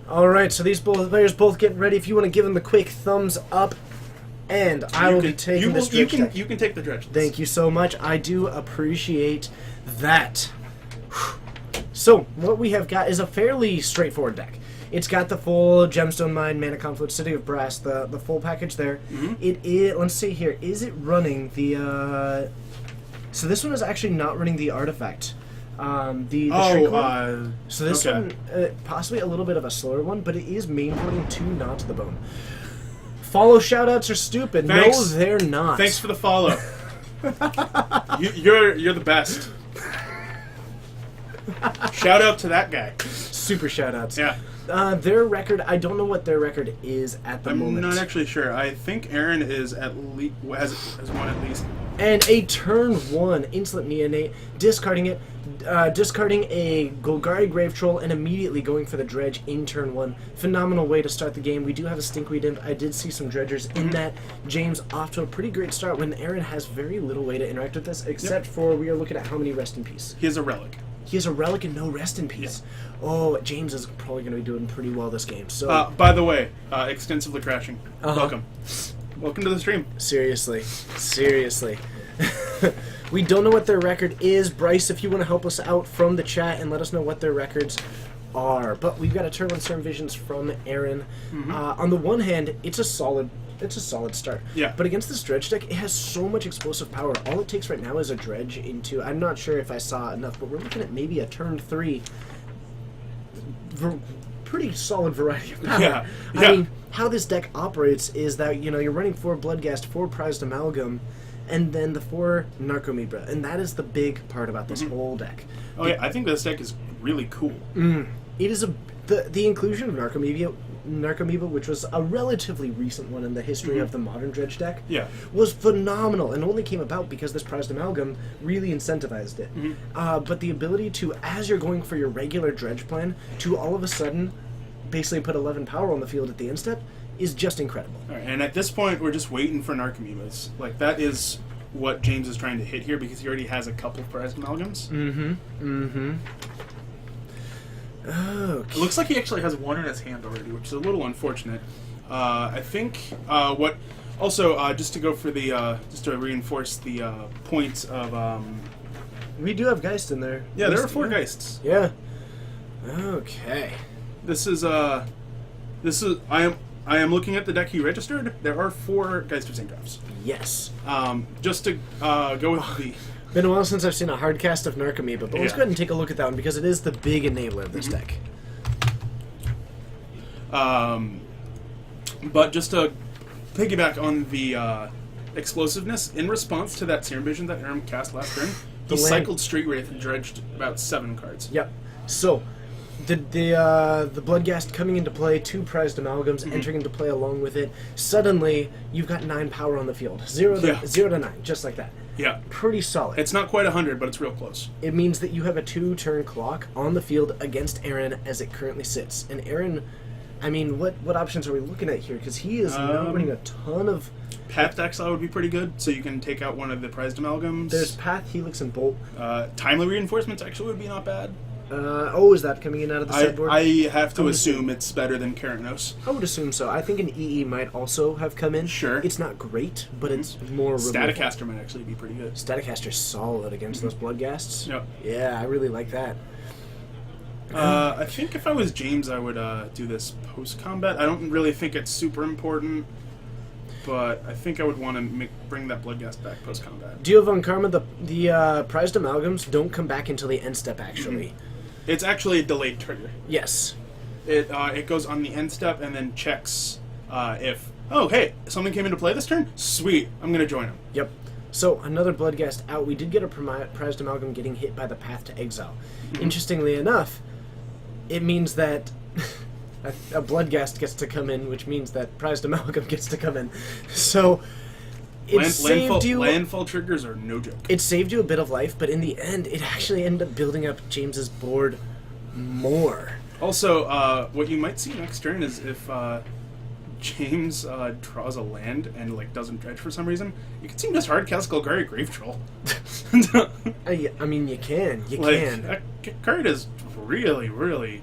Alright, so these players both getting ready. If you want to give them the quick thumbs up, and I will be taking this Dredge deck. You can take the Dredge. Thank you so much. I do appreciate that. So, what we have got is a fairly straightforward deck. It's got the full Gemstone Mine, Mana Confluence, City of Brass, the full package there. It is, let's see here, is it running the, so this one is actually not running the artifact. The Shrink. So this okay. one, possibly a little bit of a slower one, but it is mainboarding 2 Not to the Bone. Follow shoutouts are stupid. Thanks. No, they're not. Thanks for the follow. You're the best. Shout out to that guy. Super shoutouts. Yeah. Their record, I don't know what their record is at the I'm moment. not actually sure. I think Aaron is at least has one at least. And a turn 1 Insolent Neonate, discarding it, discarding a Golgari Grave Troll, and immediately going for the Dredge in turn 1. Phenomenal way to start the game. We do have a Stinkweed Imp. I did see some Dredgers in that. James off to a pretty great start when Aaron has very little way to interact with this, except for we are looking at how many Rest in Peace. He has a relic. He has a Relic and no Rest in Peace. Oh, James is probably going to be doing pretty well this game. So By the way, extensively crashing. Welcome to the stream. Seriously. We don't know what their record is. Bryce, if you want to help us out from the chat and let us know what their records are. But we've got a turn 1 Storm Visions from Aaron. On the one hand, it's a solid start. Yeah. But against this Dredge deck, it has so much explosive power. All it takes right now is a Dredge into... I'm not sure if I saw enough, but we're looking at maybe a turn 3 pretty solid variety of power. Yeah, I yeah. mean, how this deck operates is that, you're running 4 Bloodghast, 4 Prized Amalgam, and then the 4 Narcomoeba, and that is the big part about this whole deck. Oh yeah, I think this deck is really cool. It is the inclusion of Narcomoeba, which was a relatively recent one in the history of the modern Dredge deck, Yeah. was phenomenal and only came about because this Prized Amalgam really incentivized it. But the ability to, as you're going for your regular Dredge plan, to all of a sudden basically put 11 power on the field at the end step is just incredible. All right, and at this point, we're just waiting for Narcomoebas. Like, that is what James is trying to hit here because he already has a couple prized amalgams. Okay. It looks like he actually has one in his hand already, which is a little unfortunate. I think what... Also, just to go for the... just to reinforce the points of... We do have Geist in there. yeah, there are 4 Geists. Yeah. Okay. This is... I am looking at the deck he registered. There are 4 Geist of St. Drafts. Yes. Just to go with the... Been a while since I've seen a hard cast of Narcomoeba, but let's Yeah. go ahead and take a look at that one because it is the big enabler of this deck. But just to piggyback on the explosiveness, in response to that Serum Vision that Aram cast last turn, he The land- cycled Street Wraith and dredged about 7 cards. Yep. So, the Bloodghast coming into play, 2 Prized Amalgams entering into play along with it. Suddenly, you've got 9 power on the field. 0 to 9, just like that. Yeah. Pretty solid. It's not quite 100, but it's real close. It means that you have a 2-turn clock on the field against Aaron as it currently sits. And Aaron, I mean, what options are we looking at here? Because he is now running a ton of... Path Exile would be pretty good, so you can take out one of the prized amalgams. There's Path, Helix, and Bolt. Timely Reinforcements actually would be not bad. Is that coming in out of the sideboard? I have to assume it's better than Keranos. I would assume so. I think an EE might also have come in. Sure. It's not great, but it's more removal. Staticaster might actually be pretty good. Staticaster's solid against those Bloodghasts. Yep. Yeah, I really like that. I think if I was James, I would do this post-combat. I don't really think it's super important, but I think I would want to bring that Bloodghast back post-combat. Deal von Karma, the prized amalgams don't come back until the end step, actually. It's actually a delayed trigger. Yes. It goes on the end step and then checks if, oh, hey, something came into play this turn? Sweet, I'm going to join him. Yep. So, another Bloodghast out. We did get a prized amalgam getting hit by the Path to Exile. Interestingly enough, it means that a Bloodghast gets to come in, which means that prized amalgam gets to come in. So, it saved you... Landfall triggers are no joke. It saved you a bit of life, but in the end, it actually ended up building up James's board more. Also, what you might see next turn is if James draws a land and doesn't dredge for some reason, you can see just hard cast Golgari Grave Troll. I mean, you can. You can. That card is really, really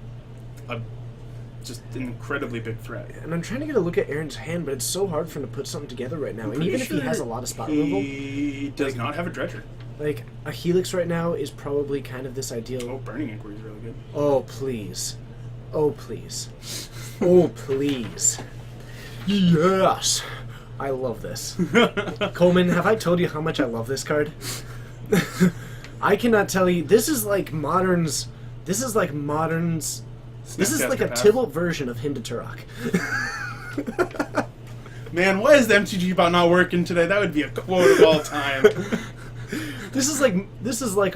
just an incredibly big threat. And I'm trying to get a look at Aaron's hand, but it's so hard for him to put something together right now. And even if he has a lot of spot removal, he does not have a dredger. like a Helix right now is probably kind of this ideal. Oh, Burning Inquiry is really good. Oh please, oh please, oh please, yes, I love this. Coleman, have I told you how much I love this card? I cannot tell you. This is like Modern's. This is like Modern's. This is like a Tybalt version of Hinda Turok. Man, why is the MTG bot not working today? That would be a quote of all time. This is like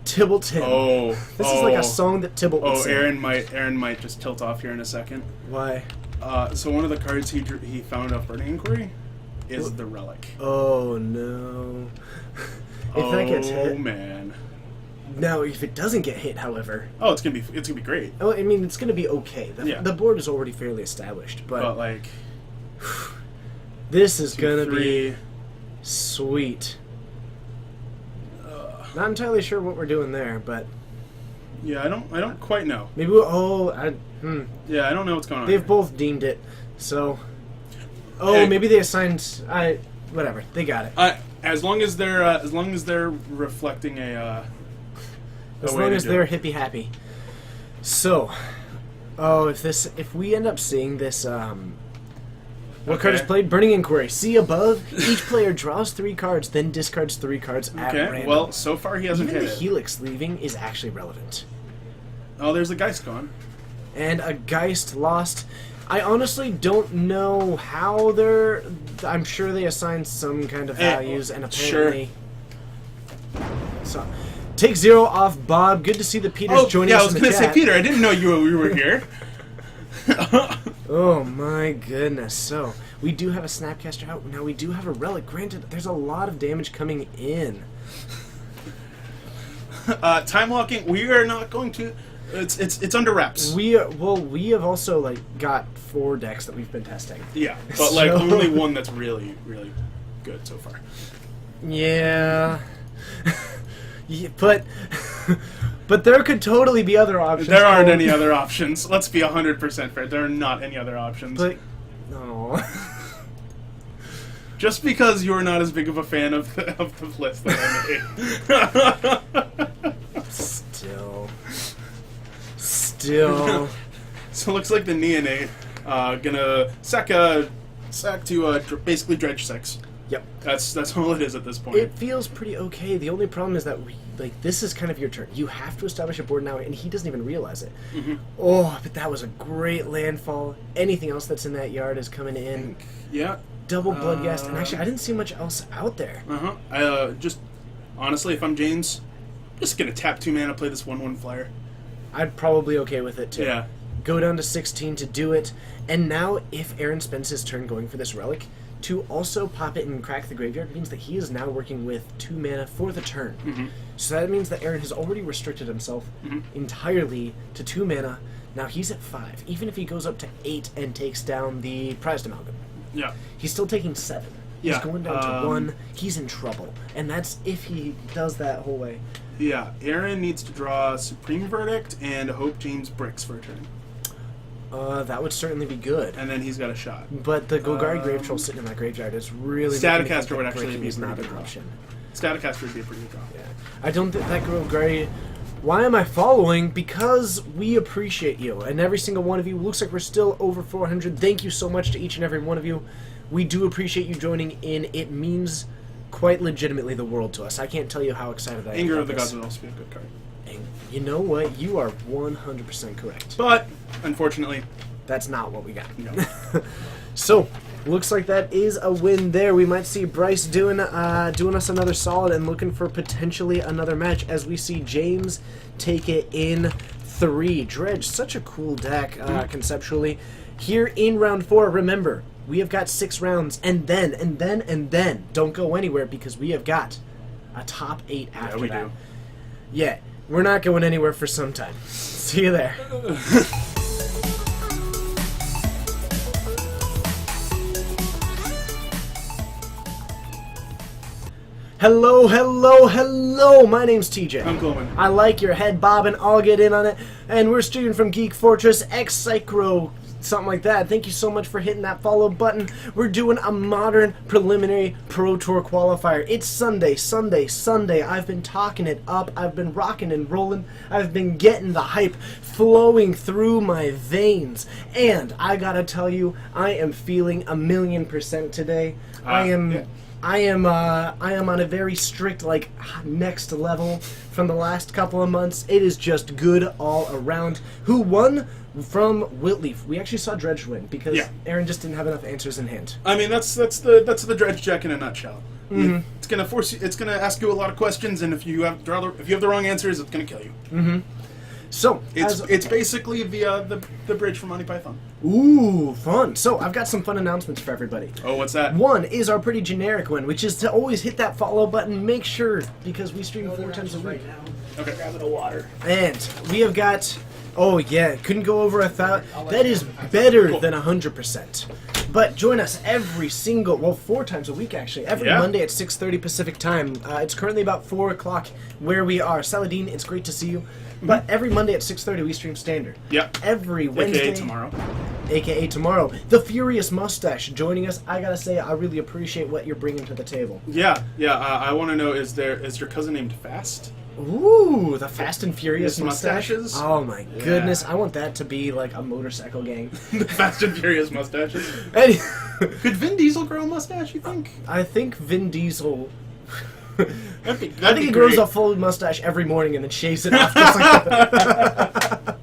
Tybalt Tim. Oh, This is like a song that Tybalt would Oh, sing. Aaron might just tilt off here in a second. Why? So one of the cards he found off Burning Inquiry is the Relic. Oh no. If that gets hit. Oh man. Now, if it doesn't get hit, however, Oh, it's gonna be great. oh, I mean, it's going to be okay. Yeah. The board is already fairly established, but But like this is 2, going to 3. be sweet. Not entirely sure what we're doing there, but Yeah, I don't quite know. maybe Yeah, I don't know what's going on. they've here. both deemed it. So, Hey. maybe they assigned. Whatever, they got it. As long as they're reflecting a As way long to as do they're it. hippy happy. So, if we end up seeing this, what card is Okay. played? Burning Inquiry. See above. Each player draws 3 cards, then discards 3 cards at Okay. random. Well, so far he hasn't Even hit the it. Helix leaving is actually relevant. Oh, there's a Geist gone. and a Geist lost. I honestly don't know how they're... I'm sure they assigned some kind of values, and apparently... So, take 0 off Bob. Good to see that Peter's joining us in the chat. I was going to say, Peter, I didn't know you were here. Oh my goodness. So, we do have a Snapcaster out. Now, we do have a Relic. Granted, there's a lot of damage coming in. Time locking, we are not going to... It's under wraps. We have also, like, got 4 decks that we've been testing. Yeah, but, like, only one that's really, really good so far. Yeah. Yeah, but there could totally be other options. There aren't any other options. Let's be 100% fair. There are not any other options. But, no. Just because you're not as big of a fan of the list that I made. Still. So it looks like the Neonate gonna sack to basically dredge 6. Yep. That's all it is at this point. It feels pretty okay. The only problem is that this is kind of your turn. You have to establish a board now, and he doesn't even realize it. Mm-hmm. Oh, but that was a great landfall. Anything else that's in that yard is coming in. Yeah. Double Bloodghast, and actually, I didn't see much else out there. Just honestly, if I'm James, just gonna tap 2 mana, play this 1/1 flyer. I'd probably okay with it too. Yeah. Go down to 16 to do it, and now if Aaron spends his turn going for this relic, to also pop it and crack the graveyard means that he is now working with 2 mana for the turn. Mm-hmm. So that means that Aaron has already restricted himself entirely to 2 mana. Now he's at 5. Even if he goes up to 8 and takes down the Prized Amalgam, Yeah. he's still taking 7. Yeah, He's going down to 1. He's in trouble. And that's if he does that whole way. Yeah. Aaron needs to draw Supreme Verdict and hope James bricks for a turn. That would certainly be good. And then he's got a shot. But the Golgari Grave Troll sitting in that graveyard is really... Staticaster would actually breaking be a is pretty not good an draw. option. Staticaster would be a pretty good draw. Yeah. I don't think that Golgari... Why am I following? Because we appreciate you. And every single one of you, looks like we're still over 400. Thank you so much to each and every one of you. We do appreciate you joining in. It means quite legitimately the world to us. I can't tell you how excited I am. Anger of the about Gods this. would also be a good card. And you know what? You are 100% correct. But, unfortunately, That's not what we got. no. So, looks like that is a win there. We might see Bryce doing us another solid and looking for potentially another match as we see James take it in 3. Dredge, such a cool deck conceptually. Here in round 4, remember, we have got 6 rounds, and then, don't go anywhere because we have got a top 8 after we that. do. Yeah, we're not going anywhere for some time. See you there. Hello, my name's TJ. I'm Coleman. I like your head bobbing, I'll get in on it. And we're streaming from Geek Fortress X Psychro, something like that. Thank you so much for hitting that follow button. We're doing a modern preliminary Pro Tour qualifier. It's Sunday. I've been talking it up. I've been rocking and rolling. I've been getting the hype flowing through my veins. And I gotta tell you, I am feeling 1,000,000% today. I am on a very strict, like, next level from the last couple of months. It is just good all around. Who won? From Witleaf. We actually saw Dredge win because Aaron just didn't have enough answers in hand. I mean, that's the Dredge deck in a nutshell. Mm-hmm. It's gonna force you. It's gonna ask you a lot of questions, and if you have the wrong answers, it's gonna kill you. Mm-hmm. So it's basically the bridge from Monty Python. Ooh, fun. So I've got some fun announcements for everybody. Oh, what's that? One is our pretty generic one, which is to always hit that follow button. Make sure, because we stream 4 times a week. Okay. Grabbing a water. And we have got... Oh yeah, couldn't go over 1,000. That is better than 100%. But join us every single, 4 times a week actually. Every Monday at 6:30 Pacific time. It's currently about 4 o'clock where we are. Saladin, it's great to see you. But every Monday at 6:30 we stream standard. Yep. Every Wednesday. AKA tomorrow. The Furious Mustache joining us. I gotta say, I really appreciate what you're bringing to the table. Yeah. I want to know: is your cousin named Fast? Ooh, the Fast and Furious Mustaches? Oh my goodness, I want that to be like a motorcycle gang. The Fast and Furious Mustaches. Could Vin Diesel grow a mustache, you think? I think Vin Diesel... I think he grows a full mustache every morning and then shaves it off just like that.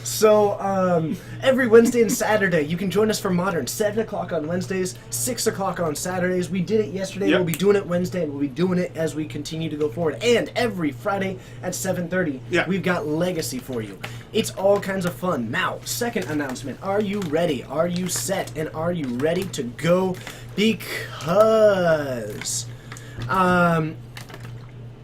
So, every Wednesday and Saturday, you can join us for Modern. 7 o'clock on Wednesdays, 6 o'clock on Saturdays. We did it yesterday, Yep. we'll be doing it Wednesday, and we'll be doing it as we continue to go forward. And every Friday at 7:30, Yeah. we've got Legacy for you. It's all kinds of fun. Now, second announcement. Are you ready? Are you set? And are you ready to go? Because...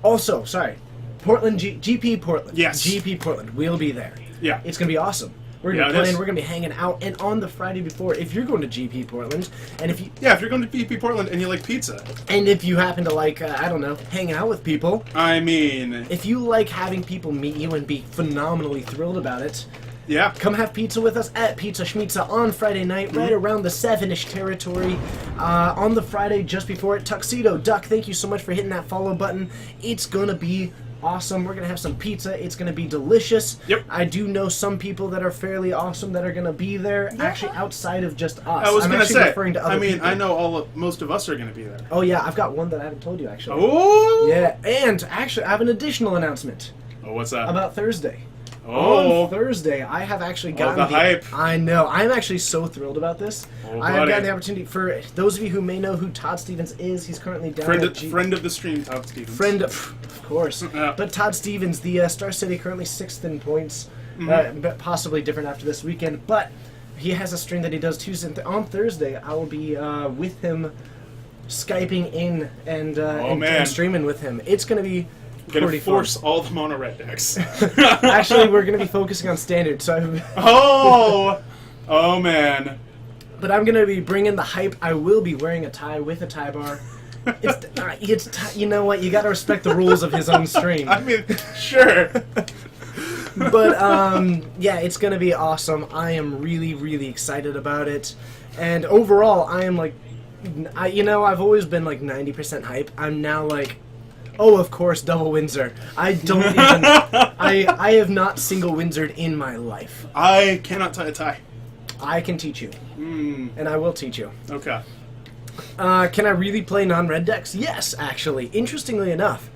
also, sorry, Portland, GP Portland. Yes. GP Portland. We'll be there. Yeah. It's going to be awesome. We're going Yeah, to it be playing, is. we're going to be hanging out, and on the Friday before, if you're going to GP Portland, and if you Yeah, if you're going to PP Portland and you like pizza, happen to like, I don't know, hanging out with people, I mean, if you like having people meet you and be phenomenally thrilled about it, yeah. come have pizza with us at Pizza Schmitza on Friday night, right around the 7-ish territory. On the Friday just before it, Tuxedo Duck, thank you so much for hitting that follow button. It's going to be awesome. We're going to have some pizza. It's going to be delicious. Yep. I do know some people that are fairly awesome that are going to be there, actually outside of just us. I was I'm going to actually say, referring to other I mean, people. I know most of us are going to be there. Oh, yeah, I've got one that I haven't told you, actually. Oh! Yeah, and actually, I have an additional announcement Oh, what's that? about Thursday. Oh. On Thursday, I have actually gotten the hype. I know. I'm actually so thrilled about this. Oh, I have buddy. gotten the opportunity. For those of you who may know who Todd Stevens is, he's currently down Friend, at friend of the stream, Todd Stevens. of course. Yeah. But Todd Stevens, the Star City, currently 6th in points. But possibly different after this weekend. But he has a stream that he does Tuesday. On Thursday, I will be with him, Skyping in and man. streaming with him. It's going to be Gonna pretty force fun. all the mono red decks. Actually, we're going to be focusing on standard, so Oh man. but I'm going to be bringing the hype. I will be wearing a tie with a tie bar. You know what? You got to respect the rules of his own stream. I mean, sure. But yeah, it's going to be awesome. I am really, really excited about it. And overall, I am like, I've always been like 90% hype. I'm now like, oh, of course, double Windsor. I don't even. I have not single Windsored in my life. I cannot tie a tie. I can teach you, and I will teach you. Okay. Can I really play non-red decks? Yes, actually. Interestingly enough,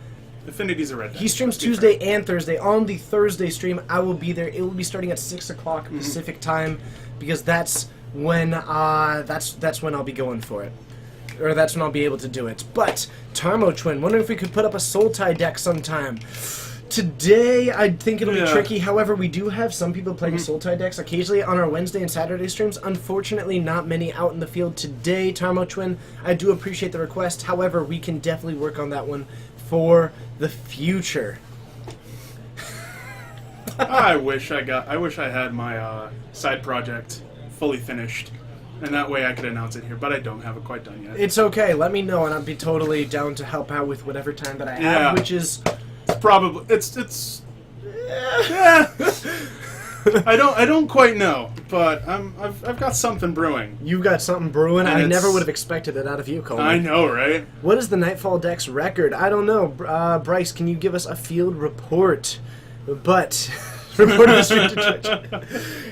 Affinity's a red deck. he streams Let's be Tuesday and Thursday. On the Thursday stream, I will be there. It will be starting at 6 o'clock Pacific time, because that's when that's when I'll be going for it. Or that's when I'll be able to do it. But, Tarmo Twin, wondering if we could put up a Soul Tie deck sometime. Today, I think it'll be Yeah. tricky. However, we do have some people playing Soul Tie decks occasionally on our Wednesday and Saturday streams. Unfortunately, not many out in the field today, Tarmo Twin. I do appreciate the request. However, we can definitely work on that one for the future. I wish I had my side project fully finished, and that way I could announce it here. But I don't have it quite done yet. It's okay. Let me know, and I'd be totally down to help out with whatever time that I have, Yeah. which is... Probably it's yeah. I don't quite know, but I've got something brewing. You've got something brewing. And I it's- never would have expected it out of you, Coleman. I know, right? What is the Nightfall Deck's record? I don't know. Bryce, can you give us a field report? But... report the stream to Twitch.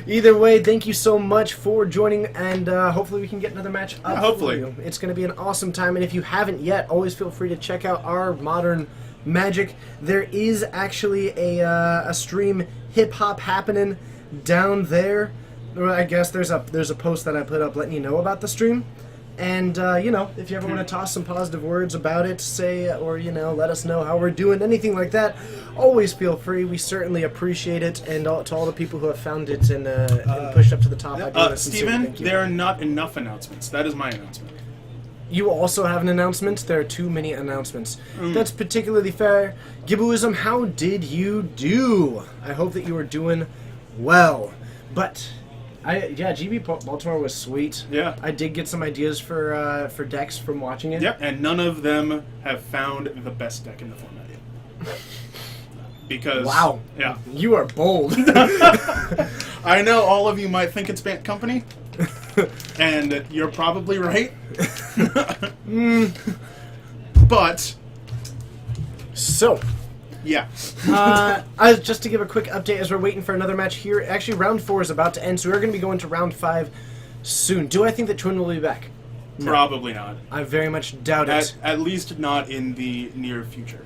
Either way, thank you so much for joining, and hopefully we can get another match up. Yeah, hopefully. For you. It's going to be an awesome time, and if you haven't yet, always feel free to check out our Modern Magic. There is actually a stream hip-hop happening down there. Or I guess there's a post that I put up letting you know about the stream. And, if you ever want to toss some positive words about it, say, or, let us know how we're doing, anything like that, always feel free. We certainly appreciate it. And to all the people who have found it and pushed up to the top, I do want to sincerely Steven, thank you. there are not enough announcements. That is my announcement. You also have an announcement. There are too many announcements. Mm. That's particularly fair. Gibboism, how did you do? I hope that you are doing well. But... GB Baltimore was sweet. Yeah. I did get some ideas for decks from watching it. Yep, and none of them have found the best deck in the format yet. Because Wow. yeah, You are bold. I know all of you might think it's Bant Company, and you're probably right. But So, yeah, just to give a quick update as we're waiting for another match here. Actually, round 4 is about to end, so we're going to be going to round 5 soon. Do I think that Twin will be back? probably not. I very much doubt it. At least not in the near future.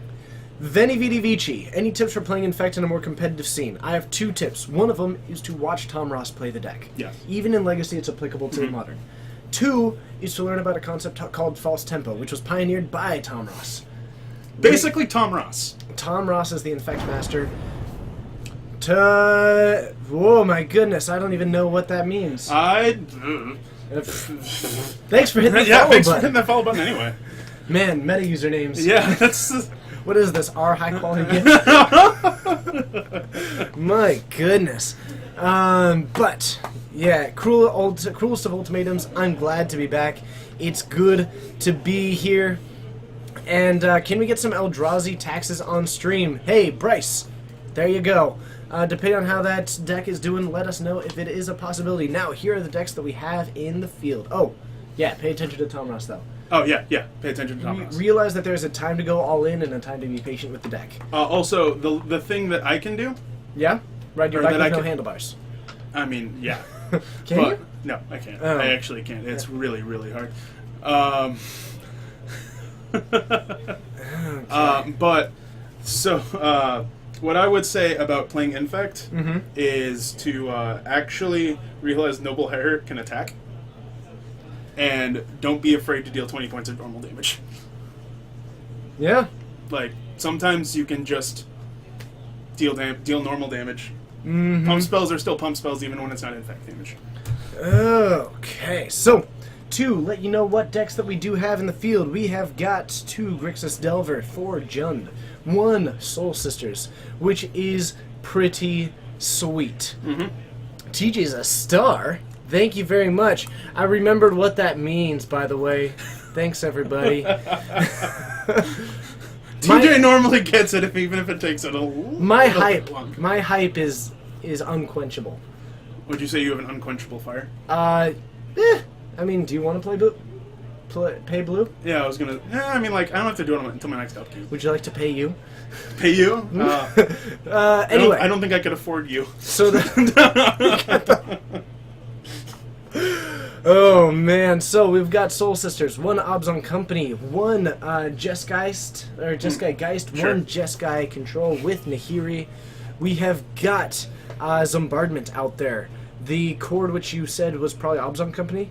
Veni Vidi Vici. Any tips for playing Infect in a more competitive scene? I have 2 tips. One of them is to watch Tom Ross play the deck. Yes. Even in Legacy, it's applicable to Modern. 2 is to learn about a concept called false tempo, which was pioneered by Tom Ross. Basically, Tom Ross. Tom Ross is the Infect Master. Oh my goodness, I don't even know what that means. Thanks for hitting the Yeah, follow thanks for button. hitting that follow button anyway. Man, meta usernames. Yeah, that's... What is this? R high quality gift? My goodness. But yeah, cruelest of ultimatums. I'm glad to be back. It's good to be here. And can we get some Eldrazi taxes on stream? Hey, Bryce, there you go. Depending on how that deck is doing, let us know if it is a possibility. Now, here are the decks that we have in the field. Oh, yeah, pay attention to Tom Ross, though. Oh, yeah. Pay attention to Tom Ross. Realize that there's a time to go all in and a time to be patient with the deck. Also, the thing that I can do... Yeah? Ride your Or bike that with I no can- handlebars. I mean, yeah. Can But- you? No, I can't. Oh. I actually can't. It's really, really hard. But, so, what I would say about playing Infect is to actually realize Noble Hair can attack. And don't be afraid to deal 20 points of normal damage. Yeah. Like, sometimes you can just deal normal damage. Pump spells are still pump spells even when it's not Infect damage. Okay, so to let you know what decks that we do have in the field, we have got 2 Grixis Delver, 4 Jund, 1 Soul Sisters, which is pretty sweet. TJ's a star. Thank you very much. I remembered what that means, by the way. Thanks, everybody. TJ normally gets it, even if it takes it a My little hype, bit long. my hype is unquenchable. Would you say you have an unquenchable fire? I mean, do you want to pay blue? Yeah, I was gonna... I mean, like, I don't have to do it until my next upkeep. Would you like to pay you? Pay you? Anyway, I don't think I could afford you. so oh man, so we've got Soul Sisters, 1 Obzon Company, 1 Jesgeist, or Jeskai Geist, Sure. 1 Jeskai Control with Nahiri. We have got Zombardment out there. The cord which you said was probably Obzon Company.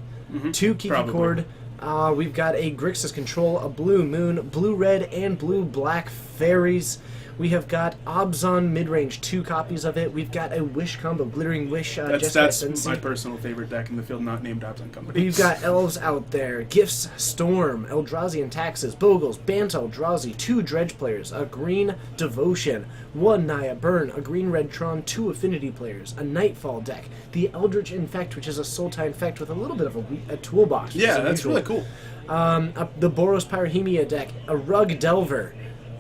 2 Kiki Probably. cord. We've got a Grixis Control, a Blue Moon, Blue Red, and Blue Black Fairies. We have got Obzon Midrange, 2 copies of it. We've got a Wish combo, Glittering Wish. That's Sensei. my personal favorite deck in the field, not named Obzon Company. We've got Elves out there, Gifts, Storm, Eldrazi and Taxes, Bogles, Banta Eldrazi, 2 Dredge players, a Green Devotion, 1 Naya Burn, a Green-Red Tron, 2 Affinity players, a Nightfall deck, the Eldritch Infect, which is a Sultai Infect with a little bit of a toolbox. which Yeah, is that's unusual. really cool. The Boros Pyrrhemia deck, a Rug Delver.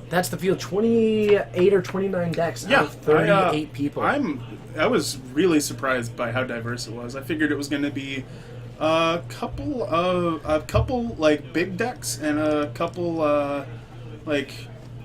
That's the field, 28 or 29 decks out of 38 people. I was really surprised by how diverse it was. I figured it was going to be a couple like big decks and a couple like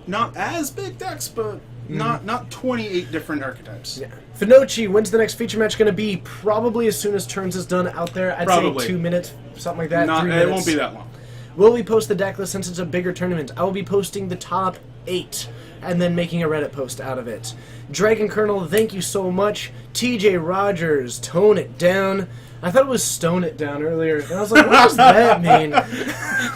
not as big decks, but not 28 different archetypes. Yeah. Finochi, when's the next feature match going to be? Probably as soon as turns is done out there. I'd Probably. say 2 minutes, something like that. 3 It minutes. won't be that long. Will we post the deck list since it's a bigger tournament? I will be posting the top 8 and then making a Reddit post out of it. Dragon Colonel, thank you so much. TJ Rogers, tone it down. I thought it was stone it down earlier, and I was like, what does that mean?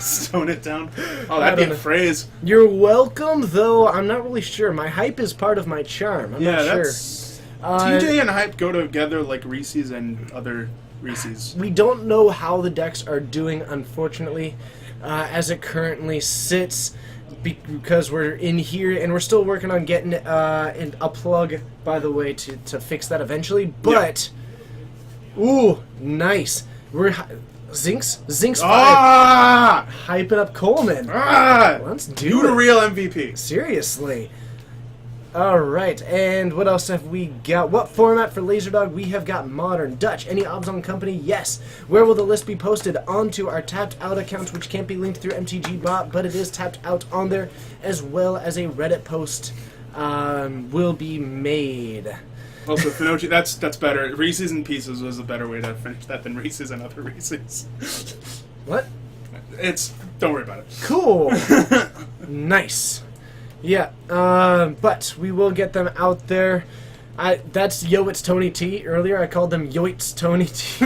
Stone it down. Oh, I that'd be don't a know. phrase. You're welcome, though I'm not really sure. My hype is part of my charm. I'm Yeah, not sure. that's... TJ and hype go together like Reese's and other Reese's. We don't know how the decks are doing, unfortunately, as it currently sits, because we're in here and we're still working on getting a plug, by the way, to fix that eventually. But, ooh, nice. We're Zinx 5 hyping up Coleman. Let's do You the it. real MVP. Seriously. Alright, and what else have we got? What format for Laserdog? We have got Modern, Dutch, any Obzon Company? Yes. Where will the list be posted? Onto our tapped out account, which can't be linked through MTG Bot, but it is tapped out on there, as well as a Reddit post will be made. Also, Finochi, that's better. Reese's and Pieces was a better way to finish that than Reese's and other Reese's. What? Don't worry about it. Cool. Nice. Yeah, but we will get them out there. That's Yo, it's Tony T. Earlier I called them Yoits Tony T.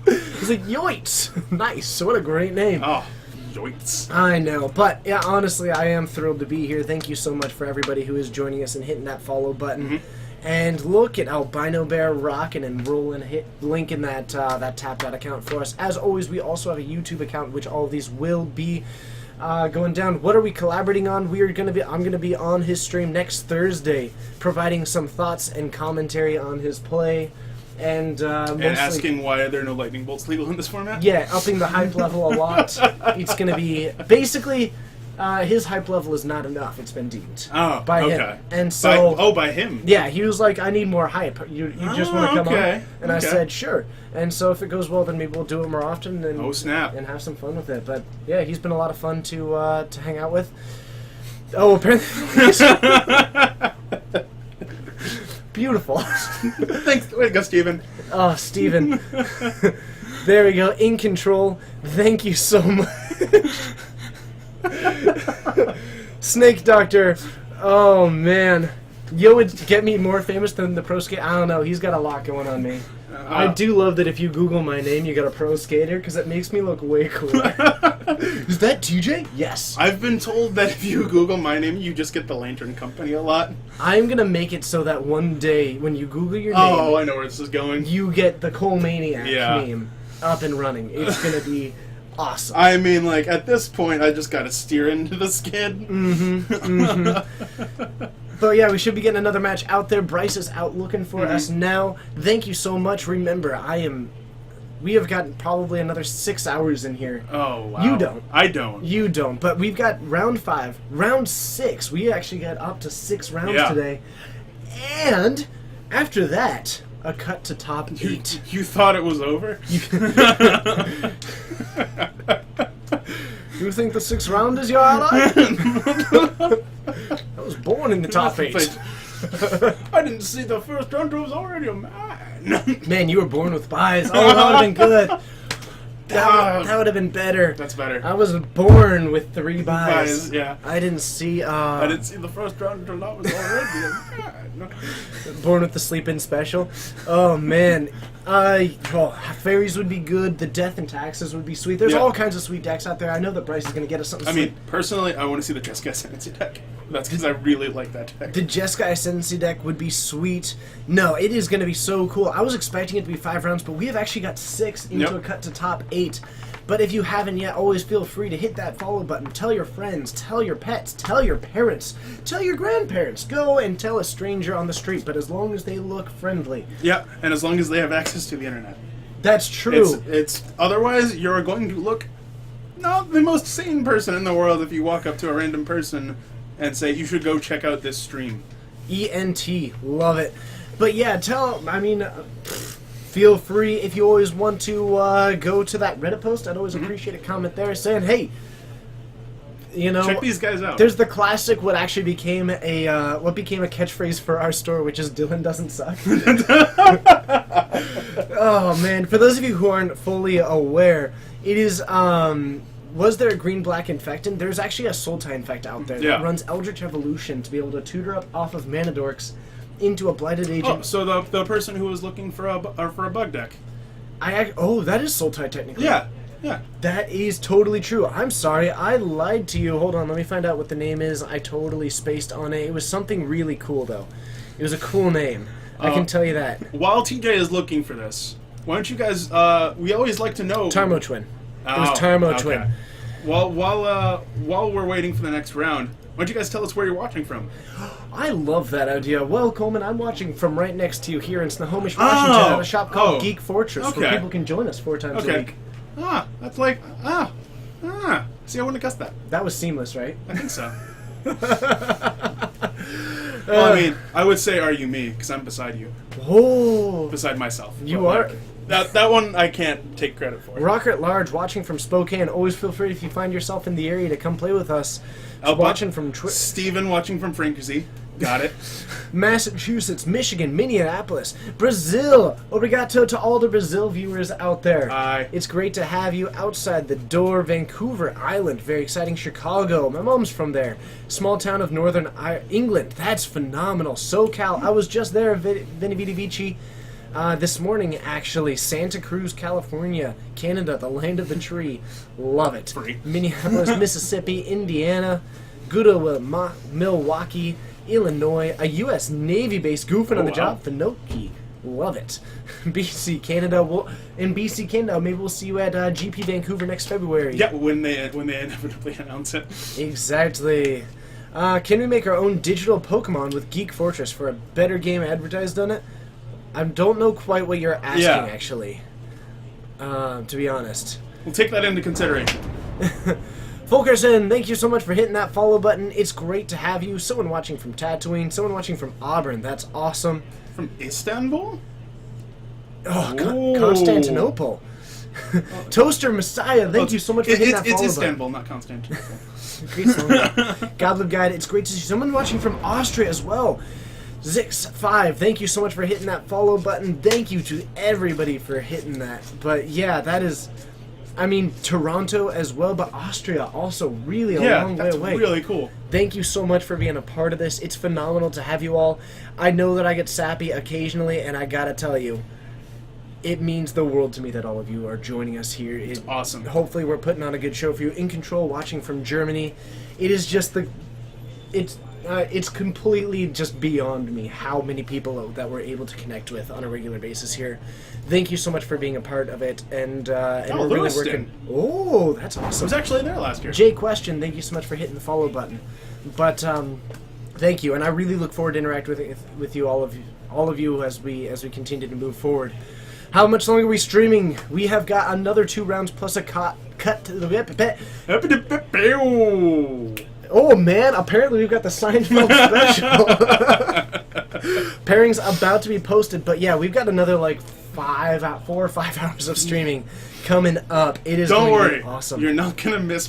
It's like, Yoits! Nice, what a great name. Oh, yoits. I know, but yeah, honestly, I am thrilled to be here. Thank you so much for everybody who is joining us and hitting that follow button. And look at Albino Bear rocking and rolling, linking that that tapped out account for us. As always, we also have a YouTube account, which all of these will be going down. What are we collaborating on? I'm gonna be on his stream next Thursday, providing some thoughts and commentary on his play, and asking why are there no lightning bolts legal in this format? Yeah, upping the hype level a lot. It's gonna be basically his hype level is not enough. It's been deemed by him, and so by him. Yeah, he was like, I need more hype. You just want to come on? And I Okay. said, sure. And so if it goes well, then maybe we'll do it more often and Oh, snap. and have some fun with it. But yeah, he's been a lot of fun to hang out with. Oh, apparently, beautiful. Thanks. Way to go, Steven. Oh, Steven. There we go. In control. Thank you so much. Snake Doctor. Oh, man. Yo would get me more famous than the pro skater. I don't know. He's got a lot going on me. I do love that if you Google my name, you got a pro skater, because it makes me look way cooler. Is that TJ? Yes. I've been told that if you Google my name, you just get the Lantern Company a lot. I'm going to make it so that one day, when you Google your name, Oh, I know where this is going. you get the Cole Maniac Yeah. meme up and running. It's going to be awesome. I mean, like, at this point, I just gotta steer into the skid. But yeah, we should be getting another match out there. Bryce is out looking for us now. Thank you so much. Remember, we have gotten probably another 6 hours in here. Oh, wow. You don't. I don't. You don't, but we've got round 5. Round 6, we actually got up to 6 rounds today. And after that, a cut to top 8. You thought it was over? You think the 6th round is your ally? I was born in the top 8. I didn't see the first round. I was already a man. Man, you were born with buys. Oh, that would have been good. That would have been better. That's better. I was born with 3 buys. Yeah. I didn't see. I didn't see the first round until I was already a man. Born with the sleep-in special. Oh man. Fairies would be good. The death and taxes would be sweet. There's all kinds of sweet decks out there. I know that Bryce is going to get us something I sweet. mean, personally, I want to see the Jessica Ascendancy deck. That's because I really like that deck. The Jessica Ascendancy deck would be sweet. No, it is going to be so cool. I was expecting it to be 5 rounds, but we have actually got 6 into a cut to top 8. But if you haven't yet, always feel free to hit that follow button. Tell your friends, tell your pets, tell your parents, tell your grandparents. Go and tell a stranger on the street, but as long as they look friendly. Yeah, and as long as they have access to the internet. That's true. It's otherwise you're going to look not the most sane person in the world if you walk up to a random person and say you should go check out this stream. ENT, love it. But yeah, feel free if you always want to go to that Reddit post. I'd always appreciate a comment there saying, hey, check these guys out. There's the classic what actually became a catchphrase for our store, which is Dylan doesn't suck. Oh man, for those of you who aren't fully aware, it is was there a green-black infectant? There's actually a Sultai infect out there that runs Eldritch Evolution to be able to tutor up off of Mana Dorks into a Blighted Agent. Oh, so the person who was looking for a bug deck. That is Sultai technically. Yeah. That is totally true. I'm sorry, I lied to you. Hold on, let me find out what the name is. I totally spaced on it. It was something really cool, though. It was a cool name. I can tell you that. While TJ is looking for this, why don't you guys? We always like to know. Tarmo Twin. It was Tarmo Twin. While we're waiting for the next round, why don't you guys tell us where you're watching from? I love that idea. Well, Coleman, I'm watching from right next to you here in Snohomish, Washington, at a shop called Geek Fortress, where people can join us 4 times a week. That's like See, I wouldn't have guessed that. That was seamless, right? I think so. Well, I mean, I would say, "Are you me?" Because I'm beside you, Oh, beside myself. you But, are. like, that one I can't take credit for. Rocker at Large, watching from Spokane. Always feel free if you find yourself in the area to come play with us. Elba. Watching from Steven watching from Frankisy. Got it. Massachusetts, Michigan, Minneapolis, Brazil. Obrigado to all the Brazil viewers out there. Hi. It's great to have you outside the door. Vancouver Island, very exciting. Chicago, my mom's from there. Small town of Northern England, that's phenomenal. SoCal, I was just there, Veni Vidi Vici, this morning actually. Santa Cruz, California, Canada, the land of the tree. Love it. Free. Minneapolis, Mississippi, Indiana, Goodwill, Milwaukee, Illinois, a U.S. Navy base goofing on the job, Finoki. Love it. BC Canada. In BC Canada, maybe we'll see you at GP Vancouver next February. Yeah, when they inevitably announce it. Exactly. Can we make our own digital Pokemon with Geek Fortress for a better game advertised on it? I don't know quite what you're asking, actually. To be honest. We'll take that into consideration. Fulkerson, thank you so much for hitting that follow button. It's great to have you. Someone watching from Tatooine, someone watching from Auburn. That's awesome. From Istanbul? Oh, Ooh. Constantinople. Toaster Messiah, thank you so much for hitting that follow It's button. Istanbul, not Constantinople. Great song. Godlib Guide, it's great to see someone watching from Austria as well. Zix5, thank you so much for hitting that follow button. Thank you to everybody for hitting that. But yeah, that is... I mean, Toronto as well, but Austria also really a long way away. Yeah, that's really cool. Thank you so much for being a part of this. It's phenomenal to have you all. I know that I get sappy occasionally, and I gotta tell you, it means the world to me that all of you are joining us here. Awesome. Hopefully we're putting on a good show for you. In Control, watching from Germany. It is just it's completely just beyond me how many people that we're able to connect with on a regular basis here. Thank you so much for being a part of it, and we're really working. Oh, that's I awesome. was actually there last year. Jay Question, thank you so much for hitting the follow button. But thank you, and I really look forward to interact with you all of you as we continue to move forward. How much longer are we streaming? We have got another 2 rounds plus a cut to the Oh man, apparently we've got the Seinfeld special. Pairing's about to be posted, but yeah, we've got another like 4 or 5 hours of streaming coming up. It is Don't going to worry, be awesome. You're not gonna miss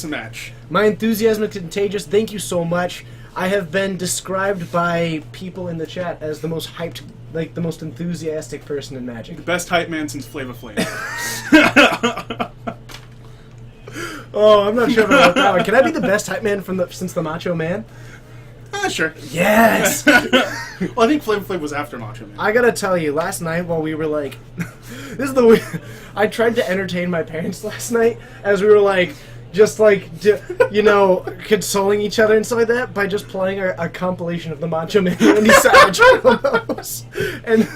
a match. My enthusiasm is contagious. Thank you so much. I have been described by people in the chat as the most hyped, like the most enthusiastic person in Magic. The best hype man since Flava Flav. Oh, I'm not sure about that one. Can I be the best hype man since the Macho Man? Sure. Yes! Well, I think Flava Flav was after Macho Man. I gotta tell you, last night while we were like... this is the I tried to entertain my parents last night as we were like... just like, consoling each other and stuff like that by just playing a compilation of the Macho Man and Randy Savage promos. And...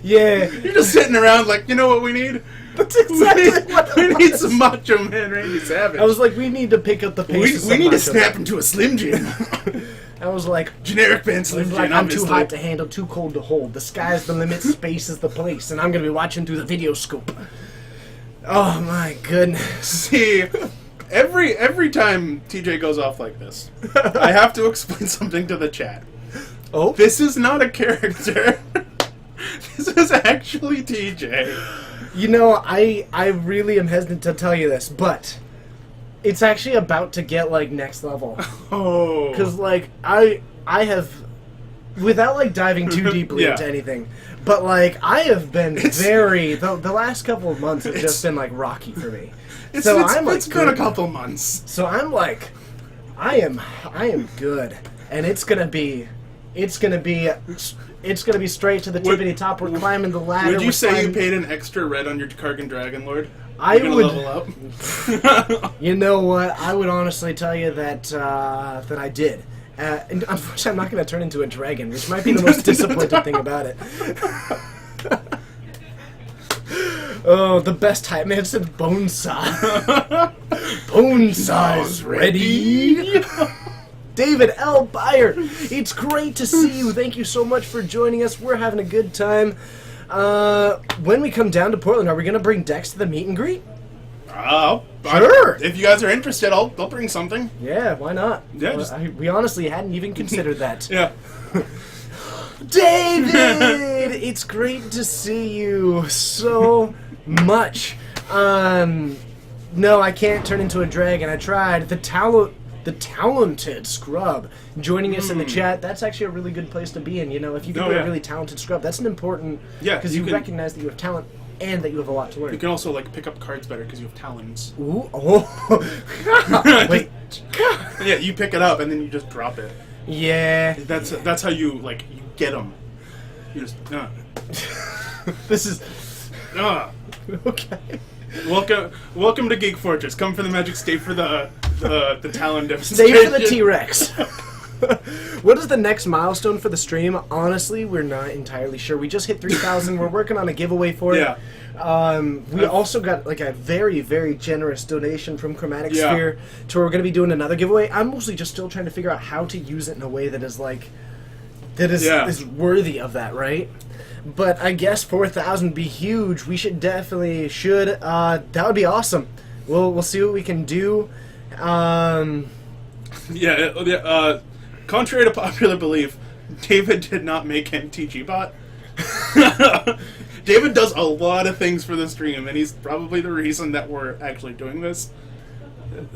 yeah. You're just sitting around like, you know what we need? That's exactly what we it need was. some Macho Man Randy Savage. I was like, we need to pick up the pace. we need to snap him to a Slim Jim. I was like, Generic band Slim Jim, I'm too obviously. hot to handle, too cold to hold. The sky's the limit, space is the place, and I'm gonna be watching through the video scope. Oh my goodness. See, every time TJ goes off like this, I have to explain something to the chat. Oh? This is not a character. This is actually TJ. You know, I really am hesitant to tell you this, but it's actually about to get, like, next level. Oh. Because, like, I have, without, like, diving too deeply Yeah. into anything, but, like, I have been the last couple of months have just been, like, rocky for me. It's I'm, been like, a good. couple months. So I'm, like, I am good. And it's gonna be straight to the tippity top. We're climbing the ladder. Would you we're say you climbing- paid an extra red on your Kargan Dragon Lord? I You're gonna would- level up? You know what? I would honestly tell you that that I did. And unfortunately, I'm not going to turn into a dragon, which might be the most disappointing thing about it. Oh, the best hype man since Bonesaw. Bonesaw's ready. David L. Byer, it's great to see you. Thank you so much for joining us. We're having a good time. When we come down to Portland, are we going to bring Dex to the meet and greet? Sure. If you guys are interested, I'll bring something. Yeah, why not? Yeah, Well, just- we honestly hadn't even considered that. Yeah. David! It's great to see you so much. No, I can't turn into a dragon. I tried. The the talented Scrub, joining us in the chat. That's actually a really good place to be in. You know, if you can be a really talented Scrub, that's an important... Yeah, because you recognize that you have talent and that you have a lot to learn. You can also like pick up cards better because you have talons. Ooh, oh. Wait. Yeah, you pick it up and then you just drop it. Yeah. That's how you get them. You just This is... Okay. Welcome to Geek Fortress. Come for the magic, stay for the talon Stay demonstration. for the T-Rex. What is the next milestone for the stream? Honestly, we're not entirely sure. We just hit 3,000. We're working on a giveaway for it. Yeah. We also got like a very, very generous donation from Chromatic Sphere to where we're going to be doing another giveaway. I'm mostly just still trying to figure out how to use it in a way that is like is worthy of that, right? But I guess 4,000 would be huge. We should definitely that would be awesome. We'll see what we can do. Contrary to popular belief, David did not make MTG Bot. David does a lot of things for the stream, and he's probably the reason that we're actually doing this.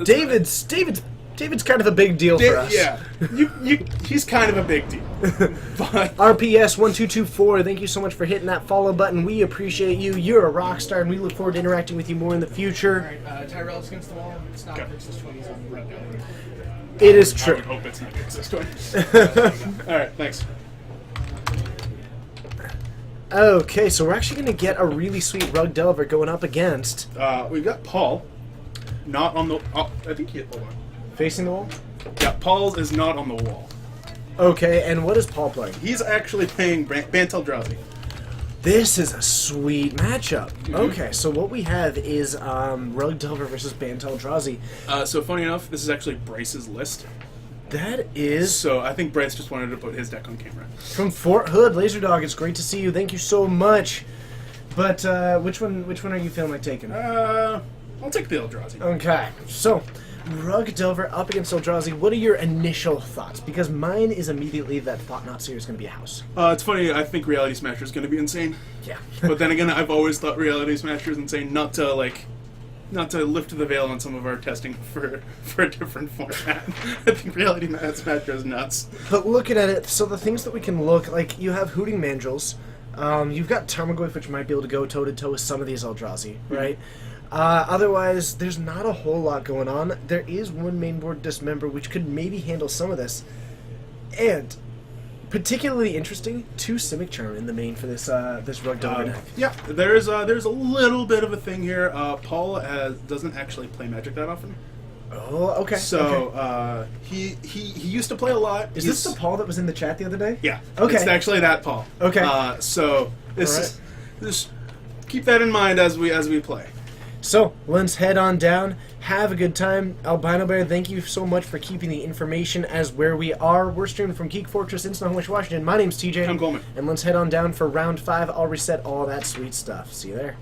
David's kind of a big deal for us. Yeah, he's kind of a big deal. But RPS1224, thank you so much for hitting that follow button. We appreciate you. You're a rock star, and we look forward to interacting with you more in the future. Alright, Tyrell's against the wall. It's not Grixis 20s on the red guy. It is I true. would hope it's not consistent. All right, thanks. Okay, so we're actually going to get a really sweet Rug Delver going up against... We've got Paul, not on the... Oh, I think hold on. Facing the wall? Yeah, Paul is not on the wall. Okay, and what is Paul playing? He's actually playing Bantel Drowsy. This is a sweet matchup. Okay, so what we have is Rug Delver versus Bantel Drazi. So funny enough, this is actually Bryce's list. That is... So I think Bryce just wanted to put his deck on camera. From Fort Hood, Laserdog, it's great to see you. Thank you so much. But which one are you feeling like taking? I'll take the Eldrazi. Okay, so Rug Delver up against Eldrazi. What are your initial thoughts? Because mine is immediately that Thought-Knot Seer is going to be a house. It's funny, I think Reality Smasher is going to be insane. Yeah. But then again, I've always thought Reality Smasher is insane, not to lift the veil on some of our testing for a different format. I think Reality Smasher is nuts. But looking at it, so the things that we can look, like, you have Hooting Mandrills, you've got Tarmogoyf, which might be able to go toe-to-toe with some of these Eldrazi, right? Otherwise, there's not a whole lot going on. There is one mainboard Dismember, which could maybe handle some of this. And, particularly interesting, 2 Simic Charm in the main for this Rug Delver deck. Yeah, there's a little bit of a thing here. Paul doesn't actually play Magic that often. Oh, okay. So okay. he used to play a lot. Is this the Paul that was in the chat the other day? Yeah. Okay. It's actually that Paul. Okay. So this keep that in mind as we play. So, let's head on down. Have a good time. Albino Bear, thank you so much for keeping the information as where we are. We're streaming from Geek Fortress in Snohomish, Washington. My name's TJ. I'm Coleman. And let's head on down for round 5. I'll reset all that sweet stuff. See you there.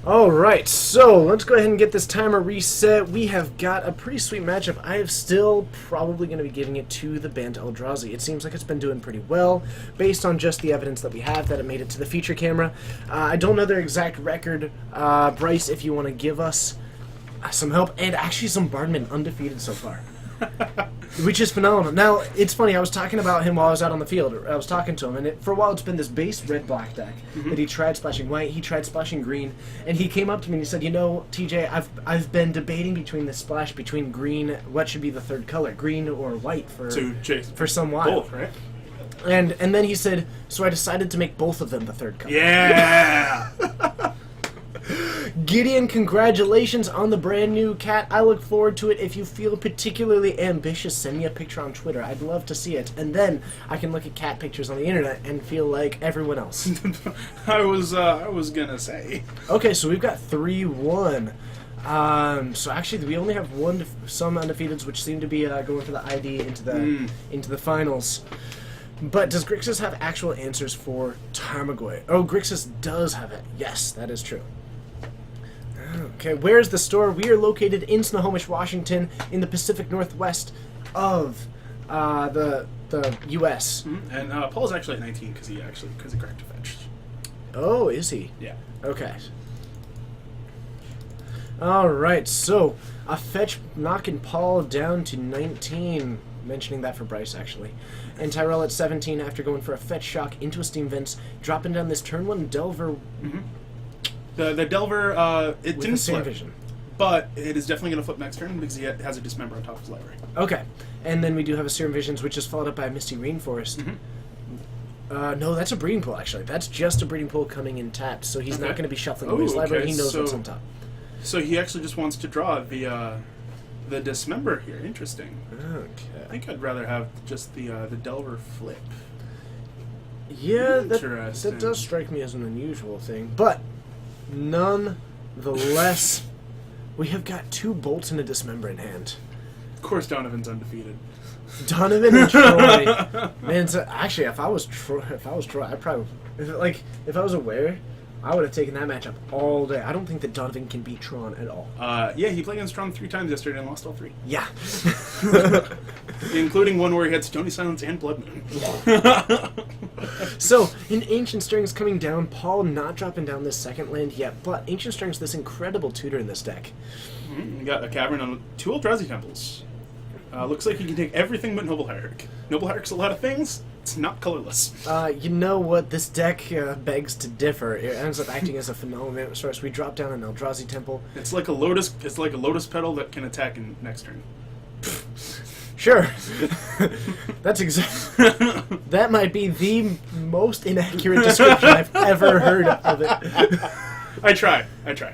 Alright, so let's go ahead and get this timer reset. We have got a pretty sweet matchup. I am still probably going to be giving it to the Bant Eldrazi. It seems like it's been doing pretty well, based on just the evidence that we have that it made it to the feature camera. I don't know their exact record. Bryce, if you want to give us some help, and actually some Bardman undefeated so far. Which is phenomenal. Now, it's funny, I was talking about him while I was out on the field. I was talking to him, and for a while it's been this base red-black deck that he tried splashing white, he tried splashing green, and he came up to me and he said, you know, TJ, I've been debating between the splash between green, what should be the third color, green or white for some while. Both, right? And then he said, so I decided to make both of them the third color. Yeah! Gideon, congratulations on the brand new cat. I look forward to it. If you feel particularly ambitious, send me a picture on Twitter. I'd love to see it. And then I can look at cat pictures on the internet and feel like everyone else. I was gonna say. Okay, so we've got 3-1. So actually, we only have some undefeateds, which seem to be going for the ID into the finals. But does Grixis have actual answers for Tarmogoyf? Oh, Grixis does have it. Yes, that is true. Okay, where's the store? We are located in Snohomish, Washington, in the Pacific Northwest of the U.S. And Paul's actually at 19 because he cracked a fetch. Oh, is he? Yeah. Okay. Alright, so a fetch knocking Paul down to 19. Mentioning that for Bryce, actually. And Tyrell at 17 after going for a fetch shock into a Steam Vents, dropping down this turn 1 Delver The Delver, it with didn't the same flip, vision. but it is definitely going to flip next turn because he has a Dismember on top of his library. Okay. And then we do have a Serum Visions, which is followed up by a Misty Rainforest. No, that's a Breeding Pool, actually. That's just a Breeding Pool coming in tapped, so he's not Okay. going to be shuffling Oh, away his library. okay, He knows so- what's on top. So he actually just wants to draw the Dismember here. Interesting. I Okay. think I'd rather have just the Delver flip. Yeah, that Interesting. does strike me as an unusual thing. But, nonetheless, we have got 2 bolts and a Dismember in hand. Of course, Donovan's undefeated. Donovan and Troy. Man, so actually, if I was Troy, I probably, if I was aware, I would have taken that matchup all day. I don't think that Donovan can beat Tron at all. Yeah, he played against Tron 3 times yesterday and lost all 3. Yeah. Including one where he had Stony Silence and Blood Moon. So, in Ancient Strings coming down, Paul not dropping down this second land yet, but Ancient Strings, this incredible tutor in this deck. You got a Cavern on 2 Eldrazi Temples. Looks like you can take everything but Noble Hierarch. Noble Hierarch's a lot of things. It's not colorless. You know what? This deck begs to differ. It ends up acting as a phenomenal source. We drop down an Eldrazi Temple. It's like a lotus. It's like a lotus petal that can attack in next turn. Sure. That's exactly. That might be the most inaccurate description I've ever heard of it. I try.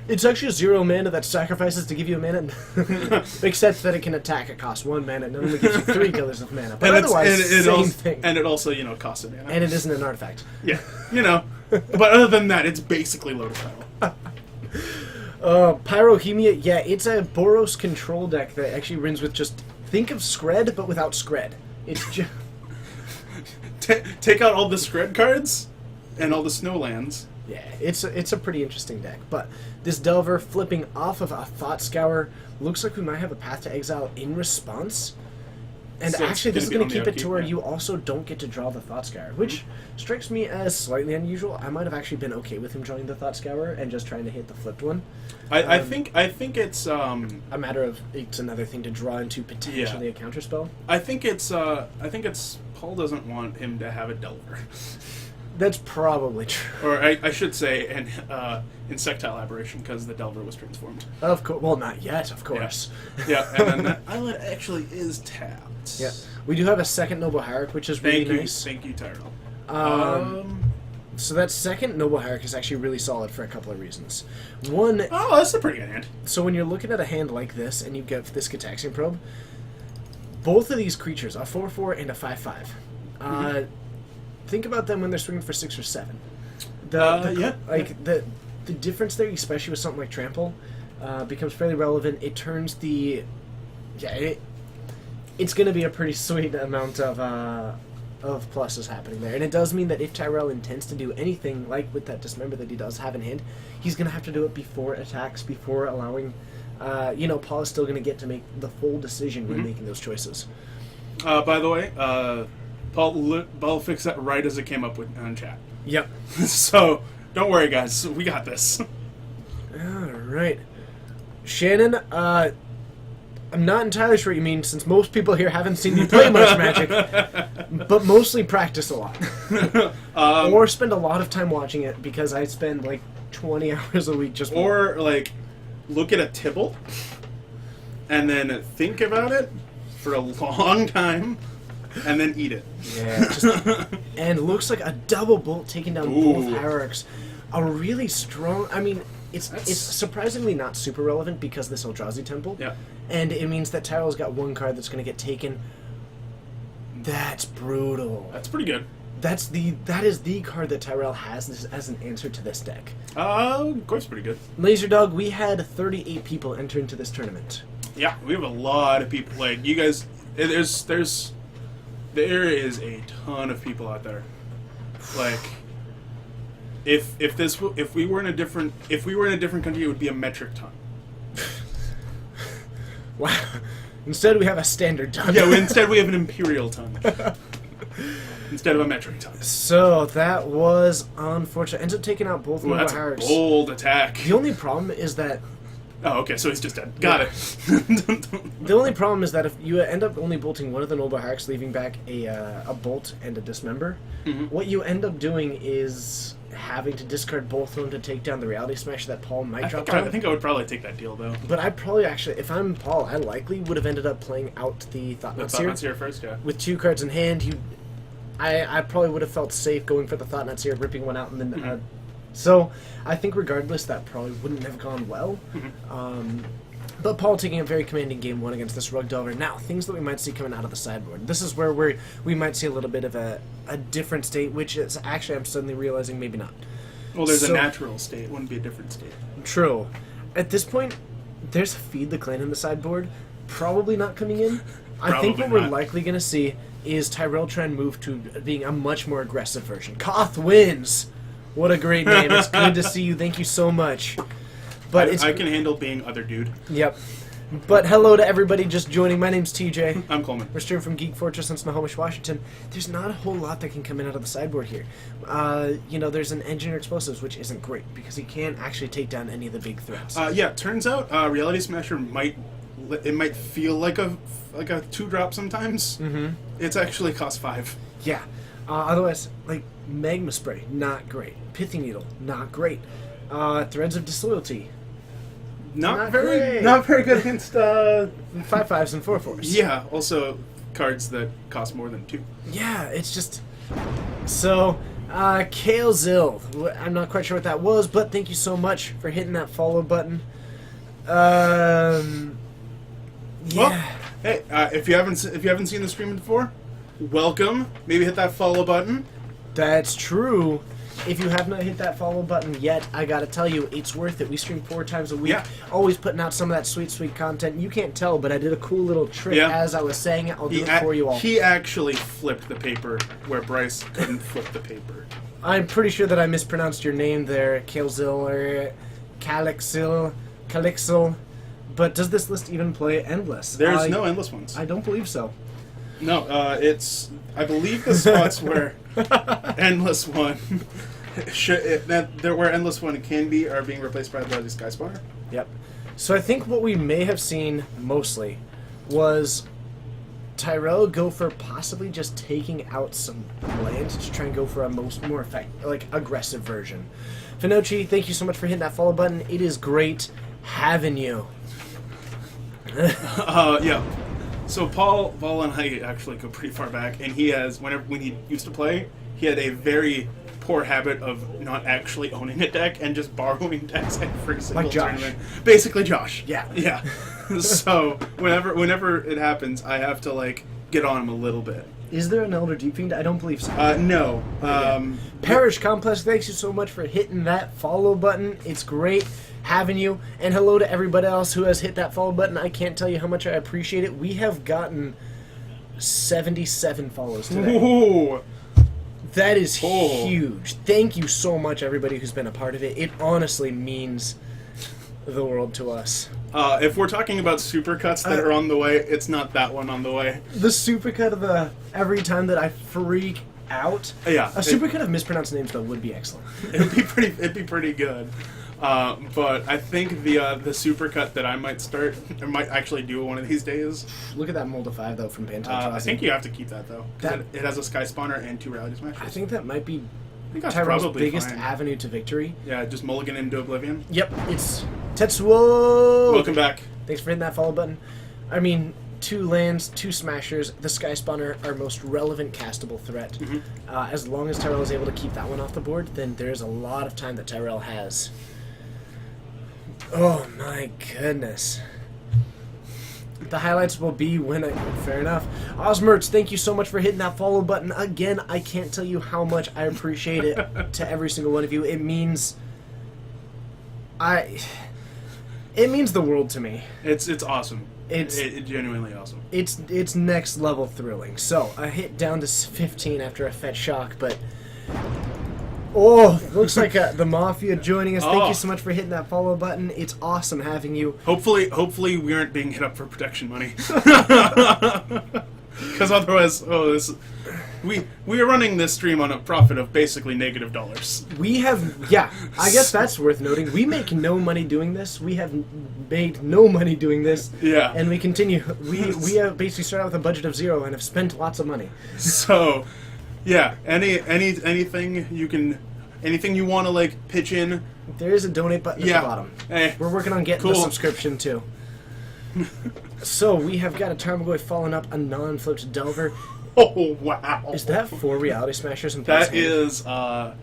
It's actually a 0 mana that sacrifices to give you a mana, except that it can attack at cost 1 mana and only gives you 3 colors of mana. But otherwise, same thing. And it also, costs a mana. And it isn't an artifact. Yeah, But other than that, it's basically lotus petal. Pyrohemia, yeah, it's a Boros control deck that actually runs with just... Think of Scred, but without Scred. It's just... Take out all the Scred cards and all the Snowlands. Yeah, it's a pretty interesting deck. But this Delver flipping off of a Thought Scour looks like we might have a Path to Exile in response. And So it's actually, this is gonna going be to on keep the it to where upkeep, yeah. you also don't get to draw the Thought Scour, which strikes me as slightly unusual. I might have actually been okay with him drawing the Thought Scour and just trying to hit the flipped one. I think it's A matter of it's another thing to draw into potentially a counterspell. I think it's Paul doesn't want him to have a Delver. That's probably true. Or I should say an insectile aberration because the Delver was transformed. Of course, well, not yet, of course. Yeah, and then that island actually is tapped. Yeah, we do have a second Noble Hierarch, which is really nice. Thank you, Tyrell. So that second Noble Hierarch is actually really solid for a couple of reasons. One, Oh, that's a pretty good hand. so when you're looking at a hand like this and you get this Gataxian Probe, both of these creatures, a 4/4 and a 5/5, think about them when they're swinging for 6 or 7. The difference there, especially with something like Trample, becomes fairly relevant. It turns it's going to be a pretty sweet amount of pluses happening there, and it does mean that if Tyrell intends to do anything like with that Dismember that he does have in hand, he's going to have to do it before attacks, before allowing. Paul is still going to get to make the full decision when making those choices. By the way, Paul fixed that right as it came up on chat. Yep. So don't worry, guys. We got this. All right, Shannon. I'm not entirely sure what you mean, since most people here haven't seen me play much Magic, but mostly practice a lot. Or spend a lot of time watching it, because I spend like 20 hours a week just... Or, look at a Tibble, and then think about it for a long time, and then eat it. Yeah, and looks like a double bolt taking down both Hierarchs. A really strong... I mean, it's surprisingly not super relevant because this Eldrazi Temple. Yeah. And it means that Tyrell's got one card that's going to get taken. That's brutal. That's pretty good. That is the card that Tyrell has as an answer to this deck. Of course, pretty good. Laser Dog, we had 38 people enter into this tournament. Yeah, we have a lot of people. Like, you guys, there is a ton of people out there. Like, if we were in a different country, it would be a metric ton. Wow. Instead, we have a standard ton. Yeah, instead we have an imperial ton. instead of a metric ton. So that was unfortunate. Ends up taking out both Ooh, that's a Harris. bold attack. The only problem is that Oh, okay, so he's just dead. Got it. the only problem is that if you end up only bolting one of the Noble Harks, leaving back a bolt and a dismember, what you end up doing is having to discard both of them to take down the Reality Smash that Paul might drop I down. think I would probably take that deal, though. But I probably actually, if I'm Paul, I likely would have ended up playing out the Thought-Knot Seer. Seer first, yeah. With 2 cards in hand. I probably would have felt safe going for the Thought-Knot Seer, ripping one out, and then... so, I think regardless, that probably wouldn't have gone well. But Paul taking a very commanding game 1 against this Rug Delver. Now, things that we might see coming out of the sideboard. This is where we might see a little bit of a different state, which is actually, I'm suddenly realizing, maybe not. Well, there's a natural state. It wouldn't be a different state. True. At this point, there's a Feed the Clan in the sideboard. Probably not coming in. I think what we're likely going to see is Tyrell try and move to being a much more aggressive version. Koth wins! What a great name. It's good to see you. Thank you so much. But I can handle being other dude. Yep. But hello to everybody just joining. My name's TJ. I'm Coleman. We're streaming from Geek Fortress in Snohomish, Washington. There's not a whole lot that can come in out of the sideboard here. There's an Engineer Explosives, which isn't great, because he can't actually take down any of the big threats. Turns out Reality Smasher might feel like a 2-drop sometimes. It's actually cost 5. Yeah. Otherwise, like, Magma Spray, not great. Pithing Needle, not great. Threads of Disloyalty, Not great. very good against 5/5s and 4/4s. Yeah, also cards that cost more than 2. Yeah, it's just... So, Kale Zill. I'm not quite sure what that was, but thank you so much for hitting that follow button. Yeah. Well, hey, if you haven't seen the stream before, welcome. Maybe hit that follow button. That's true. If you have not hit that follow button yet, I gotta tell you, it's worth it. We stream 4 times a week, Yeah. always putting out some of that sweet, sweet content. You can't tell, but I did a cool little trick as I was saying it. I'll do it for you all. He actually flipped the paper where Bryce couldn't flip the paper. I'm pretty sure that I mispronounced your name there, Kalezil or Calixil. But does this list even play Endless? There's no endless ones. I don't believe so. No, I believe the spots where endless one where endless one can be are being replaced by the Sky Spawner. Yep. So I think what we may have seen mostly was Tyrell go for possibly just taking out some land to try and go for a more effective, like, aggressive version. Finochi, thank you so much for hitting that follow button. It is great having you. Yeah. So Paul and I actually go pretty far back, and he has when he used to play, he had a very poor habit of not actually owning a deck and just borrowing decks every single Like Josh. tournament. Basically, Josh. Yeah. Yeah. So whenever it happens, I have to like get on him a little bit. Is there an Elder Deep Fiend? I don't believe so. No. Parish Complex, thanks you so much for hitting that follow button. It's great having you. And hello to everybody else who has hit that follow button. I can't tell you how much I appreciate it. We have gotten 77 follows today. Ooh. That is huge. Thank you so much, everybody who's been a part of it. It honestly means the world to us. If we're talking about supercuts that are on the way, it's not that one on the way. The supercut of the every time that I freak out. Yeah. A supercut of mispronounced names though would be excellent. It'd be pretty good. But I think the supercut that I might actually do one of these days. Look at that mold of 5 though from Panton. I think you have to keep that though. It has a Sky Spawner and 2 Reality Smashers. I think that might be that's Tyrell's probably biggest fine. avenue to victory. Yeah, just mulligan into Oblivion. Yep, it's Tetsuo. Welcome back. Thanks for hitting that follow button. I mean, 2 lands, 2 smashers. The Sky Spawner, our most relevant castable threat. As long as Tyrell is able to keep that one off the board, then there's a lot of time that Tyrell has. Oh my goodness. The highlights will be when fair enough. Osmerts, thank you so much for hitting that follow button. Again, I can't tell you how much I appreciate it to every single one of you. It means it means the world to me. It's awesome. It's genuinely awesome. It's next level thrilling. So I hit down to 15 after a fetch shock, but looks like the Mafia joining us. Thank you so much for hitting that follow button. It's awesome having you. Hopefully we aren't being hit up for protection money. Because otherwise, we are running this stream on a profit of basically $-. We have, yeah, I guess that's worth noting. We make no money doing this. We have made no money doing this. Yeah. And we continue. We have basically started out with a budget of 0 and have spent lots of money. So, yeah, anything you want to like pitch in. There is a donate button at the bottom. Hey, We're working on getting cool. the subscription too. So we have got a Tarmogoyf following up a non-flipped Delver. Oh wow! Is that 4 Reality Smashers and that is a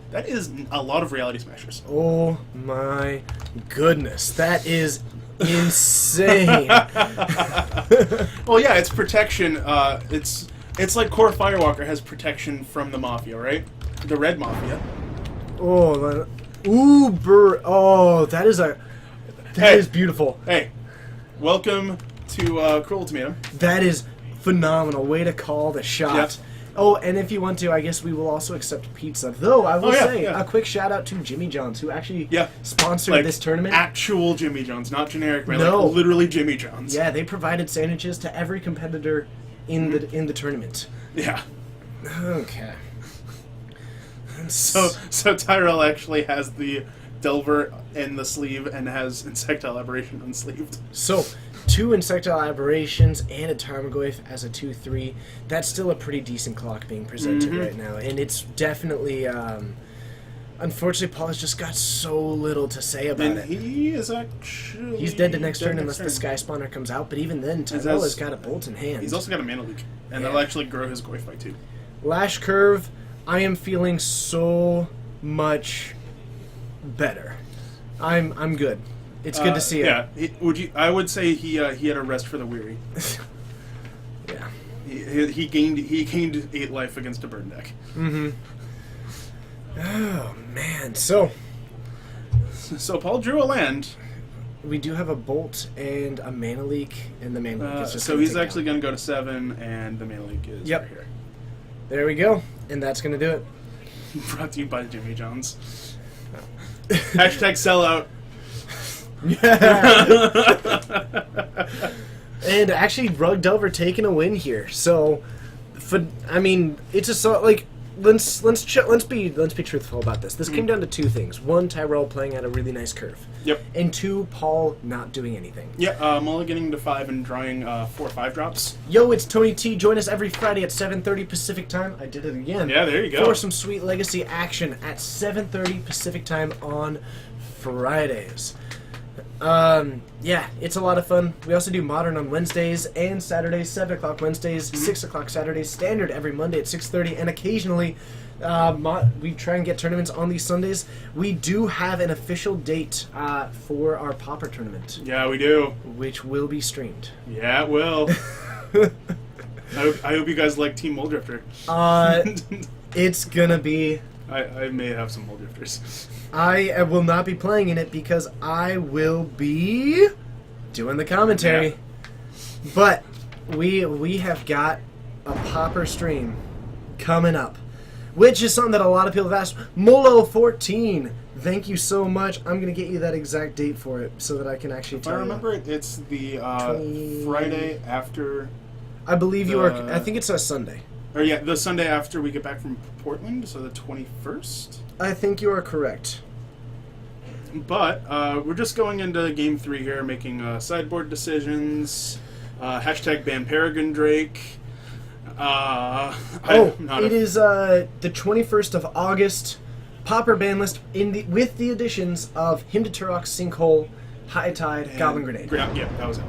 lot of Reality Smashers. Oh my goodness, that is insane. Well, yeah, it's protection. It's like Core Firewalker has protection from the Mafia, right? The Red Mafia. Oh, Uber. Oh, that is beautiful. Hey, welcome to Cruel Ultimatum. That is phenomenal. Way to call the shot. Yep. Oh, and if you want to, I guess we will also accept pizza. Though, I will say, a quick shout out to Jimmy John's, who actually sponsored like, this tournament. Actual Jimmy John's, not generic, right? No. Like literally Jimmy John's. Yeah, they provided sandwiches to every competitor in the tournament. Yeah. Okay. So Tyrell actually has the Delver in the sleeve and has Insectile Aberration unsleeved. So, 2 Insectile Aberrations and a Tarmogoyf as a 2/3. That's still a pretty decent clock being presented right now, and it's definitely. Unfortunately, Paul has just got so little to say about And it. he is actually... He's dead to next turn next unless the Sky Spawner comes out, but even then, Tyrell has got a bolt in hand. He's also got a Mana Leak, and Yeah. that'll actually grow his Goyf by 2. Lash Curve, I am feeling so much better. I'm good. It's good to see it. Yeah, I would say he had a rest for the weary. Yeah. He gained 8 life against a burn deck. Mm-hmm. Oh man, so Paul drew a land. we do have a bolt and a mana leak, and the mana leak is just So gonna he's take actually out. going to go to 7, and the Mana Leak is right here. There we go, and that's gonna do it. Brought to you by Jimmy John's. Hashtag sellout. And actually, Rug Delver taking a win here. So, it's a like. Let's be truthful about this. This came down to 2 things. 1, Tyrell playing at a really nice curve. Yep. And 2, Paul not doing anything. Yeah, mulliganing to 5 and drawing 4 5-drops. Yo, it's Tony T. Join us every Friday at 7:30 Pacific Time. I did it again. Yeah, there you go. For some sweet Legacy action at 7:30 Pacific Time on Fridays. Yeah, it's a lot of fun. We also do Modern on Wednesdays and Saturdays, 7 o'clock Wednesdays, 6 o'clock Saturdays, Standard every Monday at 6:30, and occasionally we try and get tournaments on these Sundays. We do have an official date for our Pauper tournament, Yeah, we do. which will be streamed. Yeah, it will. I hope you guys like Team Moldrifter. It's gonna be... I may have some Moldrifters. I will not be playing in it because I will be doing the commentary. Yeah. But we have got a Pauper stream coming up, which is something that a lot of people have asked. Molo14, thank you so much. I'm going to get you that exact date for it so that I can actually If tell I you. remember it, it's the 20 Friday after... I believe you are... the- I think it's a Sunday. Or yeah, the Sunday after we get back from Portland, so the 21st. I think you are correct. But we're just going into Game 3 here, making sideboard decisions. Hashtag ban Peregrine Drake. It is the 21st of August. Pauper ban list with the additions of Hymn to Turok, Sinkhole, High Tide, Goblin Grenade. Yeah, that was it.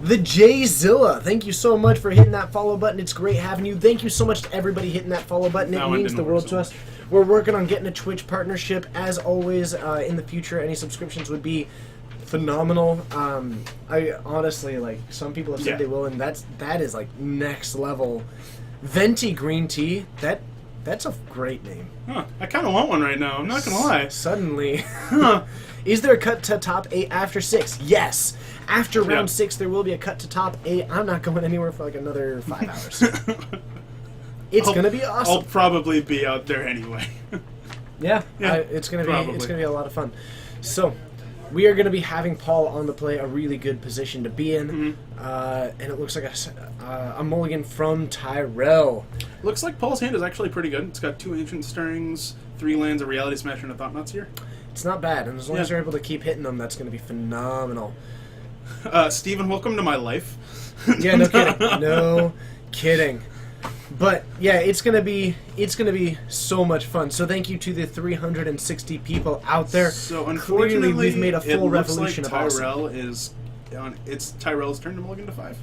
The J-Zilla, thank you so much for hitting that follow button. It's great having you. Thank you so much to everybody hitting that follow button. It That one means the didn't world work to so us. We're working on getting a Twitch partnership. As always, in the future, any subscriptions would be phenomenal. I honestly, like, some people have said Yeah. they will, and that is like next level. Venti Green Tea, that's a great name. Huh, I kind of want one right now, I'm not going to lie. Suddenly. Is there a cut to top 8 after 6? Yes. After round 6, there will be a cut to top 8. I'm not going anywhere for like another 5 hours. It's going to be awesome. I'll probably be out there anyway. Yeah, Yeah, it's gonna probably. be a lot of fun. So, we are going to be having Paul on the play, a really good position to be in. And it looks like a mulligan from Tyrell. Looks like Paul's hand is actually pretty good. It's got 2 Ancient Stirrings, 3 lands, a Reality Smasher, and a Thought Knots here. It's not bad, and as long as Yeah. you're able to keep hitting them, that's going to be phenomenal. Steven, welcome to my life. Yeah, no kidding. No kidding. But yeah, it's gonna be so much fun. So thank you to the 360 people out there. So unfortunately, Clearly, we've made a it full looks revolution like of awesome. Tyrell is on. It's Tyrell's turn to mulligan to 5.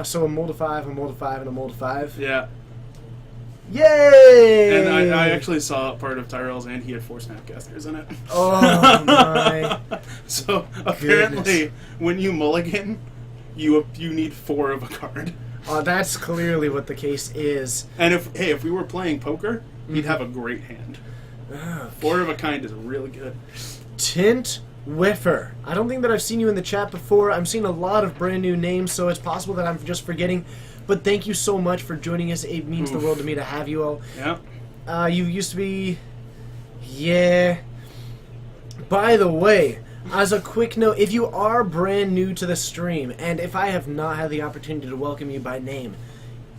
So a mold of 5, a mold of 5, and a mold of 5. Yeah, Yay! and I actually saw part of Tyrell's and he had 4 Snapcasters in it. Oh my! So apparently, when you mulligan, you need 4 of a card. That's clearly what the case is. And if we were playing poker, he'd have a great hand. 4 of a kind is really good. Tint Whiffer. I don't think that I've seen you in the chat before. I'm seeing a lot of brand new names, so it's possible that I'm just forgetting. But thank you so much for joining us. It means the world to me to have you all. Yeah. You used to be... Yeah. By the way, as a quick note, if you are brand new to the stream, and if I have not had the opportunity to welcome you by name,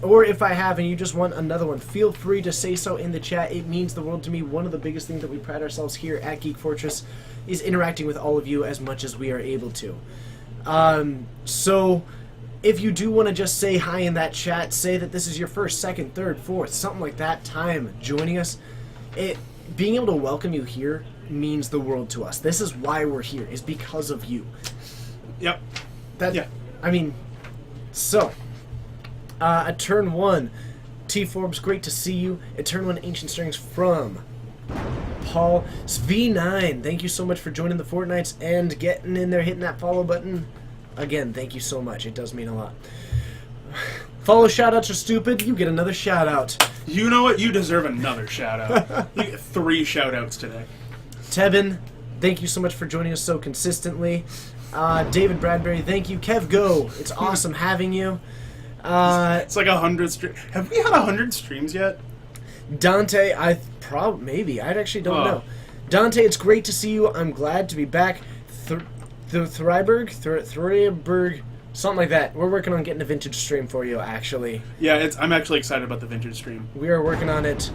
or if I have and you just want another one, feel free to say so in the chat. It means the world to me. One of the biggest things that we pride ourselves here at Geek Fortress is interacting with all of you as much as we are able to. So if you do want to just say hi in that chat, say that this is your first, second, third, fourth, something like that time joining us, being able to welcome you here means the world to us. This is why we're here, is because of you. Yep. Yeah. I mean, so, at turn 1, T. Forbes, great to see you. At turn 1, Ancient Strings from Paul. V9, thank you so much for joining the Fortnites and getting in there, hitting that follow button. Again, thank you so much. It does mean a lot. Follow shoutouts are stupid. You get another shoutout. You know what? You deserve another shout out. You get 3 shout outs today. Tevin, thank you so much for joining us so consistently. David Bradbury, thank you. Kev Go, it's awesome having you. It's like 100 streams. Have we had 100 streams yet? Dante, maybe. I actually don't know. Dante, it's great to see you. I'm glad to be back. Thryberg, something like that. We're working on getting a vintage stream for you, actually. Yeah, I'm actually excited about the vintage stream. We are working on it.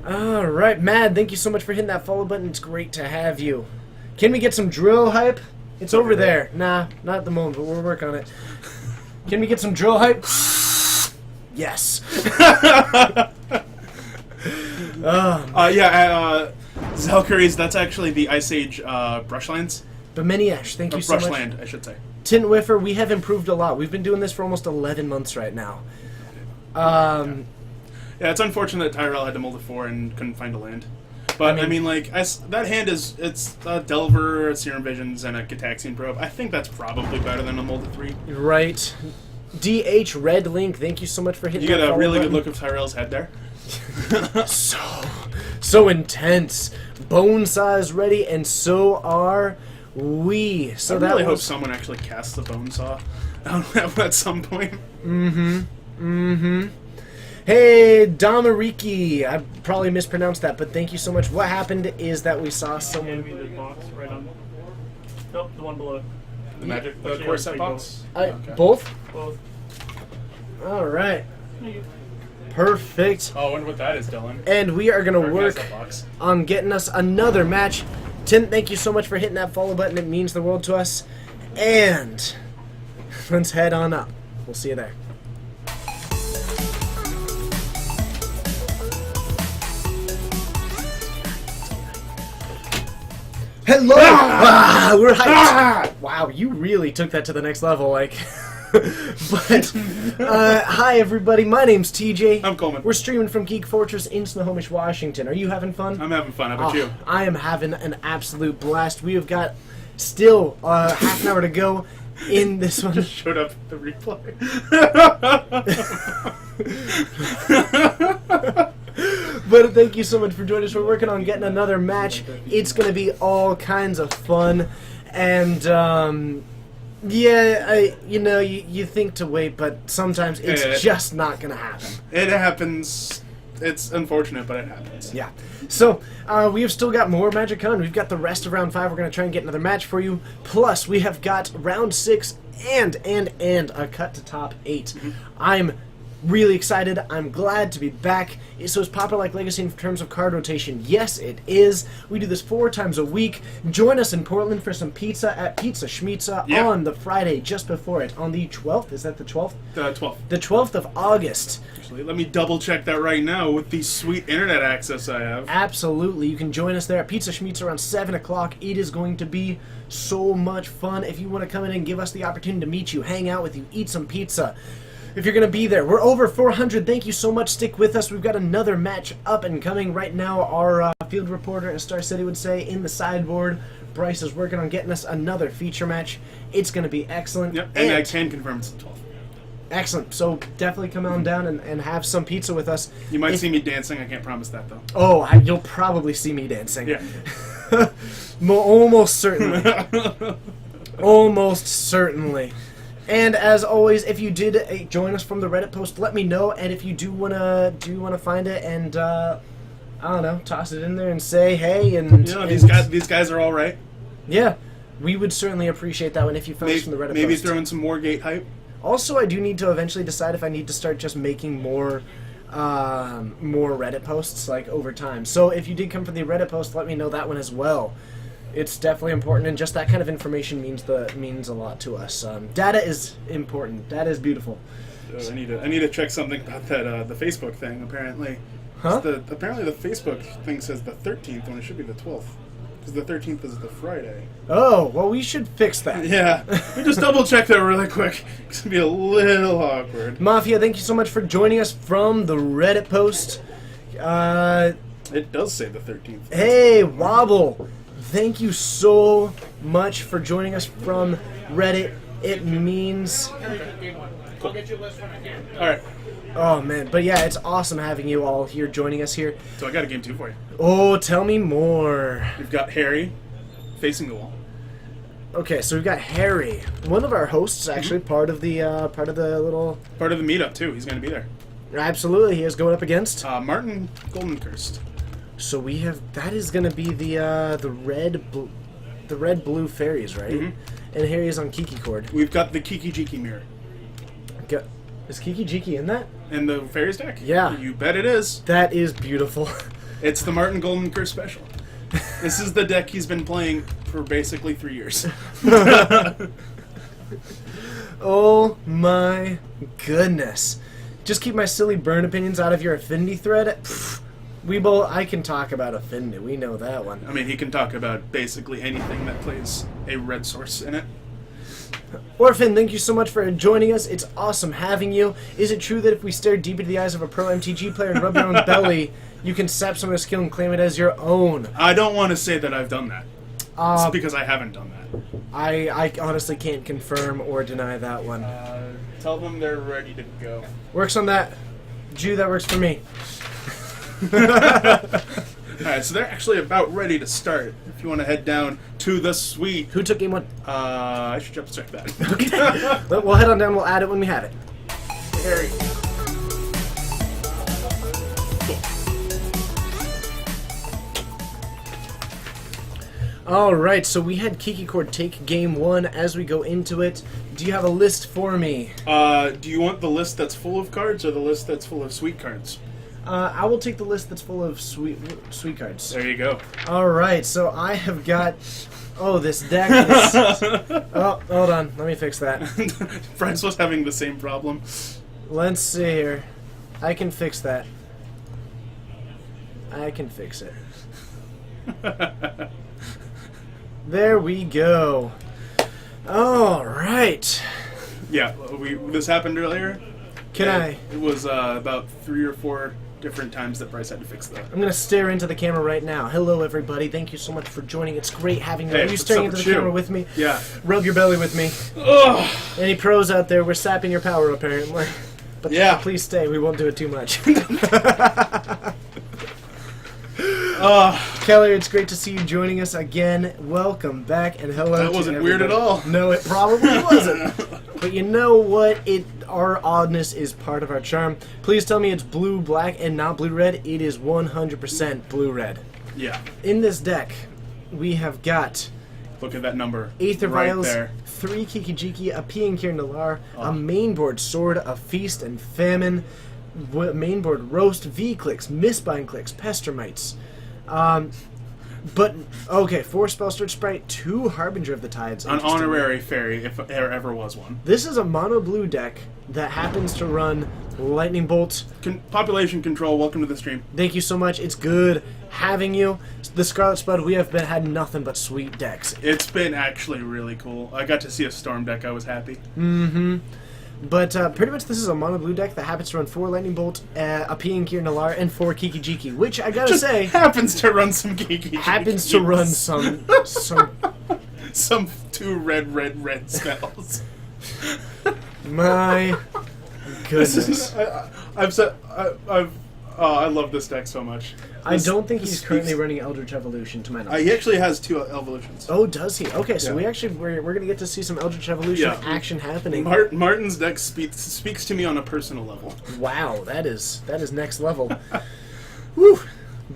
All right, Mad, thank you so much for hitting that follow button. It's great to have you. Can we get some drill hype? It's over there. Nah, not at the moment, but we'll work on it. Can we get some drill hype? Yes. Zelkyries, that's actually the Ice Age Brushlands. Bemeniash, thank you so much. Brushland, I should say. Tint Whiffer, we have improved a lot. We've been doing this for almost 11 months right now. Yeah, it's unfortunate that Tyrell had to mold a 4 and couldn't find a land. But, I mean that hand it's a Delver, a Serum Visions, and a Gitaxian Probe. I think that's probably better than a molded 3. Right. DH Red Link, thank you so much for hitting You that get a follow really button. good look of Tyrell's head there. So intense. Bone size ready, and so are we. So I that really hope was someone actually casts the Bone Saw at some point. Hey, Damariki. I probably mispronounced that, but thank you so much. What happened is that we saw someone... Hand me the box right on. Nope, the one below. The magic, the Yeah, core set big box. Both? Both. All right. Perfect. Oh, I wonder what that is, Dylan. And we are going to Dark work Asset box. on getting us another match. Tim, thank you so much for hitting that follow button. It means the world to us. And let's head on up. We'll see you there. Hello! We're hyped. Wow, you really took that to the next level, like. But, hi everybody, my name's TJ. I'm Coleman. We're streaming from Geek Fortress in Snohomish, Washington. Are you having fun? I'm having fun. How about you? I am having an absolute blast. We have got still half an hour to go in this one. Showed up at the replay. But thank you so much for joining us. We're working on getting another match. It's going to be all kinds of fun. And, yeah, you think to wait, but sometimes it's just not going to happen. It happens It's unfortunate, but it happens. Yeah. So, we have still got more Magic Con. We've got the rest of round 5. We're going to try and get another match for you. Plus, we have got round 6 and a cut to top 8. I'm really excited. I'm glad to be back. So is Popular like Legacy in terms of card rotation? Yes, it is. We do this 4 times a week. Join us in Portland for some pizza at Pizza Schmitza on the Friday just before it. On the 12th. Is that the 12th? The 12th. The 12th of August. Actually, let me double check that right now with the sweet internet access I have. Absolutely. You can join us there at Pizza Schmitza around 7 o'clock. It is going to be so much fun. If you want to come in and give us the opportunity to meet you, hang out with you, eat some pizza, if you're going to be there. We're over 400. Thank you so much. Stick with us. We've got another match up and coming right now. Our field reporter, as Star City would say, in the sideboard. Bryce is working on getting us another feature match. It's going to be excellent. Yep, and I can confirm it's the 12th. Excellent. So definitely come on down and have some pizza with us. You might see me dancing. I can't promise that, though. Oh, you'll probably see me dancing. Yeah. Almost certainly. Almost certainly. And as always, if you did join us from the Reddit post, let me know. And if you do wanna find it and I don't know, toss it in there and say hey and these guys are all right. Yeah, we would certainly appreciate that one if you found us from the Reddit post. Maybe throw in some more gate hype. Also, I do need to eventually decide if I need to start just making more Reddit posts like over time. So if you did come from the Reddit post, let me know that one as well. It's definitely important, and just that kind of information means a lot to us. Data is important. Data is beautiful. I need to check something about that the Facebook thing. Apparently, apparently the Facebook thing says the 13th when it should be the 12th, because the 13th is the Friday. Oh well, we should fix that. Yeah, we just double check that really quick. It's gonna be a little awkward. Mafia, thank you so much for joining us from the Reddit post. It does say the 13th. Hey, Wobble. Thank you so much for joining us from Reddit. It means... I'll get you a list when I can. Alright. Oh, man. But yeah, it's awesome having you all here joining us here. So I got a game 2 for you. Oh, tell me more. We've got Harry facing the wall. Okay, so we've got Harry. One of our hosts, actually, part of the little... Part of the meetup, too. He's going to be there. Absolutely. He is going up against... Martin Goldencurst. So we have... That is going to be the red blue fairies, right? Mm-hmm. And Harry is on Kiki Cord. We've got the Kiki Jiki mirror. Is Kiki Jiki in that? In the fairies deck? Yeah. You bet it is. That is beautiful. It's the Martin Goldencurst special. This is the deck he's been playing for basically 3 years. Oh my goodness. Just keep my silly burn opinions out of your affinity thread. Pfft. I can talk about affinity. We know that one. I mean, he can talk about basically anything that plays a red source in it. Orphan, thank you so much for joining us. It's awesome having you. Is it true that if we stare deep into the eyes of a pro MTG player and rub your own belly, you can sap some of their skill and claim it as your own? I don't want to say that I've done that. It's because I haven't done that. I honestly can't confirm or deny that one. Tell them they're ready to go. Works on that. Jew, that works for me. Alright, so they're actually about ready to start. If you want to head down to the suite. Who took game one? I should double check that. Okay. We'll head on down. We'll add it when we have it. Harry. Alright, so we had Kiki Cord take game one. As we go into it, do you have a list for me? Do you want the list that's full of cards or the list that's full of sweet cards? I will take the list that's full of sweet cards. There you go. Alright, so I have got... Oh, this deck is... Oh, hold on. Let me fix that. Franz was having the same problem. Let's see here. I can fix that. I can fix it. There we go. Alright. Yeah, this happened earlier. It was about 3 or 4 different times that Bryce had to fix that. I'm going to stare into the camera right now. Hello, everybody. Thank you so much for joining. It's great having you. Hey, Are you staring into the camera with me? Yeah. Rub your belly with me. Ugh. Any pros out there, we're sapping your power, apparently. But yeah. Please stay. We won't do it too much. Keller, it's great to see you joining us again. Welcome back, and hello. That wasn't weird at all. No, it probably wasn't. But you know what? Our oddness is part of our charm. Please tell me it's blue-black and not blue-red. It is 100% blue-red. Yeah. In this deck, we have got Look at that number. Aether right Vials, there. 3 Kikijiki, a Piankir Nalar, a mainboard Sword, a Feast and Famine, mainboard Roast, V-Clicks, Mistbind Clicks, Pestermites. But, okay, 4 Spellstorage Sprite, 2 Harbinger of the Tides. An Interesting. honorary fairy, if there ever was one. This is a mono blue deck that happens to run Lightning Bolt. Population control, welcome to the stream. Thank you so much. It's good having you. The Scarlet Spud, we have had nothing but sweet decks. It's been actually really cool. I got to see a Storm deck, I was happy. But pretty much this is a mono blue deck that happens to run 4 Lightning Bolt, a Piankir Nalar, and 4 Kikijiki, which I gotta Just say happens to run some geeky. happens to run some some 2 red spells. my goodness. I love this deck so much. I don't think he's this currently speaks- running Eldritch Evolution to my knowledge. He actually has 2 evolutions. Oh, does he? Okay, so Yeah. we're gonna get to see some Eldritch Evolution Yeah. action happening. Martin's deck speaks to me on a personal level. Wow, that is next level. Woo!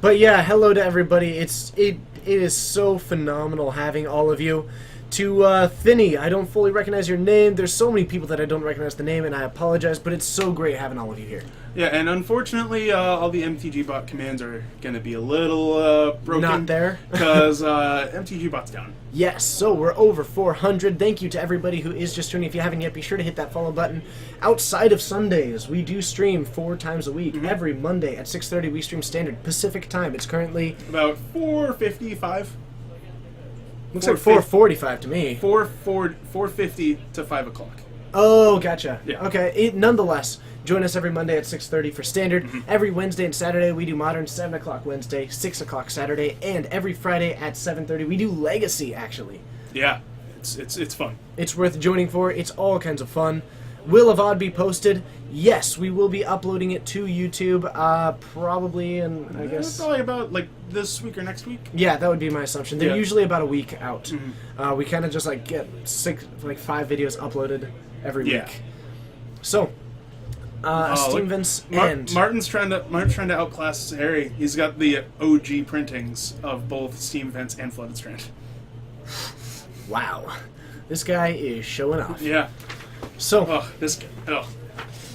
But yeah, hello to everybody. It is so phenomenal having all of you. To Finney, I don't fully recognize your name. There's so many people that I don't recognize the name, and I apologize. But it's so great having all of you here. Yeah, and unfortunately, all the MTG bot commands are going to be a little broken. Not there. Because MTG bot's down. Yes, so we're over 400. Thank you to everybody who is just tuning. If you haven't yet, be sure to hit that follow button. Outside of Sundays, we do stream 4 times a week. Every Monday at 6:30, we stream Standard Pacific Time. It's currently About 4:55. looks like 4:45 to me. 4:50 to 5 o'clock. Oh, gotcha. Yeah. Okay. Nonetheless, join us every Monday at 6:30 for Standard. Every Wednesday and Saturday we do Modern, 7 o'clock Wednesday, 6 o'clock Saturday, and every Friday at 7:30 we do Legacy. Actually, Yeah, it's fun. it's worth joining for. It's all kinds of fun. Will a VOD be posted? Yes, we will be uploading it to YouTube. Probably, and I guess Probably about like this week or next week. yeah, that would be my assumption. They're Yeah. usually about a week out. We kind of just like get 5 videos uploaded every Yeah. week. So, Steam look, Vince and Martin's trying to outclass Harry. He's got the OG printings of both Steam Vents and Flooded Strand. wow, this guy is showing off. Yeah. So, Oh, this guy. Oh.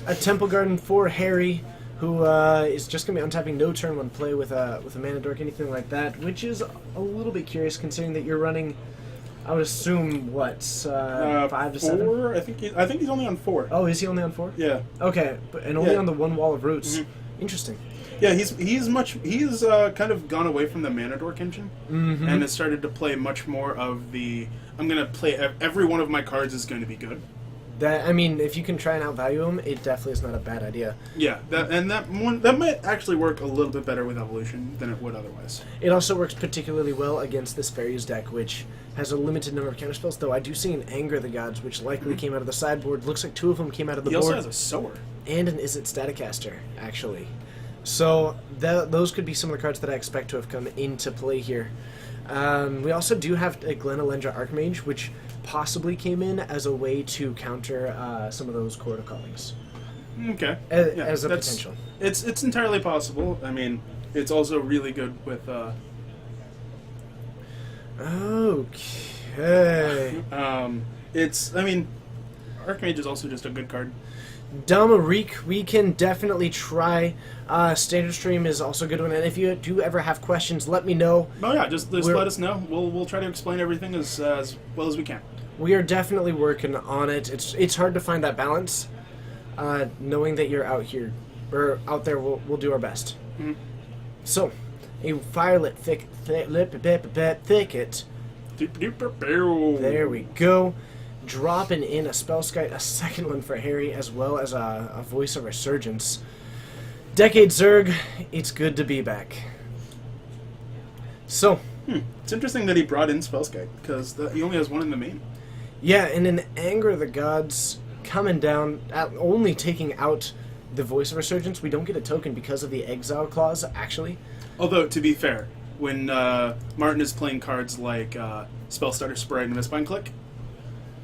a Temple Garden for Harry, who is just gonna be untapping no turn one play with a mana dork, anything like that, which is a little bit curious considering that you're running. I would assume what 5 to 7. 4? I think he's only on 4. Oh, is he only on 4? Yeah. Okay, and only Yeah. on the one wall of roots. Interesting. Yeah, he's kind of gone away from the mana dork engine and has started to play much more of the I'm gonna play every one of my cards is going to be good. That, I mean, if you can try and outvalue him, it definitely is not a bad idea. Yeah, that might actually work a little bit better with evolution than it would otherwise. It also works particularly well against this Fairies deck, which has a limited number of counterspells, though I do see an Anger of the Gods, which likely came out of the sideboard. Looks like 2 of them came out of the He board. also has a sower. And an Is It Staticaster, actually. So those could be some of the cards that I expect to have come into play here. We also do have a Glenalendra Archmage, which possibly came in as a way to counter some of those Court of Callings. Okay. As a that's- potential. It's entirely possible. I mean, it's also really good with Okay. Archmage is also just a good card. Damarik, we can definitely try. Standard Stream is also a good one, and if you do ever have questions, let me know. Oh yeah, just We're- let us know. We'll try to explain everything as well as we can. We are definitely working on it. It's hard to find that balance. Knowing that you're out here or out there, we'll do our best. So, a firelit thicket. There we go. Dropping in a Spellskite, a second one for Harry, as well as a Voice of Resurgence. Decade Zerg, it's good to be back. So, It's interesting that he brought in Spellskite because he only has one in the main. yeah, and in Anger of the Gods coming down, only taking out the Voice of Resurgence, we don't get a token because of the Exile clause, actually. Although to be fair, when Martin is playing cards like Spellstarter Sprite and Mistbind Click,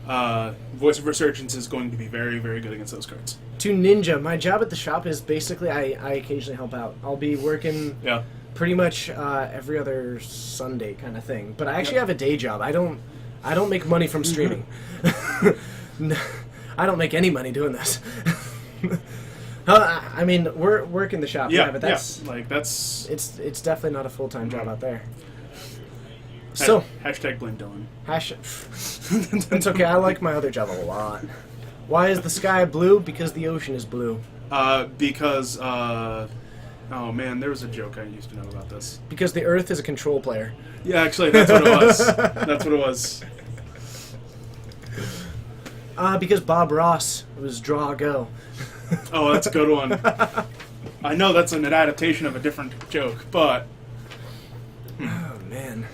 Voice of Resurgence is going to be very, very good against those cards. To Ninja, my job at the shop is basically I occasionally help out. I'll be working Yeah. pretty much every other Sunday kind of thing. But I actually have a day job. I don't make money from streaming. I don't make any money doing this. I mean, we're working the shop, but that's it's definitely not a full-time job out there. So hashtag blame Dylan. It's okay. I like my other job a lot. Why is the sky blue? Because the ocean is blue. Because oh man, there was a joke I used to know about this. Because the Earth is a control player. Yeah, actually, that's what it was. That's what it was. Because Bob Ross was Draw Go. Oh, that's a good one. I know that's an adaptation of a different joke, but Oh man.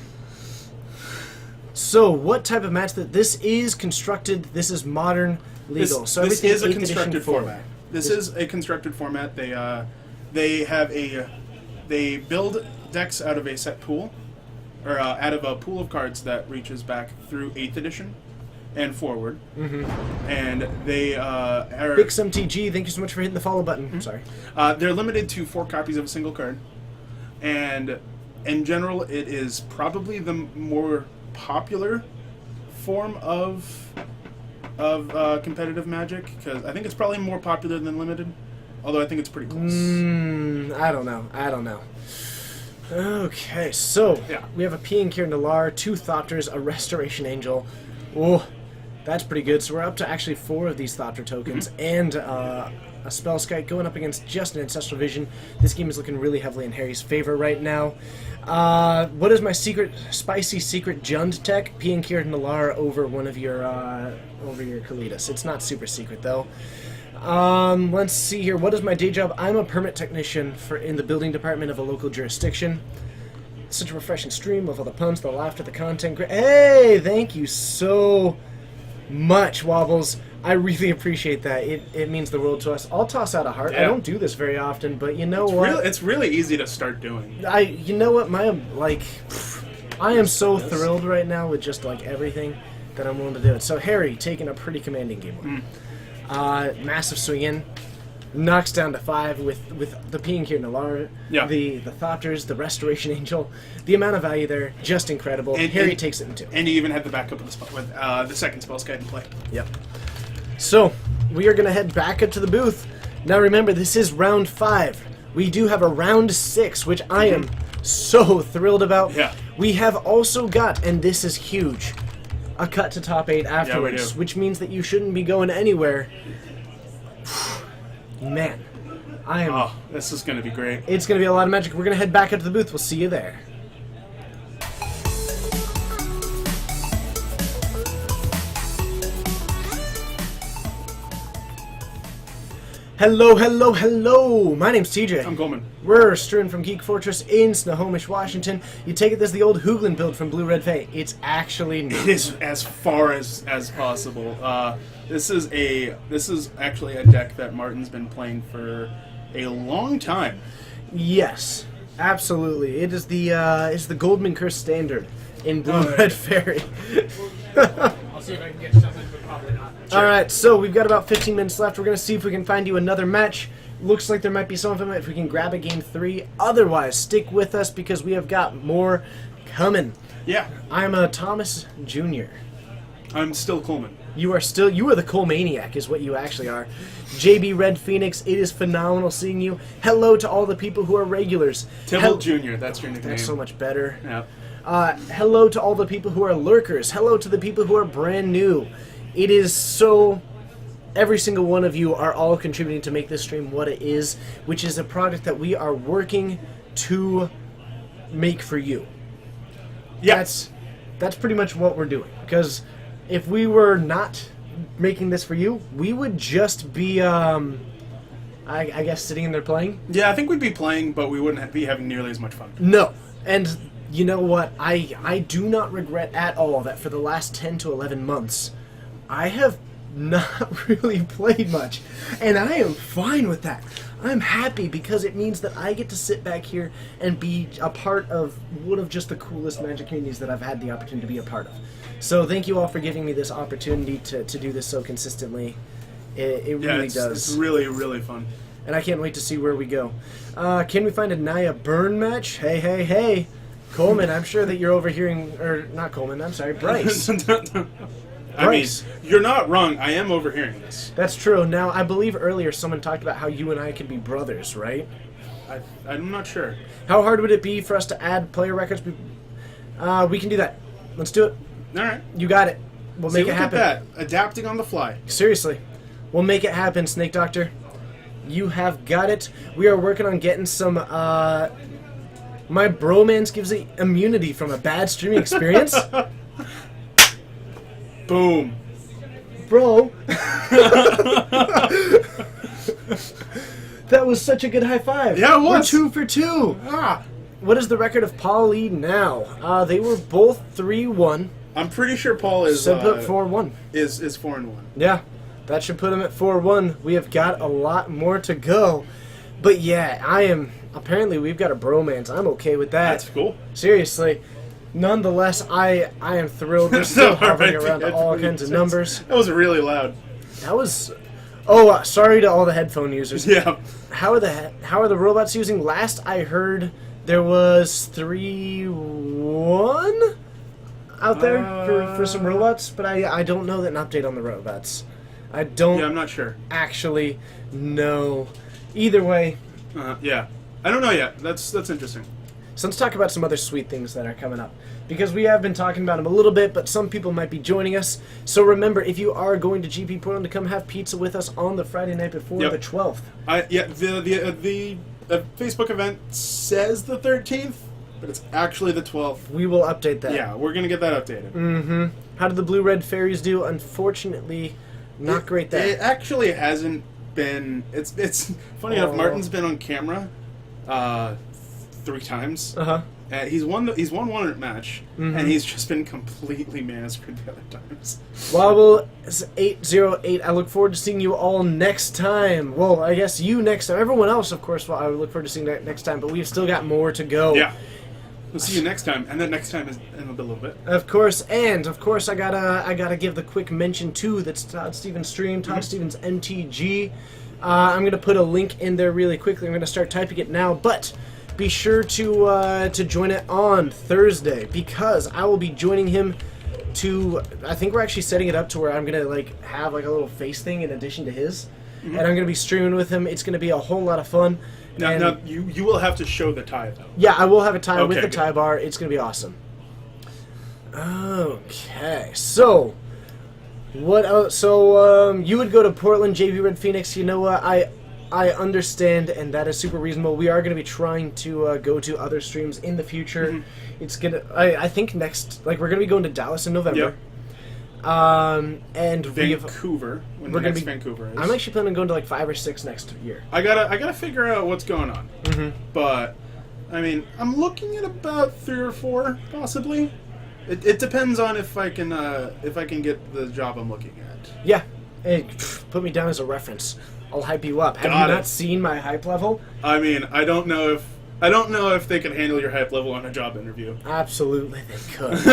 So, what type of match this is constructed? This is modern legal. this, so this everything is a 8th edition constructed forward. format. This is a constructed format. They build decks out of a set pool, or out of a pool of cards that reaches back through 8th edition and forward. Mm-hmm. And they are Big Sum TG, thank you so much for hitting the follow button. Mm-hmm. Sorry. They're limited to 4 copies of a single card, and in general, it is probably the more popular form of competitive Magic, because I think it's probably more popular than limited. Although I think it's pretty close. I don't know. Okay, so Yeah. we have a Piankir Nalar, 2 Thopters, a Restoration Angel. Oh, that's pretty good. So we're up to actually 4 of these Thopter tokens, and a Spellskite going up against just an Ancestral Vision. This game is looking really heavily in Harry's favor right now. What is my spicy secret Jund tech? Piankir Nalar over one of your Kalidas. It's not super secret though. Let's see here. What is my day job? I'm a permit technician in the building department of a local jurisdiction. Such a refreshing stream. Love all the puns, the laughter, the content. Hey, thank you so much, Wobbles. I really appreciate that. It means the world to us. I'll toss out a heart. Yeah. I don't do this very often, but you know what? It's really easy to start doing. You know what? I am so thrilled right now with just like everything that I'm willing to do it. So Harry taking a pretty commanding game one. Massive swing in, knocks down to 5 with the Piankir Nalar, Yeah. the Thopters, the Restoration Angel. The amount of value there, just incredible. And- Harry and- takes it in 2. And you even had the backup of the second Spellskite in play. Yep. So, we are going to head back up to the booth. Now remember, this is round 5. We do have a round 6, which I am so thrilled about. Yeah. We have also got, and this is huge, a cut to top 8 afterwards, do. which means that you shouldn't be going anywhere. Man, I am... Oh, this is going to be great. It's going to be a lot of magic. We're going to head back up to the booth. We'll see you there. Hello. My name's TJ. I'm Goldman. We're strewn from Geek Fortress in Snohomish, Washington. You take it, this is the old Hooglin build from Blue Red Fae. It's actually not. It is as far as possible. This is actually a deck that Martin's been playing for a long time. Yes, absolutely. It is the Goldman Curse standard in Blue Red Fairy. I'll see if I can get something, but probably not. Alright, so we've got about 15 minutes left. We're going to see if we can find you another match. Looks like there might be some of them if we can grab a game 3. Otherwise, stick with us because we have got more coming. Yeah, I'm a Thomas Jr. I'm still Coleman. You are the Colemaniac is what you actually are. JB Red Phoenix, it is phenomenal seeing you. Hello to all the people who are regulars. Tybalt Jr., that's your nickname. That's so much better. Yeah. Hello to all the people who are lurkers. Hello to the people who are brand new. It is so... Every single one of you are all contributing to make this stream what it is, which is a product that we are working to make for you. Yeah. That's pretty much what we're doing. Because if we were not making this for you, we would just be, I guess, sitting in there playing. Yeah, I think we'd be playing, but we wouldn't be having nearly as much fun. No. And you know what? I do not regret at all that for the last 10 to 11 months, I have not really played much. And I am fine with that. I'm happy because it means that I get to sit back here and be a part of one of just the coolest Magic communities that I've had the opportunity to be a part of. So thank you all for giving me this opportunity to do this so consistently. It really does. It's really, really fun. And I can't wait to see where we go. Can we find a Naya Burn match? Hey, hey, hey. Coleman, I'm sure that you're overhearing... Or, not Coleman, I'm sorry, Bryce. I mean, you're not wrong. I am overhearing this. That's true. Now, I believe earlier someone talked about how you and I could be brothers, right? I'm not sure. How hard would it be for us to add player records? We can do that. Let's do it. All right. You got it. We'll make it look happen. at that. Adapting on the fly. Seriously. We'll make it happen, Snake Doctor. You have got it. We are working on getting some, My bromance gives it immunity from a bad streaming experience. Boom. Bro. That was such a good high five. Yeah, it was. We're 2 for 2. What is the record of Paul Lee now? They were both 3-1. I'm pretty sure Paul is So put 4-1. is 4-1. Yeah, that should put him at 4-1. We have got a lot more to go. But yeah, apparently we've got a bromance. I'm okay with that. That's cool. Seriously. Nonetheless, I am thrilled. We're still hovering around all kinds of numbers. That was really loud. That was... Oh, sorry to all the headphone users. Yeah. How are the robots using? Last I heard, there was 3-1 out there for some robots, but I don't know that an update on the robots. I don't. Yeah, I'm not sure. Actually know. Either way. Yeah, I don't know yet. That's interesting. So let's talk about some other sweet things that are coming up. Because we have been talking about them a little bit, but some people might be joining us. So remember, if you are going to GP Portland, to come have pizza with us on the Friday night before the 12th. The Facebook event says the 13th, but it's actually the 12th. We will update that. Yeah, we're going to get that updated. Mm-hmm. How did the Blue-Red Fairies do? Unfortunately, not great there. It actually hasn't been... It's funny enough, Martin's been on camera 3 times. Uh-huh. He's won one match, and he's just been completely massacred the other times. Wobble 808. I look forward to seeing you all next time. Well, I guess you next time. Everyone else, of course, I would look forward to seeing that next time. But we've still got more to go. Yeah, we'll see you next time, and then next time is in a little bit. Of course, I gotta give the quick mention too. That's Todd Stevens' stream, Todd Stevens MTG. I'm gonna put a link in there really quickly. I'm gonna start typing it now, but. Be sure to join it on Thursday, because I will be joining him to... I think we're actually setting it up to where I'm going to have a little face thing in addition to his. And I'm going to be streaming with him. It's going to be a whole lot of fun. Now you will have to show the tie, though. Yeah, I will have a tie with the good. tie bar. It's going to be awesome. Okay, so... What else? So, you would go to Portland, JV Red Phoenix. You know what? I understand, and that is super reasonable. We are going to be trying to go to other streams in the future. It's gonna. I think next, we're going to be going to Dallas in November. Yep. And Vancouver. When the next Vancouver is. I'm actually planning on going to 5 or 6 next year. I gotta figure out what's going on. But I mean, I'm looking at about 3 or 4 possibly. It depends on if I can get the job I'm looking at. Yeah. Hey, put me down as a reference. I'll hype you up. Have you not seen my hype level? I mean, I don't know if they can handle your hype level on a job interview. Absolutely, they could.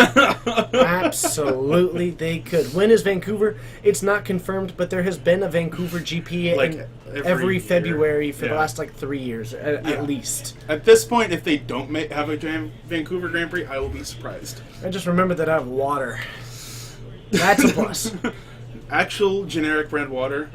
Absolutely, they could. When is Vancouver? It's not confirmed, but there has been a Vancouver GP every February for the last 3 years, at least. At this point, if they don't have a Vancouver Grand Prix, I will be surprised. I just remembered that I have water. That's a plus. Actual generic brand water.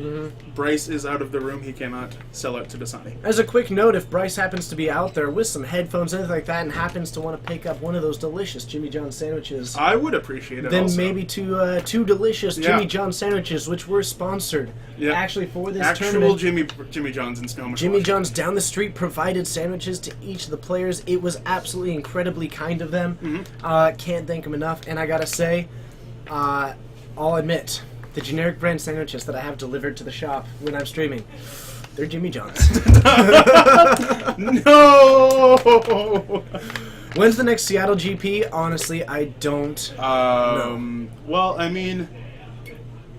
Bryce is out of the room. He cannot sell it to Dasani. As a quick note, if Bryce happens to be out there with some headphones, anything like that, and happens to want to pick up one of those delicious Jimmy John sandwiches, I would appreciate it. Then also. maybe two delicious Jimmy John sandwiches, which were sponsored actually for this tournament. Actual Jimmy John's in Snohomish. Jimmy John's down the street provided sandwiches to each of the players. It was absolutely incredibly kind of them. Can't thank them enough. And I gotta say, I'll admit, the generic brand sandwiches that I have delivered to the shop when I'm streaming, they're Jimmy John's. No! When's the next Seattle GP? Honestly, I don't know. Well, I mean,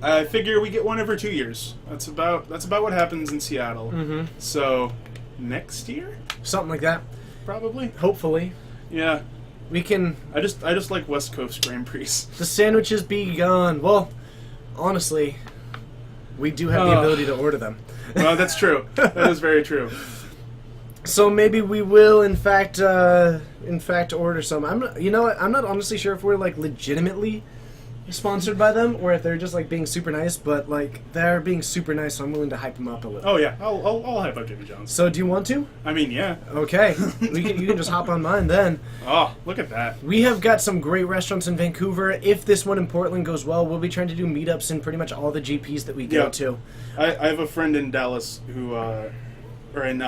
I figure we get one every 2 years. That's about what happens in Seattle. Mm-hmm. So next year, Something like that. probably. Hopefully. Yeah. We can... I just like West Coast Grand Prix. The sandwiches be gone. Well, honestly, we do have the ability to order them. Well, that's true. That is very true. So maybe we will, in fact, order some. You know what? I'm not honestly sure if we're like legitimately sponsored by them or if they're just like being super nice. But like they're being super nice, so I'm willing to hype them up a little. Oh yeah, I'll hype up Jimmy John's. So do you want to? I mean, yeah. Okay, you can just hop on mine then. Oh, look at that. We have got some great restaurants in Vancouver. If this one in Portland goes well, we'll be trying to do meetups in pretty much all the GPs that we go Yeah. to. I have a friend in Dallas who, in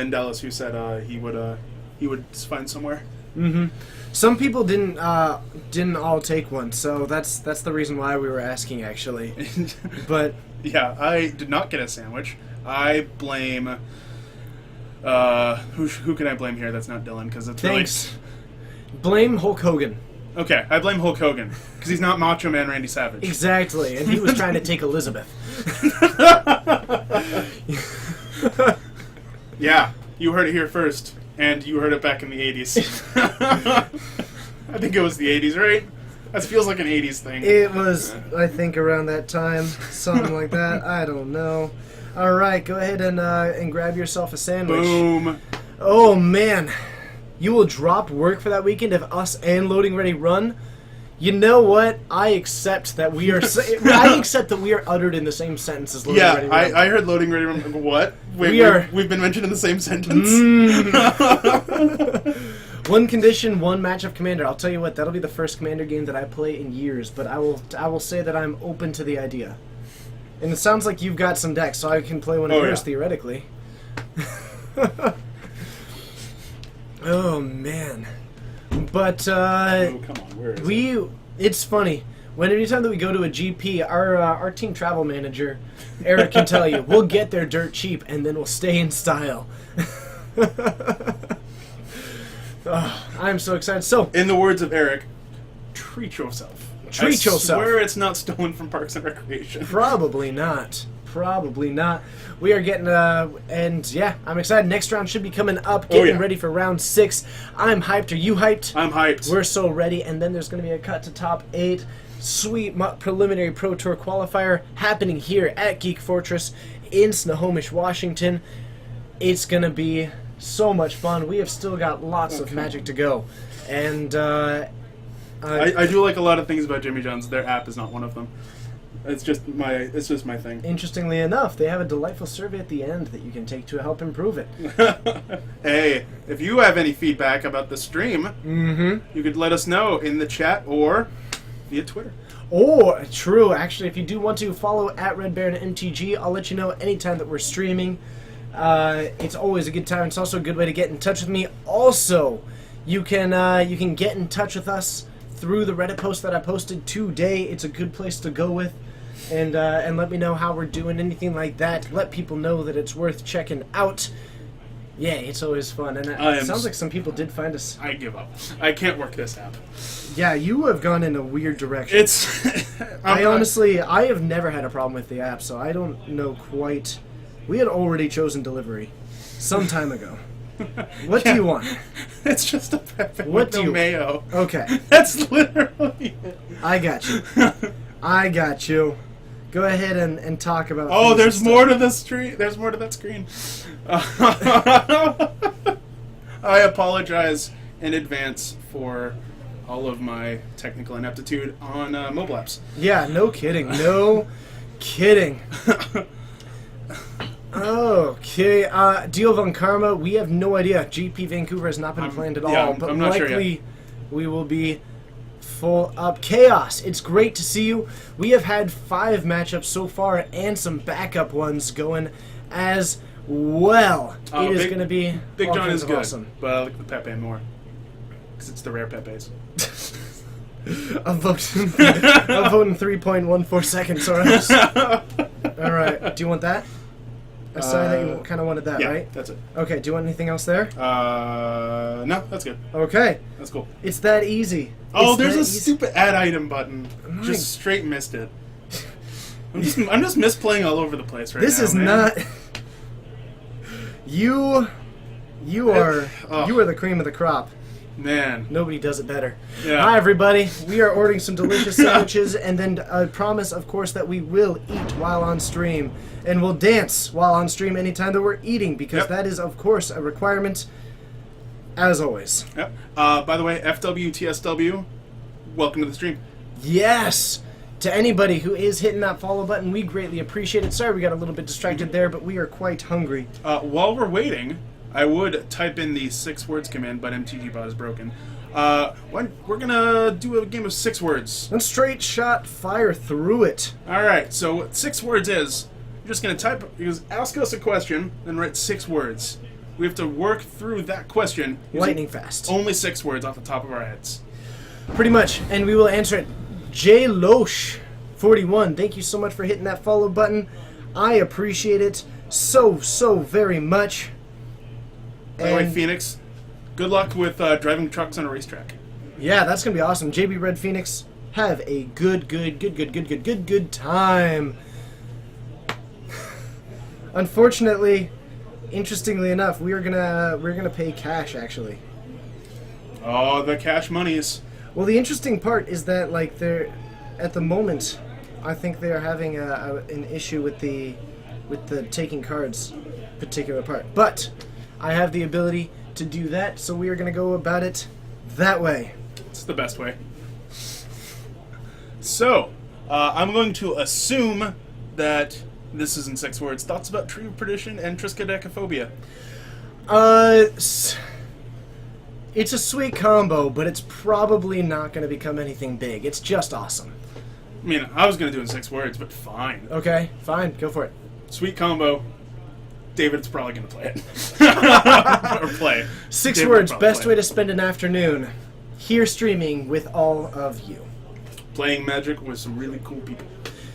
Dallas who said he would find somewhere. Mm-hmm. Some people didn't all take one, so that's the reason why we were asking actually. But Yeah, I did not get a sandwich. I blame. Who can I blame here? That's not Dylan because it's thanks. Blame Hulk Hogan. really okay. I blame Hulk Hogan because he's not Macho Man Randy Savage. Exactly, and he was trying to take Elizabeth. Yeah, you heard it here first, and you heard it back in the 80s. I think it was the 80s, right? That feels like an 80s thing. It was, I think, around that time, something like that. I don't know. All right, go ahead and grab yourself a sandwich. Boom. Oh man, you will drop work for that weekend if us and Loading Ready run. You know what? I accept that we are. I accept that we are uttered in the same sentence as Loading Ready Yeah, Run. I heard Loading Ready Run. What? We've been mentioned in the same sentence? One condition, one matchup commander. I'll tell you what, that'll be the first commander game that I play in years, but I will say that I'm open to the idea. And it sounds like you've got some decks, so I can play one of yours, yeah. theoretically. Oh, man. But, Oh, come on, where is it? it's funny. Anytime that we go to a GP, our team travel manager, Eric, can tell you, we'll get there dirt cheap, and then we'll stay in style. Oh, I'm so excited. So, In the words of Eric, treat yourself. Treat yourself. I swear it's not stolen from Parks and Recreation. probably not. Probably not. We are getting, and yeah, I'm excited. Next round should be coming up. Getting yeah. ready for round 6. I'm hyped. Are you hyped? I'm hyped. We're so ready. And then there's going to be a cut to top 8. Sweet preliminary Pro Tour qualifier happening here at Geek Fortress in Snohomish, Washington. It's going to be so much fun. We have still got lots of Magic to go. And, I do like a lot of things about Jimmy John's. Their app is not one of them. It's just my thing. interestingly enough, they have a delightful survey at the end that you can take to help improve it. Hey, if you have any feedback about the stream, you could let us know in the chat or via Twitter. Or, true, actually, if you do want to follow at Red Baron MTG, I'll let you know anytime that we're streaming. It's always a good time. It's also a good way to get in touch with me. Also, you can get in touch with us through the Reddit post that I posted today. It's a good place to go with. And let me know how we're doing, anything like that. Let people know that it's worth checking out. Yeah, it's always fun. And it sounds like some people did find us. I give up. I can't work this app. Yeah, you have gone in a weird direction. It's. I have never had a problem with the app, so I don't know quite. We had already chosen delivery some time ago. What do you want? It's just a Pepe What with do no you- mayo. Okay, That's literally it. I got you. I got you. Go ahead and talk about. Oh, things there's and more stuff. to the stream. There's more to that screen. I apologize in advance for all of my technical ineptitude on mobile apps. Yeah, no kidding. No kidding. Okay, Deal Von Karma, we have no idea. GP Vancouver has not been planned at all, yeah, but I'm not sure likely yet. we will be full up. Chaos, it's great to see you. We have had 5 matchups so far and some backup ones going as well. It is going to be Big all John kinds is of good, awesome. but I like the Pepe more because it's the rare Pepes. I'm voting 3.14 seconds, all right. Do you want that? I saw that you kind of wanted that, Yeah, right? that's it. Okay, do you want anything else there? No, that's good. Okay. That's cool. It's that easy. Oh, It's there's that a easy. stupid add item button. My- Just straight missed it. I'm just misplaying all over the place right This now. is man. not. You are the cream of the crop. Man. Nobody does it better. Yeah. Hi, everybody. We are ordering some delicious sandwiches, and then a promise, of course, that we will eat while on stream, and we'll dance while on stream anytime that we're eating, because Yep. that is, of course, a requirement, as always. Yep. By the way, FWTSW, welcome to the stream. Yes! To anybody who is hitting that follow button, we greatly appreciate it. Sorry we got a little bit distracted there, but we are quite hungry. While we're waiting, I would type in the 6 words command, but MTG bot is broken. We're gonna do a game of 6 words. Then straight shot fire through it. Alright, so what 6 words is, you're just gonna ask us a question, then write 6 words. We have to work through that question using Lightning fast. only 6 words off the top of our heads. Pretty much, and we will answer it. J Loesch 41, thank you so much for hitting that follow button. I appreciate it so very much. By the way, And Phoenix, good luck with driving trucks on a racetrack. yeah, that's gonna be awesome. JB Red Phoenix, have a good time. Unfortunately, interestingly enough, we're gonna pay cash actually. Oh, the cash monies. Well, the interesting part is that, like, they're at the moment, I think they're having an issue with the taking cards particular part. But I have the ability to do that, so we are going to go about it that way. It's the best way. So, I'm going to assume that this is in 6 words. Thoughts about Tree of Perdition and Triskaidekaphobia? It's a sweet combo, but it's probably not going to become anything big. It's just awesome. I mean, I was going to do it in 6 words, but fine. Okay, fine, go for it. Sweet combo. David's probably going to play it. Or play. 6 David will words, probably best play way it. to spend an afternoon. Here streaming with all of you. Playing Magic with some really cool people.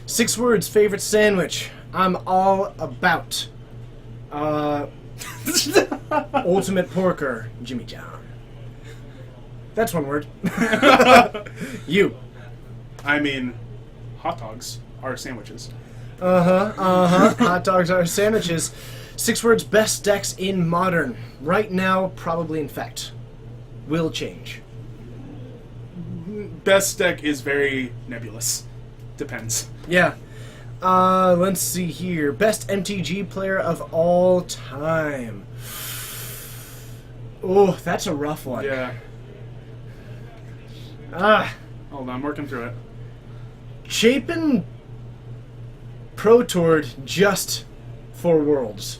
6 words, favorite sandwich. I'm all about. Ultimate Porker, Jimmy John. That's 1 word. You. I mean, hot dogs are sandwiches. Hot dogs are sandwiches. 6 words, best decks in Modern. Right now, probably Infect. Will change. Best deck is very nebulous. Depends. Yeah. Let's see here. Best MTG player of all time. Oh, that's a rough one. Yeah. Hold on, I'm working through it. Chapin Pro Toured just for Worlds.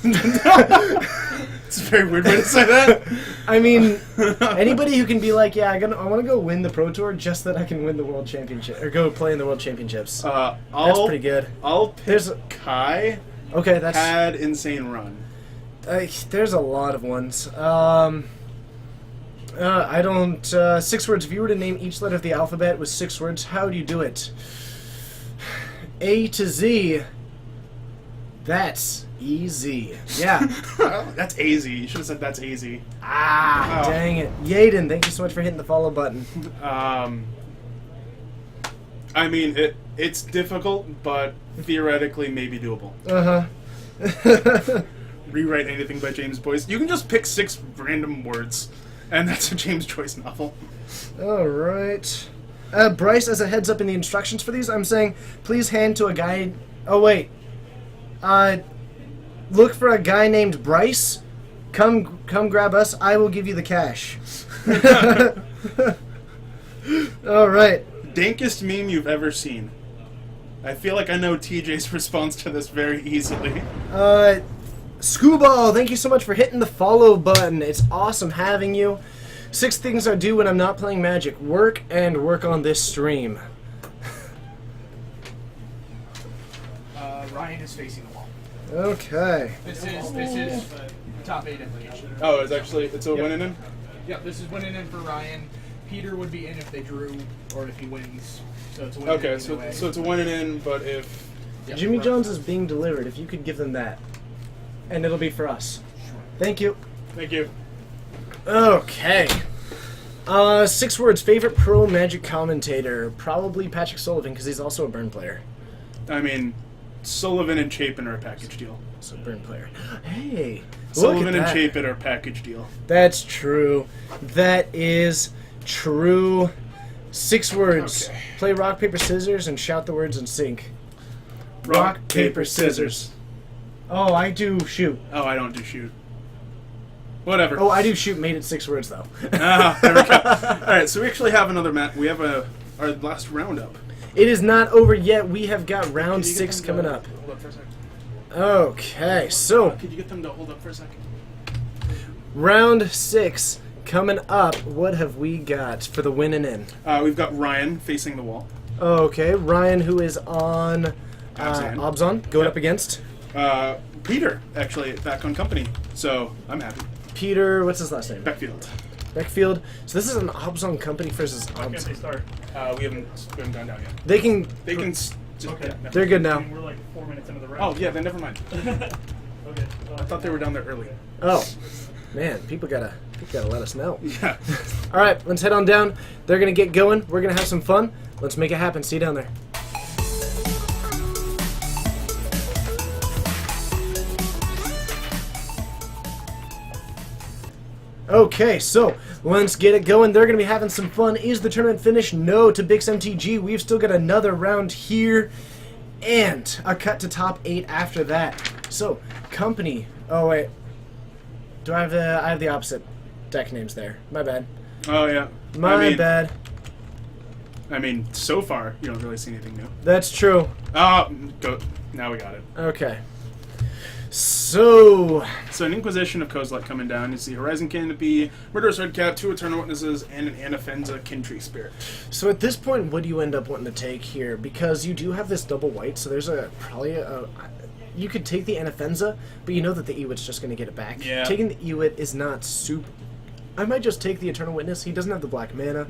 It's a very weird way to say that. I mean, anybody who can be like, yeah, I want to go win the Pro Tour just that I can win the World Championship or go play in the World Championships. That's pretty good. I'll pick There's Kai. Okay, that's Had insane run. there's a lot of ones. I don't. 6 words. If you were to name each letter of the alphabet with 6 words, how do you do it? A to Z. That's easy. Yeah. That's easy. You should have said that's easy. Ah, Oh. dang it. Yaden, thank you so much for hitting the follow button. I mean, it's difficult, but theoretically maybe doable. Rewrite anything by James Joyce. You can just pick 6 random words, and that's a James Joyce novel. All right. Bryce, as a heads up in the instructions for these, I'm saying please hand to a guy. Oh wait. Look for a guy named Bryce. Come grab us. I will give you the cash. All right. Dankest meme you've ever seen. I feel like I know TJ's response to this very easily. Scooball, thank you so much for hitting the follow button. It's awesome having you. 6 things I do when I'm not playing Magic. Work and work on this stream. Ryan is facing the wall. Okay. This is top 8 implication. Oh, it's a win in? Yep, this is winning in for Ryan. Peter would be in if they drew or if he wins. So it's a win Okay, in so either way. it's a win in, but if... Yep, Jimmy right. Jones is being delivered. If you could give them that. And it'll be for us. Thank you. Thank you. Okay. 6 words. Favorite pro Magic commentator? Probably Patrick Sullivan, because he's also a Burn player. I mean, Sullivan and Chapin are a package deal. So burn player. Hey, Sullivan look at and that. Chapin are a package deal. That's true. That is true. 6 words. Okay. Play rock, paper, scissors, and shout the words in sync. Rock, paper, scissors. Oh, I do shoot. Oh, I don't do shoot. Whatever. Oh, I do shoot. Made it 6 words though. Ah, there we go. All right, so we actually have another match. We have our last roundup. It is not over yet. We have got round Could you get 6 them coming to up. Hold up for a second. Okay, so Could you get them to hold up for a second? round 6 coming up. What have we got for the win and in? We've got Ryan facing the wall. Okay, Ryan, who is on Obzan. Obzon, going Yep. up against Peter, actually, back on company. So I'm happy. Peter. What's his last name? Beckfield. Beckfield. So this is an Obzon company versus Why can't they Obzon. start? We haven't gone down yet. They can. They can. Okay. Yeah, They're good now. We're like 4 minutes into the Oh round. yeah, then never mind. Okay. I thought they were down there early. Oh, man, people gotta let us know. Yeah. All right, let's head on down. They're gonna get going. We're gonna have some fun. Let's make it happen. See you down there. Okay, so let's get it going. They're going to be having some fun. Is the tournament finished? No to Bix MTG. We've still got another round here and a cut to top 8 after that. So, company. Oh, wait. Do I have I have the opposite deck names there. My bad. Oh yeah. My bad. I mean, so far you don't really see anything new. That's true. Go. Now we got it. Okay. So, So an Inquisition of Kozilek coming down. You see Horizon Canopy, Murderous Redcap, 2 Eternal Witnesses, and an Anafenza Kintree Spirit. so at this point, what do you end up wanting to take here? Because you do have this double white, so there's probably a you could take the Anafenza, but you know that the Ewit's just going to get it back. Yeah. Taking the Ewit is not super. I might just take the Eternal Witness. He doesn't have the black mana.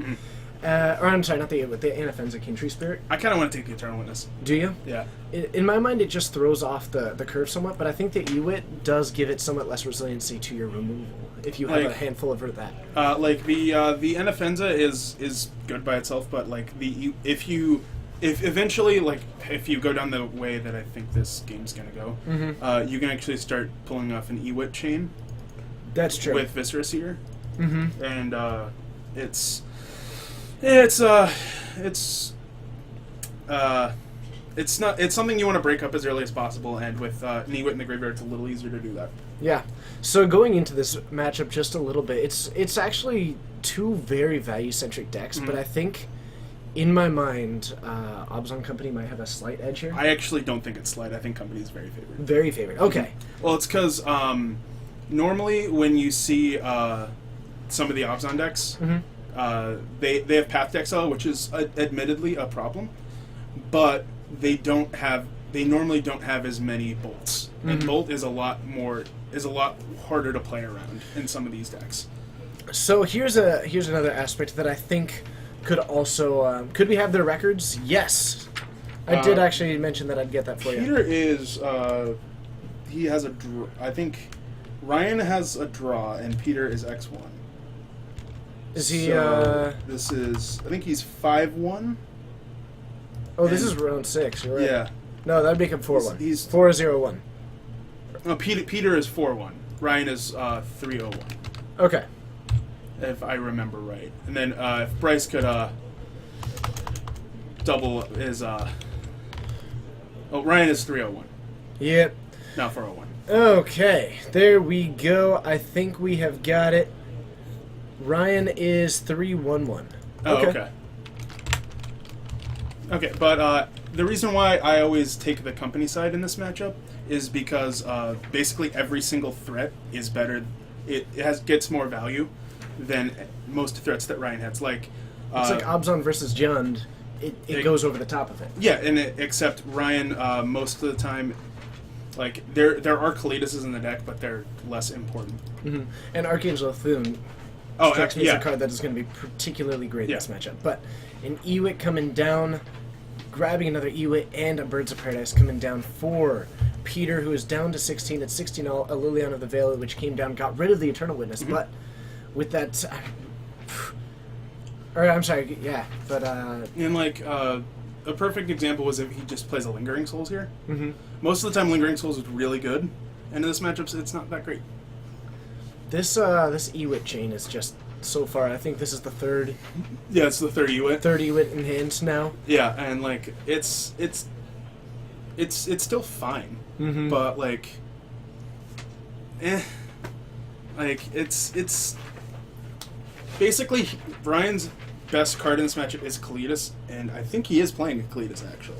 Or I'm sorry, not the Ewit, the Anafenza Kintree Spirit. I kind of want to take the Eternal Witness. Do you? Yeah. In my mind, it just throws off the curve somewhat, but I think the Ewit does give it somewhat less resiliency to your removal if you have a Like- handful of that. Like the Anafenza is good by itself, but like if eventually like if you go down the way that I think this game's gonna go, you can actually start pulling off an Ewit chain That's true. with Viscera Seer, and it's something you want to break up as early as possible, and with Ewit in the graveyard, it's a little easier to do that. Yeah. So going into this matchup just a little bit, it's actually 2 very value-centric decks, but I think, in my mind, Obzon Company might have a slight edge here. I actually don't think it's slight. I think Company is very favored. Very favored. Okay. Well, it's because normally when you see some of the Obzon decks, they have Path to Exile, which is admittedly a problem, but they normally don't have as many bolts, and bolt is a lot harder to play around in some of these decks. So here's another aspect that I think could also could we have their records? Yes. I did actually mention that I'd get that for you. Peter is he has a draw. I think Ryan has a draw, and Peter is X1. Is he? So this is. I think he's 5-1. Oh, this and- is round 6. You're right. Yeah. No, that'd make him 4-1. He's- 4-0-1. No, Peter is 4-1. Ryan is 3-0-1. Okay. If I remember right. And then if Bryce could double his Ryan is 3-0-1. Yep. Not 4-0-1. Okay. There we go. I think we have got it. Ryan is 3-1-1. Oh, okay. Okay, but the reason why I always take the company side in this matchup is because basically every single threat is better. It gets more value than most threats that Ryan has. Like It's like Obzon versus Jund. It goes over the top of it. yeah, and except Ryan most of the time, like there are Kalidases in the deck, but they're less important. Mm-hmm. And Archangel Thune Oh, strikes me yeah. as a card that is going to be particularly great Yeah. in this matchup. But an Ewit coming down, grabbing another Ewit, and a Birds of Paradise coming down for Peter, who is down to 16. At 16, a Liliana of the Veil, which came down, got rid of the Eternal Witness. But with that... or, I'm sorry, yeah. But And like a perfect example was if he just plays a Lingering Souls here. Mm-hmm. Most of the time, Lingering Souls is really good, and in this matchup, it's not that great. This Ewit chain is just so far. I think this is the third Yeah, it's the 30 Ewit. Ewit in hand now. Yeah, and like it's still fine, Mm-hmm. but like, like it's basically Brian's best card in this matchup is Kalidas, and I think he is playing Kalidas actually.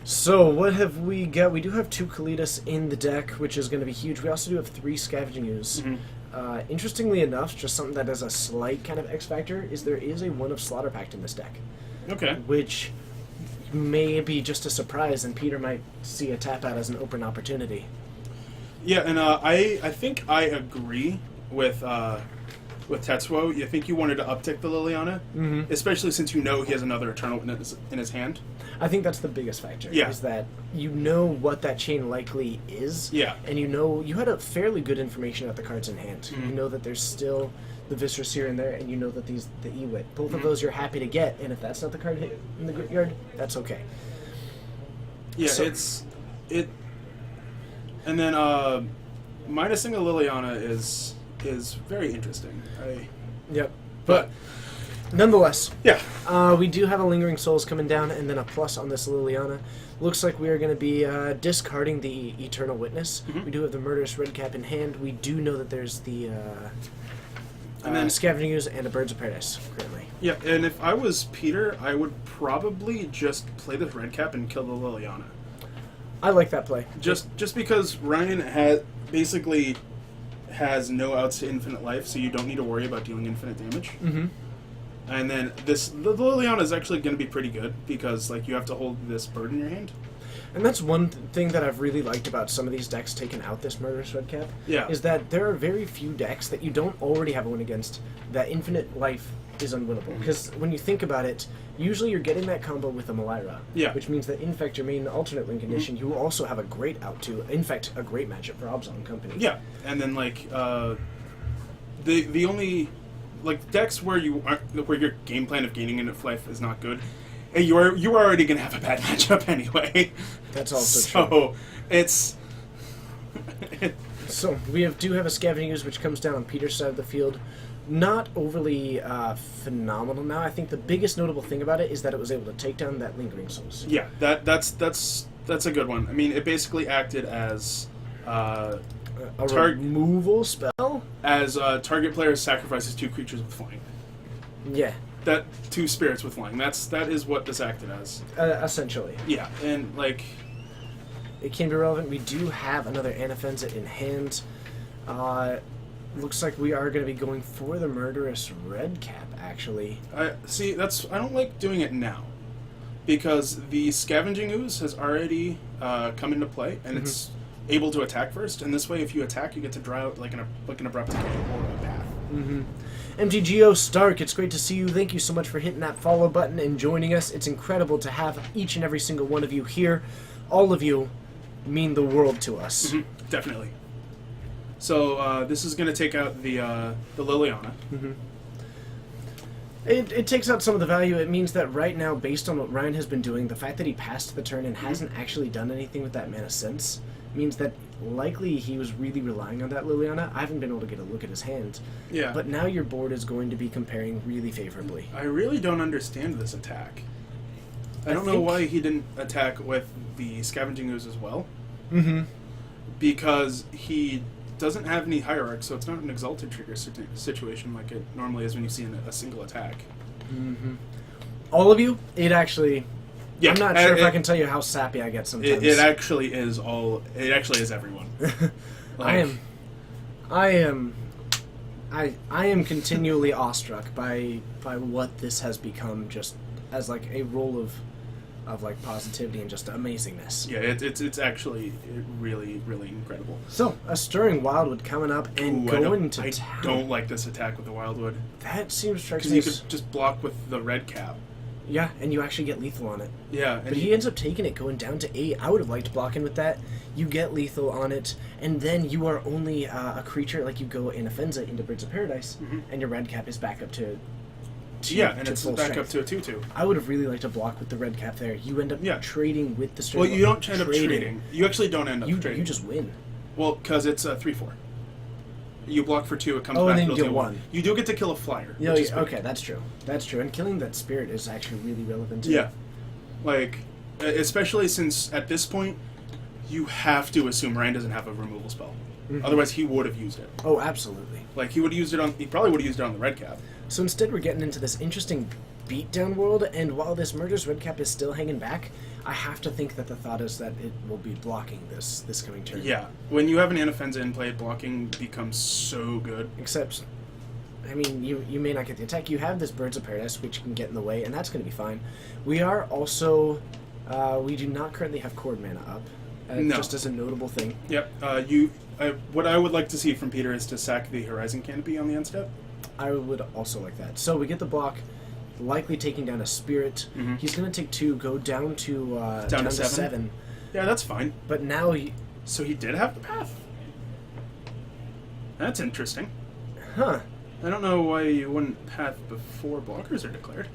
So what have we got? We do have 2 Kalidas in the deck, which is going to be huge. We also do have 3 Scavenging Ooze. Mhm. Interestingly enough, just something that is a slight kind of X factor is there is a 1 of Slaughter Pact in this deck, Okay. which may be just a surprise, and Peter might see a tap out as an open opportunity. Yeah, and I think I agree with Tetsuo. I think you wanted to uptick the Liliana, Mm-hmm. especially since you know he has another Eternal Witness in his hand. I think that's the biggest factor. Yeah. Is that you know what that chain likely is. Yeah. And you know you had a fairly good information about the cards in hand. Mhm. You know that there's still the Viscerous here and there, and you know that the Ewit. Both of Mhm. those you're happy to get, and if that's not the card hit in the graveyard, that's okay. Yeah, So- and then minusing a Liliana is very interesting. Yep. But nonetheless, Yeah. we do have a Lingering Souls coming down, and then a plus on this Liliana. Looks like we are going to be discarding the Eternal Witness. Mhm. We do have the Murderous Redcap in hand. We do know that there's the And then- Scavenging Ooze and a Birds of Paradise currently. Yeah, and if I was Peter, I would probably just play this red cap and kill the Liliana. I like that play. Just because Ryan basically has no outs to infinite life, so you don't need to worry about dealing infinite damage. Mm-hmm. And then the Liliana is actually going to be pretty good because like you have to hold this bird in your hand. And that's one thing that I've really liked about some of these decks taking out this Murderous Redcap. Yeah. Is that there are very few decks that you don't already have a win against that infinite life is unwinnable. Because when you think about it, usually you're getting that combo with a Malira. Yeah. Which means that Infect your main alternate win condition, you will also have a great out to Infect a great matchup for Obzon Company. Yeah, and then like the only like decks where where your game plan of gaining infinite life is not good, and you're already gonna have a bad matchup anyway. That's also true. So it's So we do have a Scavenging Ooze which comes down on Peter's side of the field. Not overly phenomenal now. I think the biggest notable thing about it is that it was able to take down that Lingering Souls. yeah that's a good one. I mean, it basically acted as A Targ- removal spell? target player sacrifices 2 creatures with flying. Yeah, That 2 spirits with flying. That is what this acted as. essentially. Yeah, and like It can be relevant. We do have another Anafenza in hand. Looks like we are going to be going for the Murderous Redcap, actually. I don't like doing it now because the Scavenging Ooze has already come into play and it's able to attack first. And this way, if you attack, you get to draw out like an abrupt decay or a path. Mm-hmm. MTGO Stark, it's great to see you. Thank you so much for hitting that follow button and joining us. It's incredible to have each and every single one of you here. All of you mean the world to us. Mhm, definitely. So this is going to take out the Liliana. It takes out some of the value. It means that right now, based on what Ryan has been doing, the fact that he passed the turn and hasn't actually done anything with that mana since means that likely he was really relying on that Liliana. I haven't been able to get a look at his hand. Yeah. But now your board is going to be comparing really favorably. I really don't understand this attack. I don't know think- why he didn't attack with the Scavenging Ooze as well. Mm-hmm. Because he doesn't have any hierarchs, so it's not an exalted trigger situation like it normally is when you see a single attack. Mm-hmm. All of you, it actually... Yeah, I'm not sure if I can tell you how sappy I get sometimes. It actually is all. It actually is everyone. I am continually awestruck by what this has become, just as like a role of like positivity and just amazingness. Yeah, it's actually really incredible. So a Stirring Wildwood coming up and Ooh, going to I town. don't like this attack with the Wildwood That seems strikes because me you as- could just block with the red cap. yeah, and you actually get lethal on it. Yeah, But he ends up taking it, going down to 8. I would have liked blocking with that. You get lethal on it, and then you are only a creature, like you go in Offenza into Birds of Paradise, Mhm. and your red cap is back up to Yeah, and to it's full back strength. up to a 2/2. I would have really liked to block with the red cap there. You end up Yeah. trading with the strength. Well, you don't end up trading. You actually don't end up trading. You just win. Well, because it's a 3/4. You block for 2, it comes Oh, back. and then you it'll get do 1. You do get to kill a flyer. Yeah, which is big. okay, that's true. That's true. And killing that spirit is actually really relevant. Too. Yeah. Like, especially since at this point, you have to assume Ryan doesn't have a removal spell. Mm-hmm. Otherwise, he would have used it. Oh, absolutely. Like, he probably would have used it on the red cap. So instead, we're getting into this interesting beatdown world, and while this Murder's red cap is still hanging back, I have to think that the thought is that it will be blocking this coming turn. Yeah. When you have an Anafenza in play, blocking becomes so good. Except, I mean, you may not get the attack. You have this Birds of Paradise, which can get in the way, and that's going to be fine. We are also, we do not currently have Cord Mana up, No. just as a notable thing. Yep. What I would like to see from Peter is to sack the Horizon Canopy on the end step. I would also like that. So we get the block, likely taking down a Spirit. Mhm. He's going to take 2, go down to Down to 7. Yeah, that's fine. But now So he did have the path. That's interesting. huh? I don't know why you wouldn't path before blockers are declared.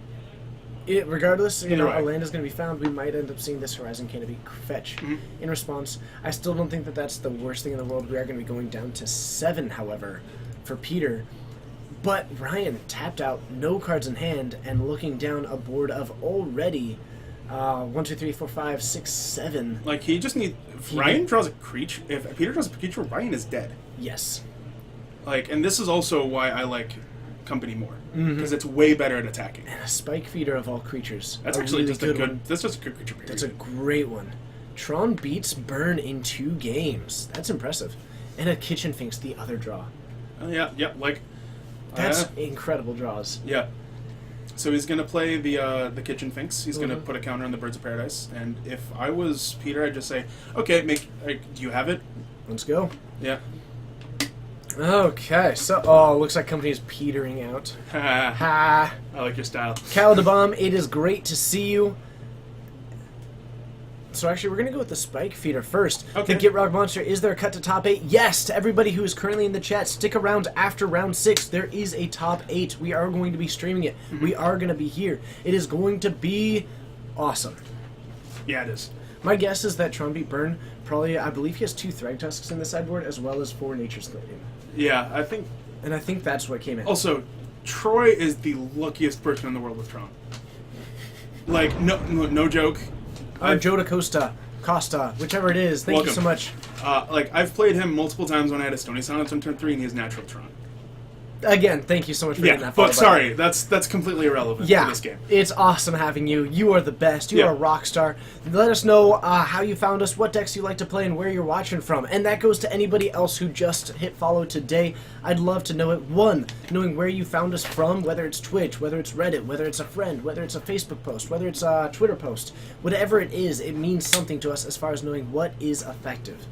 Regardless, Either way. a land is going to be found. We might end up seeing this Horizon Canopy fetch. Mhm. In response, I still don't think that that's the worst thing in the world. We are going to be going down to 7, however, for Peter. But Ryan tapped out, no cards in hand, and looking down a board of already 1, 2, 3, 4, 5, 6, 7. Like, he just needs... If Ryan draws a creature... If Peter draws a creature, Ryan is dead. Yes. Like, and this is also why I like Company more. Mm-hmm. Because it's way better at attacking. And a Spike Feeder of all creatures. That's A actually really just a good... one. That's just a good creature. That's a great one. Tron beats Burn in 2 games. That's impressive. And a Kitchen Finks the other draw. Yeah, like... That's incredible draws. Yeah. So he's gonna play the Kitchen Finks. He's gonna Mhm. put a counter on the Birds of Paradise. And if I was Peter, I'd just say, okay, do you have it? Let's go. Yeah. Okay, so looks like company is petering out. I Ha! like your style. Calidabomb, it is great to see you. So actually, we're gonna go with the Spike Feeder first. Okay. The Get Rock Monster, is there a cut to top 8? Yes! To everybody who is currently in the chat, stick around after round 6. There is a top 8. We are going to be streaming it. Mm-hmm. We are gonna be here. It is going to be awesome. Yeah, it is. My guess is that Tron beat Burn, probably, I believe he has 2 Thrag Tusks in the sideboard, as well as 4 Nature's Claim. Yeah, I think... And I think that's what came in. Also, Troy is the luckiest person in the world with Tron. Like, no joke. Joe Costa, whichever it is. Thank you Welcome. so much. Like, I've played him multiple times when I had a Stony Silence on turn 3, and he has natural Tron. Again, thank you so much for getting Yeah, that. but follow sorry, that's completely irrelevant Yeah, to this game. it's awesome having you. You are the best. You Yeah. are a rock star. Let us know how you found us, what decks you like to play, and where you're watching from. And that goes to anybody else who just hit follow today. I'd love to know it. 1, knowing where you found us from, whether it's Twitch, whether it's Reddit, whether it's a friend, whether it's a Facebook post, whether it's a Twitter post. Whatever it is, it means something to us as far as knowing what is effective.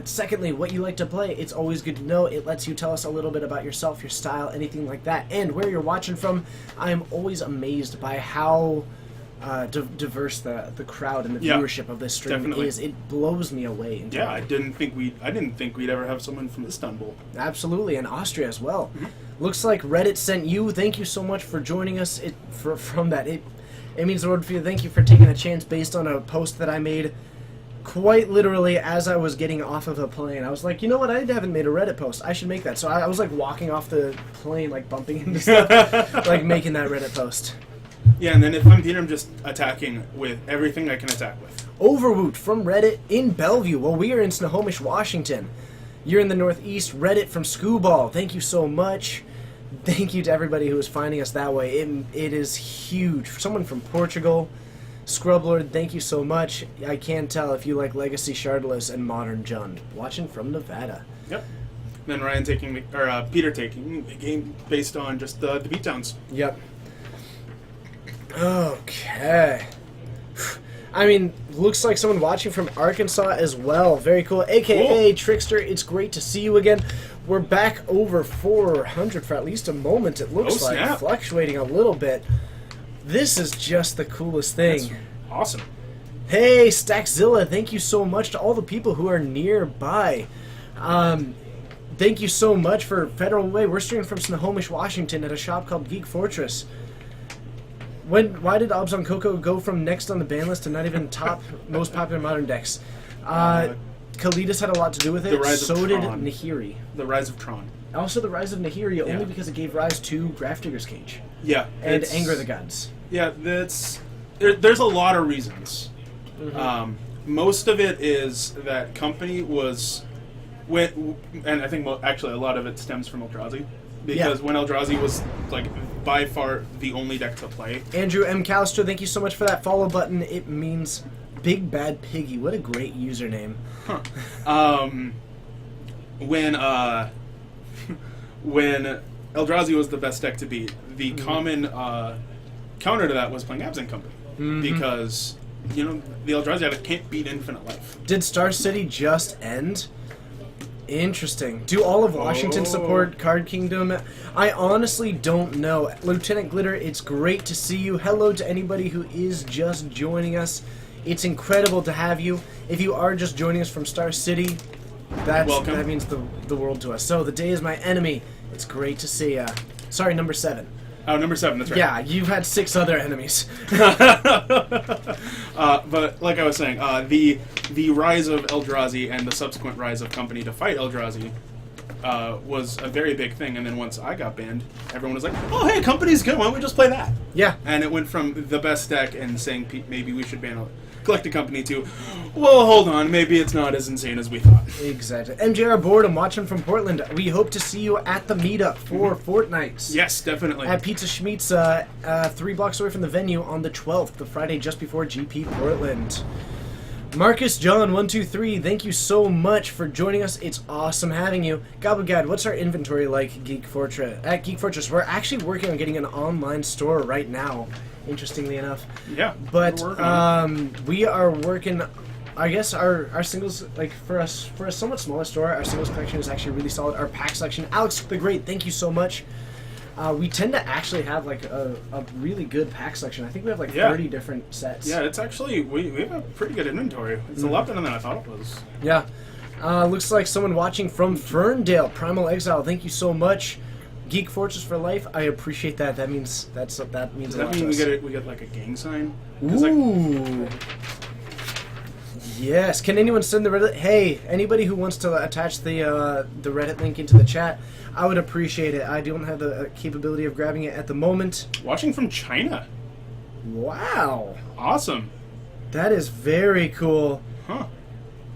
Secondly, what you like to play. It's always good to know. It lets you tell us a little bit about yourself, your style, anything like that. And where you're watching from, I am always amazed by how diverse the crowd and the Yeah, viewership of this stream definitely. is. It blows me away. Yeah, I didn't think we'd ever have someone from Istanbul. Absolutely, and Austria as well. Mm-hmm. Looks like Reddit sent you. Thank you so much for joining us. From that, it means the world for you. Thank you for taking a chance based on a post that I made. Quite literally, as I was getting off of a plane, I was like, you know what? I haven't made a Reddit post. I should make that. So I was like walking off the plane, like bumping into stuff, like making that Reddit post. Yeah, and then if I'm Peter, I'm just attacking with everything I can attack with. Overwoot from Reddit in Bellevue. Well, we are in Snohomish, Washington. You're in the Northeast. Reddit from Scooball. Thank you so much. Thank you to everybody who is finding us that way. It is huge. Someone from Portugal. Scrublord, thank you so much. I can tell if you like Legacy Shardless and Modern Jund. Watching from Nevada. Yep. Then Ryan Peter taking the game based on just the beatdowns. Yep. Okay. I mean, looks like someone watching from Arkansas as well. Very cool. AKA Cool. Trickster, it's great to see you again. We're back over 400 for at least a moment, it looks like. Snap. Fluctuating a little bit. This is just the coolest thing. That's awesome. Hey, Stackzilla, thank you so much to all the people who are nearby. thank you so much for Federal Way. We're streaming from Snohomish, Washington at a shop called Geek Fortress. Why did Obs on Coco go from next on the ban list to not even top most popular modern decks? Kalidas had a lot to do with it. The rise of So did Tron. Nahiri. The rise of Tron. Also, the rise of Nahiri Yeah. only because it gave rise to Grafdigger's Cage Yeah. and it's- Anger of the Gods. Yeah, there's a lot of reasons. Most of it is that company and I think actually a lot of it stems from Eldrazi, because when Eldrazi was like by far the only deck to play. Andrew M. Callister, thank you so much for that follow button. It means Big Bad Piggy. What a great username. When Eldrazi was the best deck to beat, the common counter to that was playing Absent Company, because the Eldrazi deck can't beat Infinite Life. Did Star City just end? Interesting. Do all of Washington support Card Kingdom? I honestly don't know. Lieutenant Glitter, it's great to see you. Hello to anybody who is just joining us. It's incredible to have you. If you are just joining us from Star City, Welcome. that means the world to us. So, the day is my enemy. It's great to see ya. Sorry, number 7. Oh, number 7, that's right. Yeah, you've had 6 other enemies. But like I was saying, the rise of Eldrazi and the subsequent rise of Company to fight Eldrazi was a very big thing. And then once I got banned, everyone was like, "Oh, hey, Company's good. Why don't we just play that?" Yeah. And it went from the best deck and saying maybe we should ban Collected Company to, well, hold on, maybe it's not as insane as we thought. Exactly. MJR Boredom, watching from Portland. We hope to see you at the meetup for Fortnights. Yes, definitely. At Pizza Schmeatz, 3 blocks away from the venue on the 12th, the Friday just before GP Portland. Marcus John 123, thank you so much for joining us. It's awesome having you. Gobblegad, what's our inventory like at Geek Fortress? We're actually working on getting an online store right now, interestingly enough. Yeah. But we're working on we are working. I guess our singles, like for a somewhat smaller store, our singles collection is actually really solid. Our pack selection, Alex the Great, thank you so much. We tend to actually have like a really good pack selection. I think we have like 30 different sets. Yeah, it's actually, we have a pretty good inventory. It's a lot better than I thought it was. Yeah. Looks like someone watching from Ferndale, Primal Exile. Thank you so much. Geek Fortress for life. I appreciate that. That means Does a lot that mean to us. we get like a gang sign? 'Cause, like, Ooh. Yes. Can anyone send the Reddit? Hey, anybody who wants to attach the Reddit link into the chat, I would appreciate it. I don't have the capability of grabbing it at the moment. watching from China. Wow. Awesome. That is very cool. Huh.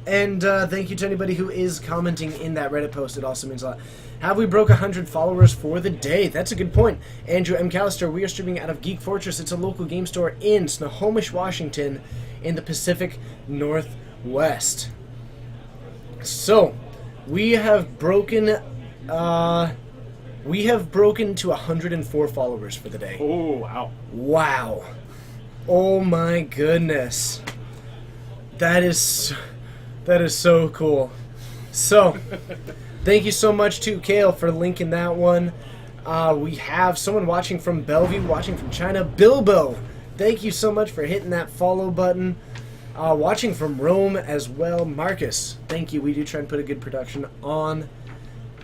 And thank you to anybody who is commenting in that Reddit post. It also means a lot. Have we broke 100 followers for the day? That's a good point. Andrew M. Callister, we are streaming out of Geek Fortress. It's a local game store in Snohomish, Washington, in the Pacific Northwest. So, we have broken to 104 followers for the day. Oh, wow. Wow. Oh my goodness. That is so cool. So, thank you so much to Kale for linking that one. We have someone watching from Bellevue, watching from China. Bilbo, thank you so much for hitting that follow button. Watching from Rome as well. Marcus, thank you. We do try and put a good production on.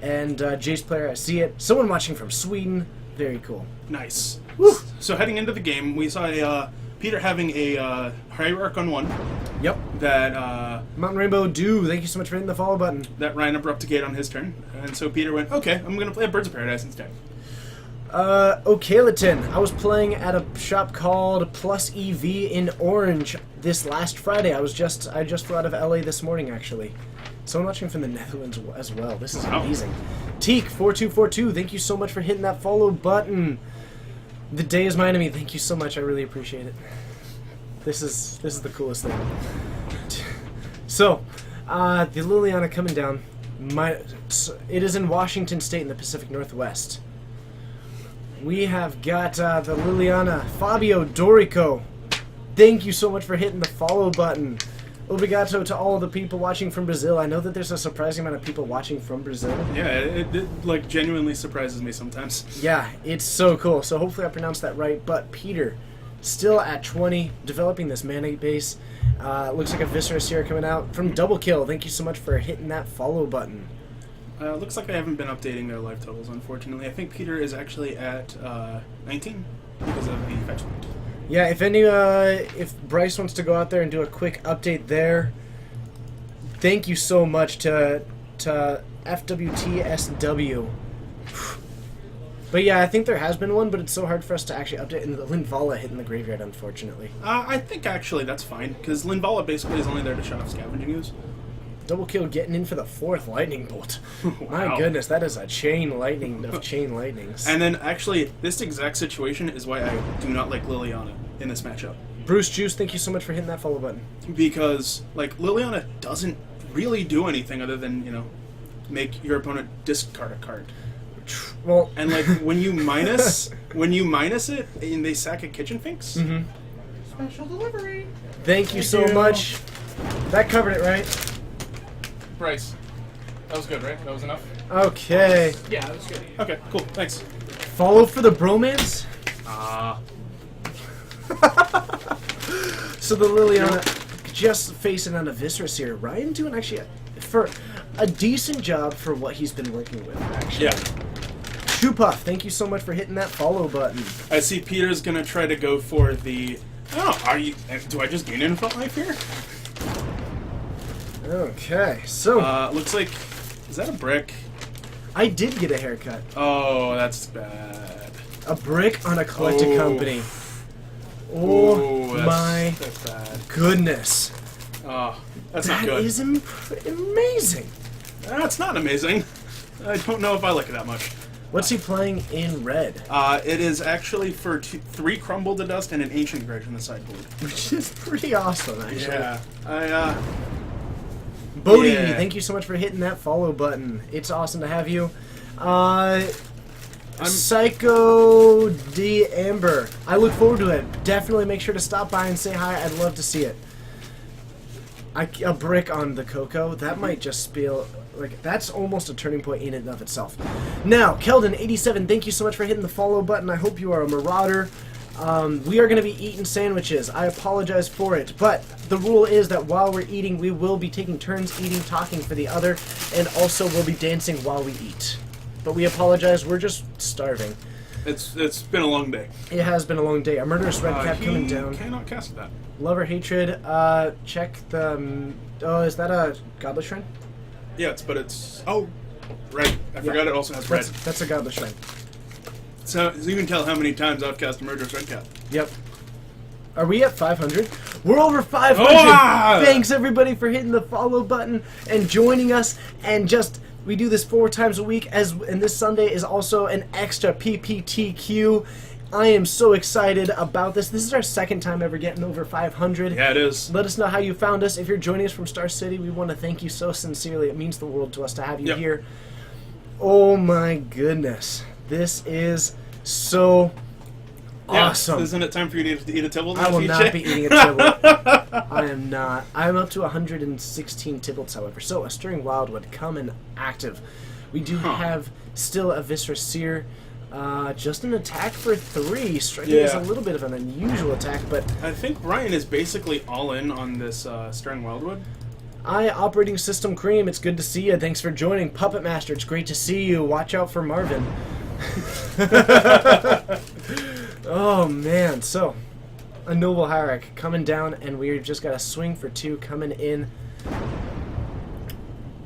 And Jace Player, I see it. Someone watching from Sweden. Very cool. Nice. Woo. So heading into the game, we saw Peter having a Hierarch on 1 Yep. that Mountain Rainbow Do, thank you so much for hitting the follow button. Ryan abrupt to gate on his turn. And so Peter went, okay, I'm going to play a Birds of Paradise instead. Okalaton. I was playing at a shop called Plus EV in Orange this last Friday. I just flew out of LA this morning, actually. Someone watching from the Netherlands as well. This is amazing. Teak4242, thank you so much for hitting that follow button. The day is my enemy. Thank you so much. I really appreciate it. This is the coolest thing. So, the Liliana coming down. It is in Washington State in the Pacific Northwest. We have got the Liliana, Fabio Dorico. Thank you so much for hitting the follow button. Obrigado to all the people watching from Brazil. I know that there's a surprising amount of people watching from Brazil. Yeah, it like genuinely surprises me sometimes. Yeah, it's so cool. So hopefully I pronounced that right. But Peter, still at 20, developing this mana base. Looks like a Viscera Seer coming out from Double Kill. Thank you so much for hitting that follow button. Looks like I haven't been updating their life totals, unfortunately. I think Peter is actually at 19 because of the fetch point. Yeah, if Bryce wants to go out there and do a quick update there, thank you so much to FWTSW. But yeah, I think there has been one, but it's so hard for us to actually update. And the Linvala hit in the graveyard, unfortunately. I think actually that's fine, because Linvala basically is only there to shut off scavenging ooze. Double kill getting in for the 4th lightning bolt. My Wow. goodness, that is a chain lightning of chain lightnings. And then actually, this exact situation is why I do not like Liliana in this matchup. Bruce Juice, thank you so much for hitting that follow button. Because, like, Liliana doesn't really do anything other than, make your opponent discard a card. Well, And like when you minus it and they sack a kitchen finks. mhm. Special delivery. Thank you so you. much. That covered it, right? Bryce. That was good, right? That was enough? Okay. Yeah, that was good. Okay, cool, thanks. Follow for the bromance. So the Liliana just facing on a Viscerus here. Ryan doing actually for a decent job for what he's been working with, actually. Yeah. Shoe Puff, thank you so much for hitting that follow button. I see Peter's gonna try to go for the. Do I just gain infant life here? Okay, so Looks like. Is that a brick? I did get a haircut. Oh, that's bad. A brick on a collected Oh. company. Oh Ooh, my that's bad. goodness. Oh, that's not That good. is amazing. That's not amazing. I don't know if I like it that much. What's he playing in red? It is actually for 3 Crumble to Dust and an Ancient Grudge on the sideboard. Which is pretty awesome, actually. Yeah. Bodhi, Yeah. thank you so much for hitting that follow button. It's awesome to have you. Psycho D Amber. I look forward to it. Definitely make sure to stop by and say hi. I'd love to see it. A brick on the Coco. That might just feel like that's almost a turning point in and of itself. Now, Keldon87, thank you so much for hitting the follow button. I hope you are a marauder. We are going to be eating sandwiches. I apologize for it, but the rule is that while we're eating, we will be taking turns eating, talking for the other, and also we'll be dancing while we eat. But we apologize. We're just starving. It's been a long day. It has been a long day. A murderous red cap coming down. Cannot cast that. Love or hatred. Check the. Oh, is that a godless shrine? Yeah, it's. Oh, right. I forgot it also has red. That's a godless shrine. So you can tell how many times I've cast a Murderous Red Cap. Yep. Are we at 500? We're over 500! Ah! Thanks everybody for hitting the follow button and joining us. And we do this 4 times a week, and this Sunday is also an extra PPTQ. I am so excited about this. This is our 2nd time ever getting over 500. Yeah, it is. Let us know how you found us. If you're joining us from Star City, we want to thank you so sincerely. It means the world to us to have you Yep. here. Oh my goodness. This is so awesome. Isn't it time for you to eat a Tibble? I will not be eating a Tibble. I am not. I'm up to 116 Tibbles, however. So, a Stirring Wildwood coming active. We do have still a Viscerous Seer. Just an attack for 3. Striking is a little bit of an unusual attack, but I think Ryan is basically all in on this Stirring Wildwood. Operating System Cream, it's good to see you. Thanks for joining. Puppet Master, it's great to see you. Watch out for Marvin. Oh, man. So, a Noble Hierarch coming down, and we've just got a swing for 2 coming in.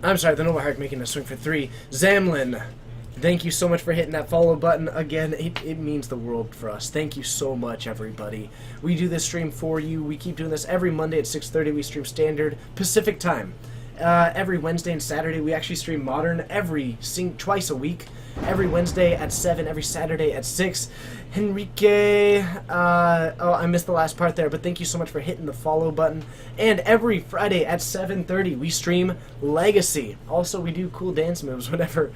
I'm sorry, the Noble Hierarch making a swing for 3. Zamlin, thank you so much for hitting that follow button. Again, it means the world for us. Thank you so much, everybody. We do this stream for you. We keep doing this every Monday at 6:30. We stream Standard Pacific Time. Every Wednesday and Saturday, we actually stream Modern twice a week. Every Wednesday at 7, every Saturday at 6. Henrique, I missed the last part there, but thank you so much for hitting the follow button. And every Friday at 7:30, we stream Legacy. Also, we do cool dance moves whenever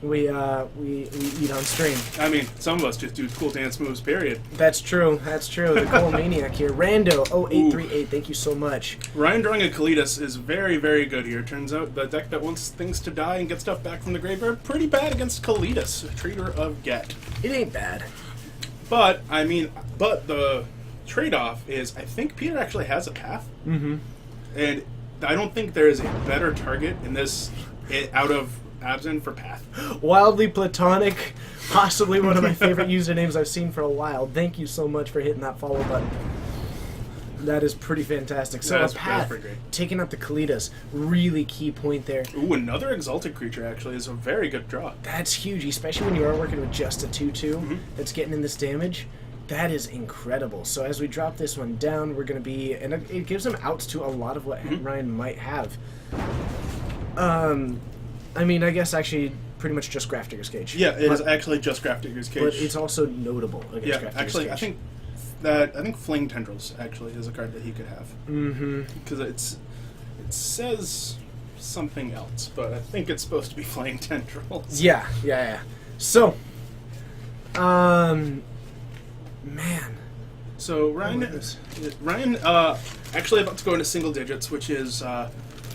we eat on stream. I mean, some of us just do cool dance moves, period. That's true. That's true. The Cole Maniac here. Rando0838, thank you so much. Ryan drawing a Kalitas is very, very good here. Turns out the deck that wants things to die and get stuff back from the graveyard, pretty bad against Kalitas, Trader of Get. It ain't bad. But, the trade-off is, I think Peter actually has a path. Mm-hmm. And I don't think there is a better target in this, out of Abzin for Path. Wildly platonic, possibly one of my favorite usernames I've seen for a while. Thank you so much for hitting that follow button. That is pretty fantastic. So That's Path, pretty great. taking out the Kalitas, really key point there. Ooh, another Exalted creature actually is a very good draw. That's huge, especially when you are working with just a 2/2 that's getting in this damage. That is incredible. So as we drop this one down, we're going to be... And it gives him outs to a lot of what Ryan might have. I mean, I guess actually pretty much just Grafdigger's Cage. Yeah, it is actually just Grafdigger's Cage. But it's also notable against yeah, Grafdigger's actually, Cage. I think Fling Tendrils actually is a card that he could have. Mm-hmm. Because it says something else, but I think it's supposed to be Fling Tendrils. Yeah. So, man. So Ryan actually about to go into single digits, which is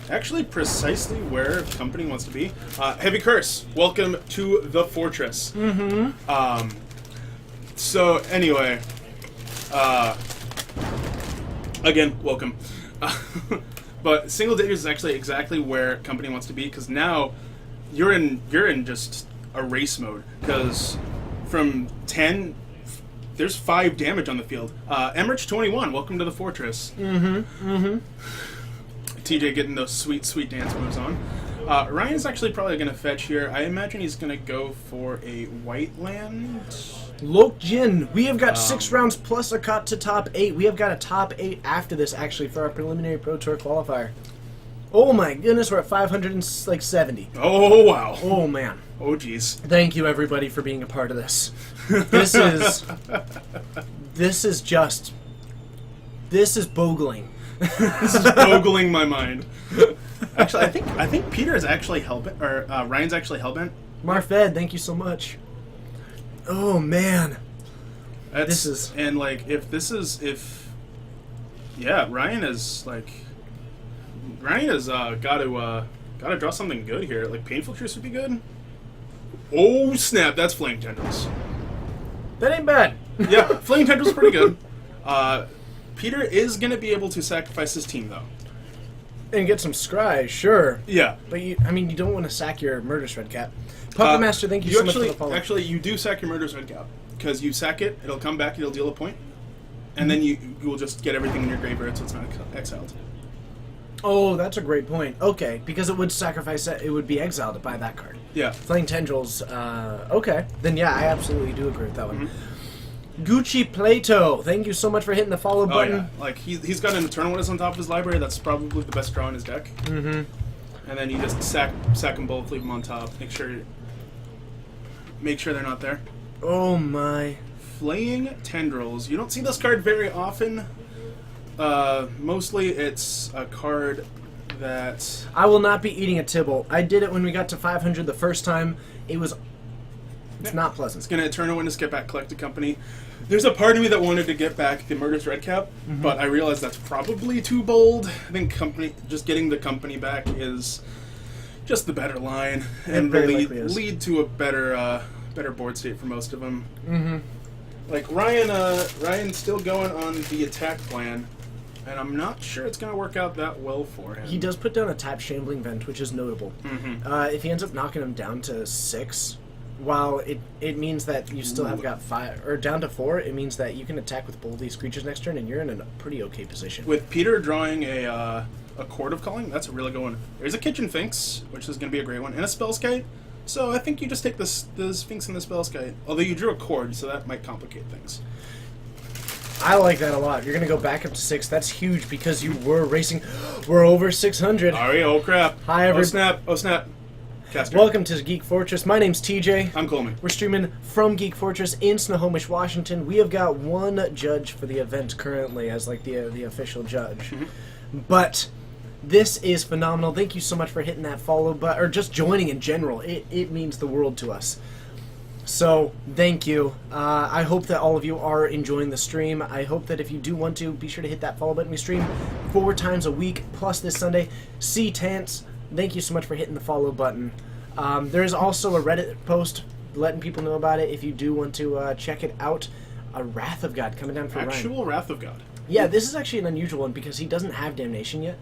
actually precisely where company wants to be. Heavy Curse, welcome to the Fortress. Mm-hmm. So anyway, again, welcome. But single digits is actually exactly where company wants to be, because now you're in just a race mode, because from 10. There's 5 damage on the field. Emmerich 21, welcome to the Fortress. TJ getting those sweet, sweet dance moves on. Ryan's actually probably going to fetch here. I imagine he's going to go for a white land. Lok Jin, we have got 6 rounds plus a cut to top 8. We have got a top 8 after this, actually, for our preliminary Pro Tour qualifier. Oh my goodness, we're at 570. Oh, wow. Oh, man. Oh, geez. Thank you, everybody, for being a part of this. This is bogling. This is bogling my mind. Actually, I think Peter is actually hellbent, or Ryan's actually hellbent. Marfed, thank you so much. Oh man, Ryan has got to draw something good here. Like Painful Truce would be good. Oh snap! That's Flame Tendrils. that ain't bad. Yeah, Flame Tendrils is pretty good. Peter is going to be able to sacrifice his team, though. And get some scry, sure. Yeah. But you don't want to sack your Murderous Red Cap. Puppet Master, thank you so much for the follow. Actually, you do sack your Murderous Red Cap. Because you sack it, it'll come back, it'll deal a point. And then you will just get everything in your graveyard so it's not exiled. Oh, that's a great point. Okay, because it would sacrifice it would be exiled to buy that card. Yeah. Flaying Tendrils, okay. Then yeah, I absolutely do agree with that one. Gucci Plato, thank you so much for hitting the follow button. Oh, yeah. Like, he's got an Eternal Witness on top of his library. That's probably the best draw in his deck. Mm-hmm. And then you just sack them both, leave them on top. Make sure they're not there. Oh, my. Flaying Tendrils. You don't see this card very often. Mostly it's a card that... I will not be eating a Tibble. I did it when we got to 500 the first time. It's not pleasant. It's going to Eternal Witness, get back Collected Company. There's a part of me that wanted to get back the Murderous Red Cap, but I realized that's probably too bold. I think just getting the Company back is just the better line, and lead to a better board state for most of them. Mm-hmm. Like Ryan's still going on the attack plan, and I'm not sure it's going to work out that well for him. He does put down a tap Shambling Vent, which is notable. Mm-hmm. If he ends up knocking him down to 6, while it means that you still have got 5, or down to 4, it means that you can attack with both these creatures next turn, and you're in a pretty okay position. With Peter drawing a Chord of Calling, that's a really good one. There's a Kitchen Sphinx, which is going to be a great one, and a Spellskite. So I think you just take the Sphinx and the Spellskite. Although you drew a Chord, so that might complicate things. I like that a lot. You're going to go back up to 6. That's huge because you were racing. We're over 600. Sorry, oh crap. Hi, everybody. Oh snap. Caster. Welcome to Geek Fortress. My name's TJ. I'm Coleman. We're streaming from Geek Fortress in Snohomish, Washington. We have got one judge for the event currently as like the official judge. Mm-hmm. But this is phenomenal. Thank you so much for hitting that follow button, or just joining in general. It means the world to us. So, thank you. I hope that all of you are enjoying the stream. I hope that if you do want to, be sure to hit that follow button. We stream 4 times a week, plus this Sunday. C-Tance, thank you so much for hitting the follow button. There is also a Reddit post letting people know about it if you do want to check it out. A Wrath of God coming down for Ryan. Actual Wrath of God. Yeah, this is actually an unusual one because he doesn't have Damnation yet.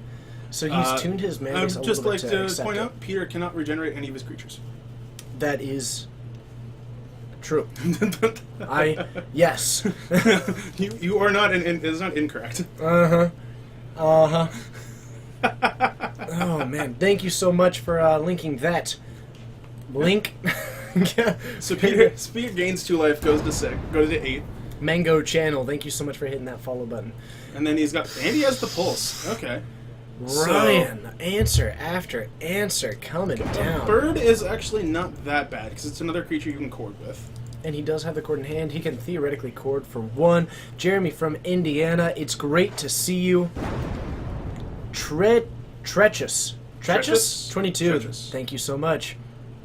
So he's tuned his mana base a just little like bit to accept point it. out, Peter cannot regenerate any of his creatures. That is true. Yes. you are not it's not incorrect. Oh man, thank you so much for linking that link. So Peter gains 2 life, goes to 8, Mango Channel, thank you so much for hitting that follow button. and then he has the pulse. Okay. Ryan, answer after answer coming down. Bird is actually not that bad because it's another creature you can cord with. And he does have the cord in hand. He can theoretically cord for 1. Jeremy from Indiana, it's great to see you. Treacherous. 22. Treacherous. Thank you so much.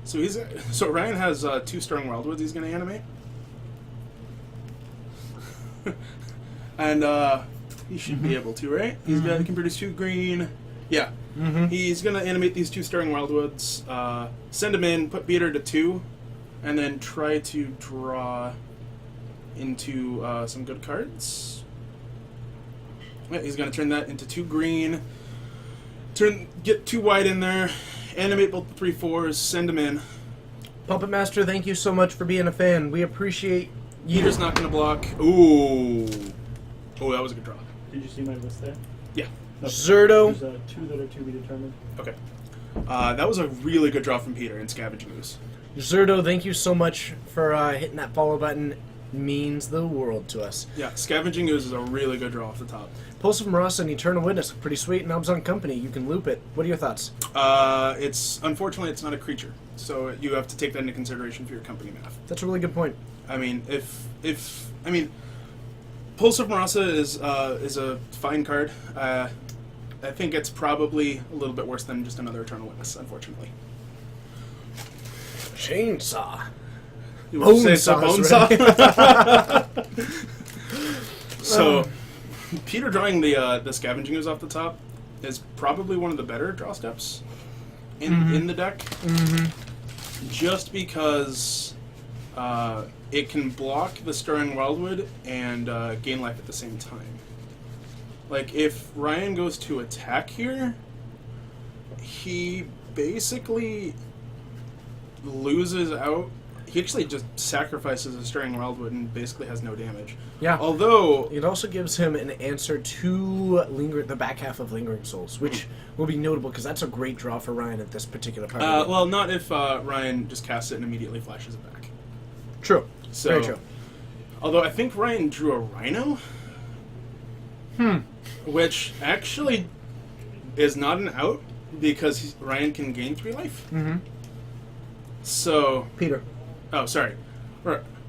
So Ryan has 2 Stirring Wildwoods he's going to animate. And he should be able to, right? He can produce 2 green. Yeah. He's going to animate these 2 Stirring Wildwoods, send them in, put Peter to 2, and then try to draw into some good cards. Yeah, he's going to turn that into 2 green. Get 2 white in there, animate both the 3/4s, send them in. Puppet Master, thank you so much for being a fan. We appreciate you. Peter's not going to block. Ooh. Oh, that was a good draw. Did you see my list there? Yeah. Okay. Zerto. There's 2 that are to be determined. Okay. That was a really good draw from Peter in Scavenging Ooze. Zerto, thank you so much for hitting that follow button. Means the world to us. Yeah, Scavenging Ooze is a really good draw off the top. Pulse of Marasa and Eternal Witness, pretty sweet. And Obs on Company, you can loop it. What are your thoughts? Unfortunately, it's not a creature, so you have to take that into consideration for your company math. That's a really good point. I mean, Pulse of Marasa is a fine card. I think it's probably a little bit worse than just another Eternal Witness, unfortunately. Chainsaw. You would say it's a bone saw? So, Peter drawing the Scavenging Ooze off the top is probably one of the better draw steps in the deck. Just because it can block the Stirring Wildwood and gain life at the same time. Like, if Ryan goes to attack here, he basically loses out. He actually just sacrifices a Stirring Wildwood and basically has no damage. Yeah. Although It also gives him an answer to the back half of Lingering Souls, which will be notable because that's a great draw for Ryan at this particular part. of it. well, not if Ryan just casts it and immediately flashes it back. True. So, Very true. Although I think Ryan drew a Rhino. Which actually is not an out because Ryan can gain 3 life. So, Peter. oh, sorry.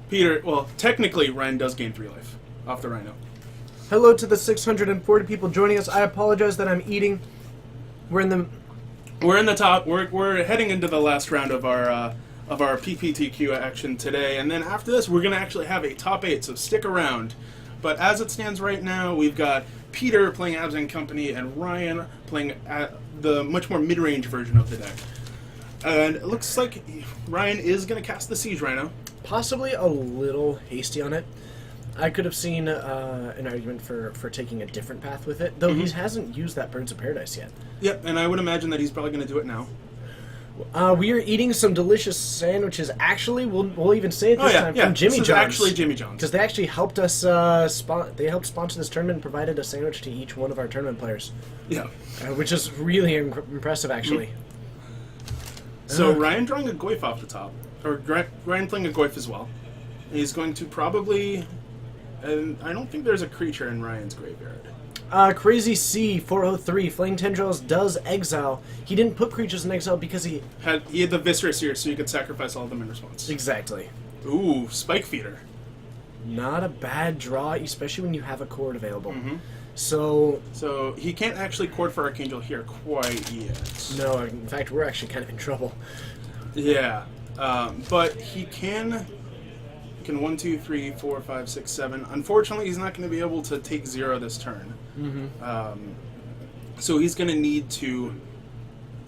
Peter, well, technically Ryan does gain 3 life off the Rhino. Hello to the 640 people joining us. I apologize that I'm eating. We're in the top. We're heading into the last round of our PPTQ action today, and then after this, we're gonna actually have a top 8. So stick around. But as it stands right now, we've got Peter playing Abs and Company, and Ryan playing the much more mid-range version of the deck. And it looks like Ryan is gonna cast the Siege Rhino. possibly a little hasty on it. I could have seen an argument for taking a different path with it, though he hasn't used that Birds of Paradise yet. Yep, and I would imagine that he's probably going to do it now. We are eating some delicious sandwiches. Actually, we'll even say it this time from Jimmy This is John's. actually Jimmy John's. Because they actually helped us. They helped sponsor this tournament and provided a sandwich to each one of our tournament players. Yeah. Which is really impressive, actually. So Ryan drawing a Goyf off the top, or Ryan playing a Goyf as well. He's going to probably, and I don't think there's a creature in Ryan's graveyard. Crazy C 403 Flame Tendrils does exile. He didn't put creatures in exile because he had the Viscerous here, so you could sacrifice all of them in response. exactly. Ooh, Spike Feeder. Not a bad draw, especially when you have a cord available. So he can't actually cord for Archangel here quite yet. no, in fact, we're actually kind of in trouble. Yeah, but he can 1, 2, 3, 4, 5, 6, 7. Unfortunately, he's not going to be able to take 0 this turn. So he's going to need to.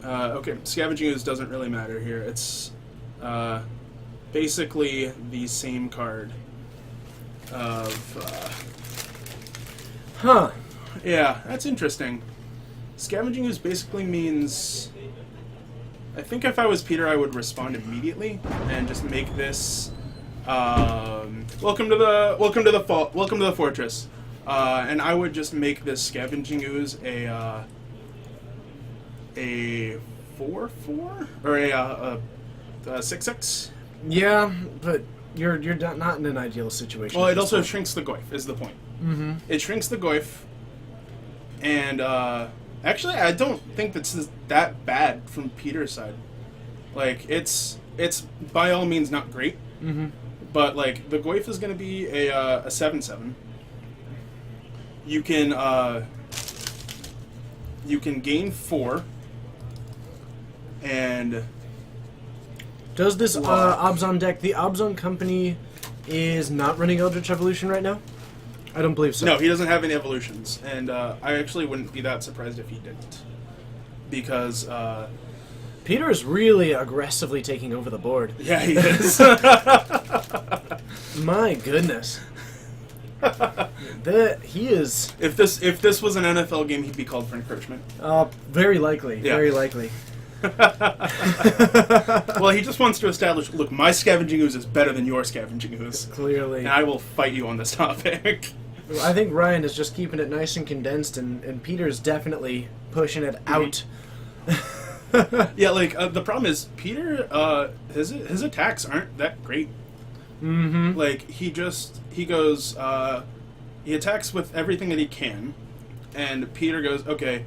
Okay, Scavenging Ooze doesn't really matter here. It's basically the same card of. Huh. Yeah, that's interesting. Scavenging Ooze basically means... I think if I was Peter, I would respond immediately and just make this... welcome to the fortress. And I would just make this Scavenging Ooze a 4/4 or a 6/6. Yeah, but you're not in an ideal situation. Well, it also shrinks the Goyf, is the point. Mm-hmm. It shrinks the Goyf, and actually, I don't think that's that bad from Peter's side. Like, it's by all means not great, but like the Goyf is going to be a 7/7. You can gain 4, and Does this Obzon deck, the Obzon company is not running Eldritch Evolution right now? I don't believe so. no, he doesn't have any evolutions, and I actually wouldn't be that surprised if he didn't, because Peter is really aggressively taking over the board. yeah, he is. My goodness. He is If this was an NFL game, he'd be called for encroachment. very likely. Yeah. Very likely. Well, he just wants to establish, look, my Scavenging Ooze is better than your Scavenging Ooze, Clearly. and I will fight you on this topic. I think Ryan is just keeping it nice and condensed, and Peter's definitely pushing it out. Yeah, like, the problem is, Peter, his attacks aren't that great. Mm-hmm. Like, he goes, he attacks with everything that he can, and Peter goes, okay,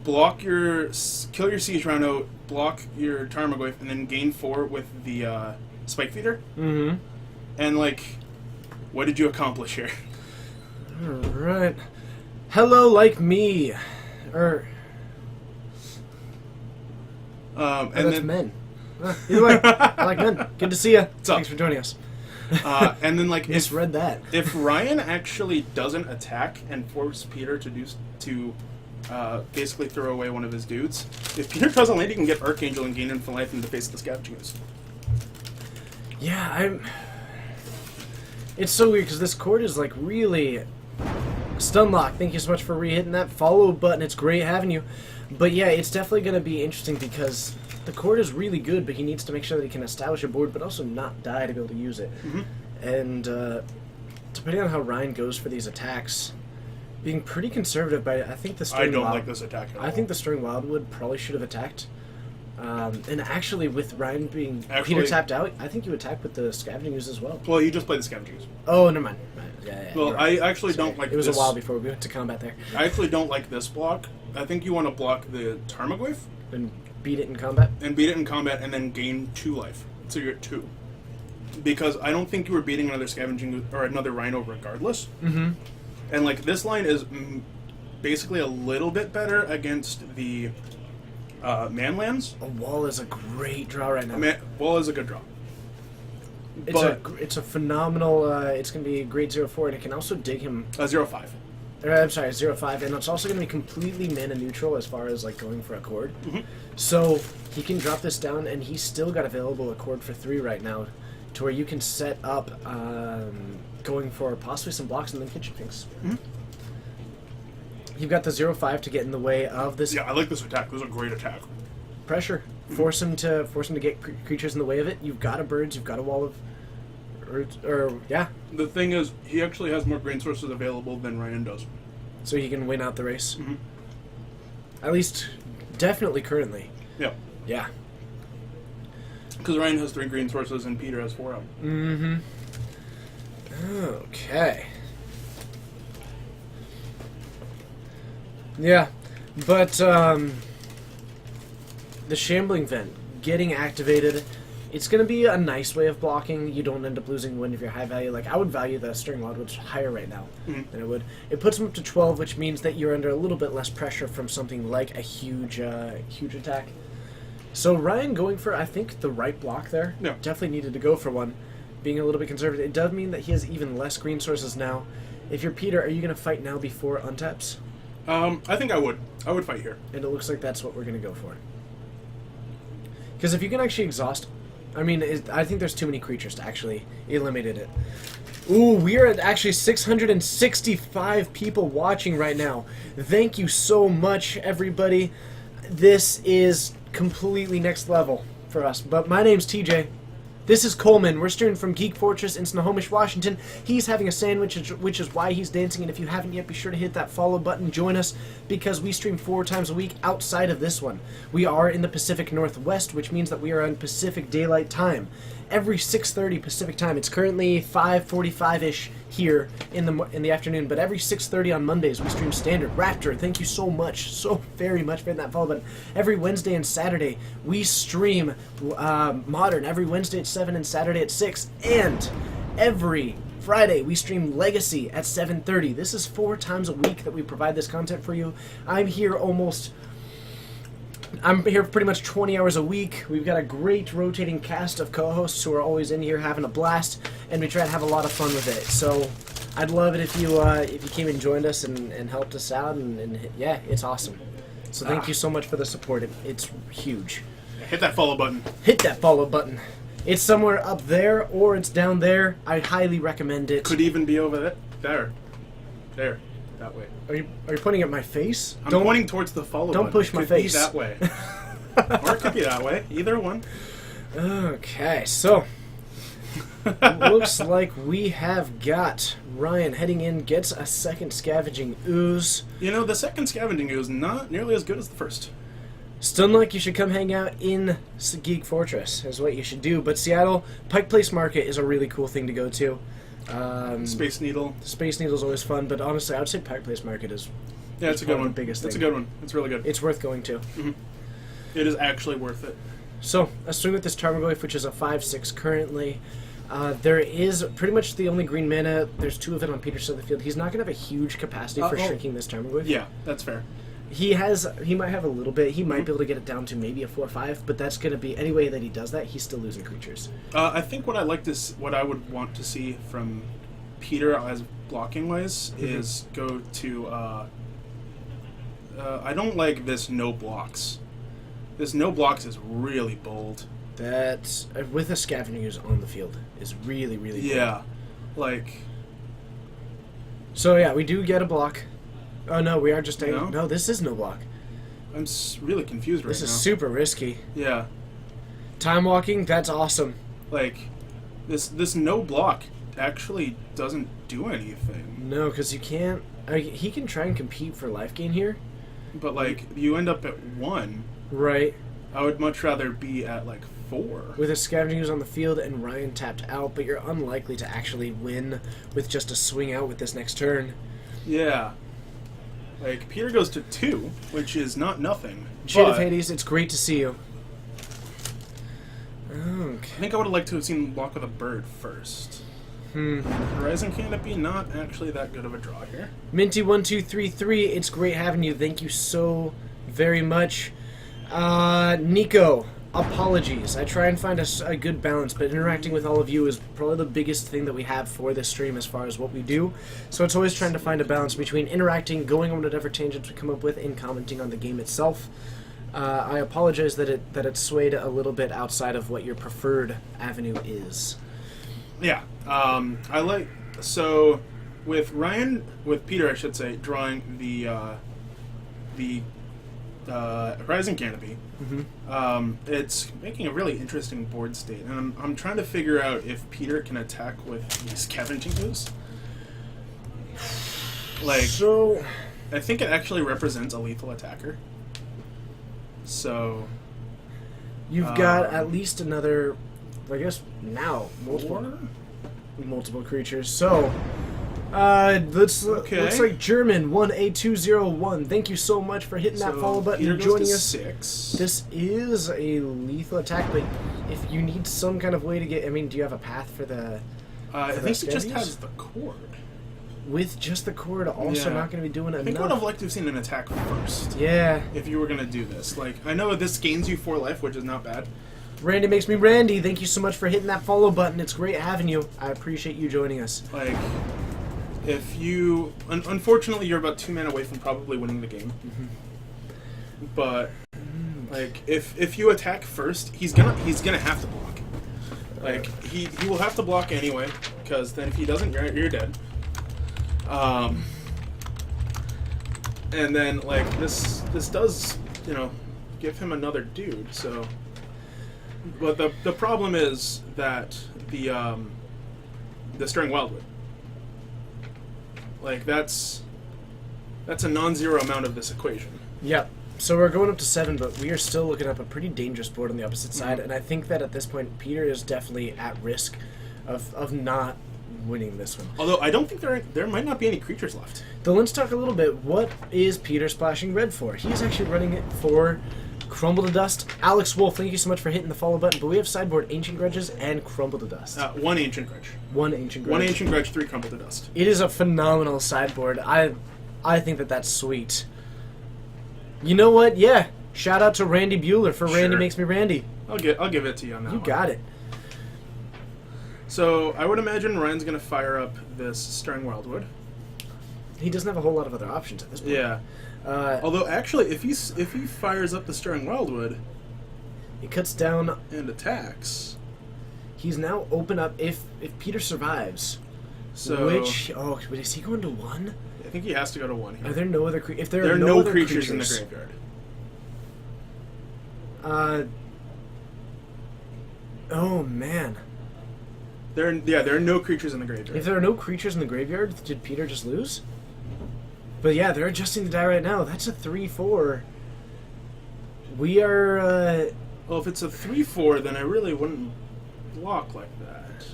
kill your Siege Rhino, block your Tarmogoyf, and then gain 4 with the Spike Feeder. Mm-hmm. And, like, what did you accomplish here? Alright. Hello, like me. And That's then, men. Either way, I like men. Good to see you. up? Thanks for joining us. and then, like, Misread that. if Ryan actually doesn't attack and force Peter to basically throw away one of his dudes, if Peter doesn't land, he can get Archangel and gain Infinite Life in the face of the Scavenging Ooze. Yeah, it's so weird because this chord is like really stun lock. Thank you so much for re-hitting that follow button. It's great having you. But yeah, it's definitely going to be interesting because the chord is really good, but he needs to make sure that he can establish a board, but also not die to be able to use it. And depending on how Ryan goes for these attacks, being pretty conservative, but I think the I Stirring don't Wild, like this attack at all. I think the Stirring Wildwood probably should have attacked. And actually, with Ryan being Peter tapped out, I think you attack with the Scavenging Ooze as well. Well, you just play the Scavenging Ooze. Oh, never mind. Yeah, Well, you're right. I actually don't like It was this. a while before we went to combat there. I actually don't like this block. I think you want to block the Tarmogoyf And beat it in combat. and beat it in combat and then gain 2 life. So you're at 2. Because I don't think you were beating another Scavenging Ooze or another Rhino regardless. Mm-hmm. And, like, this line is basically a little bit better against the Manlands. A wall is a great draw right now. Wall is a good draw. It's a phenomenal. It's going to be a great 0/4, and it can also dig him. 0/5. I'm sorry, 0/5, and it's also going to be completely mana neutral as far as like going for a chord. Mm-hmm. So he can drop this down, and he's still got available a chord for 3 right now, to where you can set up going for possibly some blocks and then kitchen finks. Mm-hmm. You've got the 0/5 to get in the way of this Yeah, I like this attack. This is a great attack. pressure. Force him to get creatures in the way of it. You've got a birds. You've got a wall of, yeah. The thing is, he actually has more grain sources available than Ryan does. So he can win out the race. Mm-hmm. At least, definitely currently. Yeah. Yeah. Because Ryan has 3 green sources and Peter has 4 out. Mm-hmm. Okay. Yeah, but the Shambling Vent getting activated, it's going to be a nice way of blocking. You don't end up losing one of your high value. Like, I would value the Stirring Wildwood higher right now than it would. It puts them up to 12, which means that you're under a little bit less pressure from something like a huge attack. So Ryan going for, I think, the right block there. Yeah. Definitely needed to go for one. Being a little bit conservative. It does mean that he has even less green sources now. If you're Peter, are you going to fight now before untaps? I think I would. I would fight here. And it looks like that's what we're going to go for. Because if you can actually exhaust I mean, I think there's too many creatures to actually eliminate it. Ooh, we are at actually 665 people watching right now. Thank you so much, everybody. This is completely next level for us. But my name's TJ. This is Coleman. We're streaming from Geek Fortress in Snohomish, Washington. He's having a sandwich, which is why he's dancing. And if you haven't yet, be sure to hit that follow button. Join us because we stream 4 times a week outside of this one. We are in the Pacific Northwest, which means that we are on Pacific Daylight Time. Every 6:30 Pacific Time. It's currently 5:45-ish here in the afternoon, but every 6:30 on Mondays we stream Standard. Raptor, thank you so much, so very much for hitting that follow button. Every Wednesday and Saturday we stream Modern. Every Wednesday at 7 and Saturday at 6. And every Friday we stream Legacy at 7:30. This is 4 times a week that we provide this content for you. I'm here pretty much 20 hours a week. We've got a great rotating cast of co-hosts who are always in here having a blast, and we try to have a lot of fun with it. So I'd love it if you came and joined us and helped us out, and yeah, it's awesome. So thank you so much for the support. It's huge. Hit that follow button. Hit that follow button. It's somewhere up there or it's down there. I highly recommend it. Could even be over there. There. That way. Are you pointing at my face? I'm pointing towards the follow button. Don't push my Could face. Be that way. Or it could be that way. Either one. Okay, so looks like we have got Ryan heading in, gets a second scavenging ooze. You know, the second scavenging ooze not nearly as good as the first. Still like you should come hang out in Geek Fortress is what you should do. But Seattle, Pike Place Market is a really cool thing to go to. Space Needle. Space Needle's always fun, but honestly, I would say Pike Place Market is it's a good one. The biggest thing. It's a good one. It's really good. It's worth going to. Mm-hmm. It is actually worth it. So, let's swing with this Tarmogoyf, which is a 5/6 currently. There is pretty much the only green mana. There's 2 of it on Peter's side of the field. He's not going to have a huge capacity for shrinking this Tarmogoyf. Yeah, that's fair. He might have a little bit. He might be able to get it down to maybe a 4/5, but that's going to be any way that he does that. He's still losing creatures. I think what I would want to see from Peter as blocking wise is go to. I don't like this no blocks. This no blocks is really bold. That with a scavenging ooze on the field is really really bold. Yeah, like. So yeah, we do get a block. Oh no, we are just No? no. This is no block. I'm really confused right now. This is super risky. Yeah. Time walking, that's awesome. Like, this no block actually doesn't do anything. No, because you can't. He can try and compete for life gain here. But like, you end up at 1. Right. I would much rather be at like 4. With a scavenging ooze on the field and Ryan tapped out, but you're unlikely to actually win with just a swing out with this next turn. Yeah. Like, Peter goes to 2, which is not nothing. Shade of Hades, it's great to see you. Okay. I think I would have liked to have seen Block with a Bird first. Horizon Canopy, not actually that good of a draw here. Minty1233, it's great having you. Thank you so very much. Nico, apologies. I try and find a good balance, but interacting with all of you is probably the biggest thing that we have for this stream as far as what we do. So it's always trying to find a balance between interacting, going on whatever tangents we come up with, and commenting on the game itself. I apologize that it swayed a little bit outside of what your preferred avenue is. Yeah. So with Peter, I should say, drawing the Horizon Canopy, it's making a really interesting board state, and I'm trying to figure out if Peter can attack with the Scavenging Ooze. Like, So, I think it actually represents a lethal attacker. So you've got at least another, I guess, now, Four? multiple creatures. So, looks like German 18201. Thank you so much for hitting that follow button Peter and goes joining to us. 6. This is a lethal attack, but if you need some kind of way to get, I mean, do you have a path for the? I the think it just scabies? has the cord. With just the cord, also Yeah. not going to be doing I think I enough. would have liked to have seen an attack first. Yeah. If you were going to do this. Like, I know this gains you 4 life, which is not bad. Randy makes me Randy. Thank you so much for hitting that follow button. It's great having you. I appreciate you joining us. Like, if you... unfortunately, you're about 2 mana away from probably winning the game. But, like, if you attack first, he's gonna have to block. Like, he will have to block anyway, because then if he doesn't, you're dead. And then, like, this does, you know, give him another dude, so... But the problem is that the Stirring Wildwood. Like, that's a non-zero amount of this equation. Yep. So we're going up to 7, but we are still looking up a pretty dangerous board on the opposite side, and I think that at this point, Peter is definitely at risk of not winning this one. Although I don't think there might not be any creatures left. So let's talk a little bit. What is Peter splashing red for? He's actually running it for Crumble to Dust. Alex Wolf, thank you so much for hitting the follow button, but we have sideboard Ancient Grudges and Crumble to Dust. 1 Ancient Grudge. 1 Ancient Grudge. 1 Ancient Grudge, 3 Crumble to Dust. It is a phenomenal sideboard. I think that that's sweet. You know what? Yeah. Shout out to Randy Bueller for Randy Sure. Makes Me Randy. I'll give it to you on that You one. got it. So I would imagine Ryan's gonna fire up this Stirring Wildwood. He doesn't have a whole lot of other options at this point. Yeah. Although actually, if he fires up the Stirring Wildwood He cuts down. and attacks, He's now open up if Peter survives. so Which but is he going to 1? I think he has to go to 1 here. Are there no other if there There are are no no other creatures in the graveyard. Oh man. There are no creatures in the graveyard. If there are no creatures in the graveyard, did Peter just lose? But yeah, they're adjusting the die right now. That's a 3/4. We are Well, if it's a 3/4, then I really wouldn't block like that.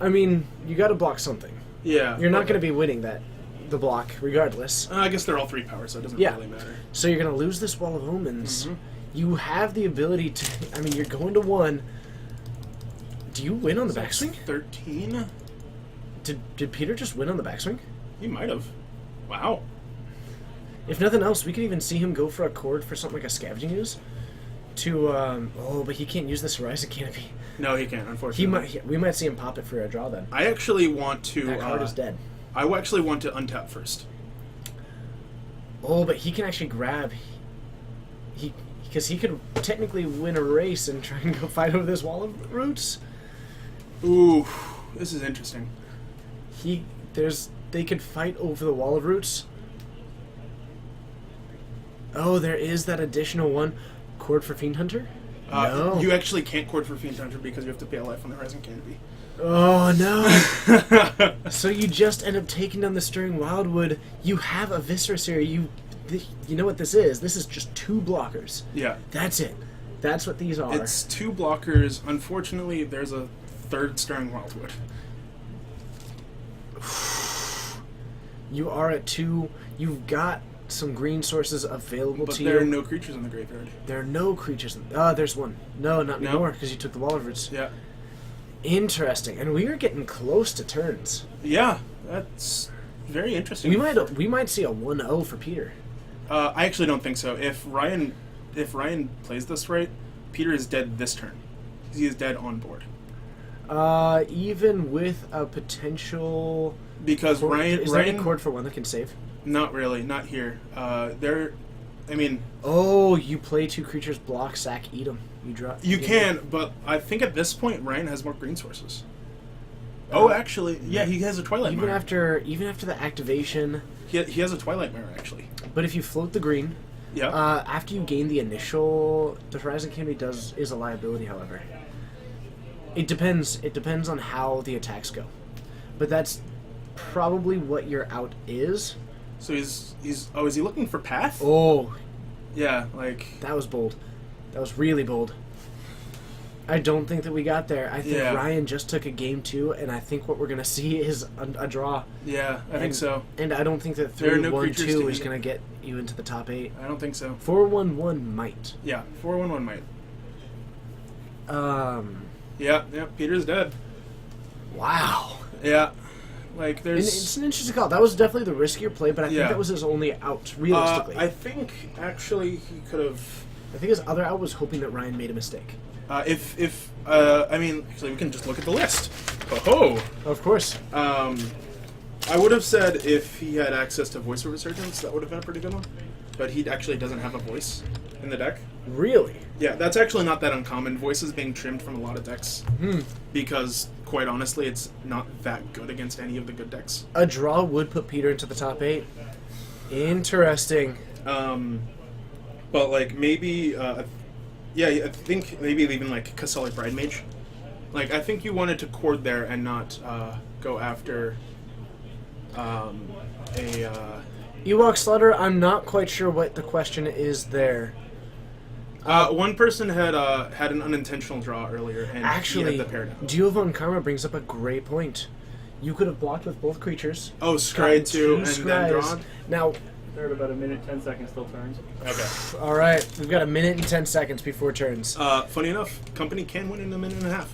I mean, you got to block something. Yeah. You're not okay. going to be winning the block regardless. I guess they're all 3 power, so it doesn't Yeah. really matter. So you're going to lose this Wall of Omens. Mhm. You have the ability to. I mean, you're going to 1. Do you win on the backswing? 13? Did Peter just win on the backswing? He might have. Wow. If nothing else, we could even see him go for a cord for something like a Scavenging Ooze. But he can't use this Horizon Canopy. No, he can't, unfortunately. We might see him pop it for a draw then. I actually want to... That card is dead. I actually want to untap first. Oh, but he can actually grab. Because he could technically win a race and try and go fight over this Wall of Roots. Ooh, this is interesting. They could fight over the Wall of Roots. Oh, there is that additional one. Cord for Fiend Hunter? No. You actually can't cord for Fiend Hunter because you have to pay a life on the Horizon Canopy. Oh, no. So you just end up taking down the Stirring Wildwood. You have a Viscera Series. You know what this is? This is just 2 blockers. Yeah. That's it. That's what these are. It's 2 blockers. Unfortunately, there's a 3rd Stirring Wildwood. You are at 2. You've got some green sources available But to there are you. no creatures in the graveyard. There are no creatures. There's one. No, not No? anymore because you took the Wall of Roots. Yeah. Interesting. And we are getting close to turns. Yeah, that's very interesting. We might see a 1-0 for Peter. I actually don't think so. If Ryan plays this right, Peter is dead this turn. He is dead on board. Even with a potential Because cord, Ryan... is there a cord for 1 that can save? Not really, not here. Oh, you play 2 creatures, block, sack, eat them. You draw. You get can, them. but I think at this point Ryan has more green sources. Oh, actually, yeah, he has a Twilight Even Mire. after the activation. He has a Twilight Mire, actually. But if you float the green, Yeah. after you gain the initial, the Horizon Canopy is a liability. However, it depends. It depends on how the attacks go. But that's probably what your out is. So is he looking for Path? Oh, Yeah, like... that was bold. That was really bold. I don't think that we got there. I think Yeah. Ryan just took a game 2, and I think what we're going to see is a draw. Yeah, I think so. And I don't think that There are no creatures 3-1-2 to is eat. going to get you into the top 8. I don't think so. 4-1-1 might. Yeah, 4-1-1 might. Um, Yeah, Peter's dead. wow. Yeah. Like, And there's... it's an interesting call. That was definitely the riskier play, but I think Yeah. that was his only out, realistically. I think, actually, he could have... I think his other out was hoping that Ryan made a mistake. Actually, we can just look at the list. Oh-ho! Of course. I would have said if he had access to Voice of Resurgence, that would have been a pretty good one. But he actually doesn't have a voice. in the deck. Really? Yeah, that's actually not that uncommon. Voices being trimmed from a lot of decks. Because, quite honestly, it's not that good against any of the good decks. A draw would put Peter into the top 8. Interesting. But, like, maybe, I think maybe even, like, Kasali Bride Mage. Like, I think you wanted to chord there and not go after Ewok Slaughter, I'm not quite sure what the question is there. One person had an unintentional draw earlier, and Actually, he had the pair down. Duo Von Karma brings up a great point. You could have blocked with both creatures. Oh, scry two and scries. then drawn? Now, They're at about a minute, 10 seconds till turns. Okay. alright, we've got a minute and 10 seconds before turns. Funny enough, company can win in a minute and a half.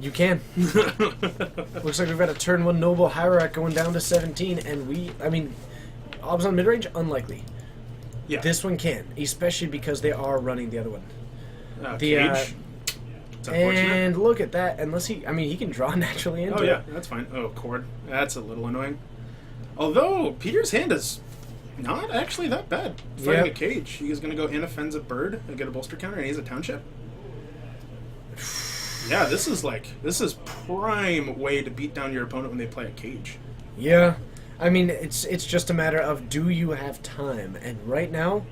You can. Looks like we've got a turn 1 Noble Hierarch going down to 17, and Obs on midrange? Unlikely. Yeah. This one can, especially because they are running the other one. Cage. It's unfortunate. And look at that, unless he can draw naturally into Oh it. yeah, that's fine. Oh, cord. That's a little annoying. Although, Peter's hand is not actually that bad. Fighting Yep. a cage. He's going to go in, offends a bird, and get a bolster counter, and he's a township. Yeah, this is prime way to beat down your opponent when they play a cage. Yeah. I mean, it's just a matter of, do you have time? And right now,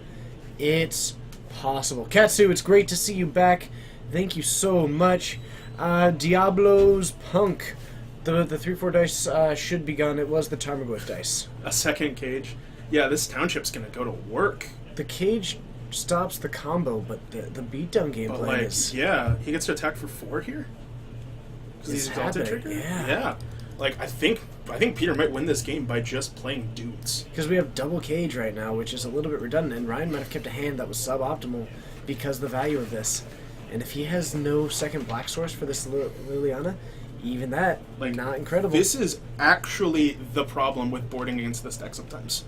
it's possible. Katsu, it's great to see you back. Thank you so much. Diablo's Punk. The 3/4 dice should be gone. It was the Tarmogoyf dice. A second cage. Yeah, this township's going to go to work. The cage stops the combo, but the beatdown game But plan like, is... yeah, he gets to attack for 4 here. Because It's he's exalted happening, trigger. yeah. Yeah. Like I think Peter might win this game by just playing dudes. Because we have double cage right now, which is a little bit redundant, and Ryan might have kept a hand that was suboptimal because of the value of this. And if he has no second black source for this Liliana, even that, Like, not incredible. This is actually the problem with boarding against this deck sometimes.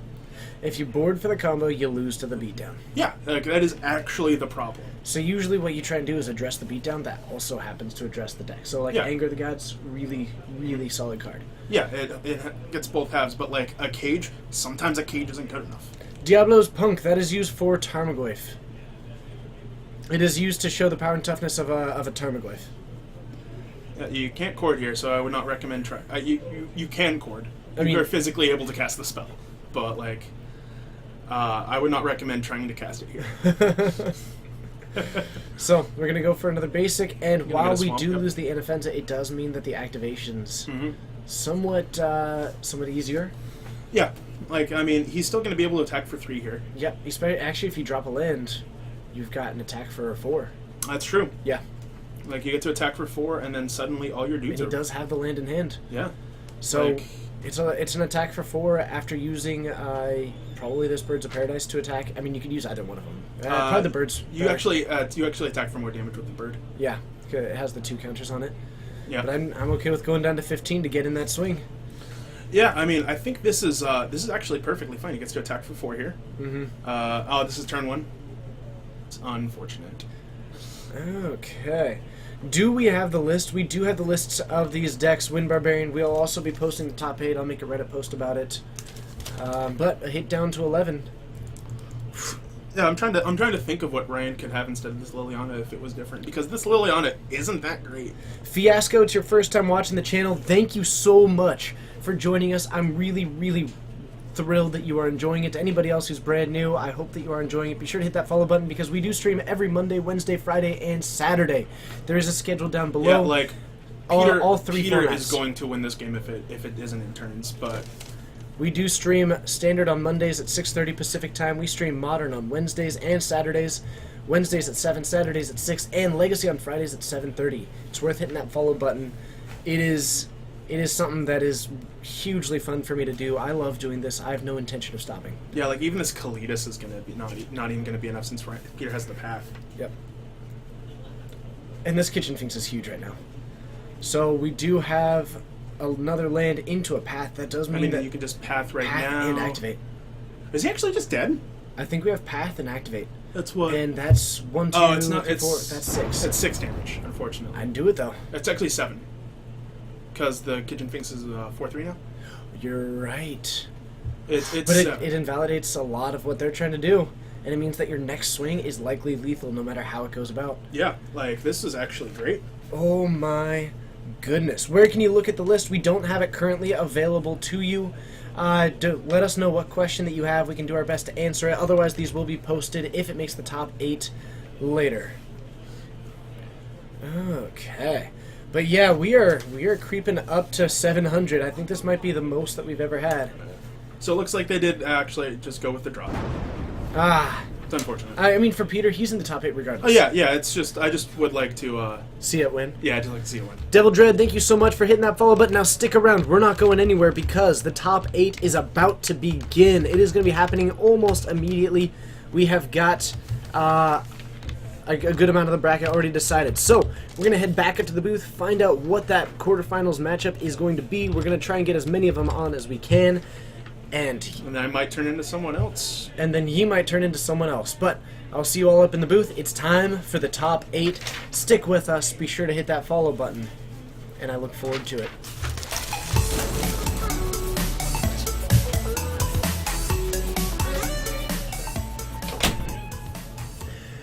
If you board for the combo, you lose to the beatdown. Yeah, like that is actually the problem. So usually what you try and do is address the beatdown. That also happens to address the deck. So like Yeah. Anger of the Gods, really, really solid card. Yeah, it gets both halves, but like a cage, sometimes a cage isn't good enough. Diablo's Punk, that is used for Tarmogoyf. It is used to show the power and toughness of a Tarmogoyf. You can't cord here, so I would not recommend try. You can cord. I mean- You're physically able to cast the spell, but like, I would not recommend trying to cast it here. So we're gonna go for another basic, and Gonna while get a we swamp, do yep. lose the Inoffensa, it does mean that the activation's Mm-hmm. somewhat easier. Yeah, like I mean, he's still going to be able to attack for 3 here. Yep. Actually, if you drop a land, you've got an attack for 4. That's true. Yeah. Like you get to attack for 4, and then suddenly all your And dudes he are. does have the land in hand. Yeah. So Like- it's an attack for 4 after using probably this Birds of Paradise to attack. I mean, you could use either one of them. Probably the birds. You actually attack for more damage with the bird. Yeah, it has the 2 counters on it. Yeah. But I'm okay with going down to 15 to get in that swing. Yeah, I mean, I think this is actually perfectly fine. He gets to attack for 4 here. Mm-hmm. This is turn 1. It's unfortunate. Okay. Do we have the list? We do have the lists of these decks. Wind Barbarian. We'll also be posting the top 8. I'll make a Reddit post about it. But a hit down to 11. Yeah, I'm trying to think of what Ryan could have instead of this Liliana if it was different, because this Liliana isn't that great. Fiasco, it's your first time watching the channel. Thank you so much for joining us. I'm really, really thrilled that you are enjoying it. To anybody else who's brand new, I hope that you are enjoying it. Be sure to hit that follow button because we do stream every Monday, Wednesday, Friday, and Saturday. There is a schedule down below. Yeah, like Peter, all 3 Peter formats. is going to win this game if it isn't in turns, but We do stream Standard on Mondays at 6:30 Pacific Time. We stream Modern on Wednesdays and Saturdays. Wednesdays at 7, Saturdays at 6, and Legacy on Fridays at 7:30. It's worth hitting that follow button. It is something that is hugely fun for me to do. I love doing this. I have no intention of stopping. yeah, like even this Kalidas is gonna be not even gonna be enough since Peter has the path. Yep. And this Kitchen Finks is huge right now. So we do have another land into a path. That does I mean mean, that you can just path right path now. and activate. Is he actually just dead? I think we have path and activate. That's what. And that's 1, 2, Oh, it's not. 3, It's 4. That's 6. It's 6 damage, unfortunately. I can do it though. It's actually 7. Because the Kitchen Finks is 4/3 now. You're right. It's But it invalidates a lot of what they're trying to do. and it means that your next swing is likely lethal no matter how it goes about. Yeah, like, this is actually great. Oh my goodness. Where can you look at the list? We don't have it currently available to you. Let us know what question that you have. We can do our best to answer it. Otherwise, these will be posted if it makes the top 8 later. Okay. But yeah, we are creeping up to 700. I think this might be the most that we've ever had. So it looks like they did actually just go with the drop. It's unfortunate. I mean, for Peter, he's in the top 8 regardless. Oh, yeah, it's just, I just would like to, See it win. yeah, I'd just like to see it win. Devil Dread, thank you so much for hitting that follow button. Now stick around. We're not going anywhere because the top 8 is about to begin. It is going to be happening almost immediately. We have got a good amount of the bracket already decided. So we're going to head back up to the booth, find out what that quarterfinals matchup is going to be. We're going to try and get as many of them on as we can. And I might turn into someone else. And then he might turn into someone else. But I'll see you all up in the booth. It's time for the top 8. Stick with us. Be sure to hit that follow button. And I look forward to it.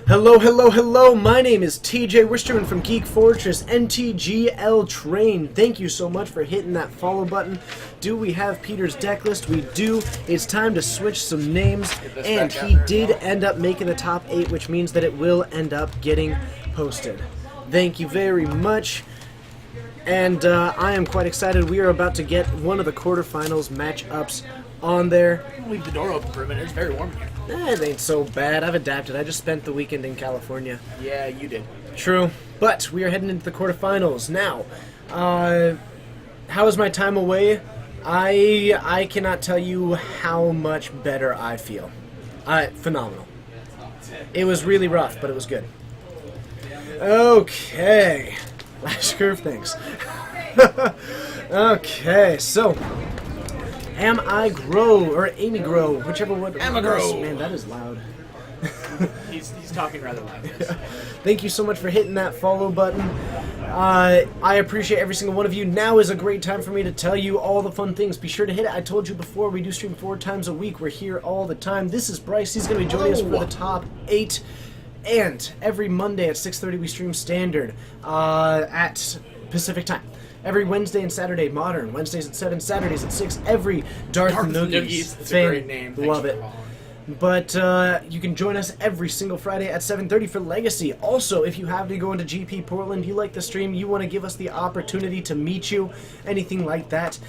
Hello, hello, hello. My name is TJ. We're streaming from Geek Fortress NTGL Train. Thank you so much for hitting that follow button. Do we have Peter's deck list? We do. It's time to switch some names. And he did end up making the top 8, which means that it will end up getting posted. Thank you very much. And I am quite excited. We are about to get one of the quarterfinals matchups on there. Leave the door open for a minute. It's very warm here. It ain't so bad. I've adapted. I just spent the weekend in California. Yeah, you did. True. But we are heading into the quarterfinals. Now, how was my time away? I cannot tell you how much better I feel. Phenomenal. It was really rough, but it was good. Okay. Last curve, thanks. Okay, so... Am I Grow, or Amy Grow, whichever one. Am I Grow. Man, that is loud. He's talking rather loud. Yes. Thank you so much for hitting that follow button. I appreciate every single one of you. Now is a great time for me to tell you all the fun things. Be sure to hit it. I told you before, we do stream 4 times a week. We're here all the time. This is Bryce. He's going to be joining us for the top 8. And every Monday at 6:30 we stream Standard at Pacific Time. Every Wednesday and Saturday, Modern. Wednesdays at 7, Saturdays at 6. Every Darth Noogies. That's a great name. Thanks Love for it. calling. But you can join us every single Friday at 7:30 for Legacy. Also, if you happen to go into GP Portland, you like the stream, you want to give us the opportunity to meet you, anything like that,